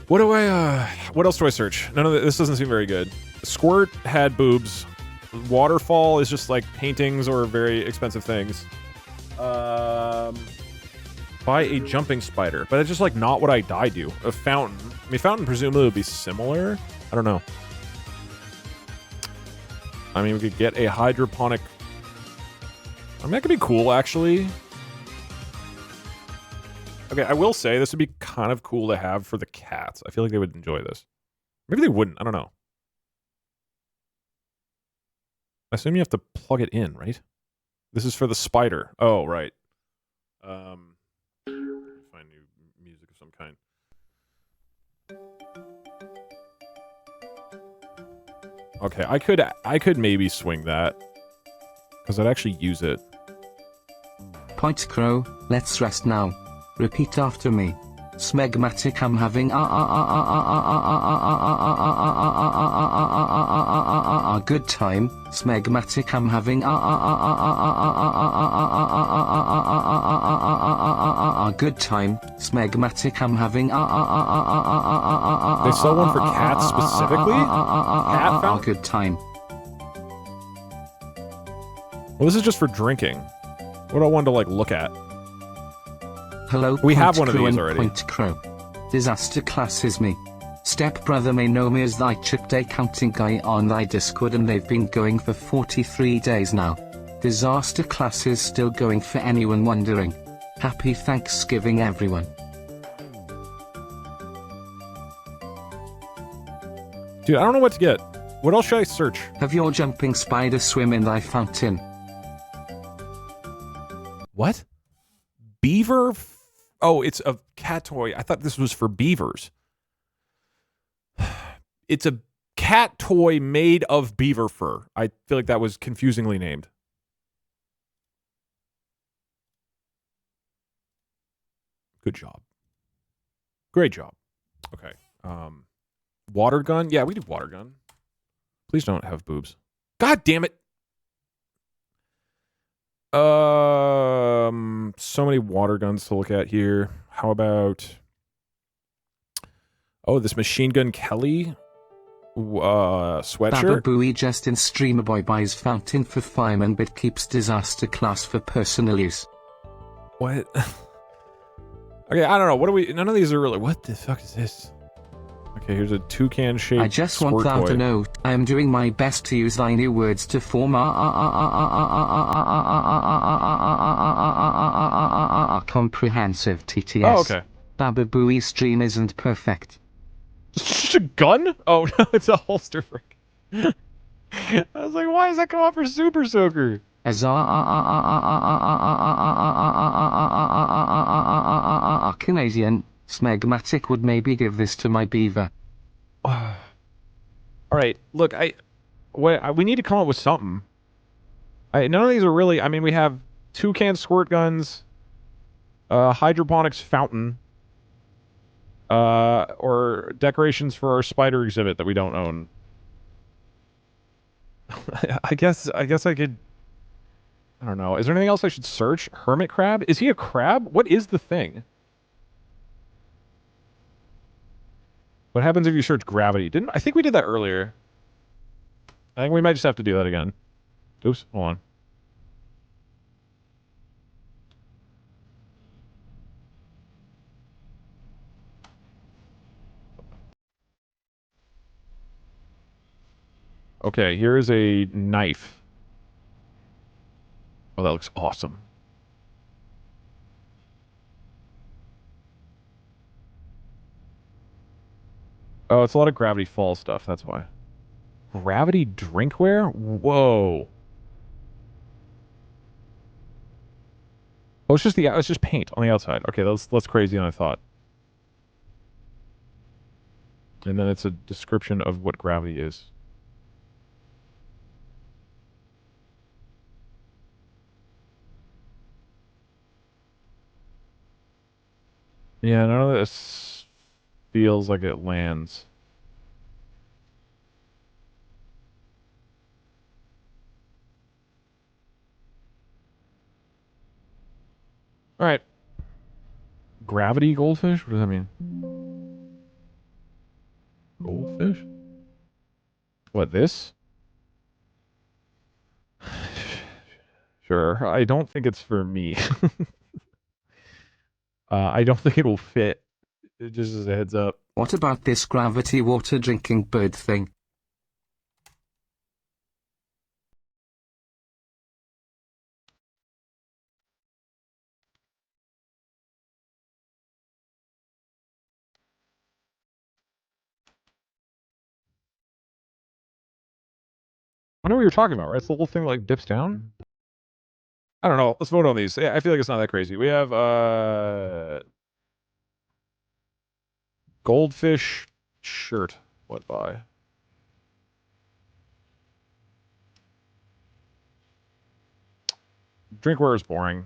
Speaker 1: What do I, what else do I search? None of this doesn't seem very good. Squirt had boobs. Waterfall is just like paintings or very expensive things. Buy a jumping spider, but it's just like not what I died to. A fountain. I mean, fountain presumably would be similar. I don't know. I mean, we could get a hydroponic... I mean, that could be cool, actually. Okay, I will say this would be kind of cool to have for the cats. I feel like they would enjoy this. Maybe they wouldn't. I don't know. I assume you have to plug it in, right? This is for the spider. Oh, right. Find new music of some kind. Okay, I could maybe swing that. Because I'd actually use it.
Speaker 2: Point crow, let's rest now. Repeat after me. Smegmatic, I'm having a good time. Smegmatic, I'm having a good time. Smegmatic, I'm having
Speaker 1: They sell one for cats specifically? Cat fountain?
Speaker 2: a good time.
Speaker 1: Well, this is just for drinking. What do I want to, like, look at?
Speaker 2: Hello,
Speaker 1: we have one of these already.
Speaker 2: Point crow. Disaster classes me. Stepbrother may know me as thy chip day counting guy on thy Discord, and they've been going for 43 days now. Disaster classes still going for anyone wondering. Happy Thanksgiving, everyone.
Speaker 1: Dude, I don't know what to get. What else should I search?
Speaker 2: Have your jumping spider swim in thy fountain?
Speaker 1: What? Beaver? Oh, it's a cat toy. I thought this was for beavers. It's a cat toy made of beaver fur. I feel like that was confusingly named. Good job. Great job. Okay. Water gun? Yeah, we do water gun. Please don't have boobs. God damn it. So many water guns to look at here. How about... Oh, this machine gun Kelly sweatshirt?
Speaker 2: Baba Booey just in streamer boy buys fountain for fireman but keeps disaster class for personal use.
Speaker 1: What? Okay, I don't know. What do we... None of these are really... What the fuck is this? Okay, here's a toucan shaped
Speaker 2: I just want
Speaker 1: squirt
Speaker 2: thou
Speaker 1: toy.
Speaker 2: to know, I am doing my best to use thy new words to form a comprehensive TTS.
Speaker 1: Oh, okay.
Speaker 2: Baba Booey stream isn't perfect.
Speaker 1: It's just a gun? Oh, no, it's a holster frick. I was like, why does that come out for Super Soaker?
Speaker 2: As a Canadian, Smegmatic would maybe give this to my beaver.
Speaker 1: All right, look, we need to come up with something. None of these are really... I mean, we have toucan squirt guns, hydroponics fountain, or decorations for our spider exhibit that we don't own. I guess I could... I don't know. Is there anything else I should search? Hermit crab? Is he a crab? What is the thing? What happens if you search gravity? I think we did that earlier. I think we might just have to do that again. Oops, hold on. Okay, here's a knife. Oh, that looks awesome. Oh, it's a lot of Gravity Falls stuff, that's why. Gravity drinkware? Whoa. Oh, it's just paint on the outside. Okay, that's less crazy than I thought. And then it's a description of what gravity is. Yeah, none of this feels like it lands. All right. Gravity goldfish? What does that mean? Goldfish? What, this? Sure. I don't think it's for me. I don't think it will fit. Just as a heads up.
Speaker 2: What about this gravity water drinking bird thing?
Speaker 1: I know what you're talking about, right? It's the little thing like dips down. I don't know. Let's vote on these. Yeah, I feel like it's not that crazy. We have goldfish shirt. What by? Drinkware is boring.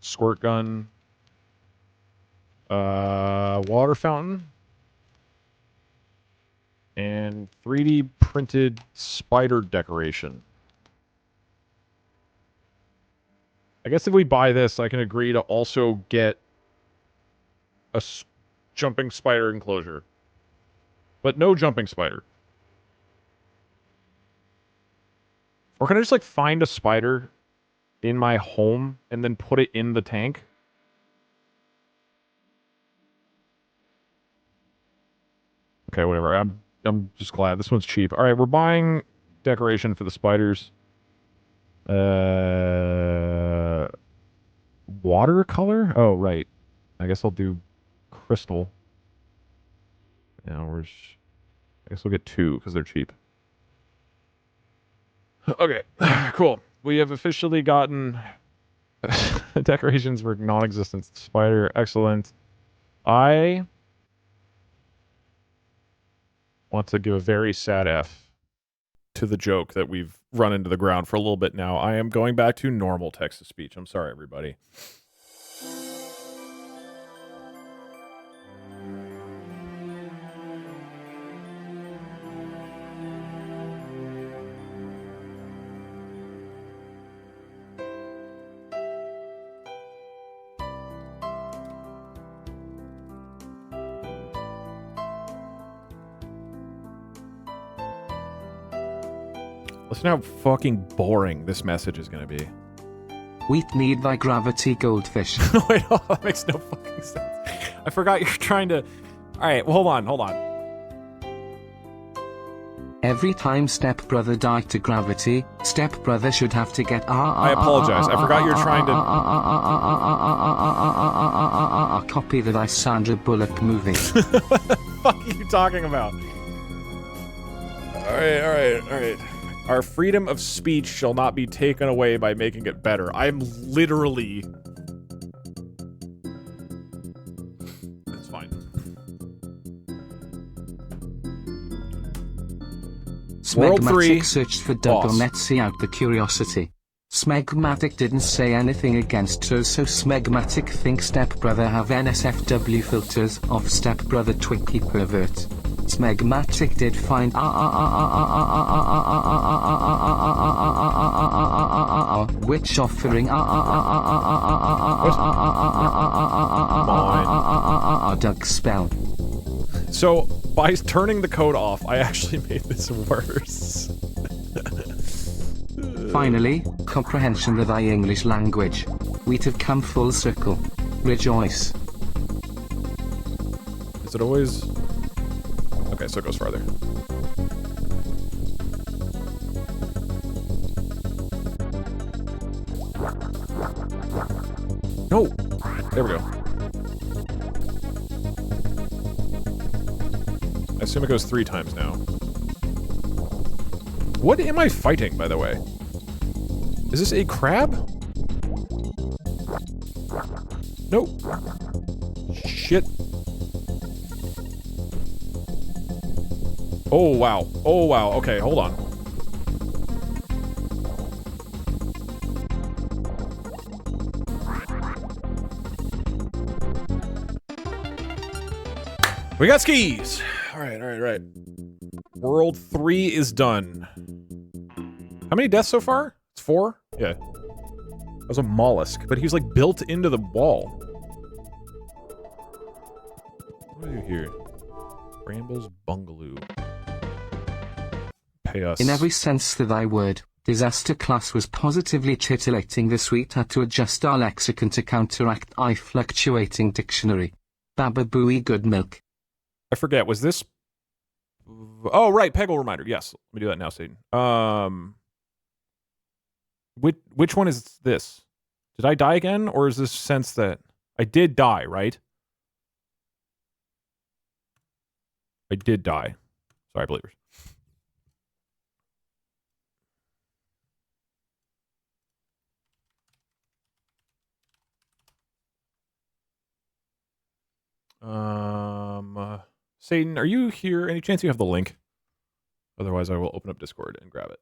Speaker 1: Squirt gun. Water fountain. And 3D printed spider decoration. I guess if we buy this, I can agree to also get a jumping spider enclosure. But no jumping spider. Or can I just, like, find a spider in my home and then put it in the tank? Okay, whatever. I'm just glad. This one's cheap. Alright, we're buying decoration for the spiders. Watercolor? Oh, right. I guess I'll do crystal. I guess we'll get 2 because they're cheap. Okay, cool. We have officially gotten decorations for non-existent spider. Excellent. I want to give a very sad F to the joke that we've run into the ground for a little bit now. I am going back to normal text-to-speech. I'm sorry, everybody. Listen how fucking boring this message is going to be.
Speaker 2: We need thy gravity goldfish.
Speaker 1: No, wait, oh, that makes no fucking sense. I forgot you're trying to... Alright, well, hold on.
Speaker 2: Every time stepbrother died to gravity, stepbrother should have to get...
Speaker 1: I apologize. I forgot you're trying
Speaker 2: to... Copy the Sandra Bullock movie.
Speaker 1: What the fuck are you talking about? Alright. Our freedom of speech shall not be taken away by making it better. I'm literally... That's fine.
Speaker 2: Smegmatic searched for double Netsy out the curiosity. Smegmatic didn't say anything against so Smegmatic thinks stepbrother have NSFW filters of stepbrother Twinkie pervert. Smegmatic did find which offering Doug spell.
Speaker 1: So by turning the code off, I actually made this worse.
Speaker 2: Finally, comprehension of thy English language. We'd have come full circle. Rejoice.
Speaker 1: Is it always... Okay, so it goes farther. No! There we go. I assume it goes 3 times now. What am I fighting, by the way? Is this a crab? Nope. Shit. Oh, wow. Oh, wow. Okay, hold on. We got skis! Alright. World 3 is done. How many deaths so far? It's 4? Yeah. That was a mollusk, but he was, like, built into the wall. What do I do here? Brambles Bungalow. Pay us.
Speaker 2: In every sense of thy word, Disaster Class was positively titillating this week. Had to adjust our lexicon to counteract I fluctuating dictionary. Baba Booey good milk.
Speaker 1: I forget, was this... Oh, right, Peggle reminder. Yes, let me do that now, Satan. Which one is this? Did I die again, or is this sense that... I did die, right? I did die. Sorry, believers. Satan, are you here? Any chance you have the link? Otherwise, I will open up Discord and grab it.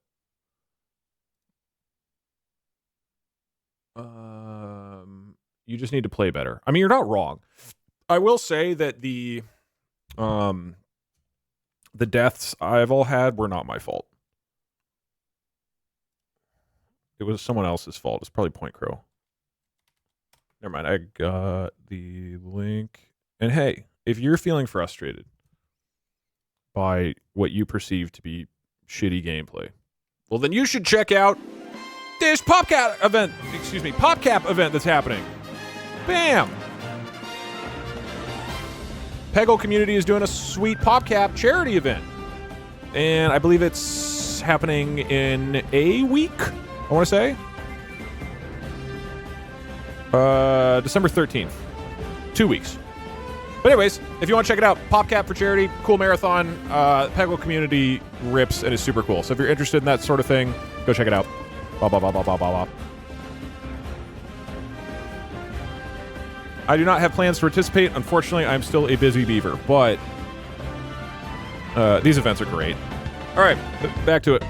Speaker 1: You just need to play better. I mean, you're not wrong. I will say that the deaths I've all had were not my fault. It was someone else's fault. It's probably Point Crow. Never mind. I got the link. And hey, if you're feeling frustrated by what you perceive to be shitty gameplay, well, then you should check out this PopCap event. Excuse me, PopCap event that's happening. Bam! Peggle community is doing a sweet PopCap charity event. And I believe it's happening in a week, I want to say. December 13th. 2 weeks. But anyways, if you want to check it out, PopCap for charity, cool marathon. Peggle community rips and is super cool. So if you're interested in that sort of thing, go check it out. Blah, blah, blah, blah, blah, blah, blah. I do not have plans to participate. Unfortunately, I'm still a busy beaver, but these events are great. All right, back to it.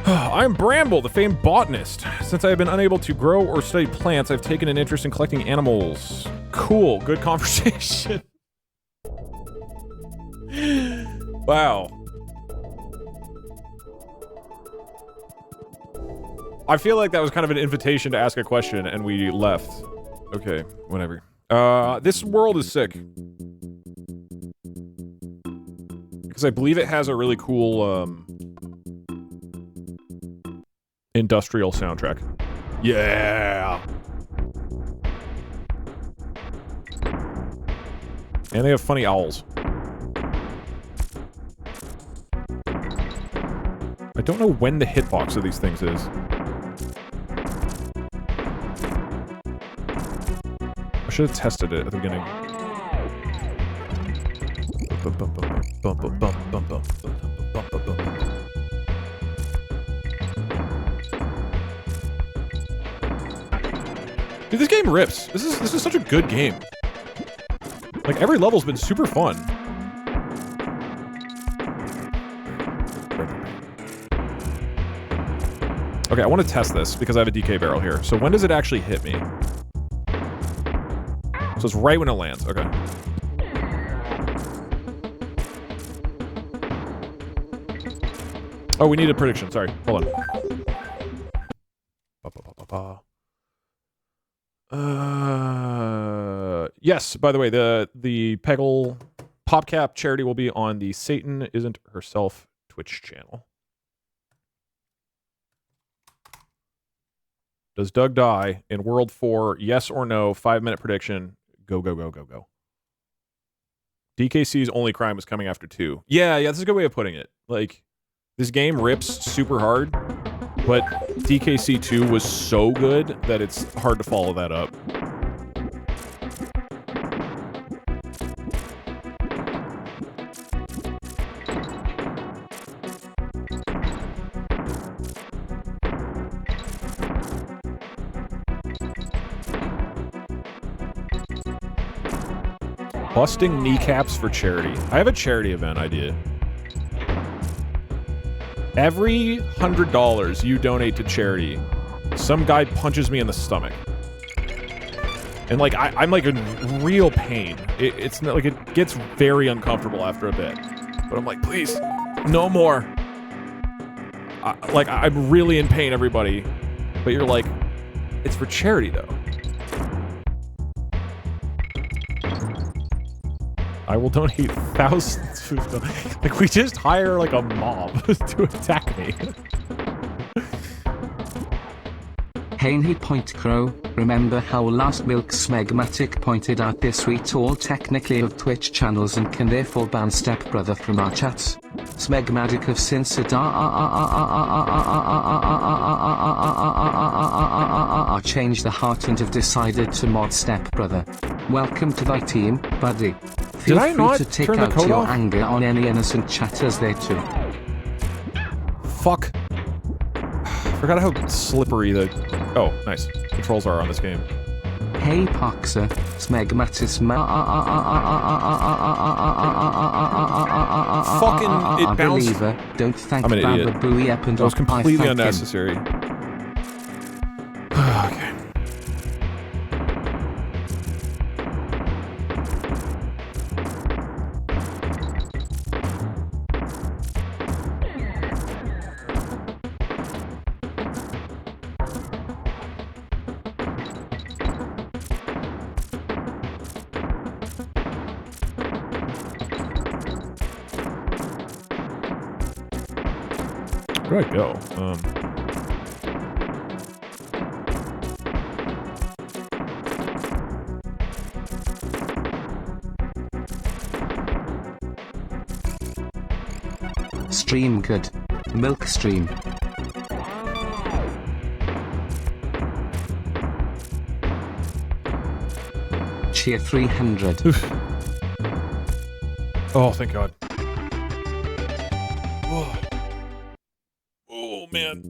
Speaker 1: I'm Bramble, the famed botanist. Since I have been unable to grow or study plants, I've taken an interest in collecting animals. Cool, good conversation. Wow. I feel like that was kind of an invitation to ask a question, and we left. Okay, whatever. This world is sick. Because I believe it has a really cool, industrial soundtrack. Yeah! And they have funny owls. I don't know when the hitbox of these things is. I should have tested it at the beginning. Dude, this game rips. This is such a good game. Like, every level's been super fun. Okay, I want to test this because I have a DK barrel here. So when does it actually hit me? So it's right when it lands. Okay. Oh, we need a prediction. Sorry. Hold on. Yes, by the way, the Peggle PopCap charity will be on the Satan Isn't Herself Twitch channel. Does Doug die in World 4? Yes or no? 5-minute prediction. Go, go, go, go, go. DKC's only crime was coming after 2. Yeah, that's a good way of putting it. Like, this game rips super hard, but DKC 2 was so good that it's hard to follow that up. Busting kneecaps for charity. I have a charity event idea. Every $100 you donate to charity, some guy punches me in the stomach. And like, I'm like in real pain. It's not like, it gets very uncomfortable after a bit. But I'm like, please, no more. Like, I'm really in pain, everybody. But you're like, it's for charity though. I will donate thousands of... Like, we just hire, like, a mob to attack me.
Speaker 2: Hey Point Crow, remember how last Milk Smegmatic pointed out this we all technically have Twitch channels and can therefore ban Stepbrother from our chats? Smegmatic have since changed the heart and have decided to mod Stepbrother. Welcome to thy team, buddy. Feel free to take out your anger on any innocent chatters there too.
Speaker 1: Fuck. Forgot how slippery the... Oh, nice. Controls are on this game.
Speaker 2: Hey Poxer, Smegmatis
Speaker 1: Fucking it bounced.
Speaker 2: Believer, don't thank
Speaker 1: I'm an idiot.
Speaker 2: Baba Booey up and
Speaker 1: that was completely unnecessary. Where do I go?
Speaker 2: Stream good. Milk stream. Cheer 300.
Speaker 1: Oh, thank God. Oh, oh man.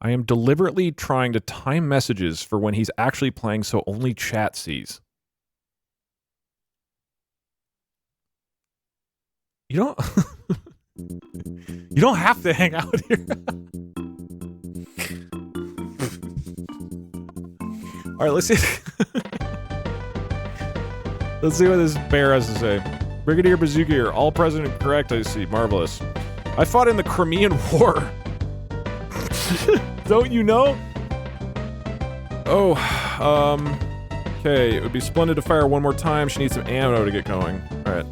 Speaker 1: I am deliberately trying to time messages for when he's actually playing so only chat sees. You don't... you don't have to hang out here. Alright, let's see. Let's see what this bear has to say. Brigadier Bazooka here. All president correct, I see. Marvelous. I fought in the Crimean War. Don't you know? Oh, okay. It would be splendid to fire one more time. She needs some ammo to get going. Alright.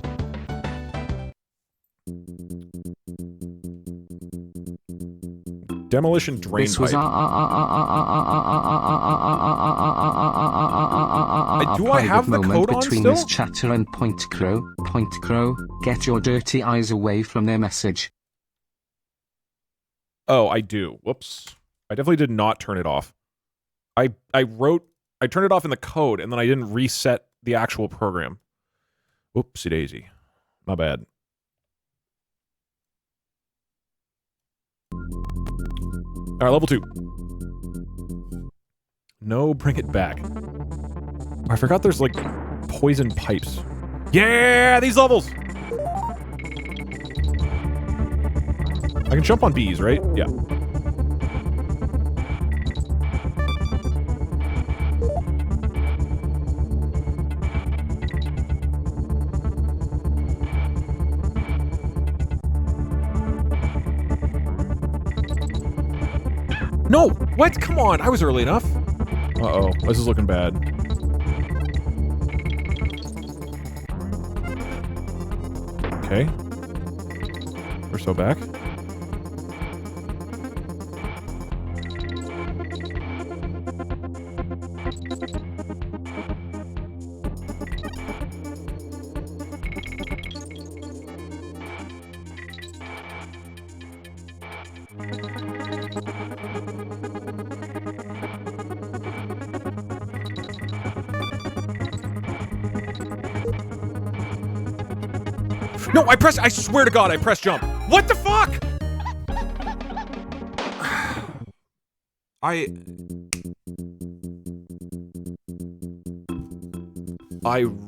Speaker 1: Demolition drain
Speaker 2: This was
Speaker 1: pipe. Do I have the code on
Speaker 2: between
Speaker 1: still?
Speaker 2: this chatter and Point Crow, get your dirty eyes away from their message.
Speaker 1: Oh, I do. Whoops. I definitely did not turn it off. I turned it off in the code, and then I didn't reset the actual program. Whoopsie daisy. My bad. Alright, level 2. No, bring it back. I forgot there's, like, poison pipes. Yeah, these levels! I can jump on bees, right? Yeah. No! What? Come on! I was early enough! Uh-oh. This is looking bad. Okay. We're so back. No, I swear to God, I pressed jump. What the fuck? I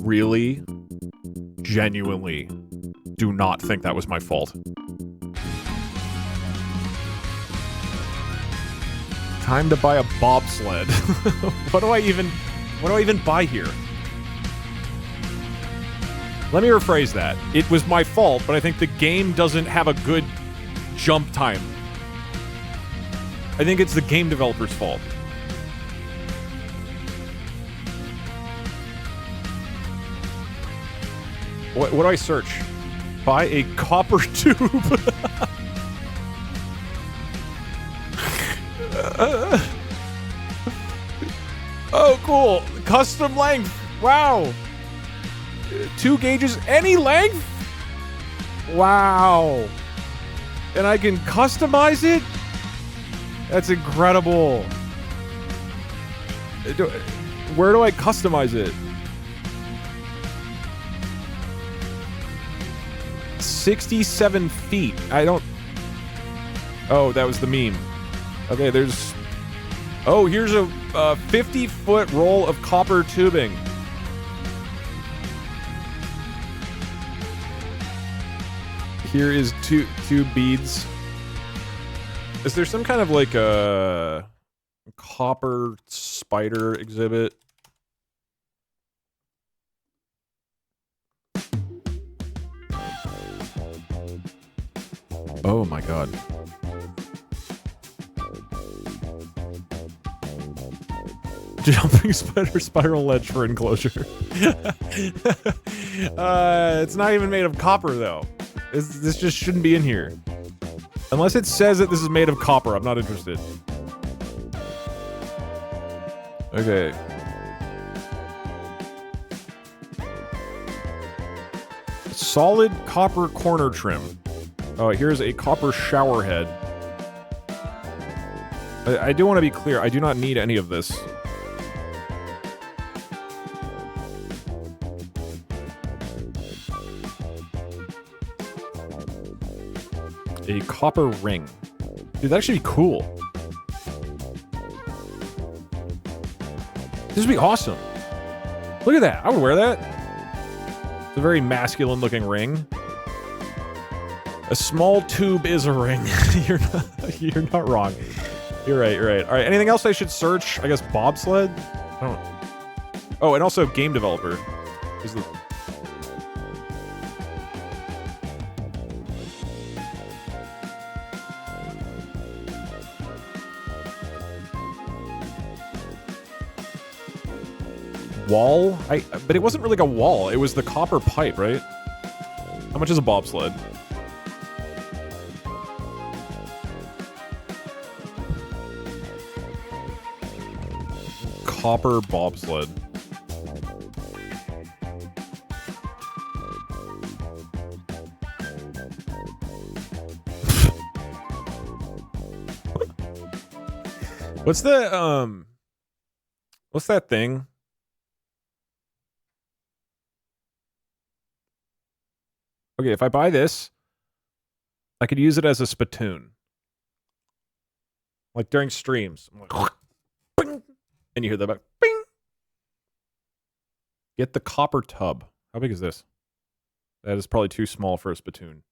Speaker 1: really, genuinely do not think that was my fault. Time to buy a bobsled. What do I even buy here? Let me rephrase that. It was my fault, but I think the game doesn't have a good jump time. I think it's the game developer's fault. What do I search? Buy a copper tube. Oh, cool. Custom length. Wow. 2 gauges, any length? Wow. And I can customize it? That's incredible. Where do I customize it? 67 feet. I don't... Oh, that was the meme. Okay, there's... Oh, here's a 50-foot roll of copper tubing. Here is two beads. Is there some kind of like a copper spider exhibit? Oh my God. Jumping spider spiral ledge for enclosure. It's not even made of copper, though. This just shouldn't be in here. Unless it says that this is made of copper, I'm not interested. Okay. Solid copper corner trim. Oh, here's a copper shower head. I do want to be clear, I do not need any of this. A copper ring. Dude, that should be cool. This would be awesome. Look at that. I would wear that. It's a very masculine looking ring. A small tube is a ring. You're not wrong. You're right, you're right. Alright, anything else I should search? I guess bobsled? I don't... Oh, and also game developer. Is the... Wall? But it wasn't really like a wall. It was the copper pipe, right? How much is a bobsled? Copper bobsled. What's that thing? Okay, if I buy this, I could use it as a spittoon. Like during streams. I'm like, bing, and you hear the back, bing. Get the copper tub. How big is this? That is probably too small for a spittoon.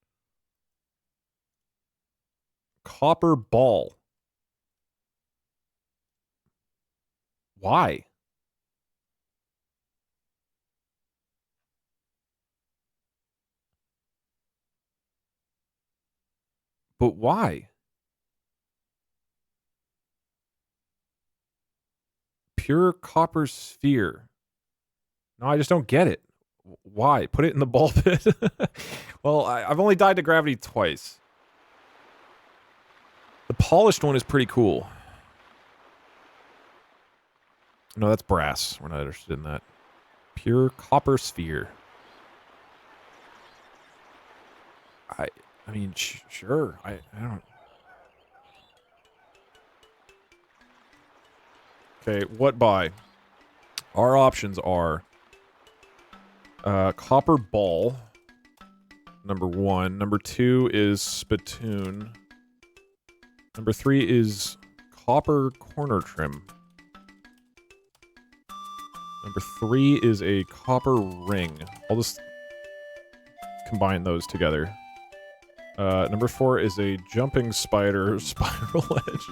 Speaker 1: Copper ball. Why? But why? Pure copper sphere. No, I just don't get it. Why? Put it in the ball pit? Well, I've only died to gravity twice. The polished one is pretty cool. No, that's brass. We're not interested in that. Pure copper sphere. I mean, sure. I don't... Okay, what buy? Our options are... copper ball. Number 1. Number 2 is spittoon. Number 3 is copper corner trim. Number 3 is a copper ring. I'll just combine those together. Number 4 is a jumping spider spiral edge.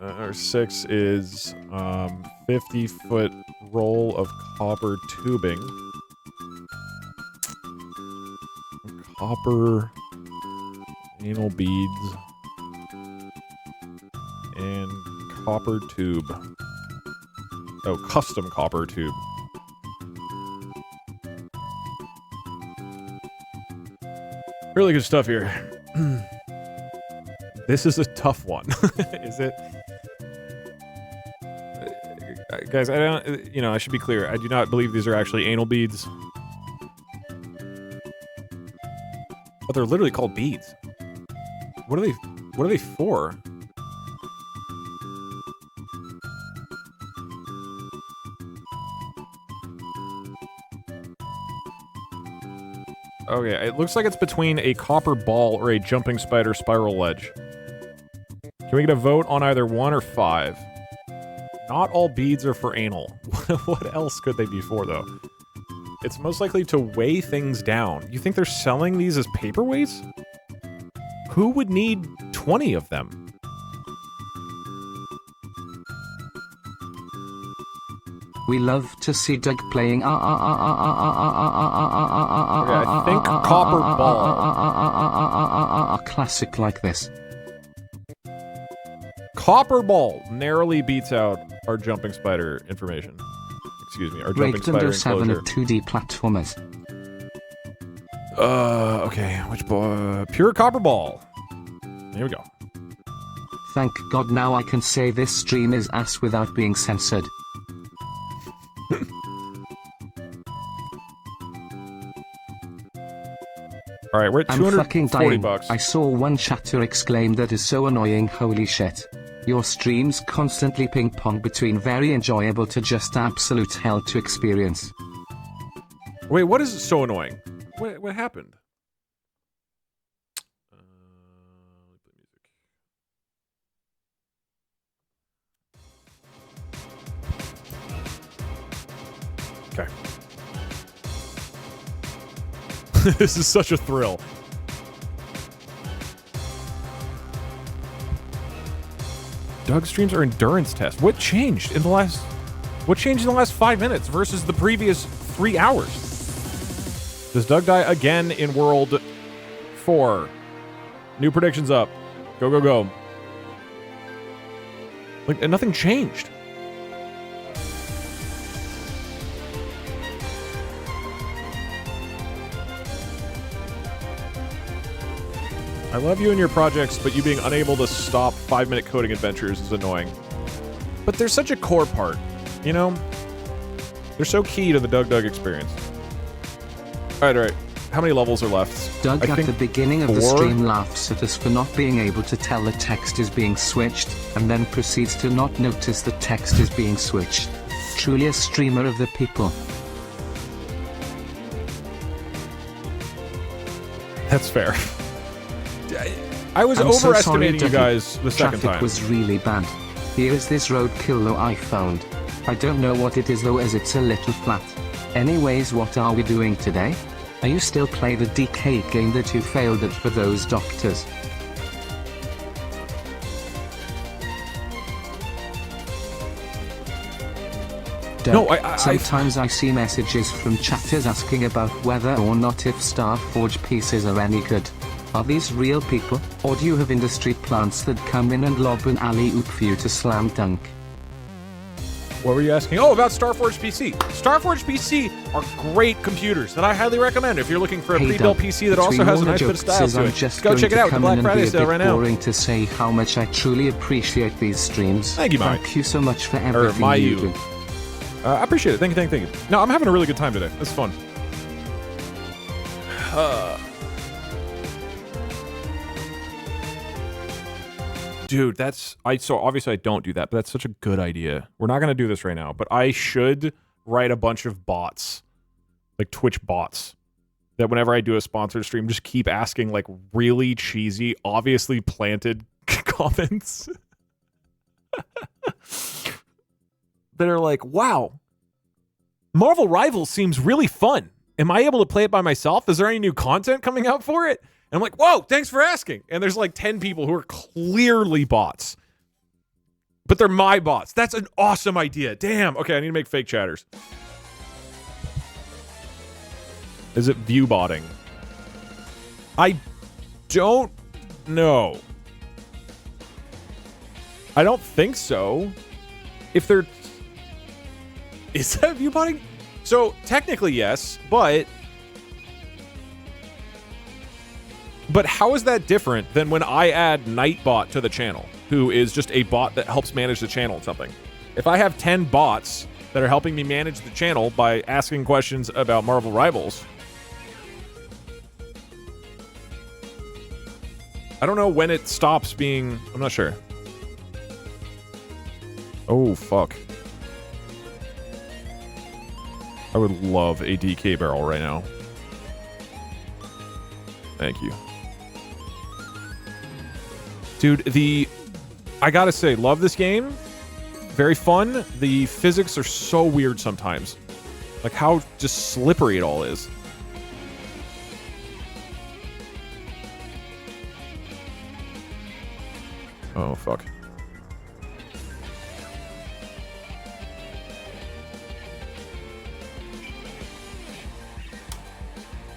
Speaker 1: Number 6 is 50-foot roll of copper tubing. Copper anal beads. And copper tube. Oh, custom copper tube. Really good stuff here. This is a tough one. Is it? Guys, I don't... You know, I should be clear. I do not believe these are actually anal beads. But they're literally called beads. What are they for? Okay, it looks like it's between a copper ball or a jumping spider spiral ledge. Can we get a vote on either 1 or 5? Not all beads are for anal. What else could they be for, though? It's most likely to weigh things down. You think they're selling these as paperweights? Who would need 20 of them?
Speaker 2: We love to see Doug playing
Speaker 1: I think copper ball.
Speaker 2: a classic like this.
Speaker 1: copper ball narrowly beats out our jumping spider information. Excuse me, our jumping spider
Speaker 2: Windows 7 of
Speaker 1: enclosure.
Speaker 2: 2D platformers.
Speaker 1: Okay, which ball? Pure copper ball. Here we go.
Speaker 2: Thank God now I can say this stream is ass without being censored.
Speaker 1: All right, we're at
Speaker 2: I'm fucking
Speaker 1: 240
Speaker 2: dying.
Speaker 1: bucks.
Speaker 2: I saw one chatter exclaim that is so annoying, holy shit. Your streams constantly ping pong between very enjoyable to just absolute hell to experience.
Speaker 1: Wait, what is so annoying? What happened? Okay. This is such a thrill. Doug streams are endurance test. What changed in the last 5 minutes versus the previous 3 hours? Does Doug die again in World 4? New predictions up. Go, go, go. Like, and nothing changed. I love you and your projects, but you being unable to stop 5-minute coding adventures is annoying. But they're such a core part, you know? They're so key to the Doug experience. Alright. How many levels are left?
Speaker 2: Doug at the beginning of the stream laughs at us for not being able to tell the text is being switched, and then proceeds to not notice the text is being switched. Truly a streamer of the people.
Speaker 1: That's fair. I was
Speaker 2: I'm
Speaker 1: overestimating
Speaker 2: so sorry,
Speaker 1: you guys the second
Speaker 2: Traffic
Speaker 1: time.
Speaker 2: was really bad. Here is this roadkill though I found. I don't know what it is though, as it's a little flat. Anyways, what are we doing today? Are you still play the DK game that you failed at for those doctors?
Speaker 1: No,
Speaker 2: sometimes I see messages from chatters asking about whether or not if Starforge pieces are any good. Are these real people, or do you have industry plants that come in and lob an alley-oop for you to slam dunk?
Speaker 1: What were you asking? Oh, about Starforge PC. Starforge PC are great computers that I highly recommend if you're looking for a pre-built PC that also has a nice bit of style to it.
Speaker 2: Just
Speaker 1: go check it out with the Black Friday sale right now.
Speaker 2: Boring to say how much I truly appreciate these streams.
Speaker 1: Thank you, Mike.
Speaker 2: Thank you so much for everything you do.
Speaker 1: I appreciate it. Thank you. No, I'm having a really good time today. It's fun. Dude, so obviously I don't do that, but that's such a good idea. We're not going to do this right now, but I should write a bunch of bots, like Twitch bots, that whenever I do a sponsored stream, just keep asking like really cheesy, obviously planted comments that are like, wow, Marvel Rivals seems really fun. Am I able to play it by myself? Is there any new content coming out for it? And I'm like, whoa, thanks for asking. And there's like 10 people who are clearly bots. But they're my bots. That's an awesome idea. Damn. Okay, I need to make fake chatters. Is it view botting? I don't know. I don't think so. If they're... Is that view botting? So, technically, yes, but how is that different than when I add Nightbot to the channel, who is just a bot that helps manage the channel and something? If I have 10 bots that are helping me manage the channel by asking questions about Marvel Rivals, I don't know when it stops being... I'm not sure. Oh, fuck. I would love a DK barrel right now. Thank you. Dude, I gotta say, love this game. Very fun. The physics are so weird sometimes. Like how just slippery it all is. Oh, fuck.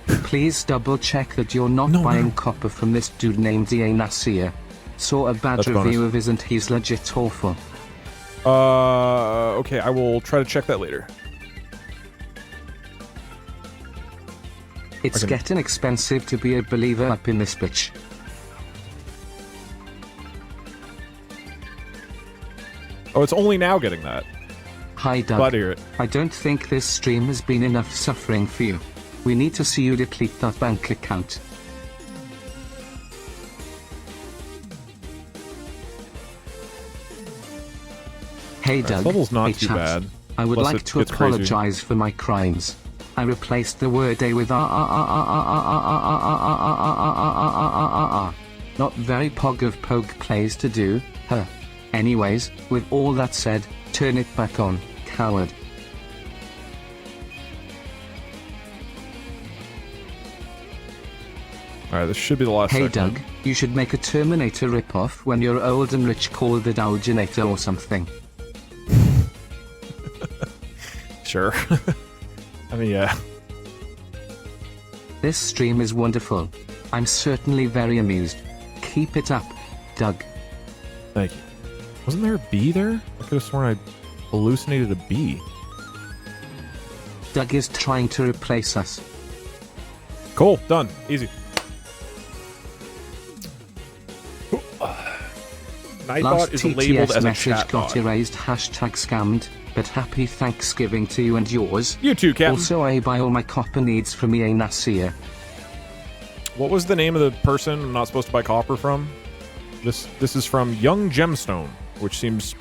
Speaker 2: Please double check that you're not buying copper from this dude named DA Nasir. saw a bad review of his and he's legit awful.
Speaker 1: Okay, I will try to check that later.
Speaker 2: It's getting expensive to be a believer up in this bitch.
Speaker 1: Oh, it's only now getting that.
Speaker 2: Hi Doug.
Speaker 1: Glad to hear it.
Speaker 2: I don't think this stream has been enough suffering for you. We need to see you deplete that bank account. Hey Doug.
Speaker 1: Level's not
Speaker 2: hey,
Speaker 1: too
Speaker 2: chat.
Speaker 1: bad.
Speaker 2: I would like to apologize for my crimes. I replaced the word a with Not very pog of pogue plays to do, huh? Anyways, with all that said, turn it back on, coward.
Speaker 1: Alright, this should be the last
Speaker 2: Hey
Speaker 1: segment.
Speaker 2: Doug, you should make a Terminator ripoff when you're old and rich called the Dowgenator or something.
Speaker 1: Sure. I mean, yeah.
Speaker 2: This stream is wonderful. I'm certainly very amused. Keep it up, Doug.
Speaker 1: Thank you. Wasn't there a bee there? I could have sworn I hallucinated a bee.
Speaker 2: Doug is trying to replace us.
Speaker 1: Cool, done. Easy. Nightbot
Speaker 2: Last
Speaker 1: is labeled
Speaker 2: TTS
Speaker 1: as a
Speaker 2: message
Speaker 1: chat
Speaker 2: got
Speaker 1: bot.
Speaker 2: erased, #scammed, but happy Thanksgiving to you and yours.
Speaker 1: You too, Captain.
Speaker 2: Also, I buy all my copper needs from EA Nasir.
Speaker 1: What was the name of the person I'm not supposed to buy copper from? This is from Young Gemstone, which seems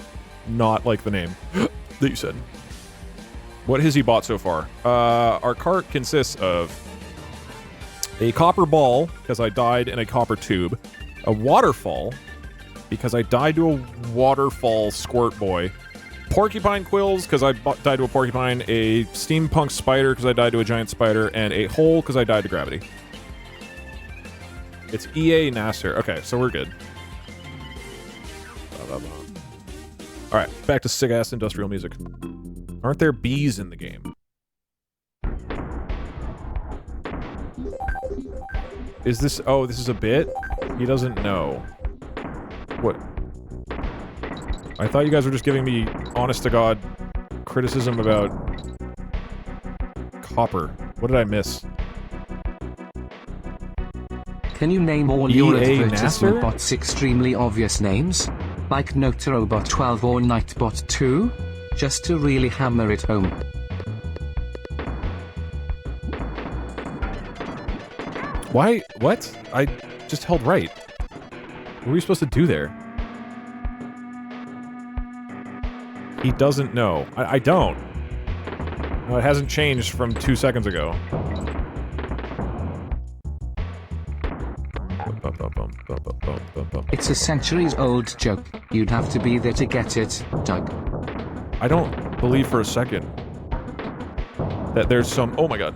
Speaker 1: not like the name that you said. What has he bought so far? Our cart consists of a copper ball, because I died in a copper tube, a waterfall, because I died to a waterfall squirt boy, porcupine quills, because I died to a porcupine, a steampunk spider, because I died to a giant spider, and a hole, because I died to gravity. It's EA Nasser. Okay, so we're good. Alright, back to sick-ass industrial music. Aren't there bees in the game? Is this... Oh, this is a bit? He doesn't know. What? I thought you guys were just giving me honest-to-God criticism about... copper. What did I miss?
Speaker 2: Can you name all your
Speaker 1: EA
Speaker 2: advertisement
Speaker 1: Nasser?
Speaker 2: bots extremely obvious names? Like Notarobot 12 or Nightbot 2? Just to really hammer it home.
Speaker 1: Why? What? I just held right. What were we supposed to do there? He doesn't know. I don't. No, it hasn't changed from 2 seconds ago.
Speaker 2: It's a centuries-old joke. You'd have to be there to get it, Doug.
Speaker 1: I don't believe for a second that there's some... Oh my god.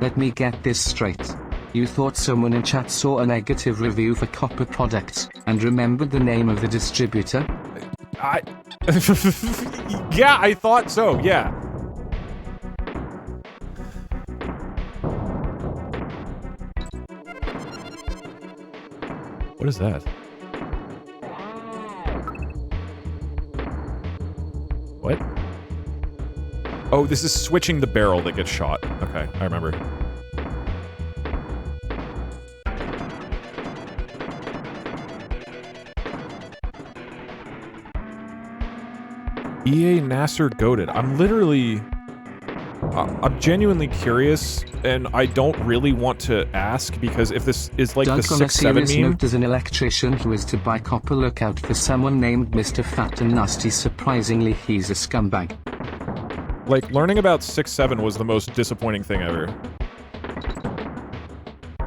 Speaker 2: Let me get this straight. You thought someone in chat saw a negative review for copper products, and remembered the name of the distributor?
Speaker 1: Yeah, I thought so, yeah. What is that? What? Oh, this is switching the barrel that gets shot. Okay, I remember. EA Nasser goated. I'm literally... I'm genuinely curious, and I don't really want to ask, because if this is like
Speaker 2: Doug,
Speaker 1: the
Speaker 2: on a
Speaker 1: 6-7
Speaker 2: serious
Speaker 1: meme...
Speaker 2: note, as an electrician who is to buy copper, look out for someone named Mr. Fat and Nasty. Surprisingly, he's a scumbag.
Speaker 1: Like, learning about 6-7 was the most disappointing thing ever.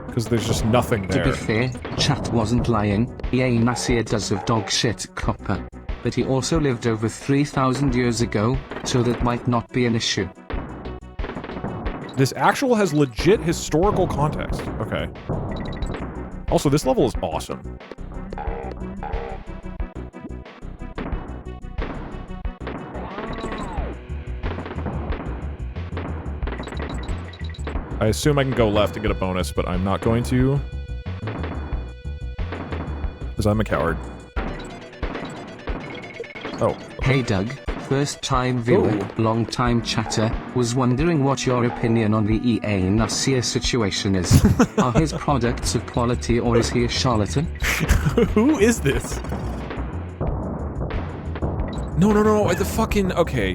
Speaker 1: Because there's just nothing there.
Speaker 2: To be fair, chat wasn't lying. EA Nasir does have dog shit copper. But he also lived over 3,000 years ago, so that might not be an issue.
Speaker 1: This actual has legit historical context. Okay. Also, this level is awesome. I assume I can go left and get a bonus, but I'm not going to. Because I'm a coward. Oh.
Speaker 2: Hey Doug, first time viewer, long time chatter, was wondering what your opinion on the EA Nasir situation is. Are his products of quality or is he a charlatan?
Speaker 1: Who is this? No, the fucking... Okay.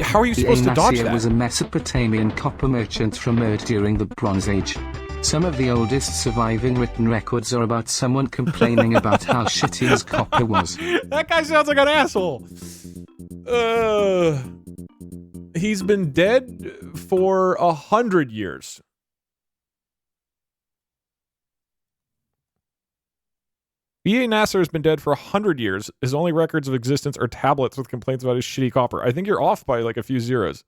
Speaker 1: How are you supposed to dodge that?
Speaker 2: was a Mesopotamian copper merchant from Ur during the Bronze Age. Some of the oldest surviving written records are about someone complaining about how shitty his copper was.
Speaker 1: That guy sounds like an asshole. He's been dead for 100 years. E.A. Nasser has been dead for 100 years. His only records of existence are tablets with complaints about his shitty copper. I think you're off by like a few zeros.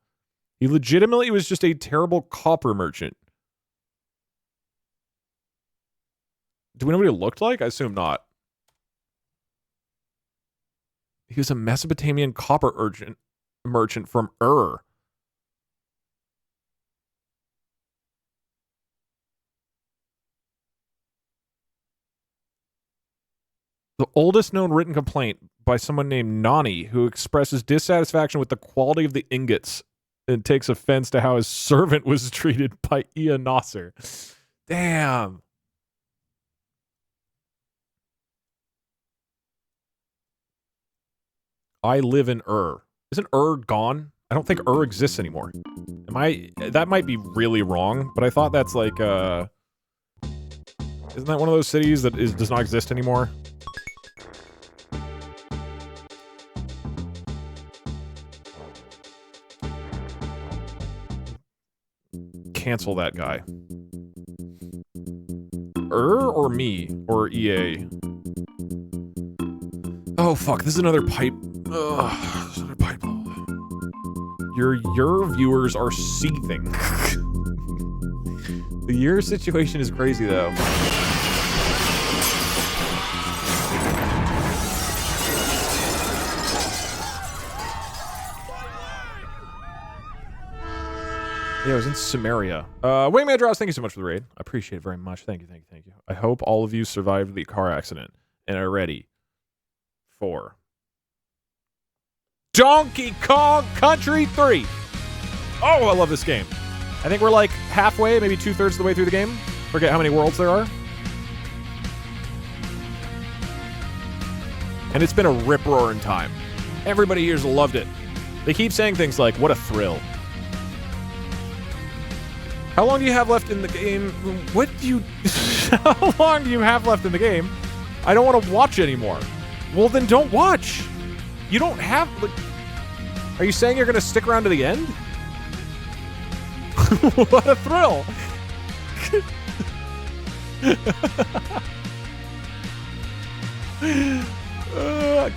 Speaker 1: He legitimately was just a terrible copper merchant. Do we know what he looked like? I assume not. He was a Mesopotamian copper merchant from Ur. The oldest known written complaint by someone named Nani, who expresses dissatisfaction with the quality of the ingots and takes offense to how his servant was treated by E.A. Nasser. Damn. I live in Ur. Isn't Ur gone? I don't think Ur exists anymore. That might be really wrong, but I thought that's like, isn't that one of those cities that does not exist anymore? Cancel that guy. Ur or me? Or EA? Oh fuck, this is another pipe. Ugh, this is another pipe. Your viewers are seething. The year situation is crazy though. Yeah, I was in Samaria. Wayman Draws, thank you so much for the raid. I appreciate it very much. Thank you. I hope all of you survived the car accident and are ready for Donkey Kong Country 3. Oh, I love this game. I think we're like halfway, maybe 2/3 of the way through the game. Forget how many worlds there are. And it's been a rip-roaring time. Everybody here's loved it. They keep saying things like, what a thrill. How long do you have left in the game? What do you... How long do you have left in the game? I don't want to watch anymore. Well, then don't watch. You don't have... Like, are you saying you're going to stick around to the end? What a thrill.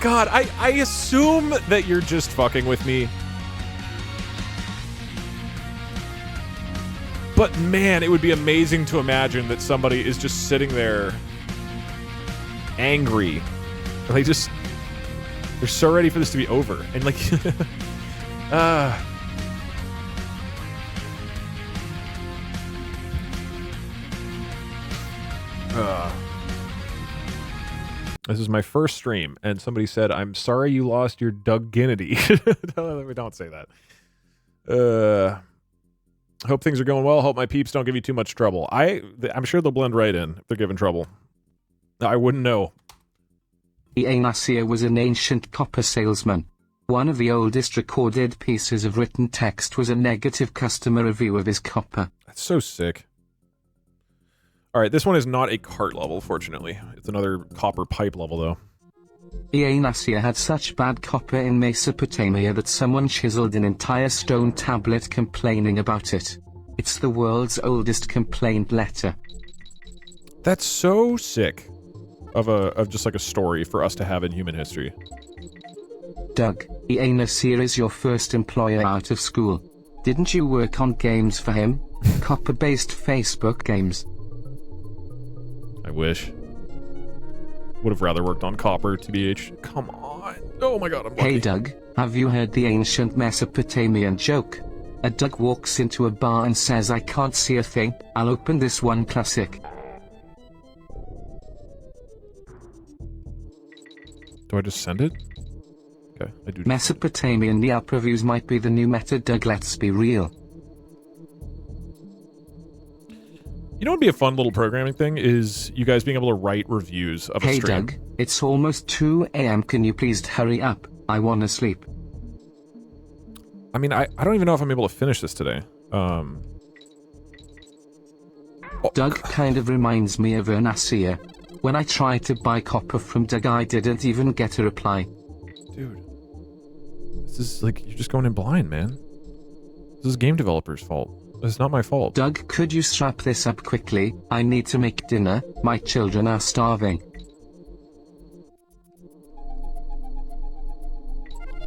Speaker 1: God, I assume that you're just fucking with me. But man, it would be amazing to imagine that somebody is just sitting there angry. They're so ready for this to be over. And like, This is my first stream, and somebody said, I'm sorry you lost your Dugginity. Don't say that. Hope things are going well. Hope my peeps don't give you too much trouble. I'm sure they'll blend right in if they're giving trouble. I wouldn't know.
Speaker 2: E.A. Nasir was an ancient copper salesman. One of the oldest recorded pieces of written text was a negative customer review of his copper.
Speaker 1: That's so sick. Alright, this one is not a cart level, fortunately. It's another copper pipe level, though.
Speaker 2: E.A. Nasir had such bad copper in Mesopotamia that someone chiseled an entire stone tablet complaining about it. It's the world's oldest complaint letter.
Speaker 1: That's so sick of just like a story for us to have in human history.
Speaker 2: Doug, E.A. Nasir is your first employer out of school. Didn't you work on games for him? Copper-based Facebook games.
Speaker 1: I wish. Would have rather worked on copper, TBH. Come on. Oh my god, I'm lucky.
Speaker 2: Hey Doug, have you heard the ancient Mesopotamian joke? A Doug walks into a bar and says, I can't see a thing, I'll open this one classic.
Speaker 1: Do I just send it? Okay, I do.
Speaker 2: Mesopotamian Yelp reviews might be the new meta, Doug, let's be real.
Speaker 1: You know what would be a fun little programming thing is you guys being able to write reviews of a stream.
Speaker 2: Hey Doug, it's almost 2 a.m. Can you please hurry up? I wanna sleep.
Speaker 1: I mean, I don't even know if I'm able to finish this today.
Speaker 2: Doug kind of reminds me of Ernassia. When I tried to buy copper from Doug, I didn't even get a reply.
Speaker 1: Dude. This is like, you're just going in blind, man. This is game developers' fault. It's not my fault.
Speaker 2: Doug, could you strap this up quickly? I need to make dinner. My children are starving.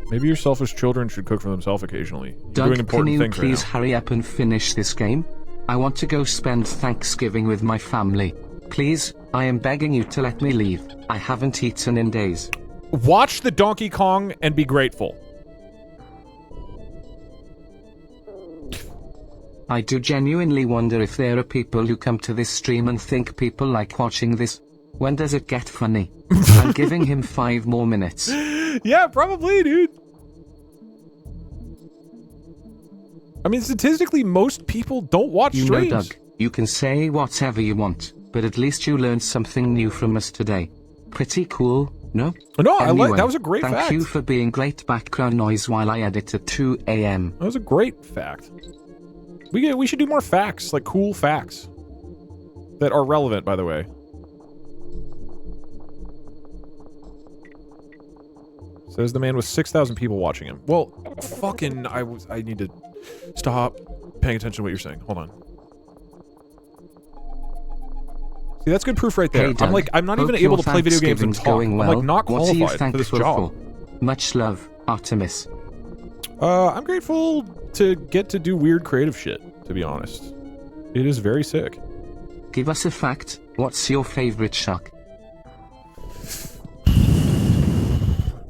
Speaker 1: Maybe your selfish children should cook for themselves occasionally. You're
Speaker 2: Doug,
Speaker 1: doing important
Speaker 2: can you
Speaker 1: things
Speaker 2: please
Speaker 1: right
Speaker 2: hurry up and finish this game? I want to go spend Thanksgiving with my family. Please, I am begging you to let me leave. I haven't eaten in days.
Speaker 1: Watch the Donkey Kong and be grateful.
Speaker 2: I do genuinely wonder if there are people who come to this stream and think people like watching this. When does it get funny? I'm giving him 5 more minutes.
Speaker 1: Yeah, probably, dude. I mean, statistically, most people don't watch streams.
Speaker 2: You know, Doug, you can say whatever you want, but at least you learned something new from us today. Pretty cool, no?
Speaker 1: No,
Speaker 2: anyway,
Speaker 1: I like that was a great fact.
Speaker 2: Thank you for being great background noise while I edit at 2 a.m.
Speaker 1: That was a great fact. We should do more facts, like cool facts that are relevant, by the way. Says the man with 6,000 people watching him. Well, fucking, I need to stop paying attention to what you're saying. Hold on. See, that's good proof right there.
Speaker 2: Hey, Doug,
Speaker 1: I'm not even able to play video games and talk.
Speaker 2: Going well.
Speaker 1: I'm like not
Speaker 2: What are you
Speaker 1: qualified for this job.
Speaker 2: For? Much love, Artemis.
Speaker 1: I'm grateful to get to do weird creative shit, to be honest. It is very sick.
Speaker 2: Give us a fact. What's your favorite shark?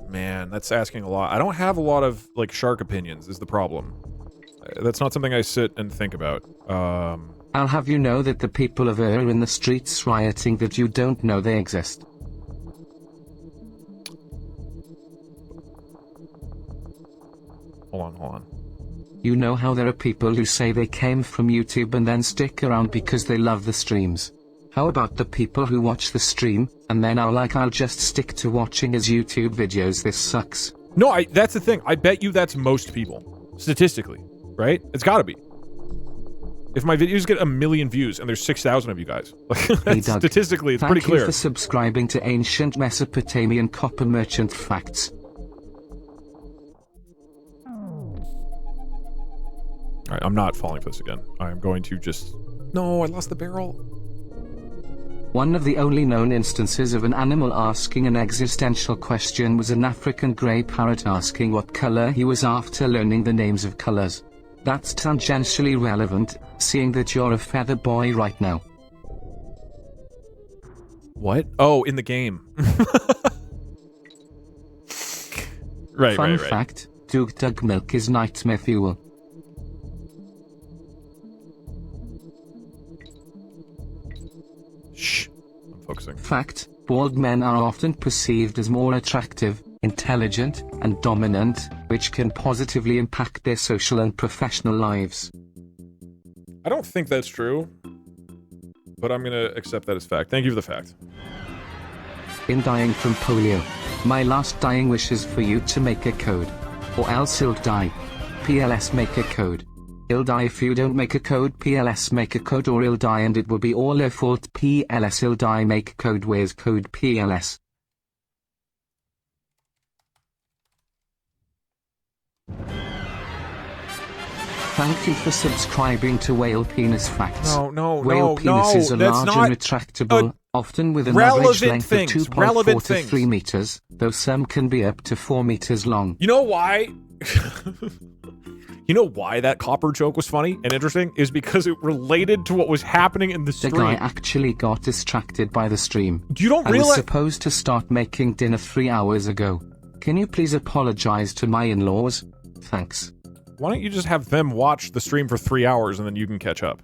Speaker 1: Man, that's asking a lot. I don't have a lot of, like, shark opinions, is the problem. That's not something I sit and think about.
Speaker 2: I'll have you know that the people of Ur are in the streets rioting that you don't know they exist.
Speaker 1: Hold on.
Speaker 2: You know how there are people who say they came from YouTube and then stick around because they love the streams. How about the people who watch the stream, and then are like, I'll just stick to watching his YouTube videos, this sucks.
Speaker 1: No, that's the thing. I bet you that's most people. Statistically. Right? It's gotta be. If my videos get 1 million views and there's 6,000 of you guys.
Speaker 2: Hey Doug,
Speaker 1: statistically, it's pretty clear.
Speaker 2: Thank you for subscribing to Ancient Mesopotamian Copper Merchant Facts.
Speaker 1: Alright, I'm not falling for this again. I'm going to just... No, I lost the barrel.
Speaker 2: One of the only known instances of an animal asking an existential question was an African grey parrot asking what color he was after learning the names of colors. That's tangentially relevant, seeing that you're a feather boy right now.
Speaker 1: What? Oh, in the game. Right.
Speaker 2: Fun fact, Doug milk is nightmare fuel.
Speaker 1: Shh. I'm focusing.
Speaker 2: Fact, bald men are often perceived as more attractive, intelligent, and dominant, which can positively impact their social and professional lives.
Speaker 1: I don't think that's true, but I'm gonna accept that as fact. Thank you for the fact.
Speaker 2: In dying from polio, my last dying wish is for you to make a code. Or else he'll die. PLS make a code. He'll die if you don't make a code. PLS make a code or he'll die and it will be all your fault. PLS he'll die make code. Where's code PLS? Thank you for subscribing to Whale Penis Facts. Whale penises are large and retractable, often with an average length of 2.4 to 3 meters, though some can be up to 4 meters long.
Speaker 1: You know why? You know why that copper joke was funny and interesting? Is because it related to what was happening in the stream.
Speaker 2: The guy actually got distracted by the stream.
Speaker 1: You don't realize—
Speaker 2: I was supposed to start making dinner 3 hours ago. Can you please apologize to my in-laws? Thanks.
Speaker 1: Why don't you just have them watch the stream for 3 hours and then you can catch up?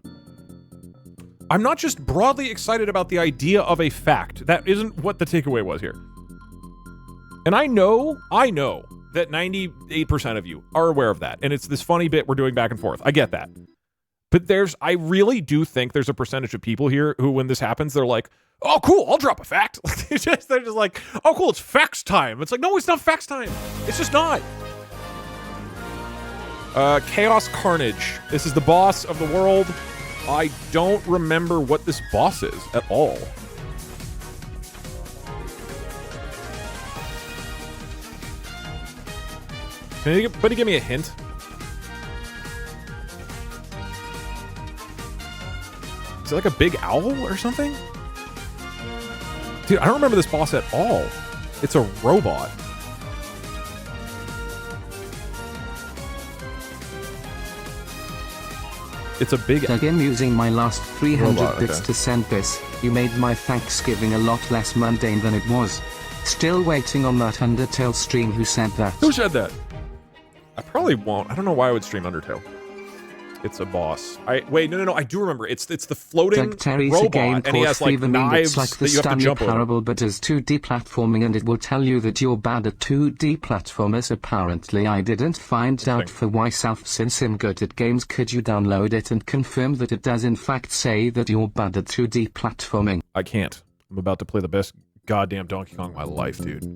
Speaker 1: I'm not just broadly excited about the idea of a fact. That isn't what the takeaway was here. And I know that 98% of you are aware of that. And it's this funny bit we're doing back and forth. I get that. But I really do think there's a percentage of people here who, when this happens, they're like, oh, cool, I'll drop a fact. They're just like, oh, cool, it's facts time. It's like, no, it's not facts time. It's just not. Chaos Carnage. This is the boss of the world. I don't remember what this boss is at all. Can anybody give me a hint? Is it like a big owl or something? Dude, I don't remember this boss at all. It's a robot. It's a big...
Speaker 2: Again, using my last 300 bits to send this, you made my Thanksgiving a lot less mundane than it was. Still waiting on that Undertale stream. Who said that?
Speaker 1: Who said that? I probably won't. I don't know why I would stream Undertale. It's a boss. Wait, no. I do remember. It's the floating robot, and he has like knives
Speaker 2: like the
Speaker 1: that you have to
Speaker 2: Stanley
Speaker 1: jump over.
Speaker 2: Parable, but as 2D platforming, and it will tell you that you're bad at 2D platformers. Apparently, I didn't find out for myself since I'm good at games. Could you download it and confirm that it does in fact say that you're bad at 2D platforming?
Speaker 1: I can't. I'm about to play the best goddamn Donkey Kong of my life, dude.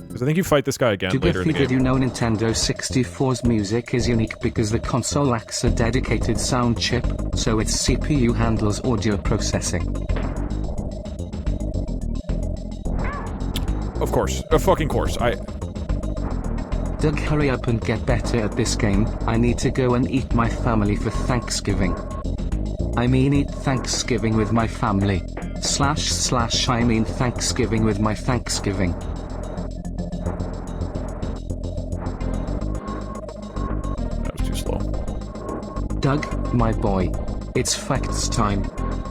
Speaker 1: Because I think you fight this guy again later in the game.
Speaker 2: Did you know Nintendo 64's music is unique because the console lacks a dedicated sound chip, so its CPU handles audio processing?
Speaker 1: Of course. Of fucking course.
Speaker 2: Doug, hurry up and get better at this game. I need to go and eat my family for Thanksgiving. I mean eat Thanksgiving with my family. / I mean Thanksgiving with my Thanksgiving. Doug, my boy. It's facts time.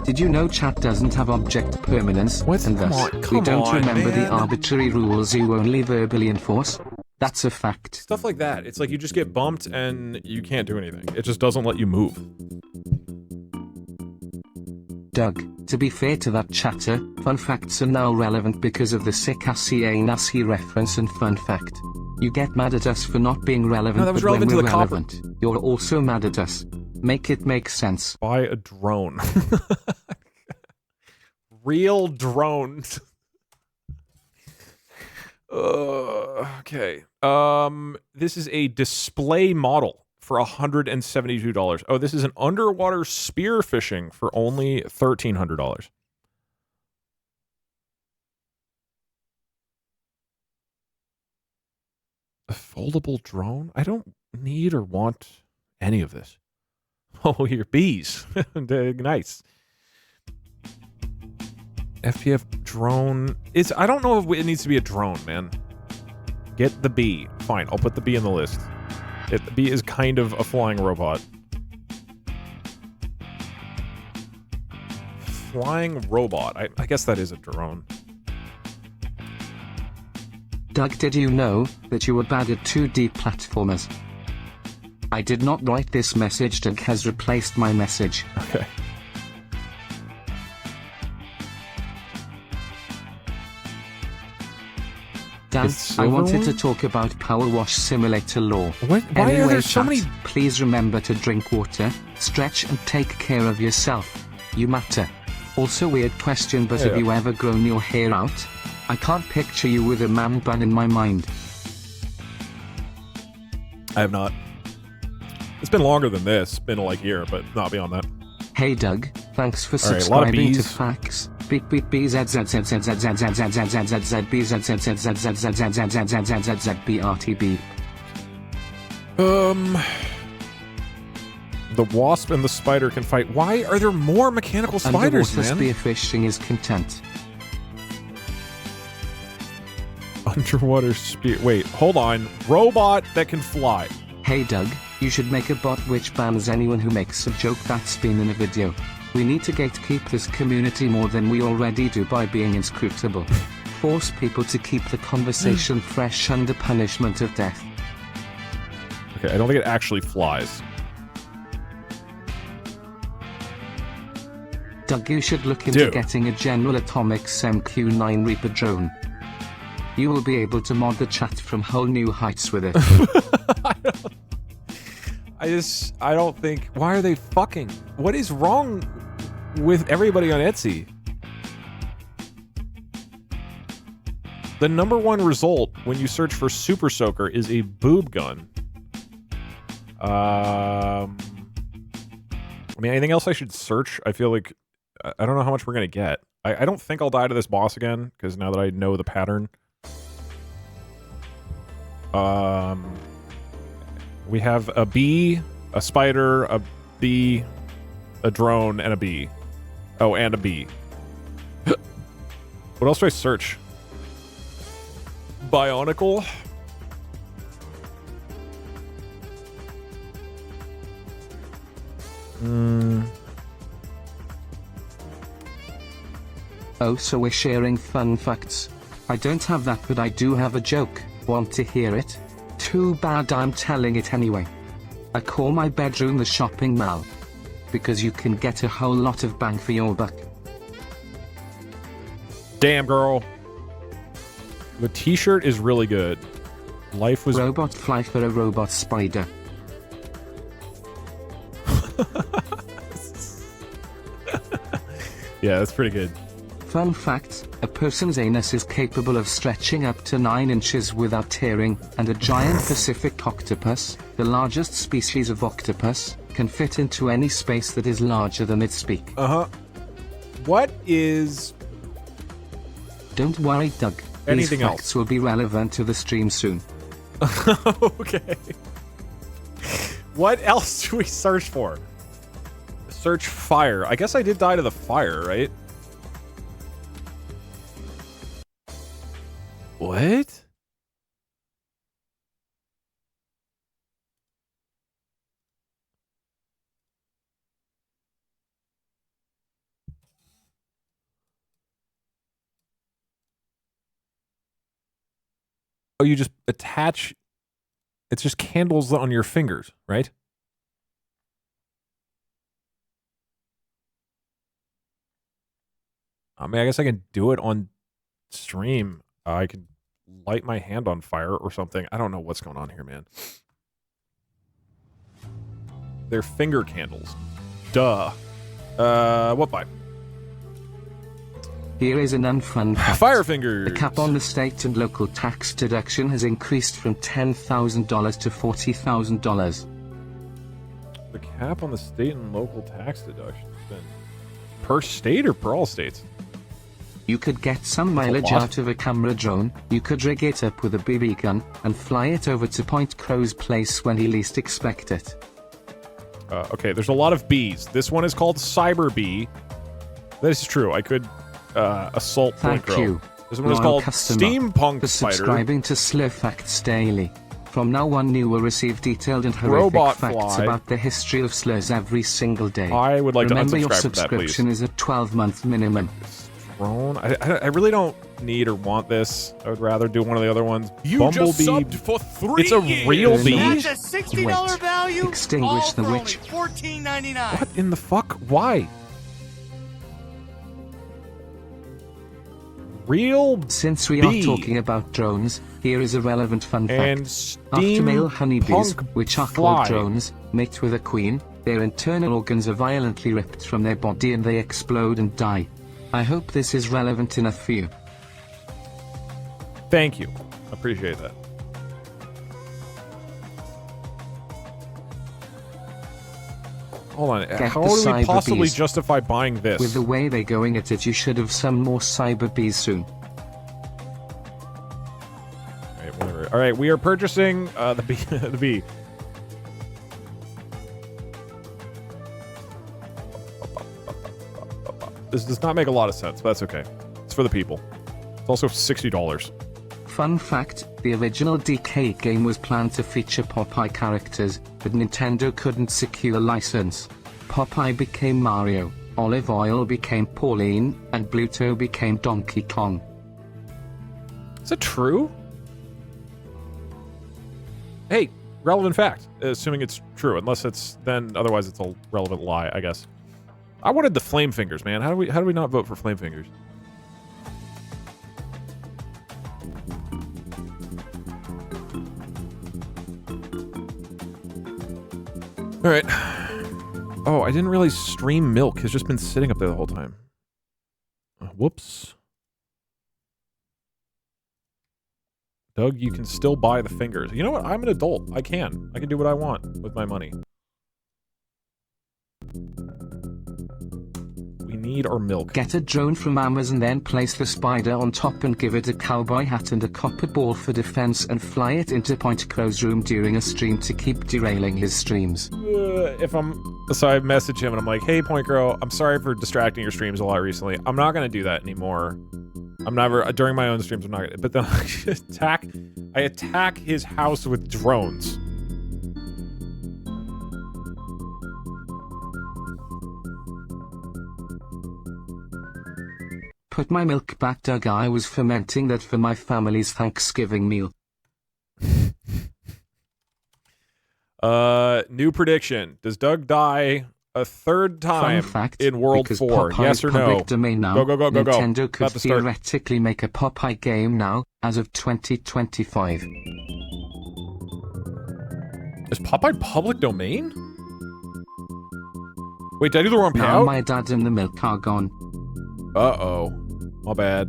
Speaker 2: Did you know chat doesn't have object permanence?
Speaker 1: What?
Speaker 2: And thus, we don't remember the arbitrary rules you only verbally enforce? That's a fact.
Speaker 1: Stuff like that. It's like you just get bumped and you can't do anything. It just doesn't let you move.
Speaker 2: Doug, to be fair to that chatter, fun facts are now relevant because of the sick assy nasi reference and fun fact. You get mad at us for not being relevant,
Speaker 1: no, that was
Speaker 2: but
Speaker 1: relevant
Speaker 2: when
Speaker 1: to
Speaker 2: we're
Speaker 1: the
Speaker 2: relevant, you're also mad at us. Make it make sense.
Speaker 1: Buy a drone. Real drones. Okay. This is a display model for $172. Oh, this is an underwater spearfishing for only $1,300. A foldable drone? I don't need or want any of this. Oh, your bees. Nice. FPF drone. I don't know if it needs to be a drone, man. Get the bee. Fine, I'll put the bee in the list. The bee is kind of a flying robot. Flying robot. I guess that is a drone.
Speaker 2: Doug, did you know that you were bad at 2D platformers? I did not write this message. Doug has replaced my message.
Speaker 1: Okay.
Speaker 2: Dan, I wanted to talk about Power Wash Simulator lore.
Speaker 1: What? Why
Speaker 2: anyway,
Speaker 1: are there so
Speaker 2: chat,
Speaker 1: many?
Speaker 2: Please remember to drink water, stretch and take care of yourself. You matter. Also, weird question, but have you ever grown your hair out? I can't picture you with a man bun in my mind.
Speaker 1: I have not. It's been longer than this. It's been like a year, but not beyond that.
Speaker 2: Hey Doug, thanks for subscribing to Facts. Beep beep b z z z z z z z z z z z z b z z z z z z z z z z z z b r t b.
Speaker 1: The wasp and the spider can fight. Why are there more mechanical spiders, man?
Speaker 2: Underwater spearfishing is content.
Speaker 1: Underwater spear. Wait, hold on. Robot that can fly.
Speaker 2: Hey Doug, you should make a bot which bans anyone who makes a joke that's been in a video. We need to gatekeep this community more than we already do by being inscrutable. Force people to keep the conversation fresh under punishment of death.
Speaker 1: Okay, I don't think it actually flies.
Speaker 2: Doug, you should look into getting a General Atomics MQ-9 Reaper drone. You will be able to mod the chat from whole new heights with it.
Speaker 1: I don't think... Why are they fucking... What is wrong with everybody on Etsy? The #1 result when you search for Super Soaker is a boob gun. I mean, anything else I should search? I feel like... I don't know how much we're going to get. I don't think I'll die to this boss again, because now that I know the pattern. We have a bee, a spider, a bee, a drone, and a bee. Oh, and a bee. What else do I search? Bionicle?
Speaker 2: Oh, so we're sharing fun facts. I don't have that, but I do have a joke. Want to hear it? Too bad, I'm telling it anyway. I call my bedroom the shopping mall. Because you can get a whole lot of bang for your buck.
Speaker 1: Damn, girl. The t-shirt is really good. Life was...
Speaker 2: Robot fly for a robot spider.
Speaker 1: Yeah, that's pretty good.
Speaker 2: Fun fact, a person's anus is capable of stretching up to 9 inches without tearing, and a giant Pacific octopus, the largest species of octopus, can fit into any space that is larger than its beak.
Speaker 1: Uh-huh. What is...
Speaker 2: Don't worry, Doug.
Speaker 1: Anything
Speaker 2: These facts will be relevant to the stream soon.
Speaker 1: Okay. What else do we search for? Search fire. I guess I did die to the fire, right? What? Oh, you just attach... It's just candles on your fingers, right? I mean, I guess I can do it on stream. I could light my hand on fire or something. I don't know what's going on here, man. They're finger candles. Duh. What by?
Speaker 2: Here is an unfun fact.
Speaker 1: Fire fingers!
Speaker 2: The cap on the state and local tax deduction has increased from $10,000 to $40,000.
Speaker 1: The cap on the state and local tax deduction has been per state or per all states?
Speaker 2: You could get some mileage out of a camera drone, you could rig it up with a BB gun, and fly it over to Point Crow's place when he least expect it.
Speaker 1: Okay, there's a lot of bees. This one is called Cyber Bee. That is true. I could assault Point Crow.
Speaker 2: Thank you.
Speaker 1: This one is called Steampunk
Speaker 2: for
Speaker 1: Spider.
Speaker 2: Subscribing to Slur Facts Daily. From now on, you will receive detailed and horrific
Speaker 1: Robot
Speaker 2: facts
Speaker 1: fly.
Speaker 2: about the history of slurs every single day.
Speaker 1: I would like
Speaker 2: Remember,
Speaker 1: to
Speaker 2: your
Speaker 1: unsubscribe from that,
Speaker 2: subscription
Speaker 1: please.
Speaker 2: is a 12-month minimum.
Speaker 1: Drone? I really don't need or want this. I would rather do one of the other ones.
Speaker 3: You
Speaker 1: Bumblebee.
Speaker 3: just subbed for 3
Speaker 1: It's a real
Speaker 3: years.
Speaker 1: bee?
Speaker 3: That's a $60
Speaker 2: Wait.
Speaker 3: value.
Speaker 2: Extinguish
Speaker 3: all
Speaker 2: the
Speaker 3: for
Speaker 2: witch.
Speaker 3: only $14.99.
Speaker 1: What in the fuck? Why? Real
Speaker 2: Since we
Speaker 1: bee.
Speaker 2: are talking about drones, here is a relevant fun
Speaker 1: and
Speaker 2: fact. After male honeybees,
Speaker 1: steampunk
Speaker 2: which are
Speaker 1: fly.
Speaker 2: called drones, mate with a queen, their internal organs are violently ripped from their body and they explode and die. I hope this is relevant enough for you.
Speaker 1: Thank you. Appreciate that. Hold on.
Speaker 2: Get
Speaker 1: How
Speaker 2: the
Speaker 1: do we
Speaker 2: cyber
Speaker 1: possibly
Speaker 2: bees.
Speaker 1: justify buying this?
Speaker 2: With the way they're going at it, you should have some more cyber bees soon.
Speaker 1: Alright, whatever. Alright, we are purchasing the bee. The bee. This does not make a lot of sense, but that's okay. It's for the people. It's also $60.
Speaker 2: Fun fact, the original DK game was planned to feature Popeye characters, but Nintendo couldn't secure a license. Popeye became Mario, Olive Oil became Pauline, and Bluto became Donkey Kong.
Speaker 1: Is that true? Hey, relevant fact. Assuming it's true, unless it's then otherwise it's a relevant lie, I guess. I wanted the flame fingers, man. How do we not vote for flame fingers? Alright. Oh, I didn't really stream milk. It's just been sitting up there the whole time. Whoops. Doug, you can still buy the fingers. You know what? I'm an adult. I can. I can do what I want with my money. We need our milk.
Speaker 2: Get a drone from Amazon, then place the spider on top and give it a cowboy hat and a copper ball for defense and fly it into Point Crow's room during a stream to keep derailing his streams.
Speaker 1: So I message him and I'm like, hey, Point Crow, I'm sorry for distracting your streams a lot recently. I'm not going to do that anymore. I'm never, during my own streams, I'm not gonna, but then I attack his house with drones.
Speaker 2: Put my milk back, Doug. I was fermenting that for my family's Thanksgiving meal.
Speaker 1: New prediction. Does Doug die a third time in World 4? Yes or no?
Speaker 2: Now,
Speaker 1: go.
Speaker 2: Nintendo could theoretically make a Popeye game now, as of 2025.
Speaker 1: Is Popeye public domain? Wait, did I do the wrong payout?
Speaker 2: Now my dad and the milk are gone.
Speaker 1: Uh-oh. My bad.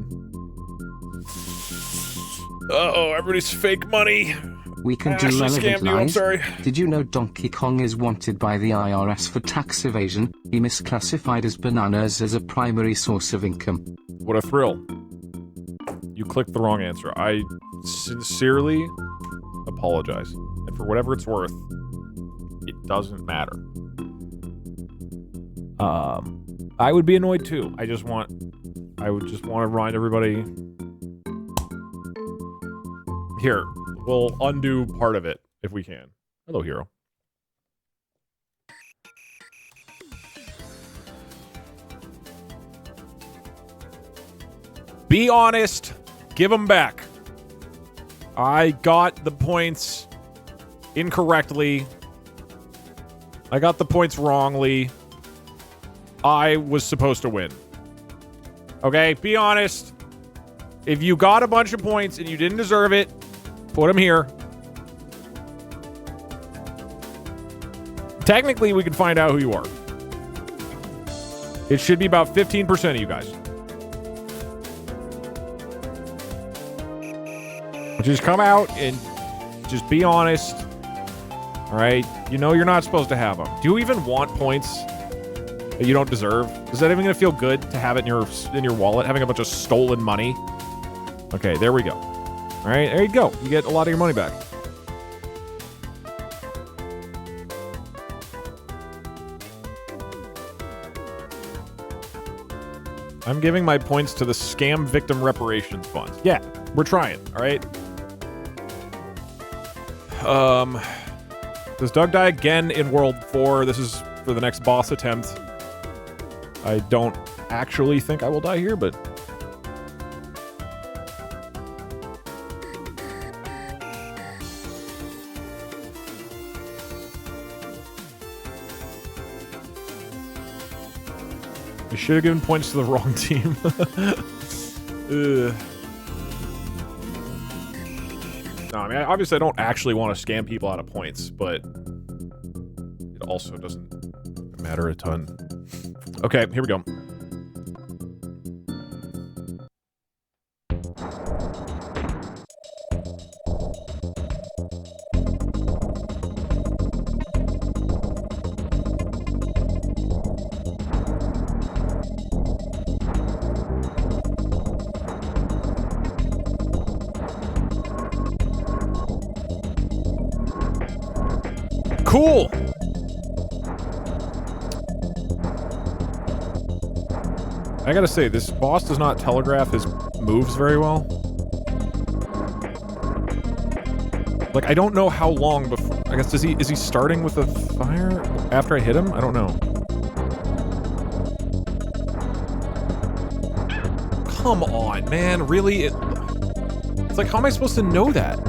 Speaker 1: Uh-oh, everybody's fake money.
Speaker 2: We can do relevant lies. Did you know Donkey Kong is wanted by the IRS for tax evasion? He misclassified his bananas as a primary source of income.
Speaker 1: What a thrill. You clicked the wrong answer. I sincerely apologize. And for whatever it's worth, it doesn't matter. I would be annoyed too. I would just want to remind everybody. Here, we'll undo part of it if we can. Hello, hero. Be honest. Give them back. I got the points incorrectly. I got the points wrongly. I was supposed to win. Okay, be honest. If you got a bunch of points and you didn't deserve it, put them here. Technically, we can find out who you are. It should be about 15% of you guys. Just come out and just be honest. All right? You know you're not supposed to have them. Do you even want points that you don't deserve? Is that even going to feel good to have it in your wallet, having a bunch of stolen money? Okay, there we go. All right, there you go. You get a lot of your money back. I'm giving my points to the Scam Victim Reparations Fund. Yeah, we're trying, all right? Does Doug die again in World 4? This is for the next boss attempt. I don't actually think I will die here, but... We should have given points to the wrong team. No, I mean, obviously I don't actually want to scam people out of points, but it also doesn't matter a ton. Okay, here we go. Cool! I gotta say, this boss does not telegraph his moves very well. Like, I don't know how long before... I guess, is he starting with a fire after I hit him? I don't know. Come on, man. Really? It's like, how am I supposed to know that?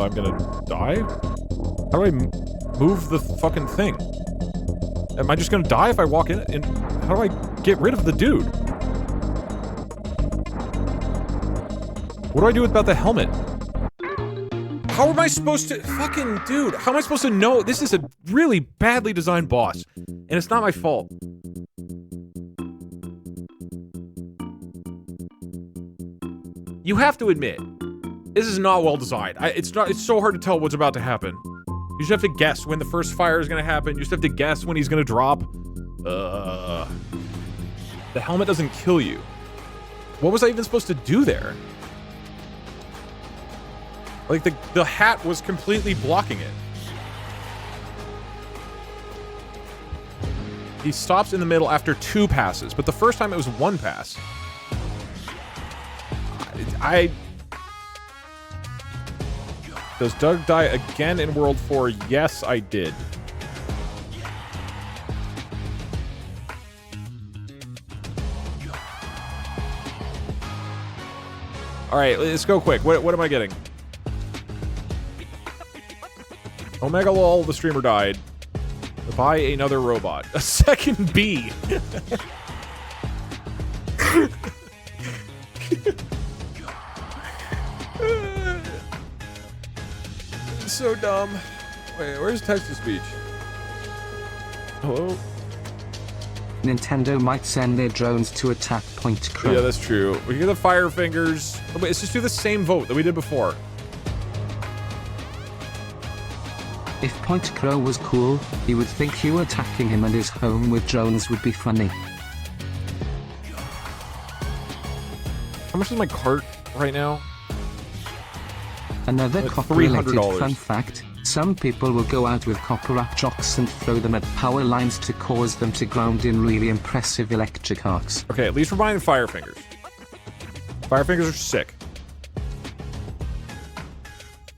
Speaker 1: I'm gonna die? How do I... move the fucking thing. Am I just gonna die if I walk in? And how do I get rid of the dude? What do I do about the helmet? How am I supposed to... Fucking dude, how am I supposed to know? This is a really badly designed boss. And it's not my fault. You have to admit, this is not well designed. It's so hard to tell what's about to happen. You just have to guess when the first fire is gonna happen. You just have to guess when he's gonna drop. The helmet doesn't kill you. What was I even supposed to do there? Like, the hat was completely blocking it. He stops in the middle after 2 passes, but the first time it was 1 pass. Does Doug die again in World 4? Yes, I did. Alright, let's go quick. What am I getting? Omega lol, the streamer died. Buy another robot. A second B. So dumb. Wait, where's text-to-speech? Hello?
Speaker 2: Nintendo might send their drones to attack Point Crow.
Speaker 1: Yeah, that's true. We get the fire fingers. Oh, wait, let's just do the same vote that we did before.
Speaker 2: If Point Crow was cool, he would think you attacking him and his home with drones would be funny.
Speaker 1: How much is my cart right now?
Speaker 2: Another
Speaker 1: Like
Speaker 2: copper-related
Speaker 1: $300.
Speaker 2: fun fact, some people will go out with copper wrap jocks and throw them at power lines to cause them to ground in really impressive electric arcs.
Speaker 1: Okay, at least we're buying fire fingers. Fire fingers are sick.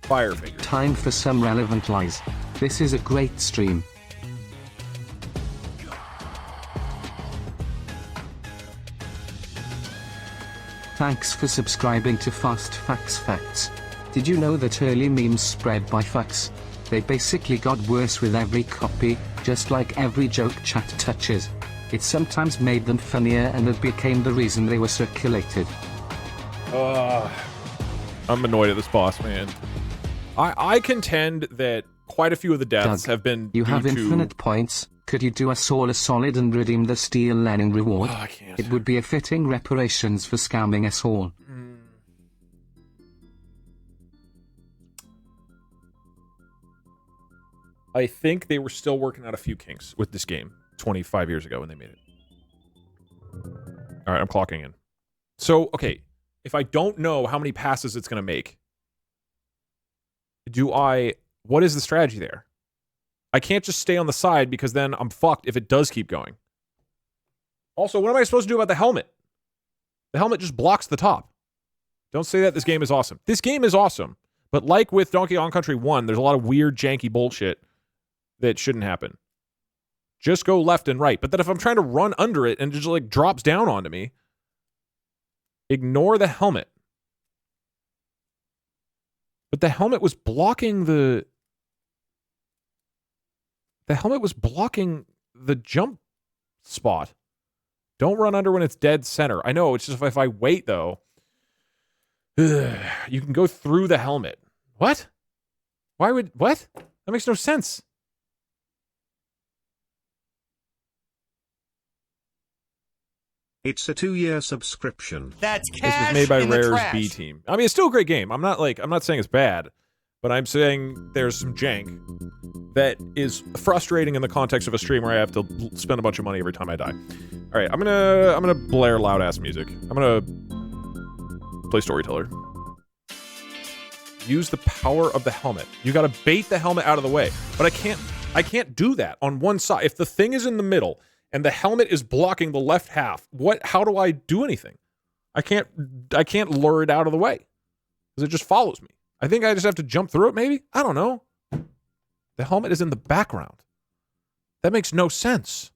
Speaker 1: Fire fingers.
Speaker 2: Time for some relevant lies. This is a great stream. Thanks for subscribing to Fast Facts. Did you know that early memes spread by fucks? They basically got worse with every copy, just like every joke chat touches. It sometimes made them funnier and it became the reason they were circulated.
Speaker 1: I'm annoyed at this boss, man. I contend that quite a few of the deaths
Speaker 2: Doug,
Speaker 1: have been
Speaker 2: you have
Speaker 1: due to...
Speaker 2: infinite points. Could you do us all a solid and redeem the Steel Lenin reward?
Speaker 1: Oh, I can't.
Speaker 2: It would be a fitting reparations for scamming us all.
Speaker 1: I think they were still working out a few kinks with this game 25 years ago when they made it. All right, I'm clocking in. So, okay, if I don't know how many passes it's going to make, what is the strategy there? I can't just stay on the side because then I'm fucked if it does keep going. Also, what am I supposed to do about the helmet? The helmet just blocks the top. Don't say that this game is awesome. This game is awesome. But like with Donkey Kong Country 1, there's a lot of weird, janky bullshit that shouldn't happen. Just go left and right. But then if I'm trying to run under it and it just like drops down onto me, ignore the helmet. But the helmet was blocking the helmet was blocking the jump spot. Don't run under when it's dead center. I know, it's just if I wait though, you can go through the helmet. What? What? That makes no sense.
Speaker 11: It's a 2-year subscription.
Speaker 3: That's
Speaker 1: This
Speaker 3: cash
Speaker 1: was made by
Speaker 3: in the
Speaker 1: Rare's
Speaker 3: trash.
Speaker 1: B Team. I mean, it's still a great game. I'm not saying it's bad, but I'm saying there's some jank that is frustrating in the context of a stream where I have to spend a bunch of money every time I die. All right, I'm gonna blare loud ass music. I'm gonna play Storyteller. Use the power of the helmet. You gotta bait the helmet out of the way, but I can't do that on one side. If the thing is in the middle and the helmet is blocking the left half, how do I do anything? I can't lure it out of the way because it just follows me. I think I just have to jump through it, maybe? I don't know. The helmet is in the background. That makes no sense.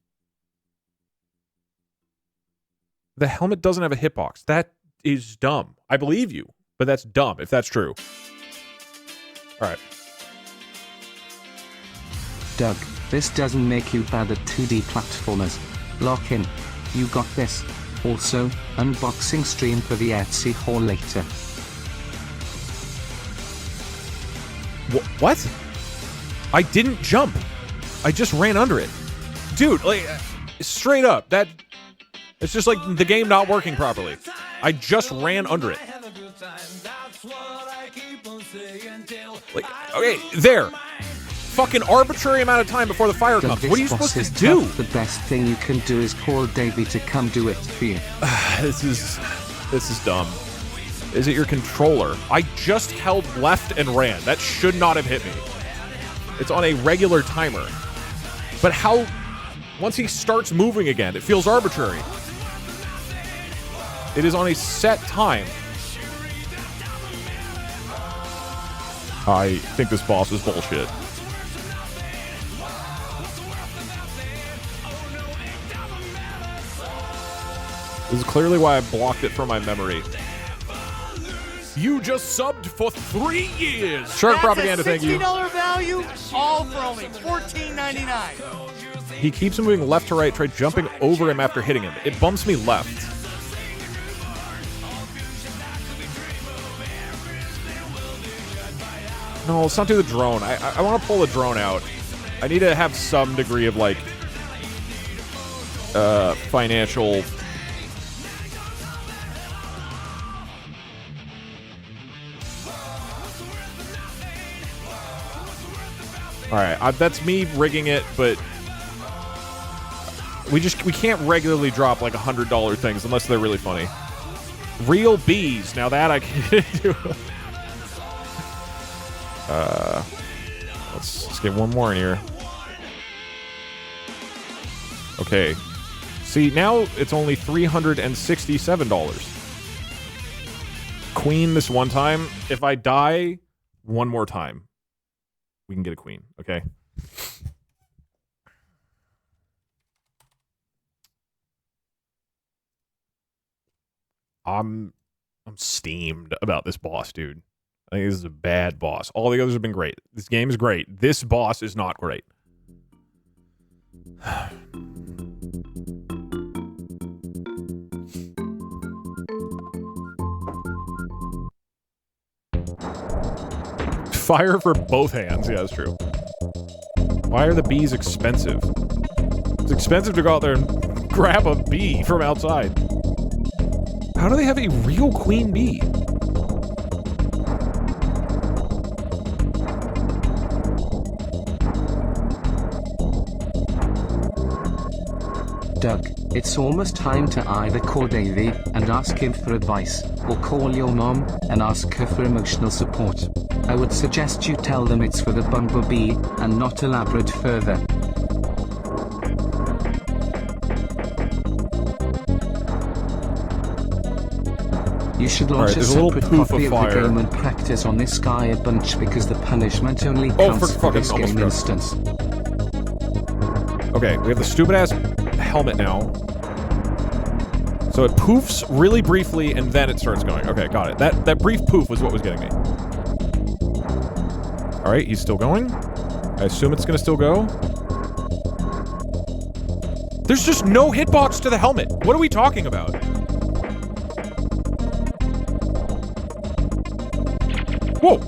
Speaker 1: The helmet doesn't have a hitbox. That is dumb. I believe you, but that's dumb if that's true. All right.
Speaker 2: Doug, this doesn't make you bad at 2D platformers. Lock in. You got this. Also, unboxing stream for the Etsy haul later.
Speaker 1: What? I didn't jump. I just ran under it. Dude, like, straight up, it's just like the game not working properly. I just ran under it. Like, okay, there. Fucking arbitrary amount of time before the fire comes. What are you supposed to do?
Speaker 2: The best thing you can do is call Davey to come do it for you.
Speaker 1: This is dumb. Is it your controller? I just held left and ran. That should not have hit me. It's on a regular timer. But how... Once he starts moving again, it feels arbitrary. It is on a set time. I think this boss is bullshit. This is clearly why I blocked it from my memory. You just subbed for 3 years. Shark propaganda, thank you.
Speaker 3: $60 value, all for only $14.99.
Speaker 1: He keeps moving left to right. Try jumping over him after hitting him. It bumps me left. No, let's not do the drone. I want to pull the drone out. I need to have some degree of, like, financial... Alright, that's me rigging it, but... We can't regularly drop, like, $100 things unless they're really funny. Real bees. Now that I can do... Let's get one more in here. Okay. See, now it's only $367. Queen this one time. If I die one more time, we can get a queen, okay? I'm steamed about this boss, dude. I think this is a bad boss. All the others have been great. This game is great. This boss is not great. Fire for both hands. Yeah, that's true. Why are the bees expensive? It's expensive to go out there and grab a bee from outside. How do they have a real queen bee?
Speaker 2: Doug, it's almost time to either call Davey and ask him for advice, or call your mom and ask her for emotional support. I would suggest you tell them it's for the bumblebee, and not elaborate further. You should launch a separate copy of the game and practice on this guy a bunch, because the punishment only counts for this game instance.
Speaker 1: Okay, we have the stupid-ass helmet now. So it poofs really briefly, and then it starts going. Okay, got it. That brief poof was what was getting me. Alright, he's still going. I assume it's gonna still go. There's just no hitbox to the helmet. What are we talking about? Whoa!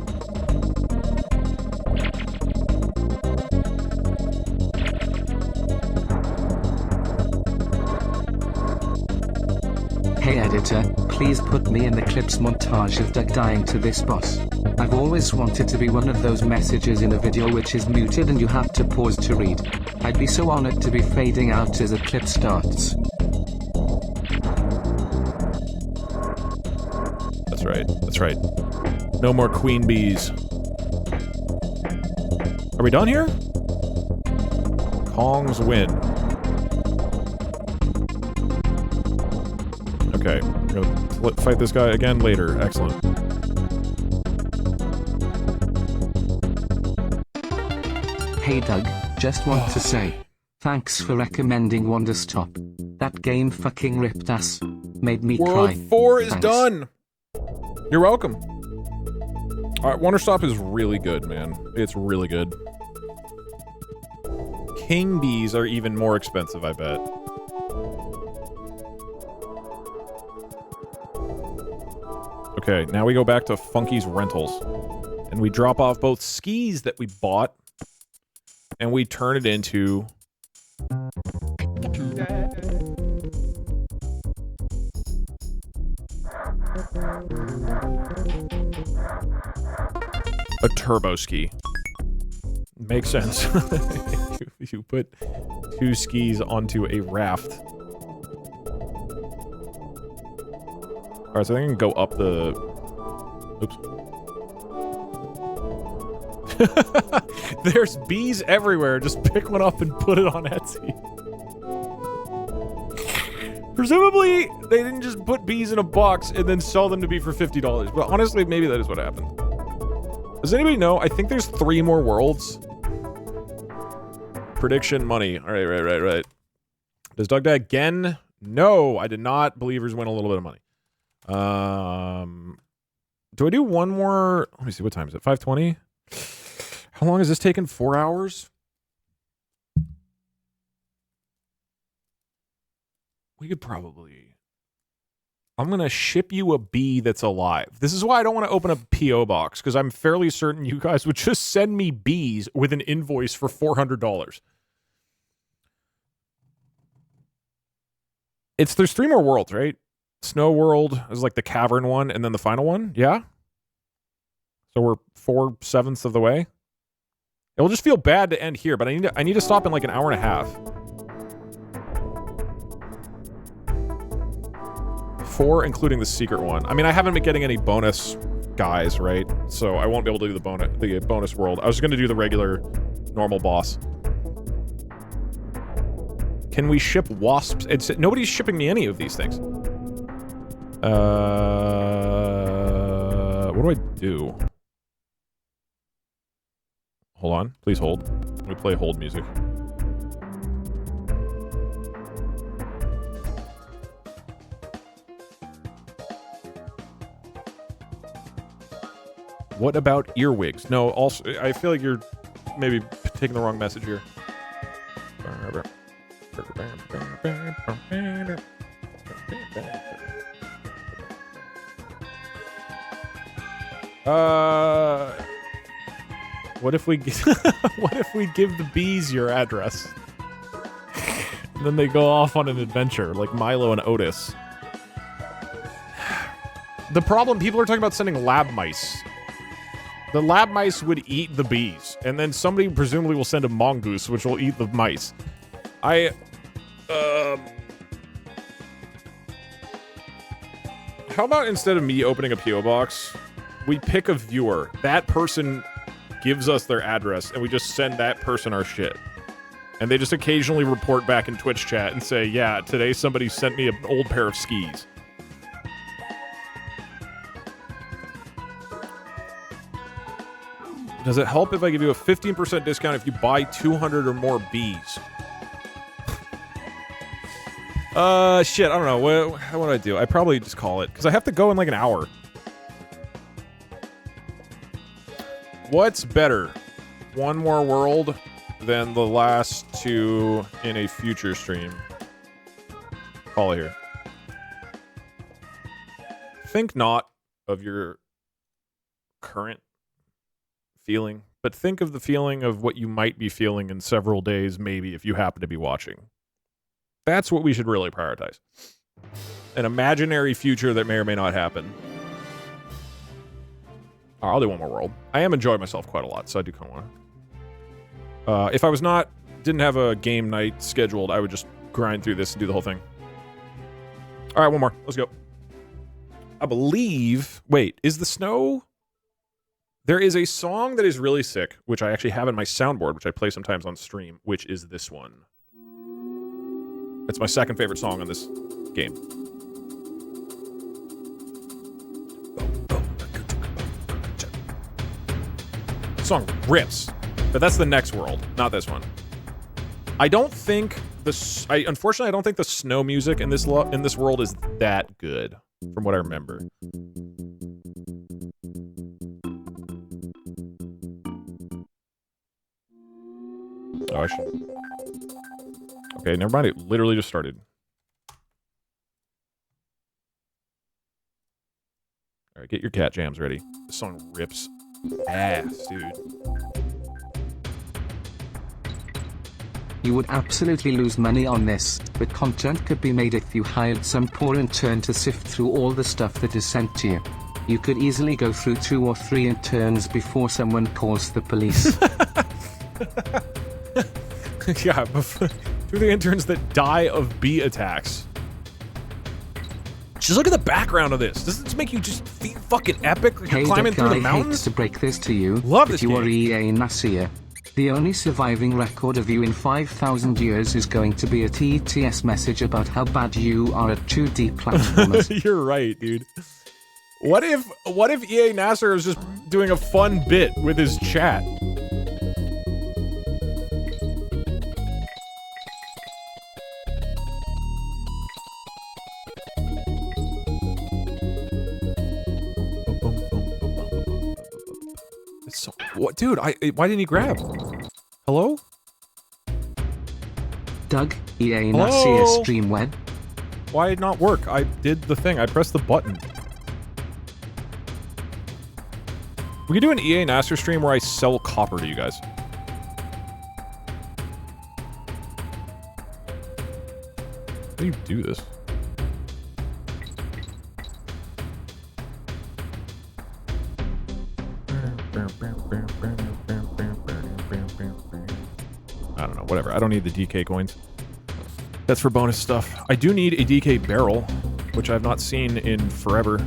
Speaker 2: Hey editor, please put me in the clips montage of Doug dying to this boss. I've always wanted to be one of those messages in a video which is muted and you have to pause to read. I'd be so honored to be fading out as a clip starts.
Speaker 1: That's right, that's right. No more queen bees. Are we done here? Kong's win. Okay, we're gonna fight this guy again later. Excellent.
Speaker 2: Hey Doug, just want to say, thanks for recommending Wonder Stop. That game fucking ripped ass. Made me cry.
Speaker 1: World 4 is done! You're welcome. Alright, Wonder Stop is really good, man. It's really good. king bees are even more expensive, I bet. Okay, now we go back to Funky's Rentals. And we drop off both skis that we bought. And we turn it into... a turbo ski. Makes sense. you put 2 skis onto a raft. Alright, so I think I can go up the... Oops. There's bees everywhere. Just pick one up and put it on Etsy. Presumably, they didn't just put bees in a box and then sell them to be for $50. But honestly, maybe that is what happened. Does anybody know? I think there's 3 more worlds. Prediction money. All right, right. Does Doug die again? No, I did not. Believers win a little bit of money. Do I do one more? Let me see. What time is it? 5:20? How long has this taken? 4 hours? We could probably... I'm going to ship you a bee that's alive. This is why I don't want to open a P.O. box, because I'm fairly certain you guys would just send me bees with an invoice for $400. There's 3 more worlds, right? Snow World is like the cavern one, and then the final one? Yeah? So we're 4/7 of the way? It'll just feel bad to end here, but I need to stop in like an hour and a half. 4, including the secret one. I mean, I haven't been getting any bonus guys, right? So I won't be able to do the bonus world. I was going to do the regular, normal boss. Can we ship wasps? Nobody's shipping me any of these things. What do I do? Hold on. Please hold. Let me play hold music. What about earwigs? No, also, I feel like you're maybe taking the wrong message here. What if we what if we give the bees your address? And then they go off on an adventure like Milo and Otis. The problem, people are talking about sending lab mice. The lab mice would eat the bees, and then somebody presumably will send a mongoose, which will eat the mice. How about instead of me opening a P.O. box, we pick a viewer. That person gives us their address, and we just send that person our shit. And they just occasionally report back in Twitch chat and say, yeah, today somebody sent me an old pair of skis. Does it help if I give you a 15% discount if you buy 200 or more bees? Shit, I don't know. What do I do? I probably just call it, because I have to go in like an hour. What's better? One more world than the last 2 in a future stream? Call it here. Think not of your current feeling, but think of the feeling of what you might be feeling in several days, maybe, if you happen to be watching. That's what we should really prioritize. An imaginary future that may or may not happen. I'll do one more world. I am enjoying myself quite a lot, so I do kind of want to. If I didn't have a game night scheduled, I would just grind through this and do the whole thing. All right, one more. Let's go. I believe... Wait, is the snow... There is a song that is really sick, which I actually have in my soundboard, which I play sometimes on stream, which is this one. It's my second favorite song on this game. The song rips, but that's the next world, not this one. I don't think unfortunately, I don't think the snow music in this world is that good, from what I remember. Oh, I should Okay, never mind. It literally just started. All right, get your cat jams ready. This song rips ass, dude.
Speaker 2: You would absolutely lose money on this, but content could be made if you hired some poor intern to sift through all the stuff that is sent to you. You could easily go through 2 or 3 interns before someone calls the police.
Speaker 1: Yeah, through the interns that die of bee attacks. Just look at the background of this. Doesn't this make you just feel fucking epic? Like
Speaker 2: Hey,
Speaker 1: you're climbing through the
Speaker 2: I
Speaker 1: mountains?
Speaker 2: hate to break this to you,
Speaker 1: Love
Speaker 2: but
Speaker 1: this
Speaker 2: you
Speaker 1: game.
Speaker 2: are EA Nasir. The only surviving record of you in 5,000 years is going to be a TTS message about how bad you are at 2D platformers.
Speaker 1: You're right, dude. What if EA Nasser is just doing a fun bit with his chat? It's so, what, dude? Why didn't he grab? Hello?
Speaker 2: Doug, EA
Speaker 1: Hello?
Speaker 2: Nasir stream web.
Speaker 1: Why did it not work? I did the thing. I pressed the button. We could do an EA Nasser stream where I sell copper to you guys. How do you do this? I don't know, whatever. I don't need the DK coins. That's for bonus stuff. I do need a DK barrel, which I've not seen in forever.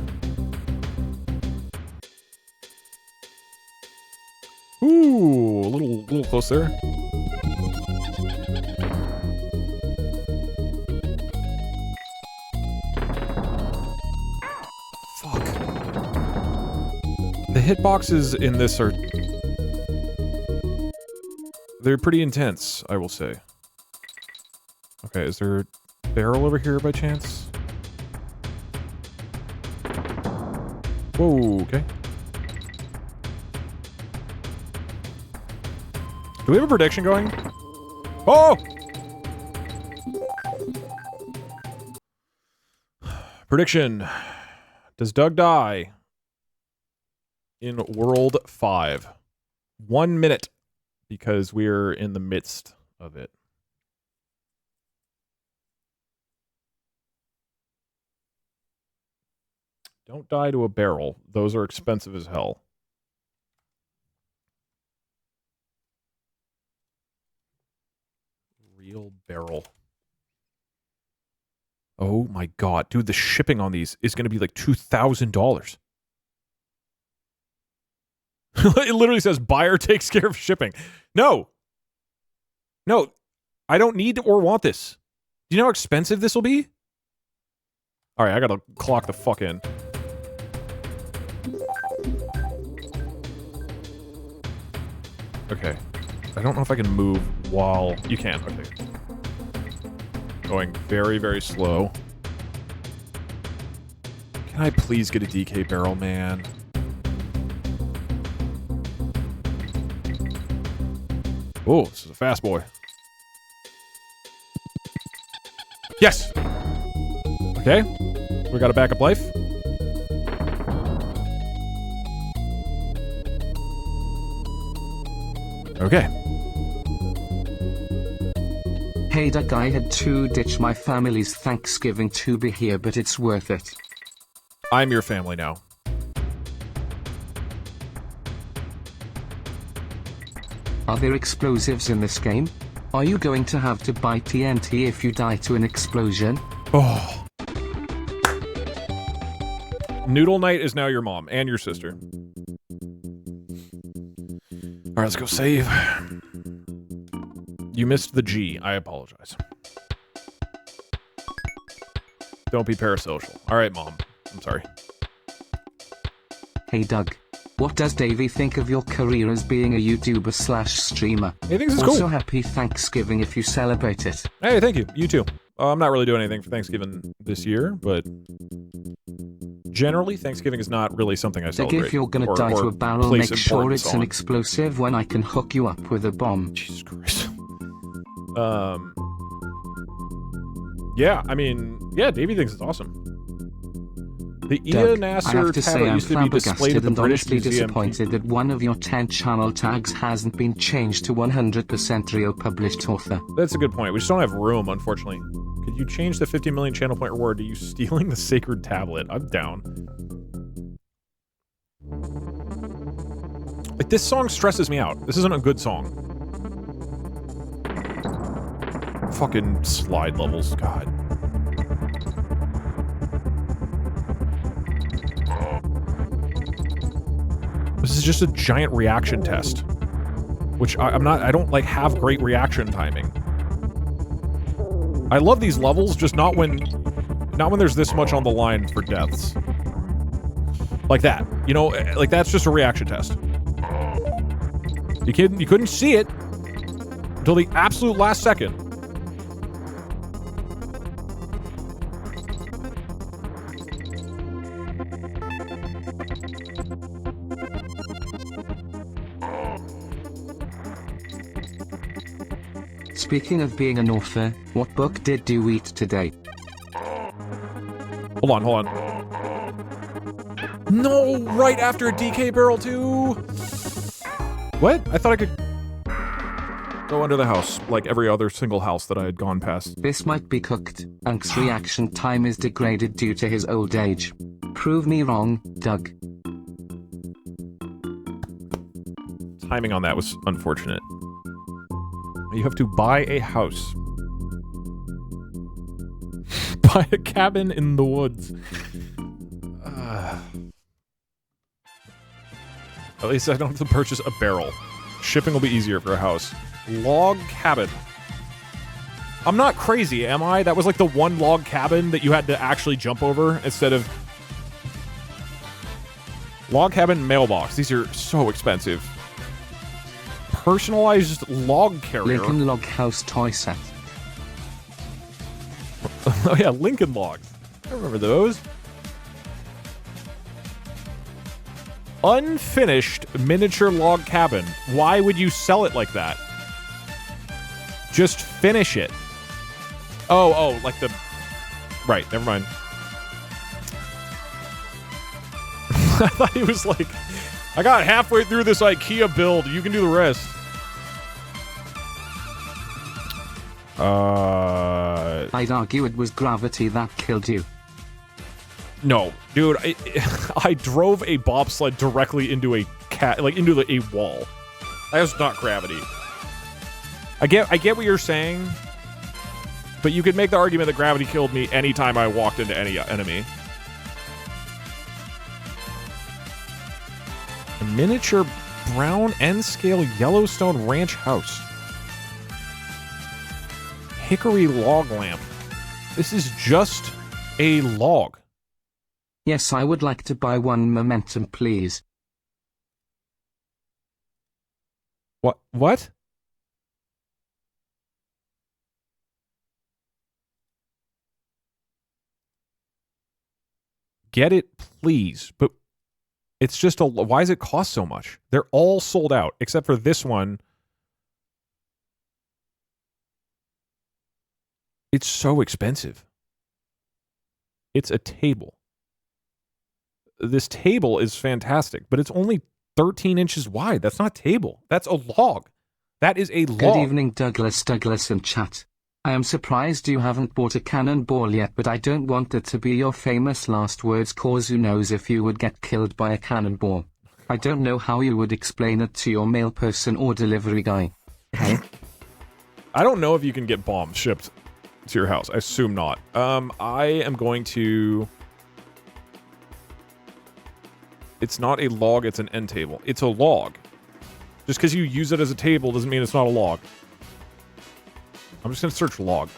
Speaker 1: Ooh, a little close there. Fuck. The hitboxes in this are... they're pretty intense, I will say. Okay, is there a barrel over here by chance? Whoa, okay. Do we have a prediction going? Oh! Prediction. Does Doug die in World 5? 1 minute, because we're in the midst of it. Don't die to a barrel. Those are expensive as hell. Real barrel. Oh my god. Dude, the shipping on these is going to be like $2,000. It literally says, buyer takes care of shipping. No. No. I don't need or want this. Do you know how expensive this will be? Alright, I gotta clock the fuck in. Okay. I don't know if I can move while... You can, okay. Going very, very slow. Can I please get a DK barrel, man? Oh, this is a fast boy. Yes! Okay. We got a backup life. Okay.
Speaker 2: Hey Doug, I had to ditch my family's Thanksgiving to be here, but it's worth it.
Speaker 1: I'm your family now.
Speaker 2: Are there explosives in this game? Are you going to have to buy TNT if you die to an explosion?
Speaker 1: Oh. Noodle Knight is now your mom and your sister. Alright, let's go save. You missed the G. I apologize. Don't be parasocial. Alright, Mom. I'm sorry.
Speaker 2: Hey Doug. What does Davey think of your career as being a YouTuber slash streamer?
Speaker 1: He thinks it's
Speaker 2: also,
Speaker 1: cool.
Speaker 2: Happy Thanksgiving if you celebrate it.
Speaker 1: Hey, thank you. You too. I'm not really doing anything for Thanksgiving this year, but generally, Thanksgiving is not really something I celebrate.
Speaker 2: Doug, if you're gonna die to a barrel, make sure it's an explosive when I can hook you up with a bomb.
Speaker 1: Jesus Christ. Yeah, I mean, yeah, Davey thinks it's awesome. The
Speaker 2: Doug,
Speaker 1: Ia Nasser
Speaker 2: I have to say
Speaker 1: tablet
Speaker 2: I'm
Speaker 1: used to be displayed at
Speaker 2: flabbergasted
Speaker 1: the
Speaker 2: and
Speaker 1: British
Speaker 2: honestly
Speaker 1: Museum.
Speaker 2: disappointed that one of your 10 channel tags hasn't been changed to 100% real published author.
Speaker 1: That's a good point. We just don't have room, unfortunately. Could you change the 50 million channel point reward to you stealing the sacred tablet? I'm down. Like, this song stresses me out. This isn't a good song. Fucking slide levels, God. This is just a giant reaction test, which I don't like have great reaction timing. I love these levels, just not when there's this much on the line for deaths. Like that, you know, like that's just a reaction test. You couldn't see it until the absolute last second.
Speaker 2: Speaking of being an author, what book did you eat today?
Speaker 1: Hold on. No, right after a DK barrel too. What? I thought I could go under the house, like every other single house that I had gone past.
Speaker 2: This might be cooked. Unk's reaction time is degraded due to his old age. Prove me wrong, Doug.
Speaker 1: Timing on that was unfortunate. You have to buy a house. Buy a cabin in the woods. At least I don't have to purchase a barrel. Shipping will be easier for a house. Log cabin. I'm not crazy, am I? That was like the one log cabin that you had to actually jump over instead of... Log cabin mailbox. These are so expensive. Personalized log carrier.
Speaker 2: Lincoln Log House toy set.
Speaker 1: Oh yeah, Lincoln Logs. I remember those. Unfinished miniature log cabin. Why would you sell it like that? Just finish it. Oh, like the... Right, never mind. I thought he was like, I got halfway through this IKEA build. You can do the rest.
Speaker 2: I'd argue it was gravity that killed you.
Speaker 1: No, dude, I drove a bobsled directly into a a wall. That was not gravity. I get what you're saying, but you could make the argument that gravity killed me anytime I walked into any enemy. A miniature brown N-scale Yellowstone ranch house. Hickory log lamp. This is just a log.
Speaker 2: Yes, I would like to buy one momentum, please.
Speaker 1: What? Get it, please. But it's just a... Why does it cost so much? They're all sold out, except for this one. It's so expensive. It's a table. This table is fantastic, but it's only 13 inches wide. That's not a table. That's a log. That is a log.
Speaker 2: Good evening, Douglas in chat. I am surprised you haven't bought a cannonball yet, but I don't want it to be your famous last words, cause who knows if you would get killed by a cannonball. I don't know how you would explain it to your mail person or delivery guy. Hey?
Speaker 1: I don't know if you can get bombs shipped to your house. I assume not. I am going to... It's not a log, it's an end table. It's a log. Just because you use it as a table doesn't mean it's not a log. I'm just going to search log.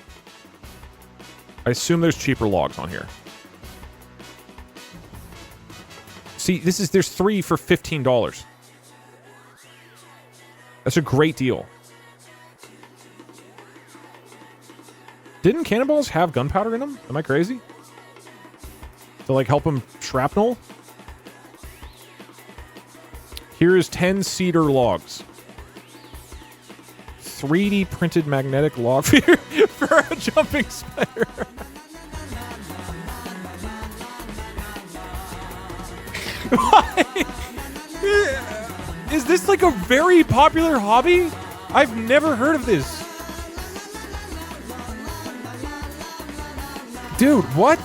Speaker 1: I assume there's cheaper logs on here. See, there's 3 for $15. That's a great deal. Didn't cannonballs have gunpowder in them? Am I crazy? To like help them shrapnel? Here is 10 cedar logs. 3D printed magnetic log feeder for a jumping spider. Why? Is this like a very popular hobby? I've never heard of this. Dude, what?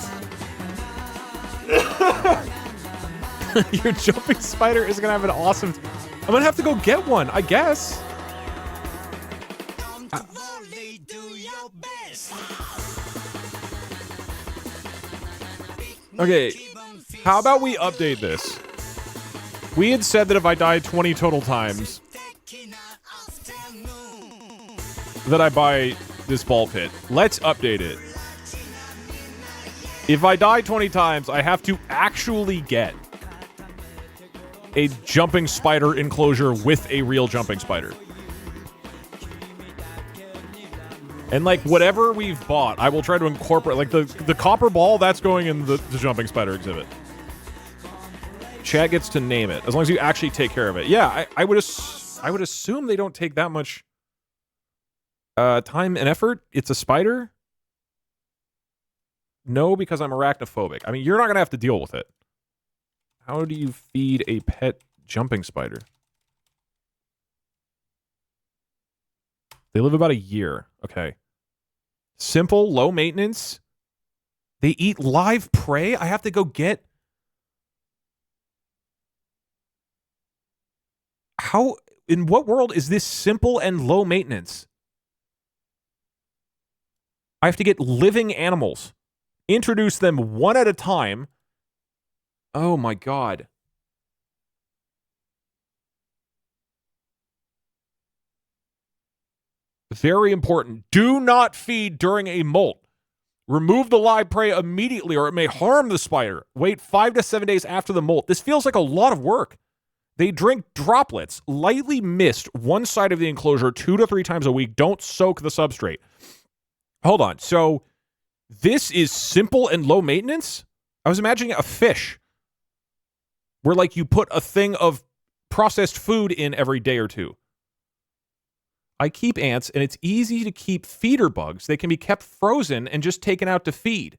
Speaker 1: Your jumping spider is gonna have an awesome... I'm gonna have to go get one, I guess. Okay, how about we update this? We had said that if I died 20 total times, that I buy this ball pit. Let's update it. If I die 20 times, I have to actually get a jumping spider enclosure with a real jumping spider. And like whatever we've bought, I will try to incorporate, like the copper ball, that's going in the jumping spider exhibit. Chad gets to name it as long as you actually take care of it. Yeah, I would assume they don't take that much time and effort. It's a spider. No, because I'm arachnophobic. I mean, you're not gonna have to deal with it. How do you feed a pet jumping spider? They live about a year. Okay. Simple, low maintenance. They eat live prey. I have to go get... How... In what world is this simple and low maintenance? I have to get living animals. Introduce them one at a time. Oh my god. Very important. Do not feed during a molt. Remove the live prey immediately or it may harm the spider. Wait 5 to 7 days after the molt. This feels like a lot of work. They drink droplets, lightly mist one side of the enclosure 2 to 3 times a week. Don't soak the substrate. Hold on. So this is simple and low maintenance? I was imagining a fish where like you put a thing of processed food in every day or two. I keep ants, and it's easy to keep feeder bugs. They can be kept frozen and just taken out to feed.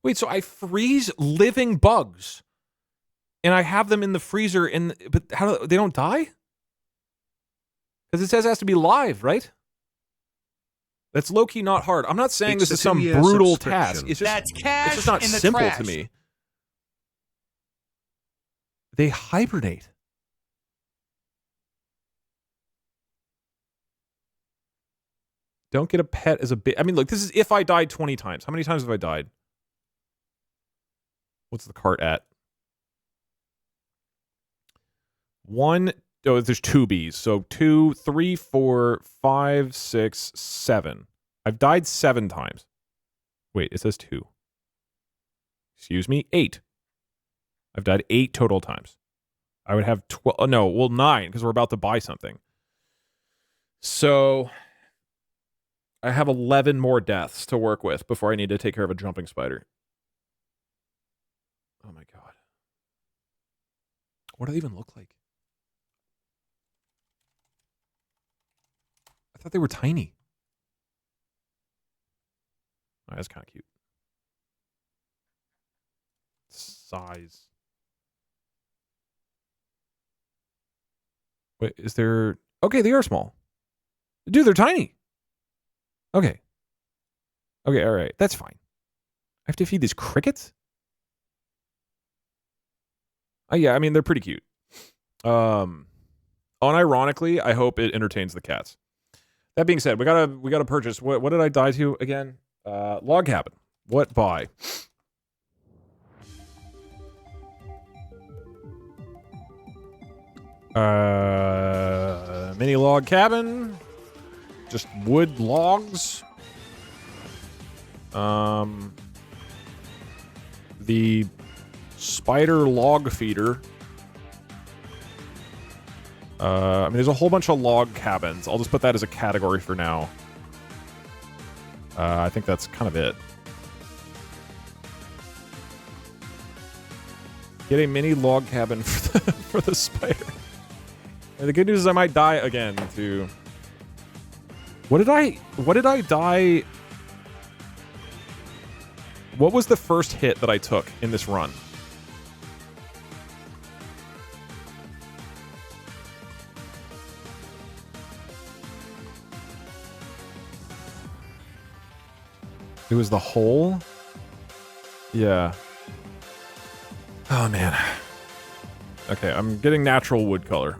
Speaker 1: Wait, so I freeze living bugs, and I have them in the freezer, but how do they don't die? Because it says it has to be live, right? That's low-key not hard. I'm not saying this is some brutal task. It's just not simple to me. They hibernate. Don't get a pet as a bit. I mean, look, this is if I died 20 times. How many times have I died? What's the cart at? 1. Oh, there's 2 Bs. So 2, 3, 4, 5, 6, 7. I've died 7 times. Wait, it says 2. Excuse me, 8. I've died 8 total times. I would have 12. Oh, no, well, 9 because we're about to buy something. So I have 11 more deaths to work with before I need to take care of a jumping spider. Oh my god. What do they even look like? I thought they were tiny. Oh, that's kind of cute. Size. Wait, is there... Okay, they are small. Dude, they're tiny. Okay. Okay, all right. That's fine. I have to feed these crickets? Oh, yeah, I mean, they're pretty cute. Unironically, I hope it entertains the cats. That being said, we gotta purchase. What did I die to again? Log cabin. What buy? Mini log cabin. Just wood logs. The spider log feeder. I mean, there's a whole bunch of log cabins. I'll just put that as a category for now. I think that's kind of it. Get a mini log cabin for the spider. And the good news is I might die again to What did I die? What was the first hit that I took in this run? It was the hole? Yeah. Oh, man. Okay, I'm getting natural wood color.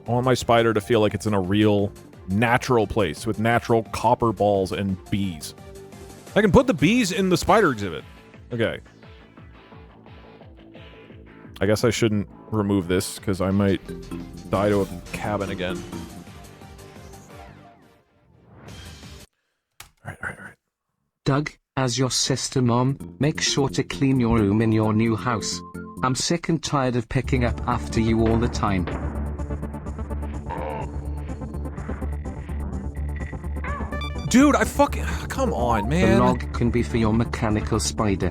Speaker 1: I want my spider to feel like it's in a real, natural place with natural copper balls and bees. I can put the bees in the spider exhibit. Okay. I guess I shouldn't remove this, because I might die to a cabin again. Alright.
Speaker 2: Doug, as your sister mom, make sure to clean your room in your new house. I'm sick and tired of picking up after you all the time.
Speaker 1: Dude, I fucking... Come on, man.
Speaker 2: The log can be for your mechanical spider.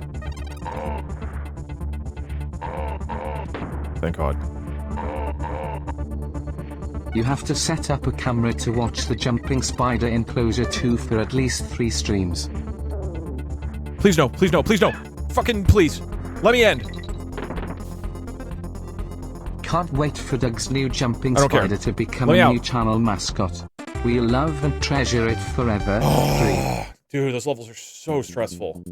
Speaker 1: Thank God.
Speaker 2: You have to set up a camera to watch the jumping spider enclosure 2 for at least 3 streams.
Speaker 1: Please no, please no, please no. Fucking please. Let me end.
Speaker 2: Can't wait for Doug's new jumping spider to become a new channel mascot. We'll love and treasure it forever.
Speaker 1: Dude, those levels are so stressful.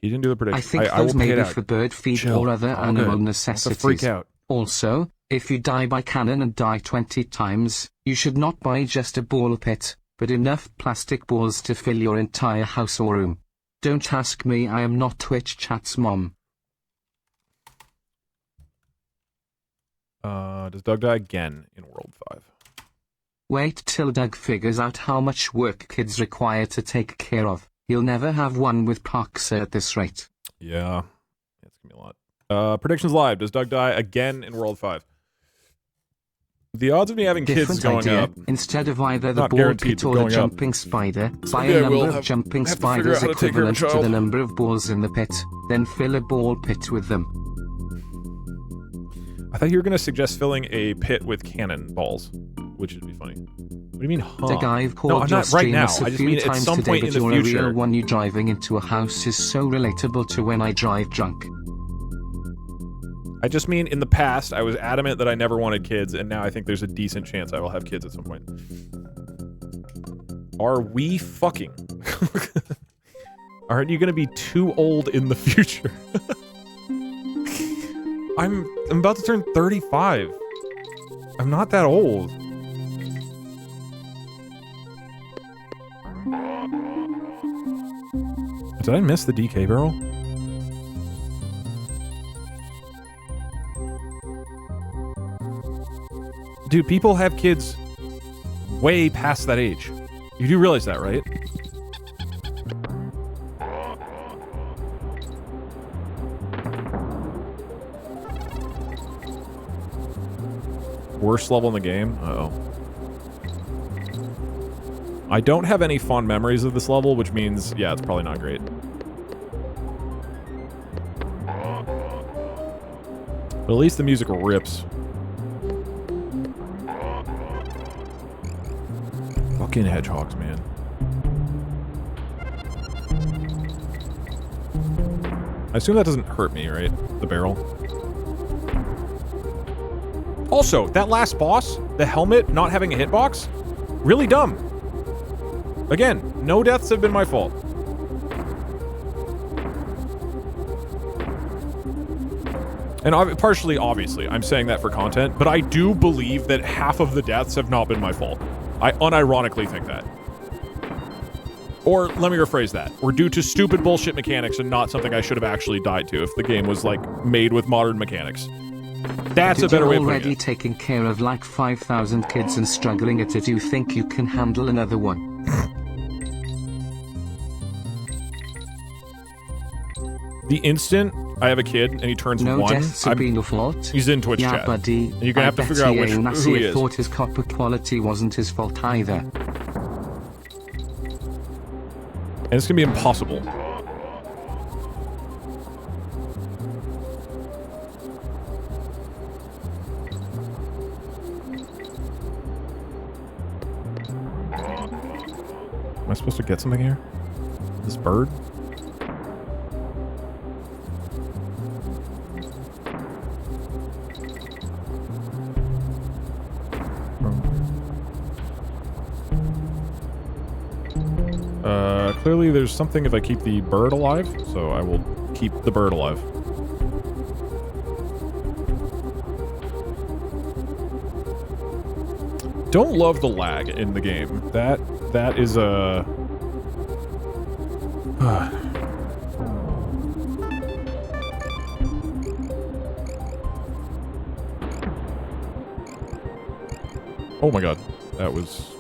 Speaker 1: He didn't do the prediction.
Speaker 2: I think those may be for bird feed or other animal necessities.
Speaker 1: Freak out.
Speaker 2: Also, if you die by cannon and die 20 times, you should not buy just a ball pit, but enough plastic balls to fill your entire house or room. Don't ask me, I am not Twitch chat's mom.
Speaker 1: Does Doug die again in World 5?
Speaker 2: Wait till Doug figures out how much work kids require to take care of. He'll never have one with Parkser at this rate.
Speaker 1: Yeah. It's gonna be a lot. Predictions live. Does Doug die again in World 5? The odds of me having kids is going up.
Speaker 2: Instead of either the ball pit or the jumping spider, buy a number of jumping spiders equivalent to the number of balls in the pit, then fill a ball pit with them.
Speaker 1: I thought you were going to suggest filling a pit with cannon balls, which would be funny. What do you mean, huh?
Speaker 2: The guy I've
Speaker 1: No,
Speaker 2: called
Speaker 1: I'm
Speaker 2: your
Speaker 1: not right now.
Speaker 2: streamers
Speaker 1: I
Speaker 2: a
Speaker 1: just
Speaker 2: few
Speaker 1: mean at
Speaker 2: times
Speaker 1: some
Speaker 2: today,
Speaker 1: point
Speaker 2: but
Speaker 1: in the
Speaker 2: you're a
Speaker 1: future.
Speaker 2: real one. You driving into a house is so relatable to when I drive drunk.
Speaker 1: I just mean in the past, I was adamant that I never wanted kids, and now I think there's a decent chance I will have kids at some point. Are we fucking? Aren't you going to be too old in the future? I'm about to turn 35. I'm not that old. Did I miss the DK barrel? Dude, people have kids way past that age. You do realize that, right? Worst level in the game? Uh-oh. I don't have any fond memories of this level, which means, yeah, it's probably not great. But at least the music rips. Fucking hedgehogs, man. I assume that doesn't hurt me, right? The barrel. Also, that last boss, the helmet not having a hitbox, really dumb. Again, no deaths have been my fault. And partially, obviously, I'm saying that for content, but I do believe that half of the deaths have not been my fault. I unironically think that. Or, let me rephrase that. Or due to stupid bullshit mechanics and not something I should have actually died to if the game was, like, made with modern mechanics. That's a better way of putting it.
Speaker 2: You're already taking care of like 5,000 kids and struggling at it. Do you think you can handle another one?
Speaker 1: The instant I have a kid and he turns
Speaker 2: no
Speaker 1: 1,
Speaker 2: deaths have been your fault.
Speaker 1: He's in Twitch chat.
Speaker 2: Buddy.
Speaker 1: And you're gonna have to figure out who he is.
Speaker 2: Thought his copper quality wasn't his fault either.
Speaker 1: And it's gonna be impossible. I supposed to get something here? This bird? Clearly there's something if I keep the bird alive, so I will keep the bird alive. Don't love the lag in the game. That is a... Oh my god. That was...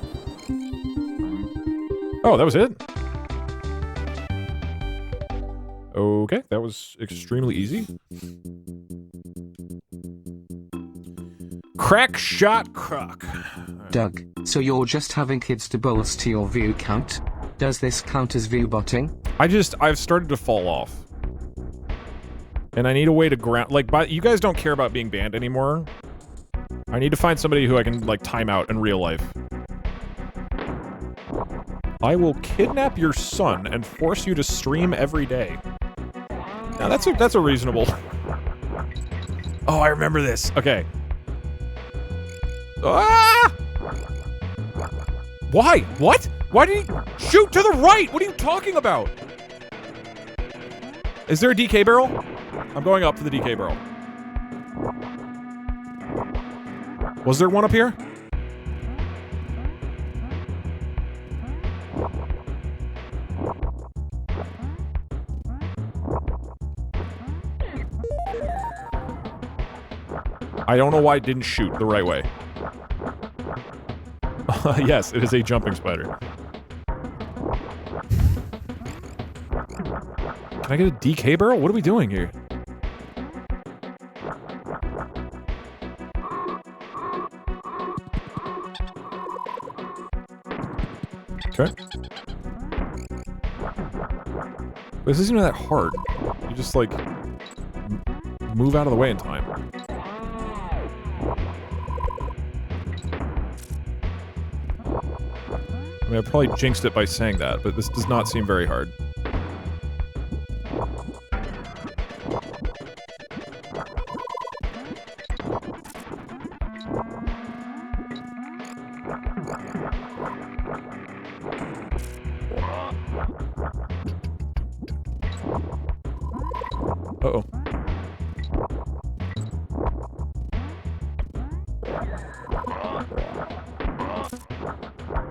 Speaker 1: Oh, that was it? Okay, that was extremely easy. Crack shot croc.
Speaker 2: Doug, so you're just having kids to bolster your view count? Does this count as view botting?
Speaker 1: I've started to fall off. And I need a way to ground, like, you guys don't care about being banned anymore. I need to find somebody who I can, like, time out in real life. I will kidnap your son and force you to stream every day. Now that's a reasonable... Oh, I remember this. Okay. Ah! Why? What? Why did he shoot to the right? What are you talking about? Is there a DK barrel? I'm going up to the DK barrel. Was there one up here? I don't know why it didn't shoot the right way. Yes, it is a jumping spider. Can I get a DK barrel? What are we doing here? Okay. This isn't even that hard. You just, like, move out of the way in time. I mean, I probably jinxed it by saying that, but this does not seem very hard. Uh-oh.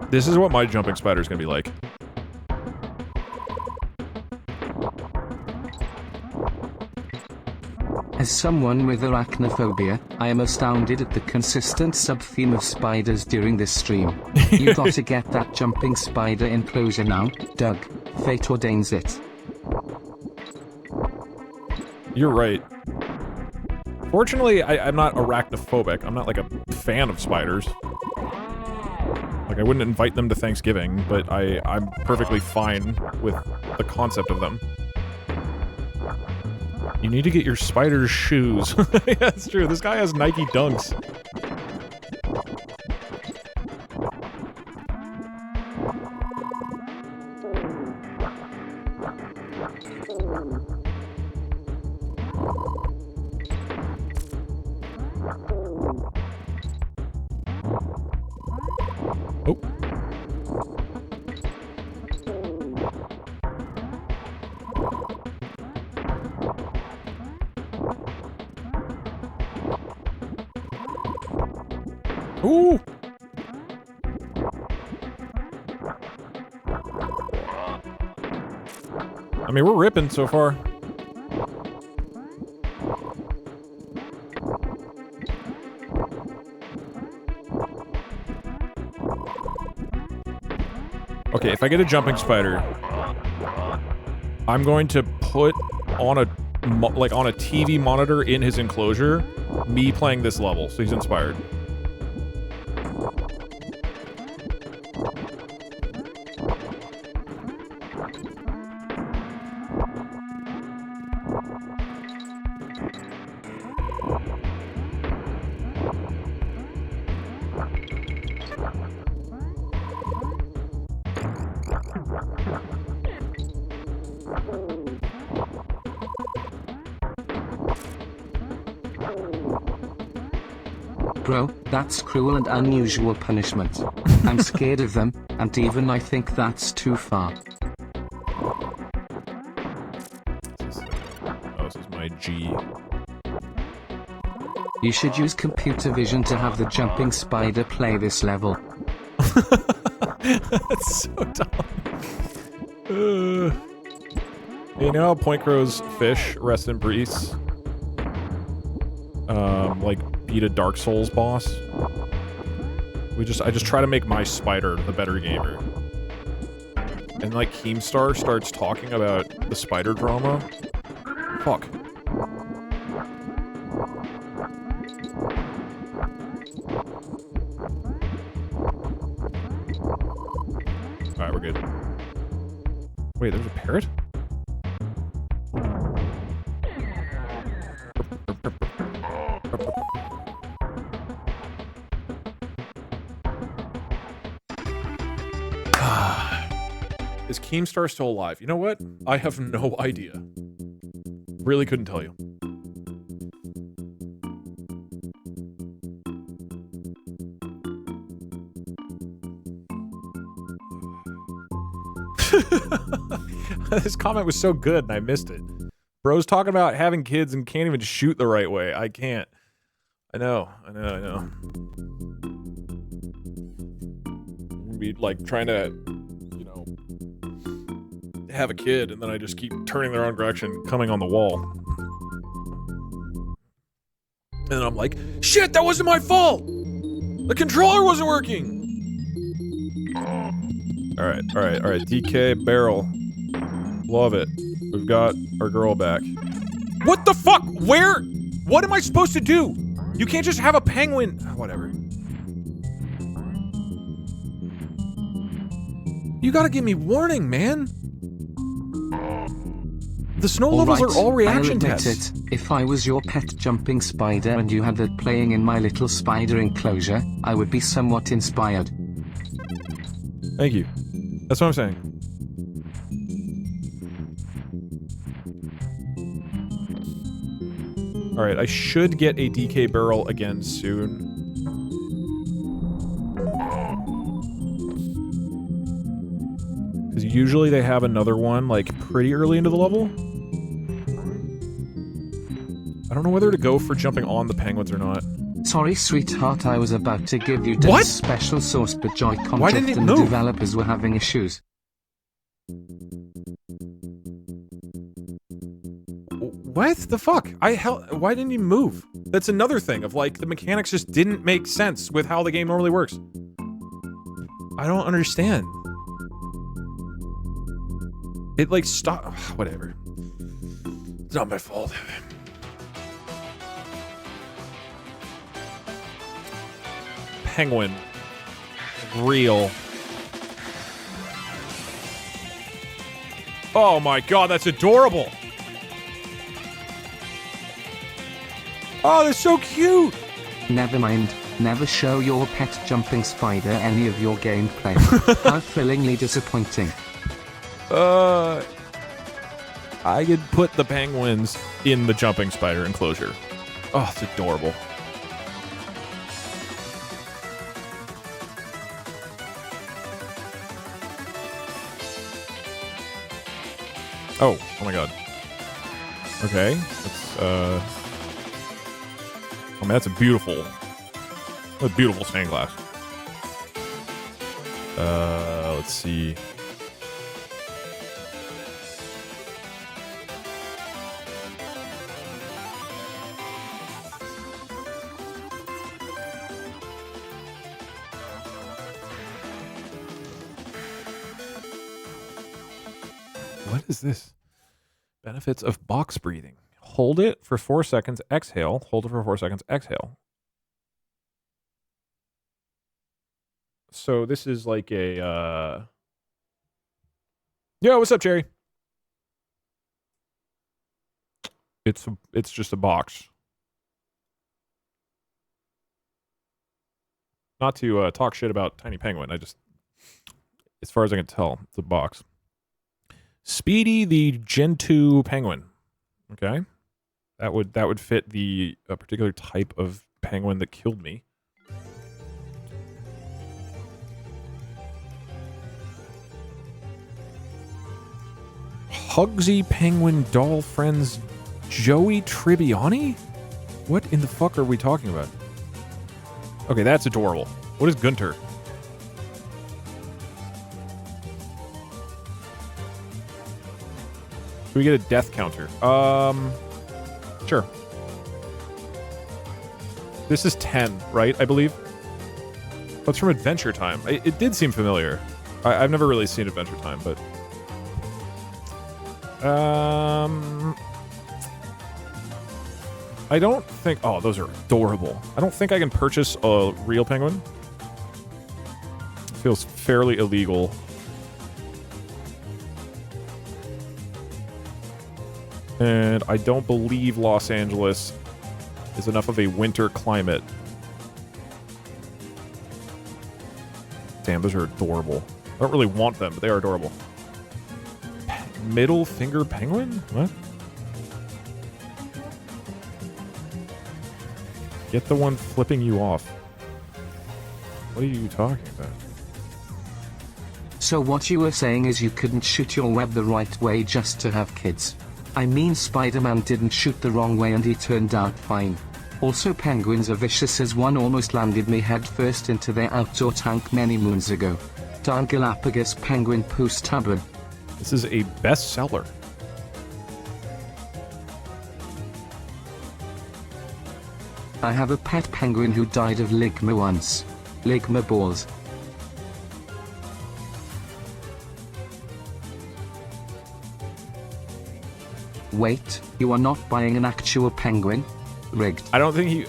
Speaker 1: This is what my jumping spider is going to be like.
Speaker 2: As someone with arachnophobia, I am astounded at the consistent sub-theme of spiders during this stream. You gotta get that jumping spider in closer now, Doug. Fate ordains it.
Speaker 1: You're right. Fortunately, I'm not arachnophobic. I'm not like a fan of spiders. Like, I wouldn't invite them to Thanksgiving, but I'm perfectly fine with the concept of them. You need to get your spider's shoes. Yeah, that's true. This guy has Nike Dunks. Oh. Ooh! I mean, we're ripping so far. Okay, if I get a jumping spider, I'm going to put on a TV monitor in his enclosure me playing this level, so he's inspired.
Speaker 2: Bro, that's cruel and unusual punishment. I'm scared of them, and even I think that's too far.
Speaker 1: Oh, this is my G.
Speaker 2: You should use computer vision to have the jumping spider play this level.
Speaker 1: That's so dumb. You know how Point Crow's fish, rest in peace, like beat a Dark Souls boss? I just try to make my spider the better gamer. And like Keemstar starts talking about the spider drama. Fuck. Alright, we're good. Wait, there's a parrot? Is Keemstar still alive? You know what? I have no idea. Really couldn't tell you. This comment was so good and I missed it. Bro's talking about having kids and can't even shoot the right way. I can't. I know. Be like trying to, you know, have a kid and then I just keep turning the wrong direction, coming on the wall. And then I'm like, shit, that wasn't my fault! The controller wasn't working! Alright. DK barrel. Love it. We've got our girl back. What the fuck? Where? What am I supposed to do? You can't just have a penguin. Whatever. You gotta give me warning, man. The snow levels are all reaction tests.
Speaker 2: If I was your pet jumping spider and you had that playing in my little spider enclosure, I would be somewhat inspired.
Speaker 1: Thank you. That's what I'm saying. Alright, I should get a DK barrel again soon. Because usually they have another one, like, pretty early into the level. I don't know whether to go for jumping on the penguins or not.
Speaker 2: Sorry, sweetheart, I was about to give you this special sauce, but Joy-Con and the developers were having issues.
Speaker 1: What the fuck? Why didn't he move? That's another thing of like, the mechanics just didn't make sense with how the game normally works. I don't understand. It like stop. Whatever. It's not my fault. Penguin. Real. Oh my god, that's adorable. Oh, they're so cute!
Speaker 2: Never mind. Never show your pet jumping spider any of your gameplay. How thrillingly disappointing.
Speaker 1: I could put the penguins in the jumping spider enclosure. Oh, it's adorable. Oh my god. Okay, let's, I mean, that's a beautiful stained glass. Let's see. What is this? Benefits of box breathing. Hold it for 4 seconds, exhale. Hold it for 4 seconds, exhale. So this is like a, Yo, what's up, Jerry? It's just a box. Not to talk shit about Tiny Penguin. I just, as far as I can tell, it's a box. Speedy the Gen 2 Penguin. Okay. That would fit the particular type of penguin that killed me. Hugsy Penguin Doll Friends Joey Tribbiani? What in the fuck are we talking about? Okay, that's adorable. What is Gunter? Can we get a death counter? Sure. This is 10, right? I believe. That's from Adventure Time. It did seem familiar. I've never really seen Adventure Time, but... I don't think... Oh, those are adorable. I don't think I can purchase a real penguin. It feels fairly illegal. And I don't believe Los Angeles is enough of a winter climate. Damn, those are adorable. I don't really want them, but they are adorable. Middle finger penguin? What? Get the one flipping you off. What are you talking about?
Speaker 2: So what you were saying is you couldn't shoot your web the right way just to have kids. I mean, Spider-Man didn't shoot the wrong way and he turned out fine. Also, penguins are vicious as one almost landed me head first into their outdoor tank many moons ago. Darn Galapagos penguin poo stubborn.
Speaker 1: This is a bestseller.
Speaker 2: I have a pet penguin who died of ligma once. Ligma balls. Wait, you are not buying an actual penguin? Rigged.
Speaker 1: I don't think he...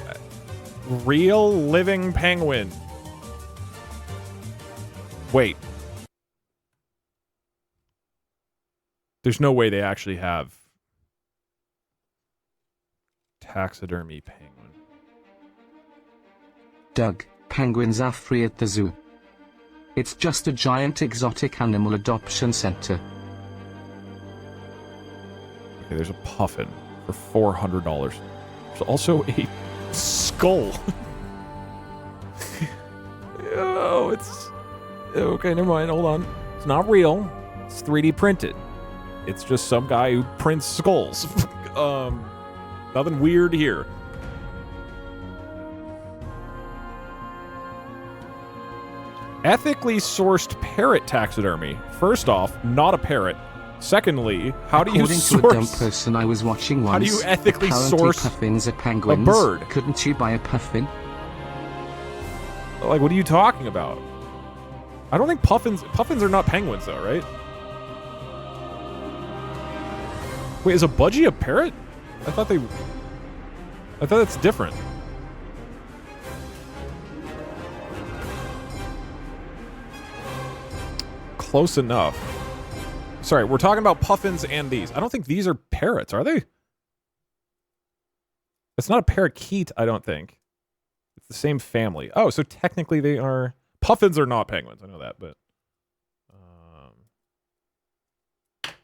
Speaker 1: Real living penguin. Wait. There's no way they actually have taxidermy penguin.
Speaker 2: Doug, penguins are free at the zoo. It's just a giant exotic animal adoption center.
Speaker 1: Okay, there's a puffin for $400. There's also a skull. Oh, it's... Okay, never mind, hold on. It's not real. It's 3D printed. It's just some guy who prints skulls. Nothing weird here. Ethically sourced parrot taxidermy. First off, not a parrot. Secondly, how do you source...
Speaker 2: According to a dumb person I was watching once,
Speaker 1: how do you ethically
Speaker 2: apparently
Speaker 1: source
Speaker 2: puffins are penguins.
Speaker 1: a bird?
Speaker 2: Couldn't you buy a puffin?
Speaker 1: Like, what are you talking about? I don't think puffins are not penguins, though, right? Wait, is a budgie a parrot? I thought that's different. Close enough. Sorry, we're talking about puffins and these. I don't think these are parrots, are they? It's not a parakeet, I don't think. It's the same family. Oh, so technically they are... Puffins are not penguins, I know that, but...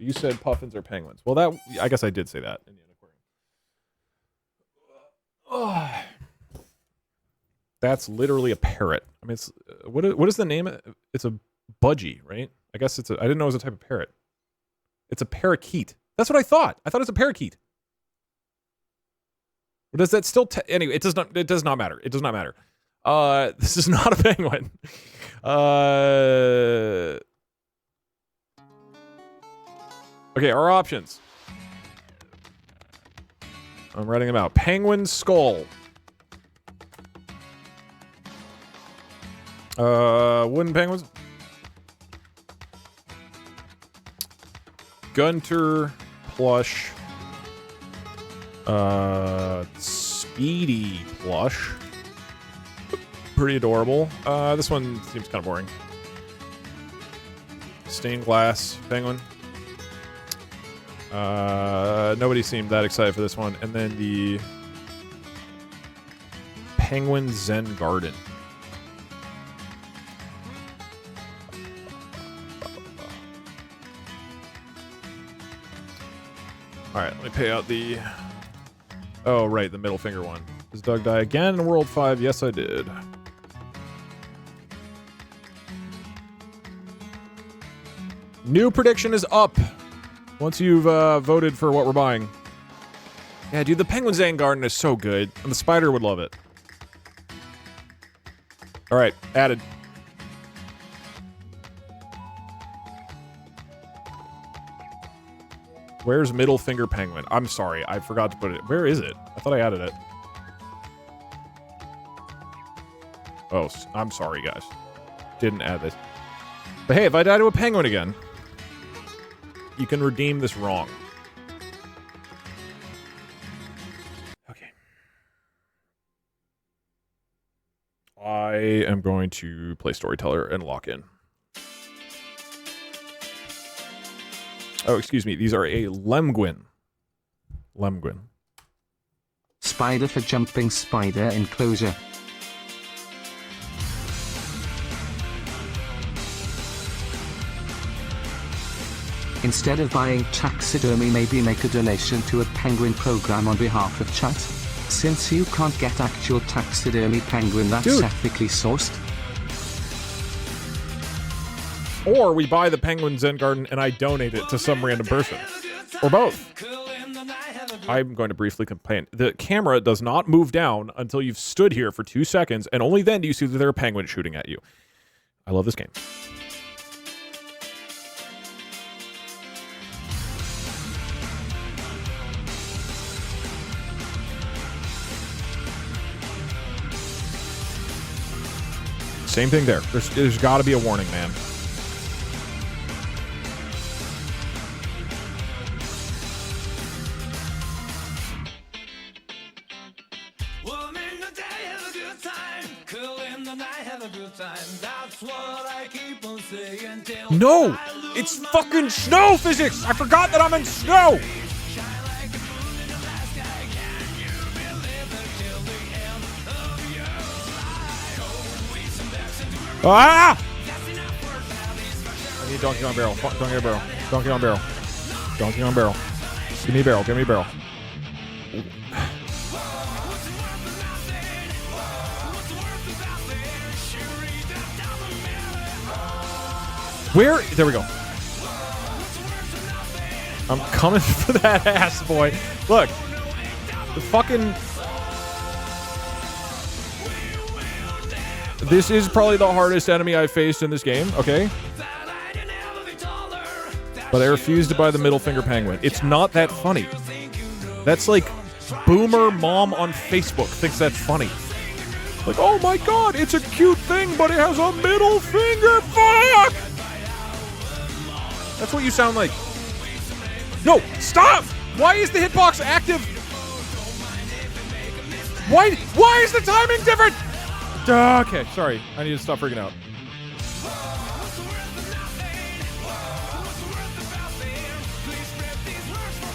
Speaker 1: You said puffins are penguins. Well, that... I guess I did say that in the aquarium. That's literally a parrot. I mean, it's... What is the name? It's a budgie, right? I guess it's a... I didn't know it was a type of parrot. It's a parakeet. That's what I thought. I thought it was a parakeet. Does that still... Anyway, it does not matter. It does not matter. This is not a penguin. Okay, our options. I'm writing them out. Penguin skull. Wooden penguins. Gunter plush. Speedy plush. Pretty adorable. This one seems kind of boring. Stained glass penguin. Nobody seemed that excited for this one. And then the Penguin Zen Garden. All right, let me pay out the Oh, right, the middle finger one. Does Doug die again in World 5? Yes, I did. New prediction is up. Once you've voted for what we're buying. Yeah, dude, the Penguin Zen Garden is so good. And the spider would love it. Alright, added. Where's Middle Finger Penguin? I'm sorry, I forgot to put it. Where is it? I thought I added it. Oh, I'm sorry, guys. Didn't add this. But hey, if I die to a penguin again, you can redeem this wrong. Okay. I am going to play Storyteller and lock in. Oh, excuse me. These are a Lemguin. Lemguin.
Speaker 2: Spider for jumping spider enclosure. Instead of buying taxidermy, maybe make a donation to a penguin program on behalf of chat. Since you can't get actual taxidermy penguin that's ethically sourced.
Speaker 1: Or we buy the Penguin Zen Garden and I donate it to some random person. Or both. I'm going to briefly complain. The camera does not move down until you've stood here for 2 seconds, and only then do you see that there are penguins shooting at you. I love this game. Same thing there. There's got to be a warning, man. No! It's fucking snow physics! I forgot that I'm in snow! Ah! I need donkey on barrel. Donkey on barrel. Donkey on barrel. Donkey on barrel. Give me a barrel. Give me a barrel. Where? There we go. I'm coming for that ass, boy. Look. The fucking... This is probably the hardest enemy I've faced in this game, okay? But I refuse to buy the middle finger penguin. It's not that funny. That's like boomer mom on Facebook thinks that's funny. Like, oh my god, it's a cute thing, but it has a middle finger. Fuck! That's what you sound like. No, stop! Why is the hitbox active? Why is the timing different? Okay, sorry. I need to stop freaking out.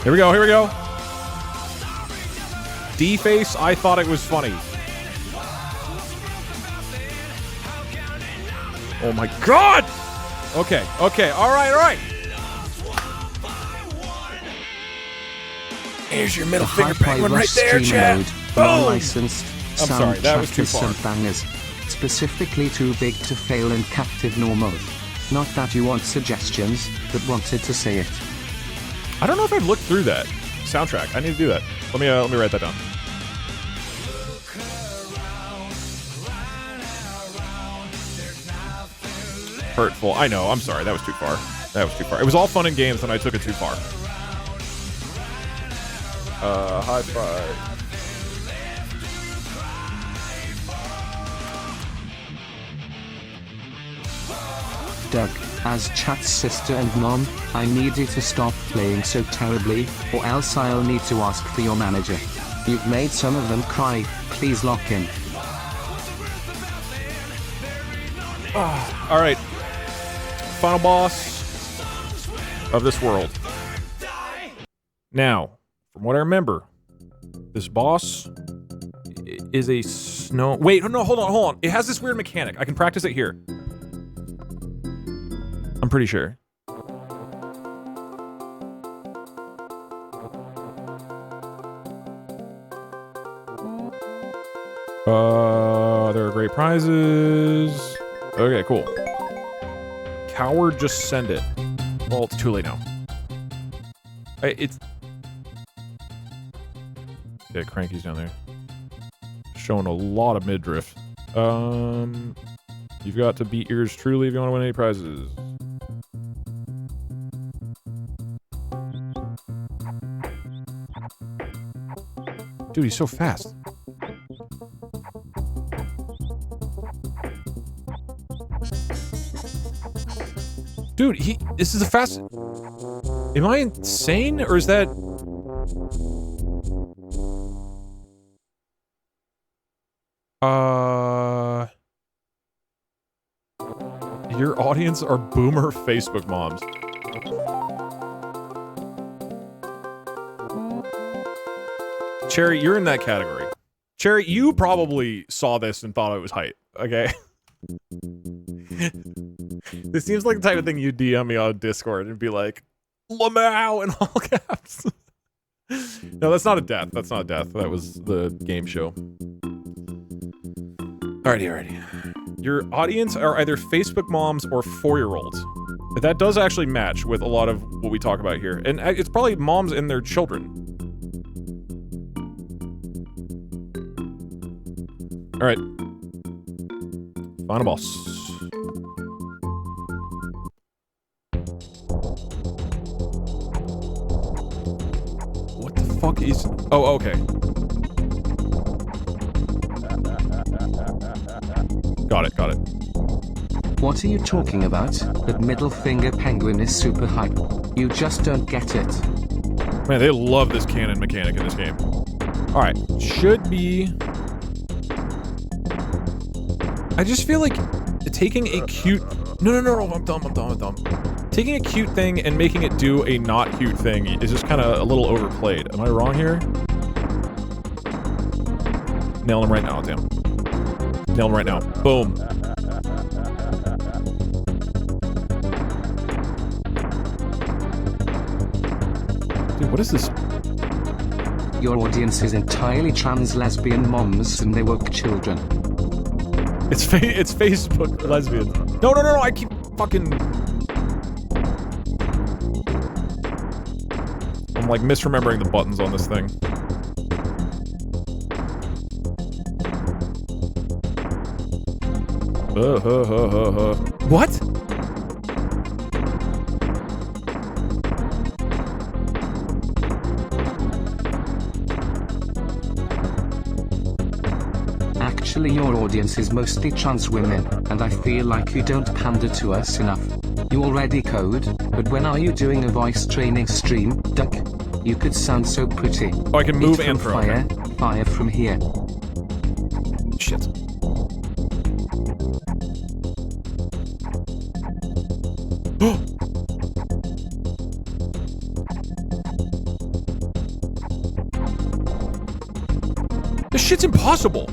Speaker 1: Here we go, here we go. D-face, I thought it was funny. Oh my god! Okay, okay, alright. Here's your middle finger penguin right there, chat. Boom! I'm sorry, that was too far.
Speaker 2: Bangers, specifically too big to fail in captive normal. Not that you want suggestions, but wanted to say it.
Speaker 1: I don't know if I've looked through that soundtrack. I need to do that. Let me write that down. Hurtful. I know. I'm sorry. That was too far. That was too far. It was all fun and games, and I took it too far. High five.
Speaker 2: Doug, as chat's sister and mom, I need you to stop playing so terribly, or else I'll need to ask for your manager. You've made some of them cry, please lock in.
Speaker 1: Alright. Final boss of this world. Now, from what I remember, this boss is a snow... Wait, no, hold on. It has this weird mechanic. I can practice it here. I'm pretty sure. There are great prizes. Okay, cool. Coward, just send it. Well, it's too late now. It's... Okay, Cranky's down there. Showing a lot of midriff. You've got to beat yours truly if you want to win any prizes. Dude, he's so fast. Dude, this is the fast... Am I insane, or is that... Your audience are boomer Facebook moms. Cherry, you're in that category. Cherry, you probably saw this and thought it was hype, okay? This seems like the type of thing you DM me on Discord and be like, Lamau in all caps. No, that's not a death. That's not a death. That was the game show. Alrighty. Your audience are either Facebook moms or 4-year-olds. That does actually match with a lot of what we talk about here. And it's probably moms and their children. Alright. Final boss. What the fuck is... Oh, okay. Got it.
Speaker 2: What are you talking about? That middle finger penguin is super hype. You just don't get it.
Speaker 1: Man, they love this cannon mechanic in this game. Alright, should be... I just feel like taking a cute... No, I'm dumb. Taking a cute thing and making it do a not cute thing is just kind of a little overplayed. Am I wrong here? Nail him right now, damn. Nail him right now. Boom. Dude, what is this?
Speaker 2: Your audience is entirely trans lesbian moms and they woke children.
Speaker 1: It's Facebook lesbian. No, I keep fucking... I'm like misremembering the buttons on this thing. What?
Speaker 2: Actually, your audience is mostly trans women, and I feel like you don't pander to us enough. You already code, but when are you doing a voice training stream, Duck? You could sound so pretty.
Speaker 1: Oh, I can move and throw.
Speaker 2: Fire from here.
Speaker 1: Shit. This shit's impossible.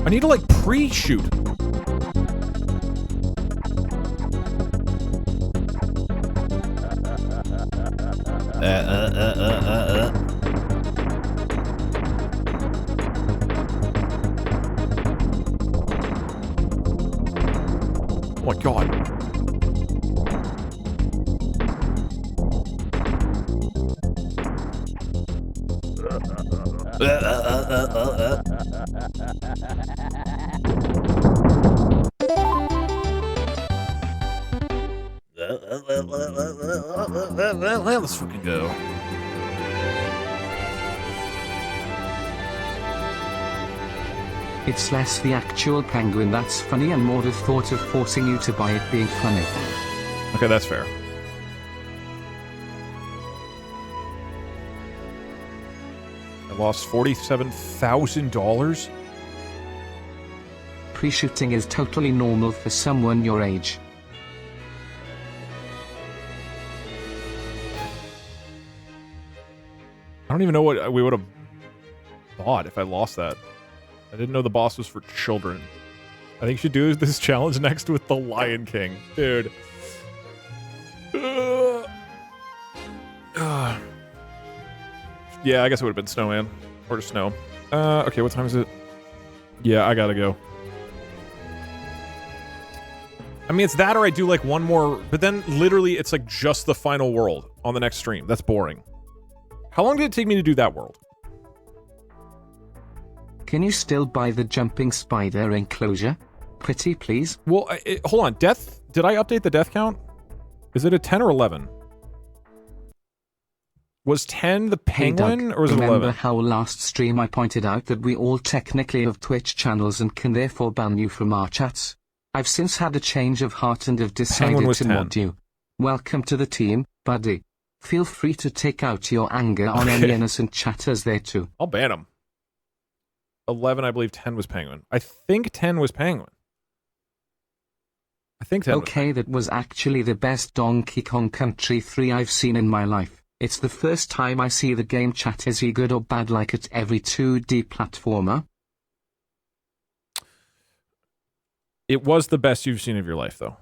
Speaker 1: I need to like pre-shoot. Oh my god. Let's fucking go.
Speaker 2: It's less the actual penguin that's funny and more the thought of forcing you to buy it being funny.
Speaker 1: Okay, that's fair. I lost $47,000?
Speaker 2: Pre-shooting is totally normal for someone your age.
Speaker 1: I don't even know what we would have bought if I lost that. I didn't know the boss was for children. I think you should do this challenge next with the Lion King. Dude. Yeah, I guess it would have been Snowman. Or to snow. Okay, what time is it? Yeah, I gotta go. I mean, it's that or I do like one more, but then literally it's like just the final world on the next stream. That's boring. How long did it take me to do that world?
Speaker 2: Can you still buy the jumping spider enclosure? Pretty please?
Speaker 1: Well, hold on. Death? Did I update the death count? Is it a 10 or 11? Was 10 the penguin,
Speaker 2: hey Doug,
Speaker 1: or was it 11?
Speaker 2: Remember how last stream I pointed out that we all technically have Twitch channels and can therefore ban you from our chats? I've since had a change of heart and have decided to
Speaker 1: 10.
Speaker 2: mod you. Welcome to the team, buddy. Feel free to take out your anger on any innocent chatters there too.
Speaker 1: I'll ban him. 11, I believe 10 was penguin. I think 10 was penguin. I think 10
Speaker 2: okay, that was actually the best Donkey Kong Country 3 I've seen in my life. It's the first time I see the game chat. Is he good or bad like at every 2D platformer?
Speaker 1: It was the best you've seen of your life, though.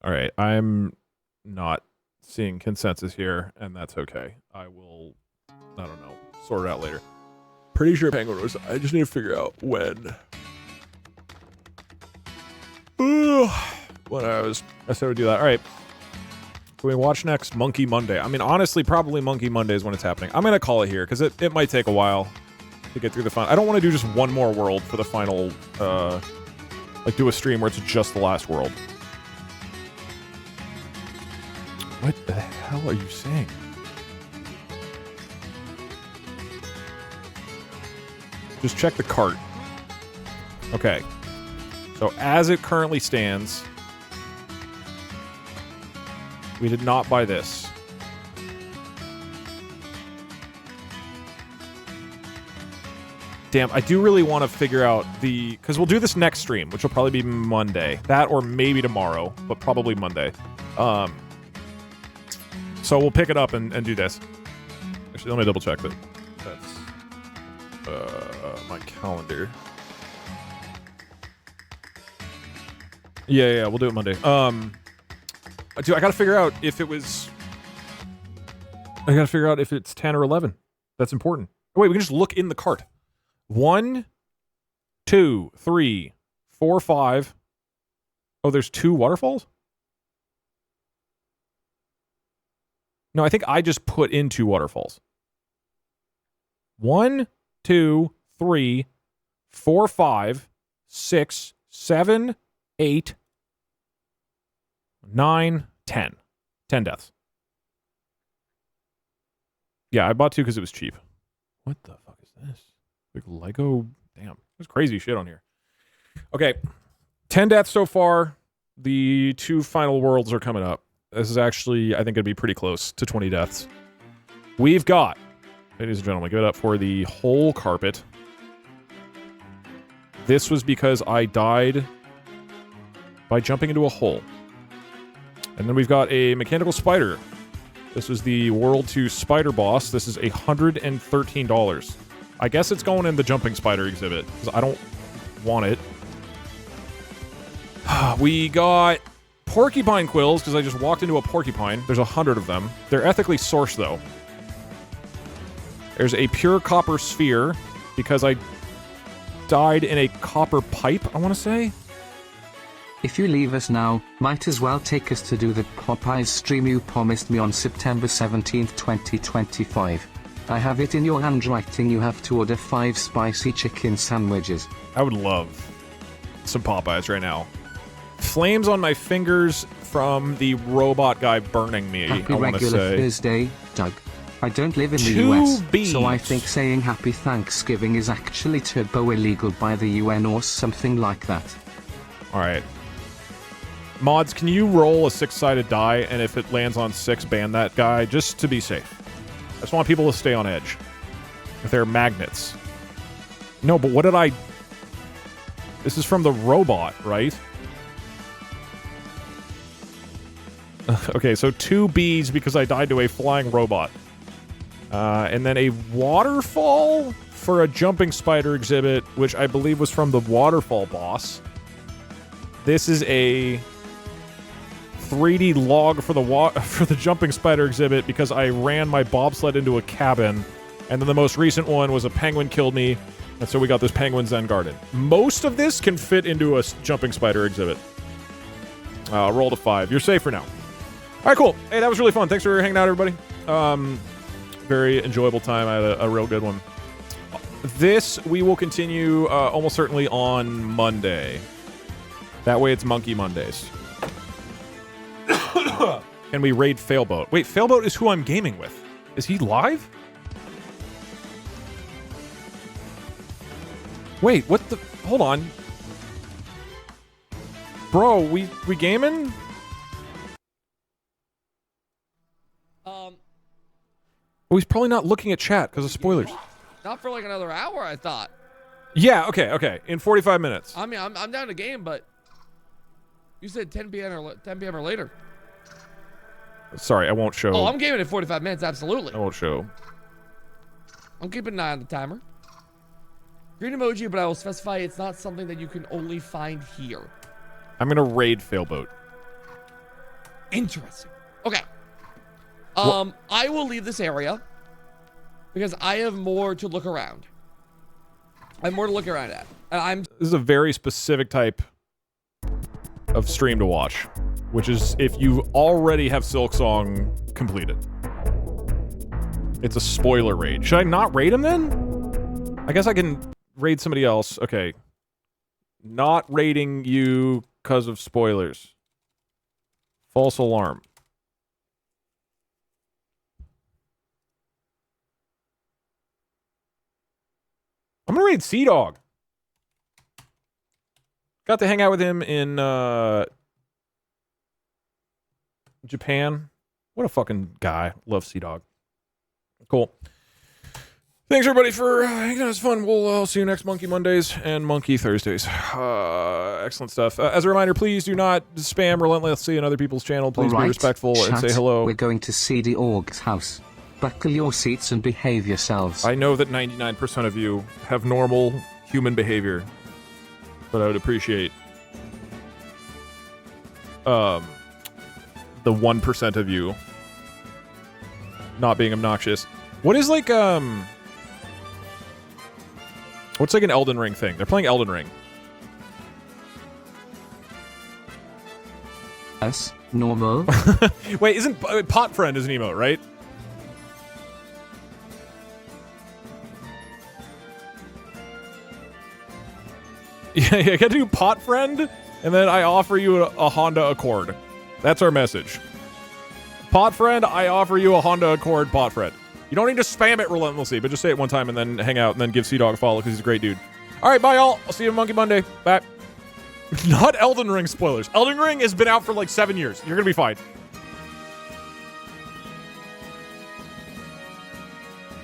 Speaker 1: All right, I'm not seeing consensus here, and that's okay. I will, I don't know, sort it out later. Pretty sure penguin was. I just need to figure out when. When I said we'd do that. All right. Can we watch next? Monkey Monday. I mean, honestly, probably Monkey Monday is when it's happening. I'm going to call it here because it might take a while to get through the final. I don't want to do just one more world for the final, like do a stream where it's just the last world. What the hell are you saying? Just check the cart. Okay. So as it currently stands, we did not buy this. Damn, I do really want to figure out the... Because we'll do this next stream, which will probably be Monday. That or maybe tomorrow, but probably Monday. So we'll pick it up and do this. Actually, let me double check that. That's my calendar. Yeah, we'll do it Monday. Dude, I gotta figure out if it was... I gotta figure out if it's 10 or 11. That's important. Oh, wait, we can just look in the cart. 1, 2, 3, 4, 5. Oh, there's 2 waterfalls? No, I think I just put in 2 waterfalls. 1, 2, 3, 4, 5, 6, 7, 8, 9, 10. 10 deaths. Yeah, I bought 2 because it was cheap. What the fuck is this? Like Lego? Damn. There's crazy shit on here. Okay. 10 deaths so far. The 2 final worlds are coming up. This is actually, I think it'd be pretty close to 20 deaths. We've got, ladies and gentlemen, give it up for the whole carpet. This was because I died by jumping into a hole. And then we've got a mechanical spider. This is the World 2 Spider Boss. This is $113. I guess it's going in the jumping spider exhibit, because I don't want it. We got porcupine quills, because I just walked into a porcupine. There's 100 of them. They're ethically sourced, though. There's a pure copper sphere, because I died in a copper pipe, I want to say.
Speaker 2: If you leave us now, might as well take us to do the Popeyes stream you promised me on September 17th, 2025. I have it in your handwriting. You have to order 5 spicy chicken sandwiches.
Speaker 1: I would love some Popeyes right now. Flames on my fingers from the robot guy burning me,
Speaker 2: Happy
Speaker 1: I want to
Speaker 2: regular
Speaker 1: say.
Speaker 2: Thursday, Doug. I don't live in the
Speaker 1: 2
Speaker 2: US,
Speaker 1: beats.
Speaker 2: so I think saying Happy Thanksgiving is actually turbo illegal by the UN or something like that.
Speaker 1: Alright. Mods, can you roll a 6-sided die, and if it lands on 6, ban that guy, just to be safe? I just want people to stay on edge. If they're magnets. No, but what did I... This is from the robot, right? Okay, so 2 Bs because I died to a flying robot. And then a waterfall for a jumping spider exhibit, which I believe was from the waterfall boss. This is a 3D log for the jumping spider exhibit because I ran my bobsled into a cabin And then the most recent one was a penguin killed me, and so we got this penguin Zen garden. Most of this can fit into a jumping spider exhibit. Roll to 5. You're safe for now. All right, cool. Hey, that was really fun. Thanks for hanging out, everybody. Very enjoyable time. I had a real good one. This we will continue almost certainly on Monday. That way it's Monkey Mondays. Can we raid Failboat? Wait, Failboat is who I'm gaming with. Is he live? Wait, what the... Hold on. Bro, we gaming?
Speaker 12: Oh,
Speaker 1: he's probably not looking at chat because of spoilers.
Speaker 12: Not for like another hour, I thought.
Speaker 1: Yeah, okay. In 45 minutes.
Speaker 12: I mean, I'm down to game, but you said 10 p.m. or later.
Speaker 1: Sorry, I won't show.
Speaker 12: Oh, I'm gaming at 45 minutes, absolutely.
Speaker 1: I won't show.
Speaker 12: I'm keeping an eye on the timer. Green emoji, but I will specify it's not something that you can only find here.
Speaker 1: I'm gonna raid Failboat.
Speaker 12: Interesting. Okay. I will leave this area because I have more to look around. I have more to look around at. And
Speaker 1: This is a very specific type of stream to watch, which is if you already have Silksong completed. It's a spoiler raid. Should I not raid him then? I guess I can raid somebody else. Okay. Not raiding you because of spoilers. False alarm. I'm gonna raid Sea Dog. Got to hang out with him in Japan. What a fucking guy. Love Sea Dog. Cool. Thanks everybody for hanging out. It's fun. We'll see you next Monkey Mondays and Monkey Thursdays. Excellent stuff. As a reminder, please do not spam relentlessly on other people's channel. Please be respectful and say hello.
Speaker 2: We're going to CD Org's house. Buckle your seats and behave yourselves.
Speaker 1: I know that 99% of you have normal human behavior, but I would appreciate the 1% of you not being obnoxious. What is like what's like an Elden Ring thing? They're playing Elden Ring.
Speaker 2: Yes, normal.
Speaker 1: Wait, isn't Pot Friend is an emote, right? Yeah, you gotta do Pot Friend, and then I offer you a Honda Accord. That's our message. Pot Friend, I offer you a Honda Accord Pot Friend. You don't need to spam it relentlessly, but just say it one time and then hang out and then give Sea-Dog a follow because he's a great dude. All right, bye, y'all. I'll see you on Monkey Monday. Bye. Not Elden Ring spoilers. Elden Ring has been out for like 7 years. You're gonna be fine.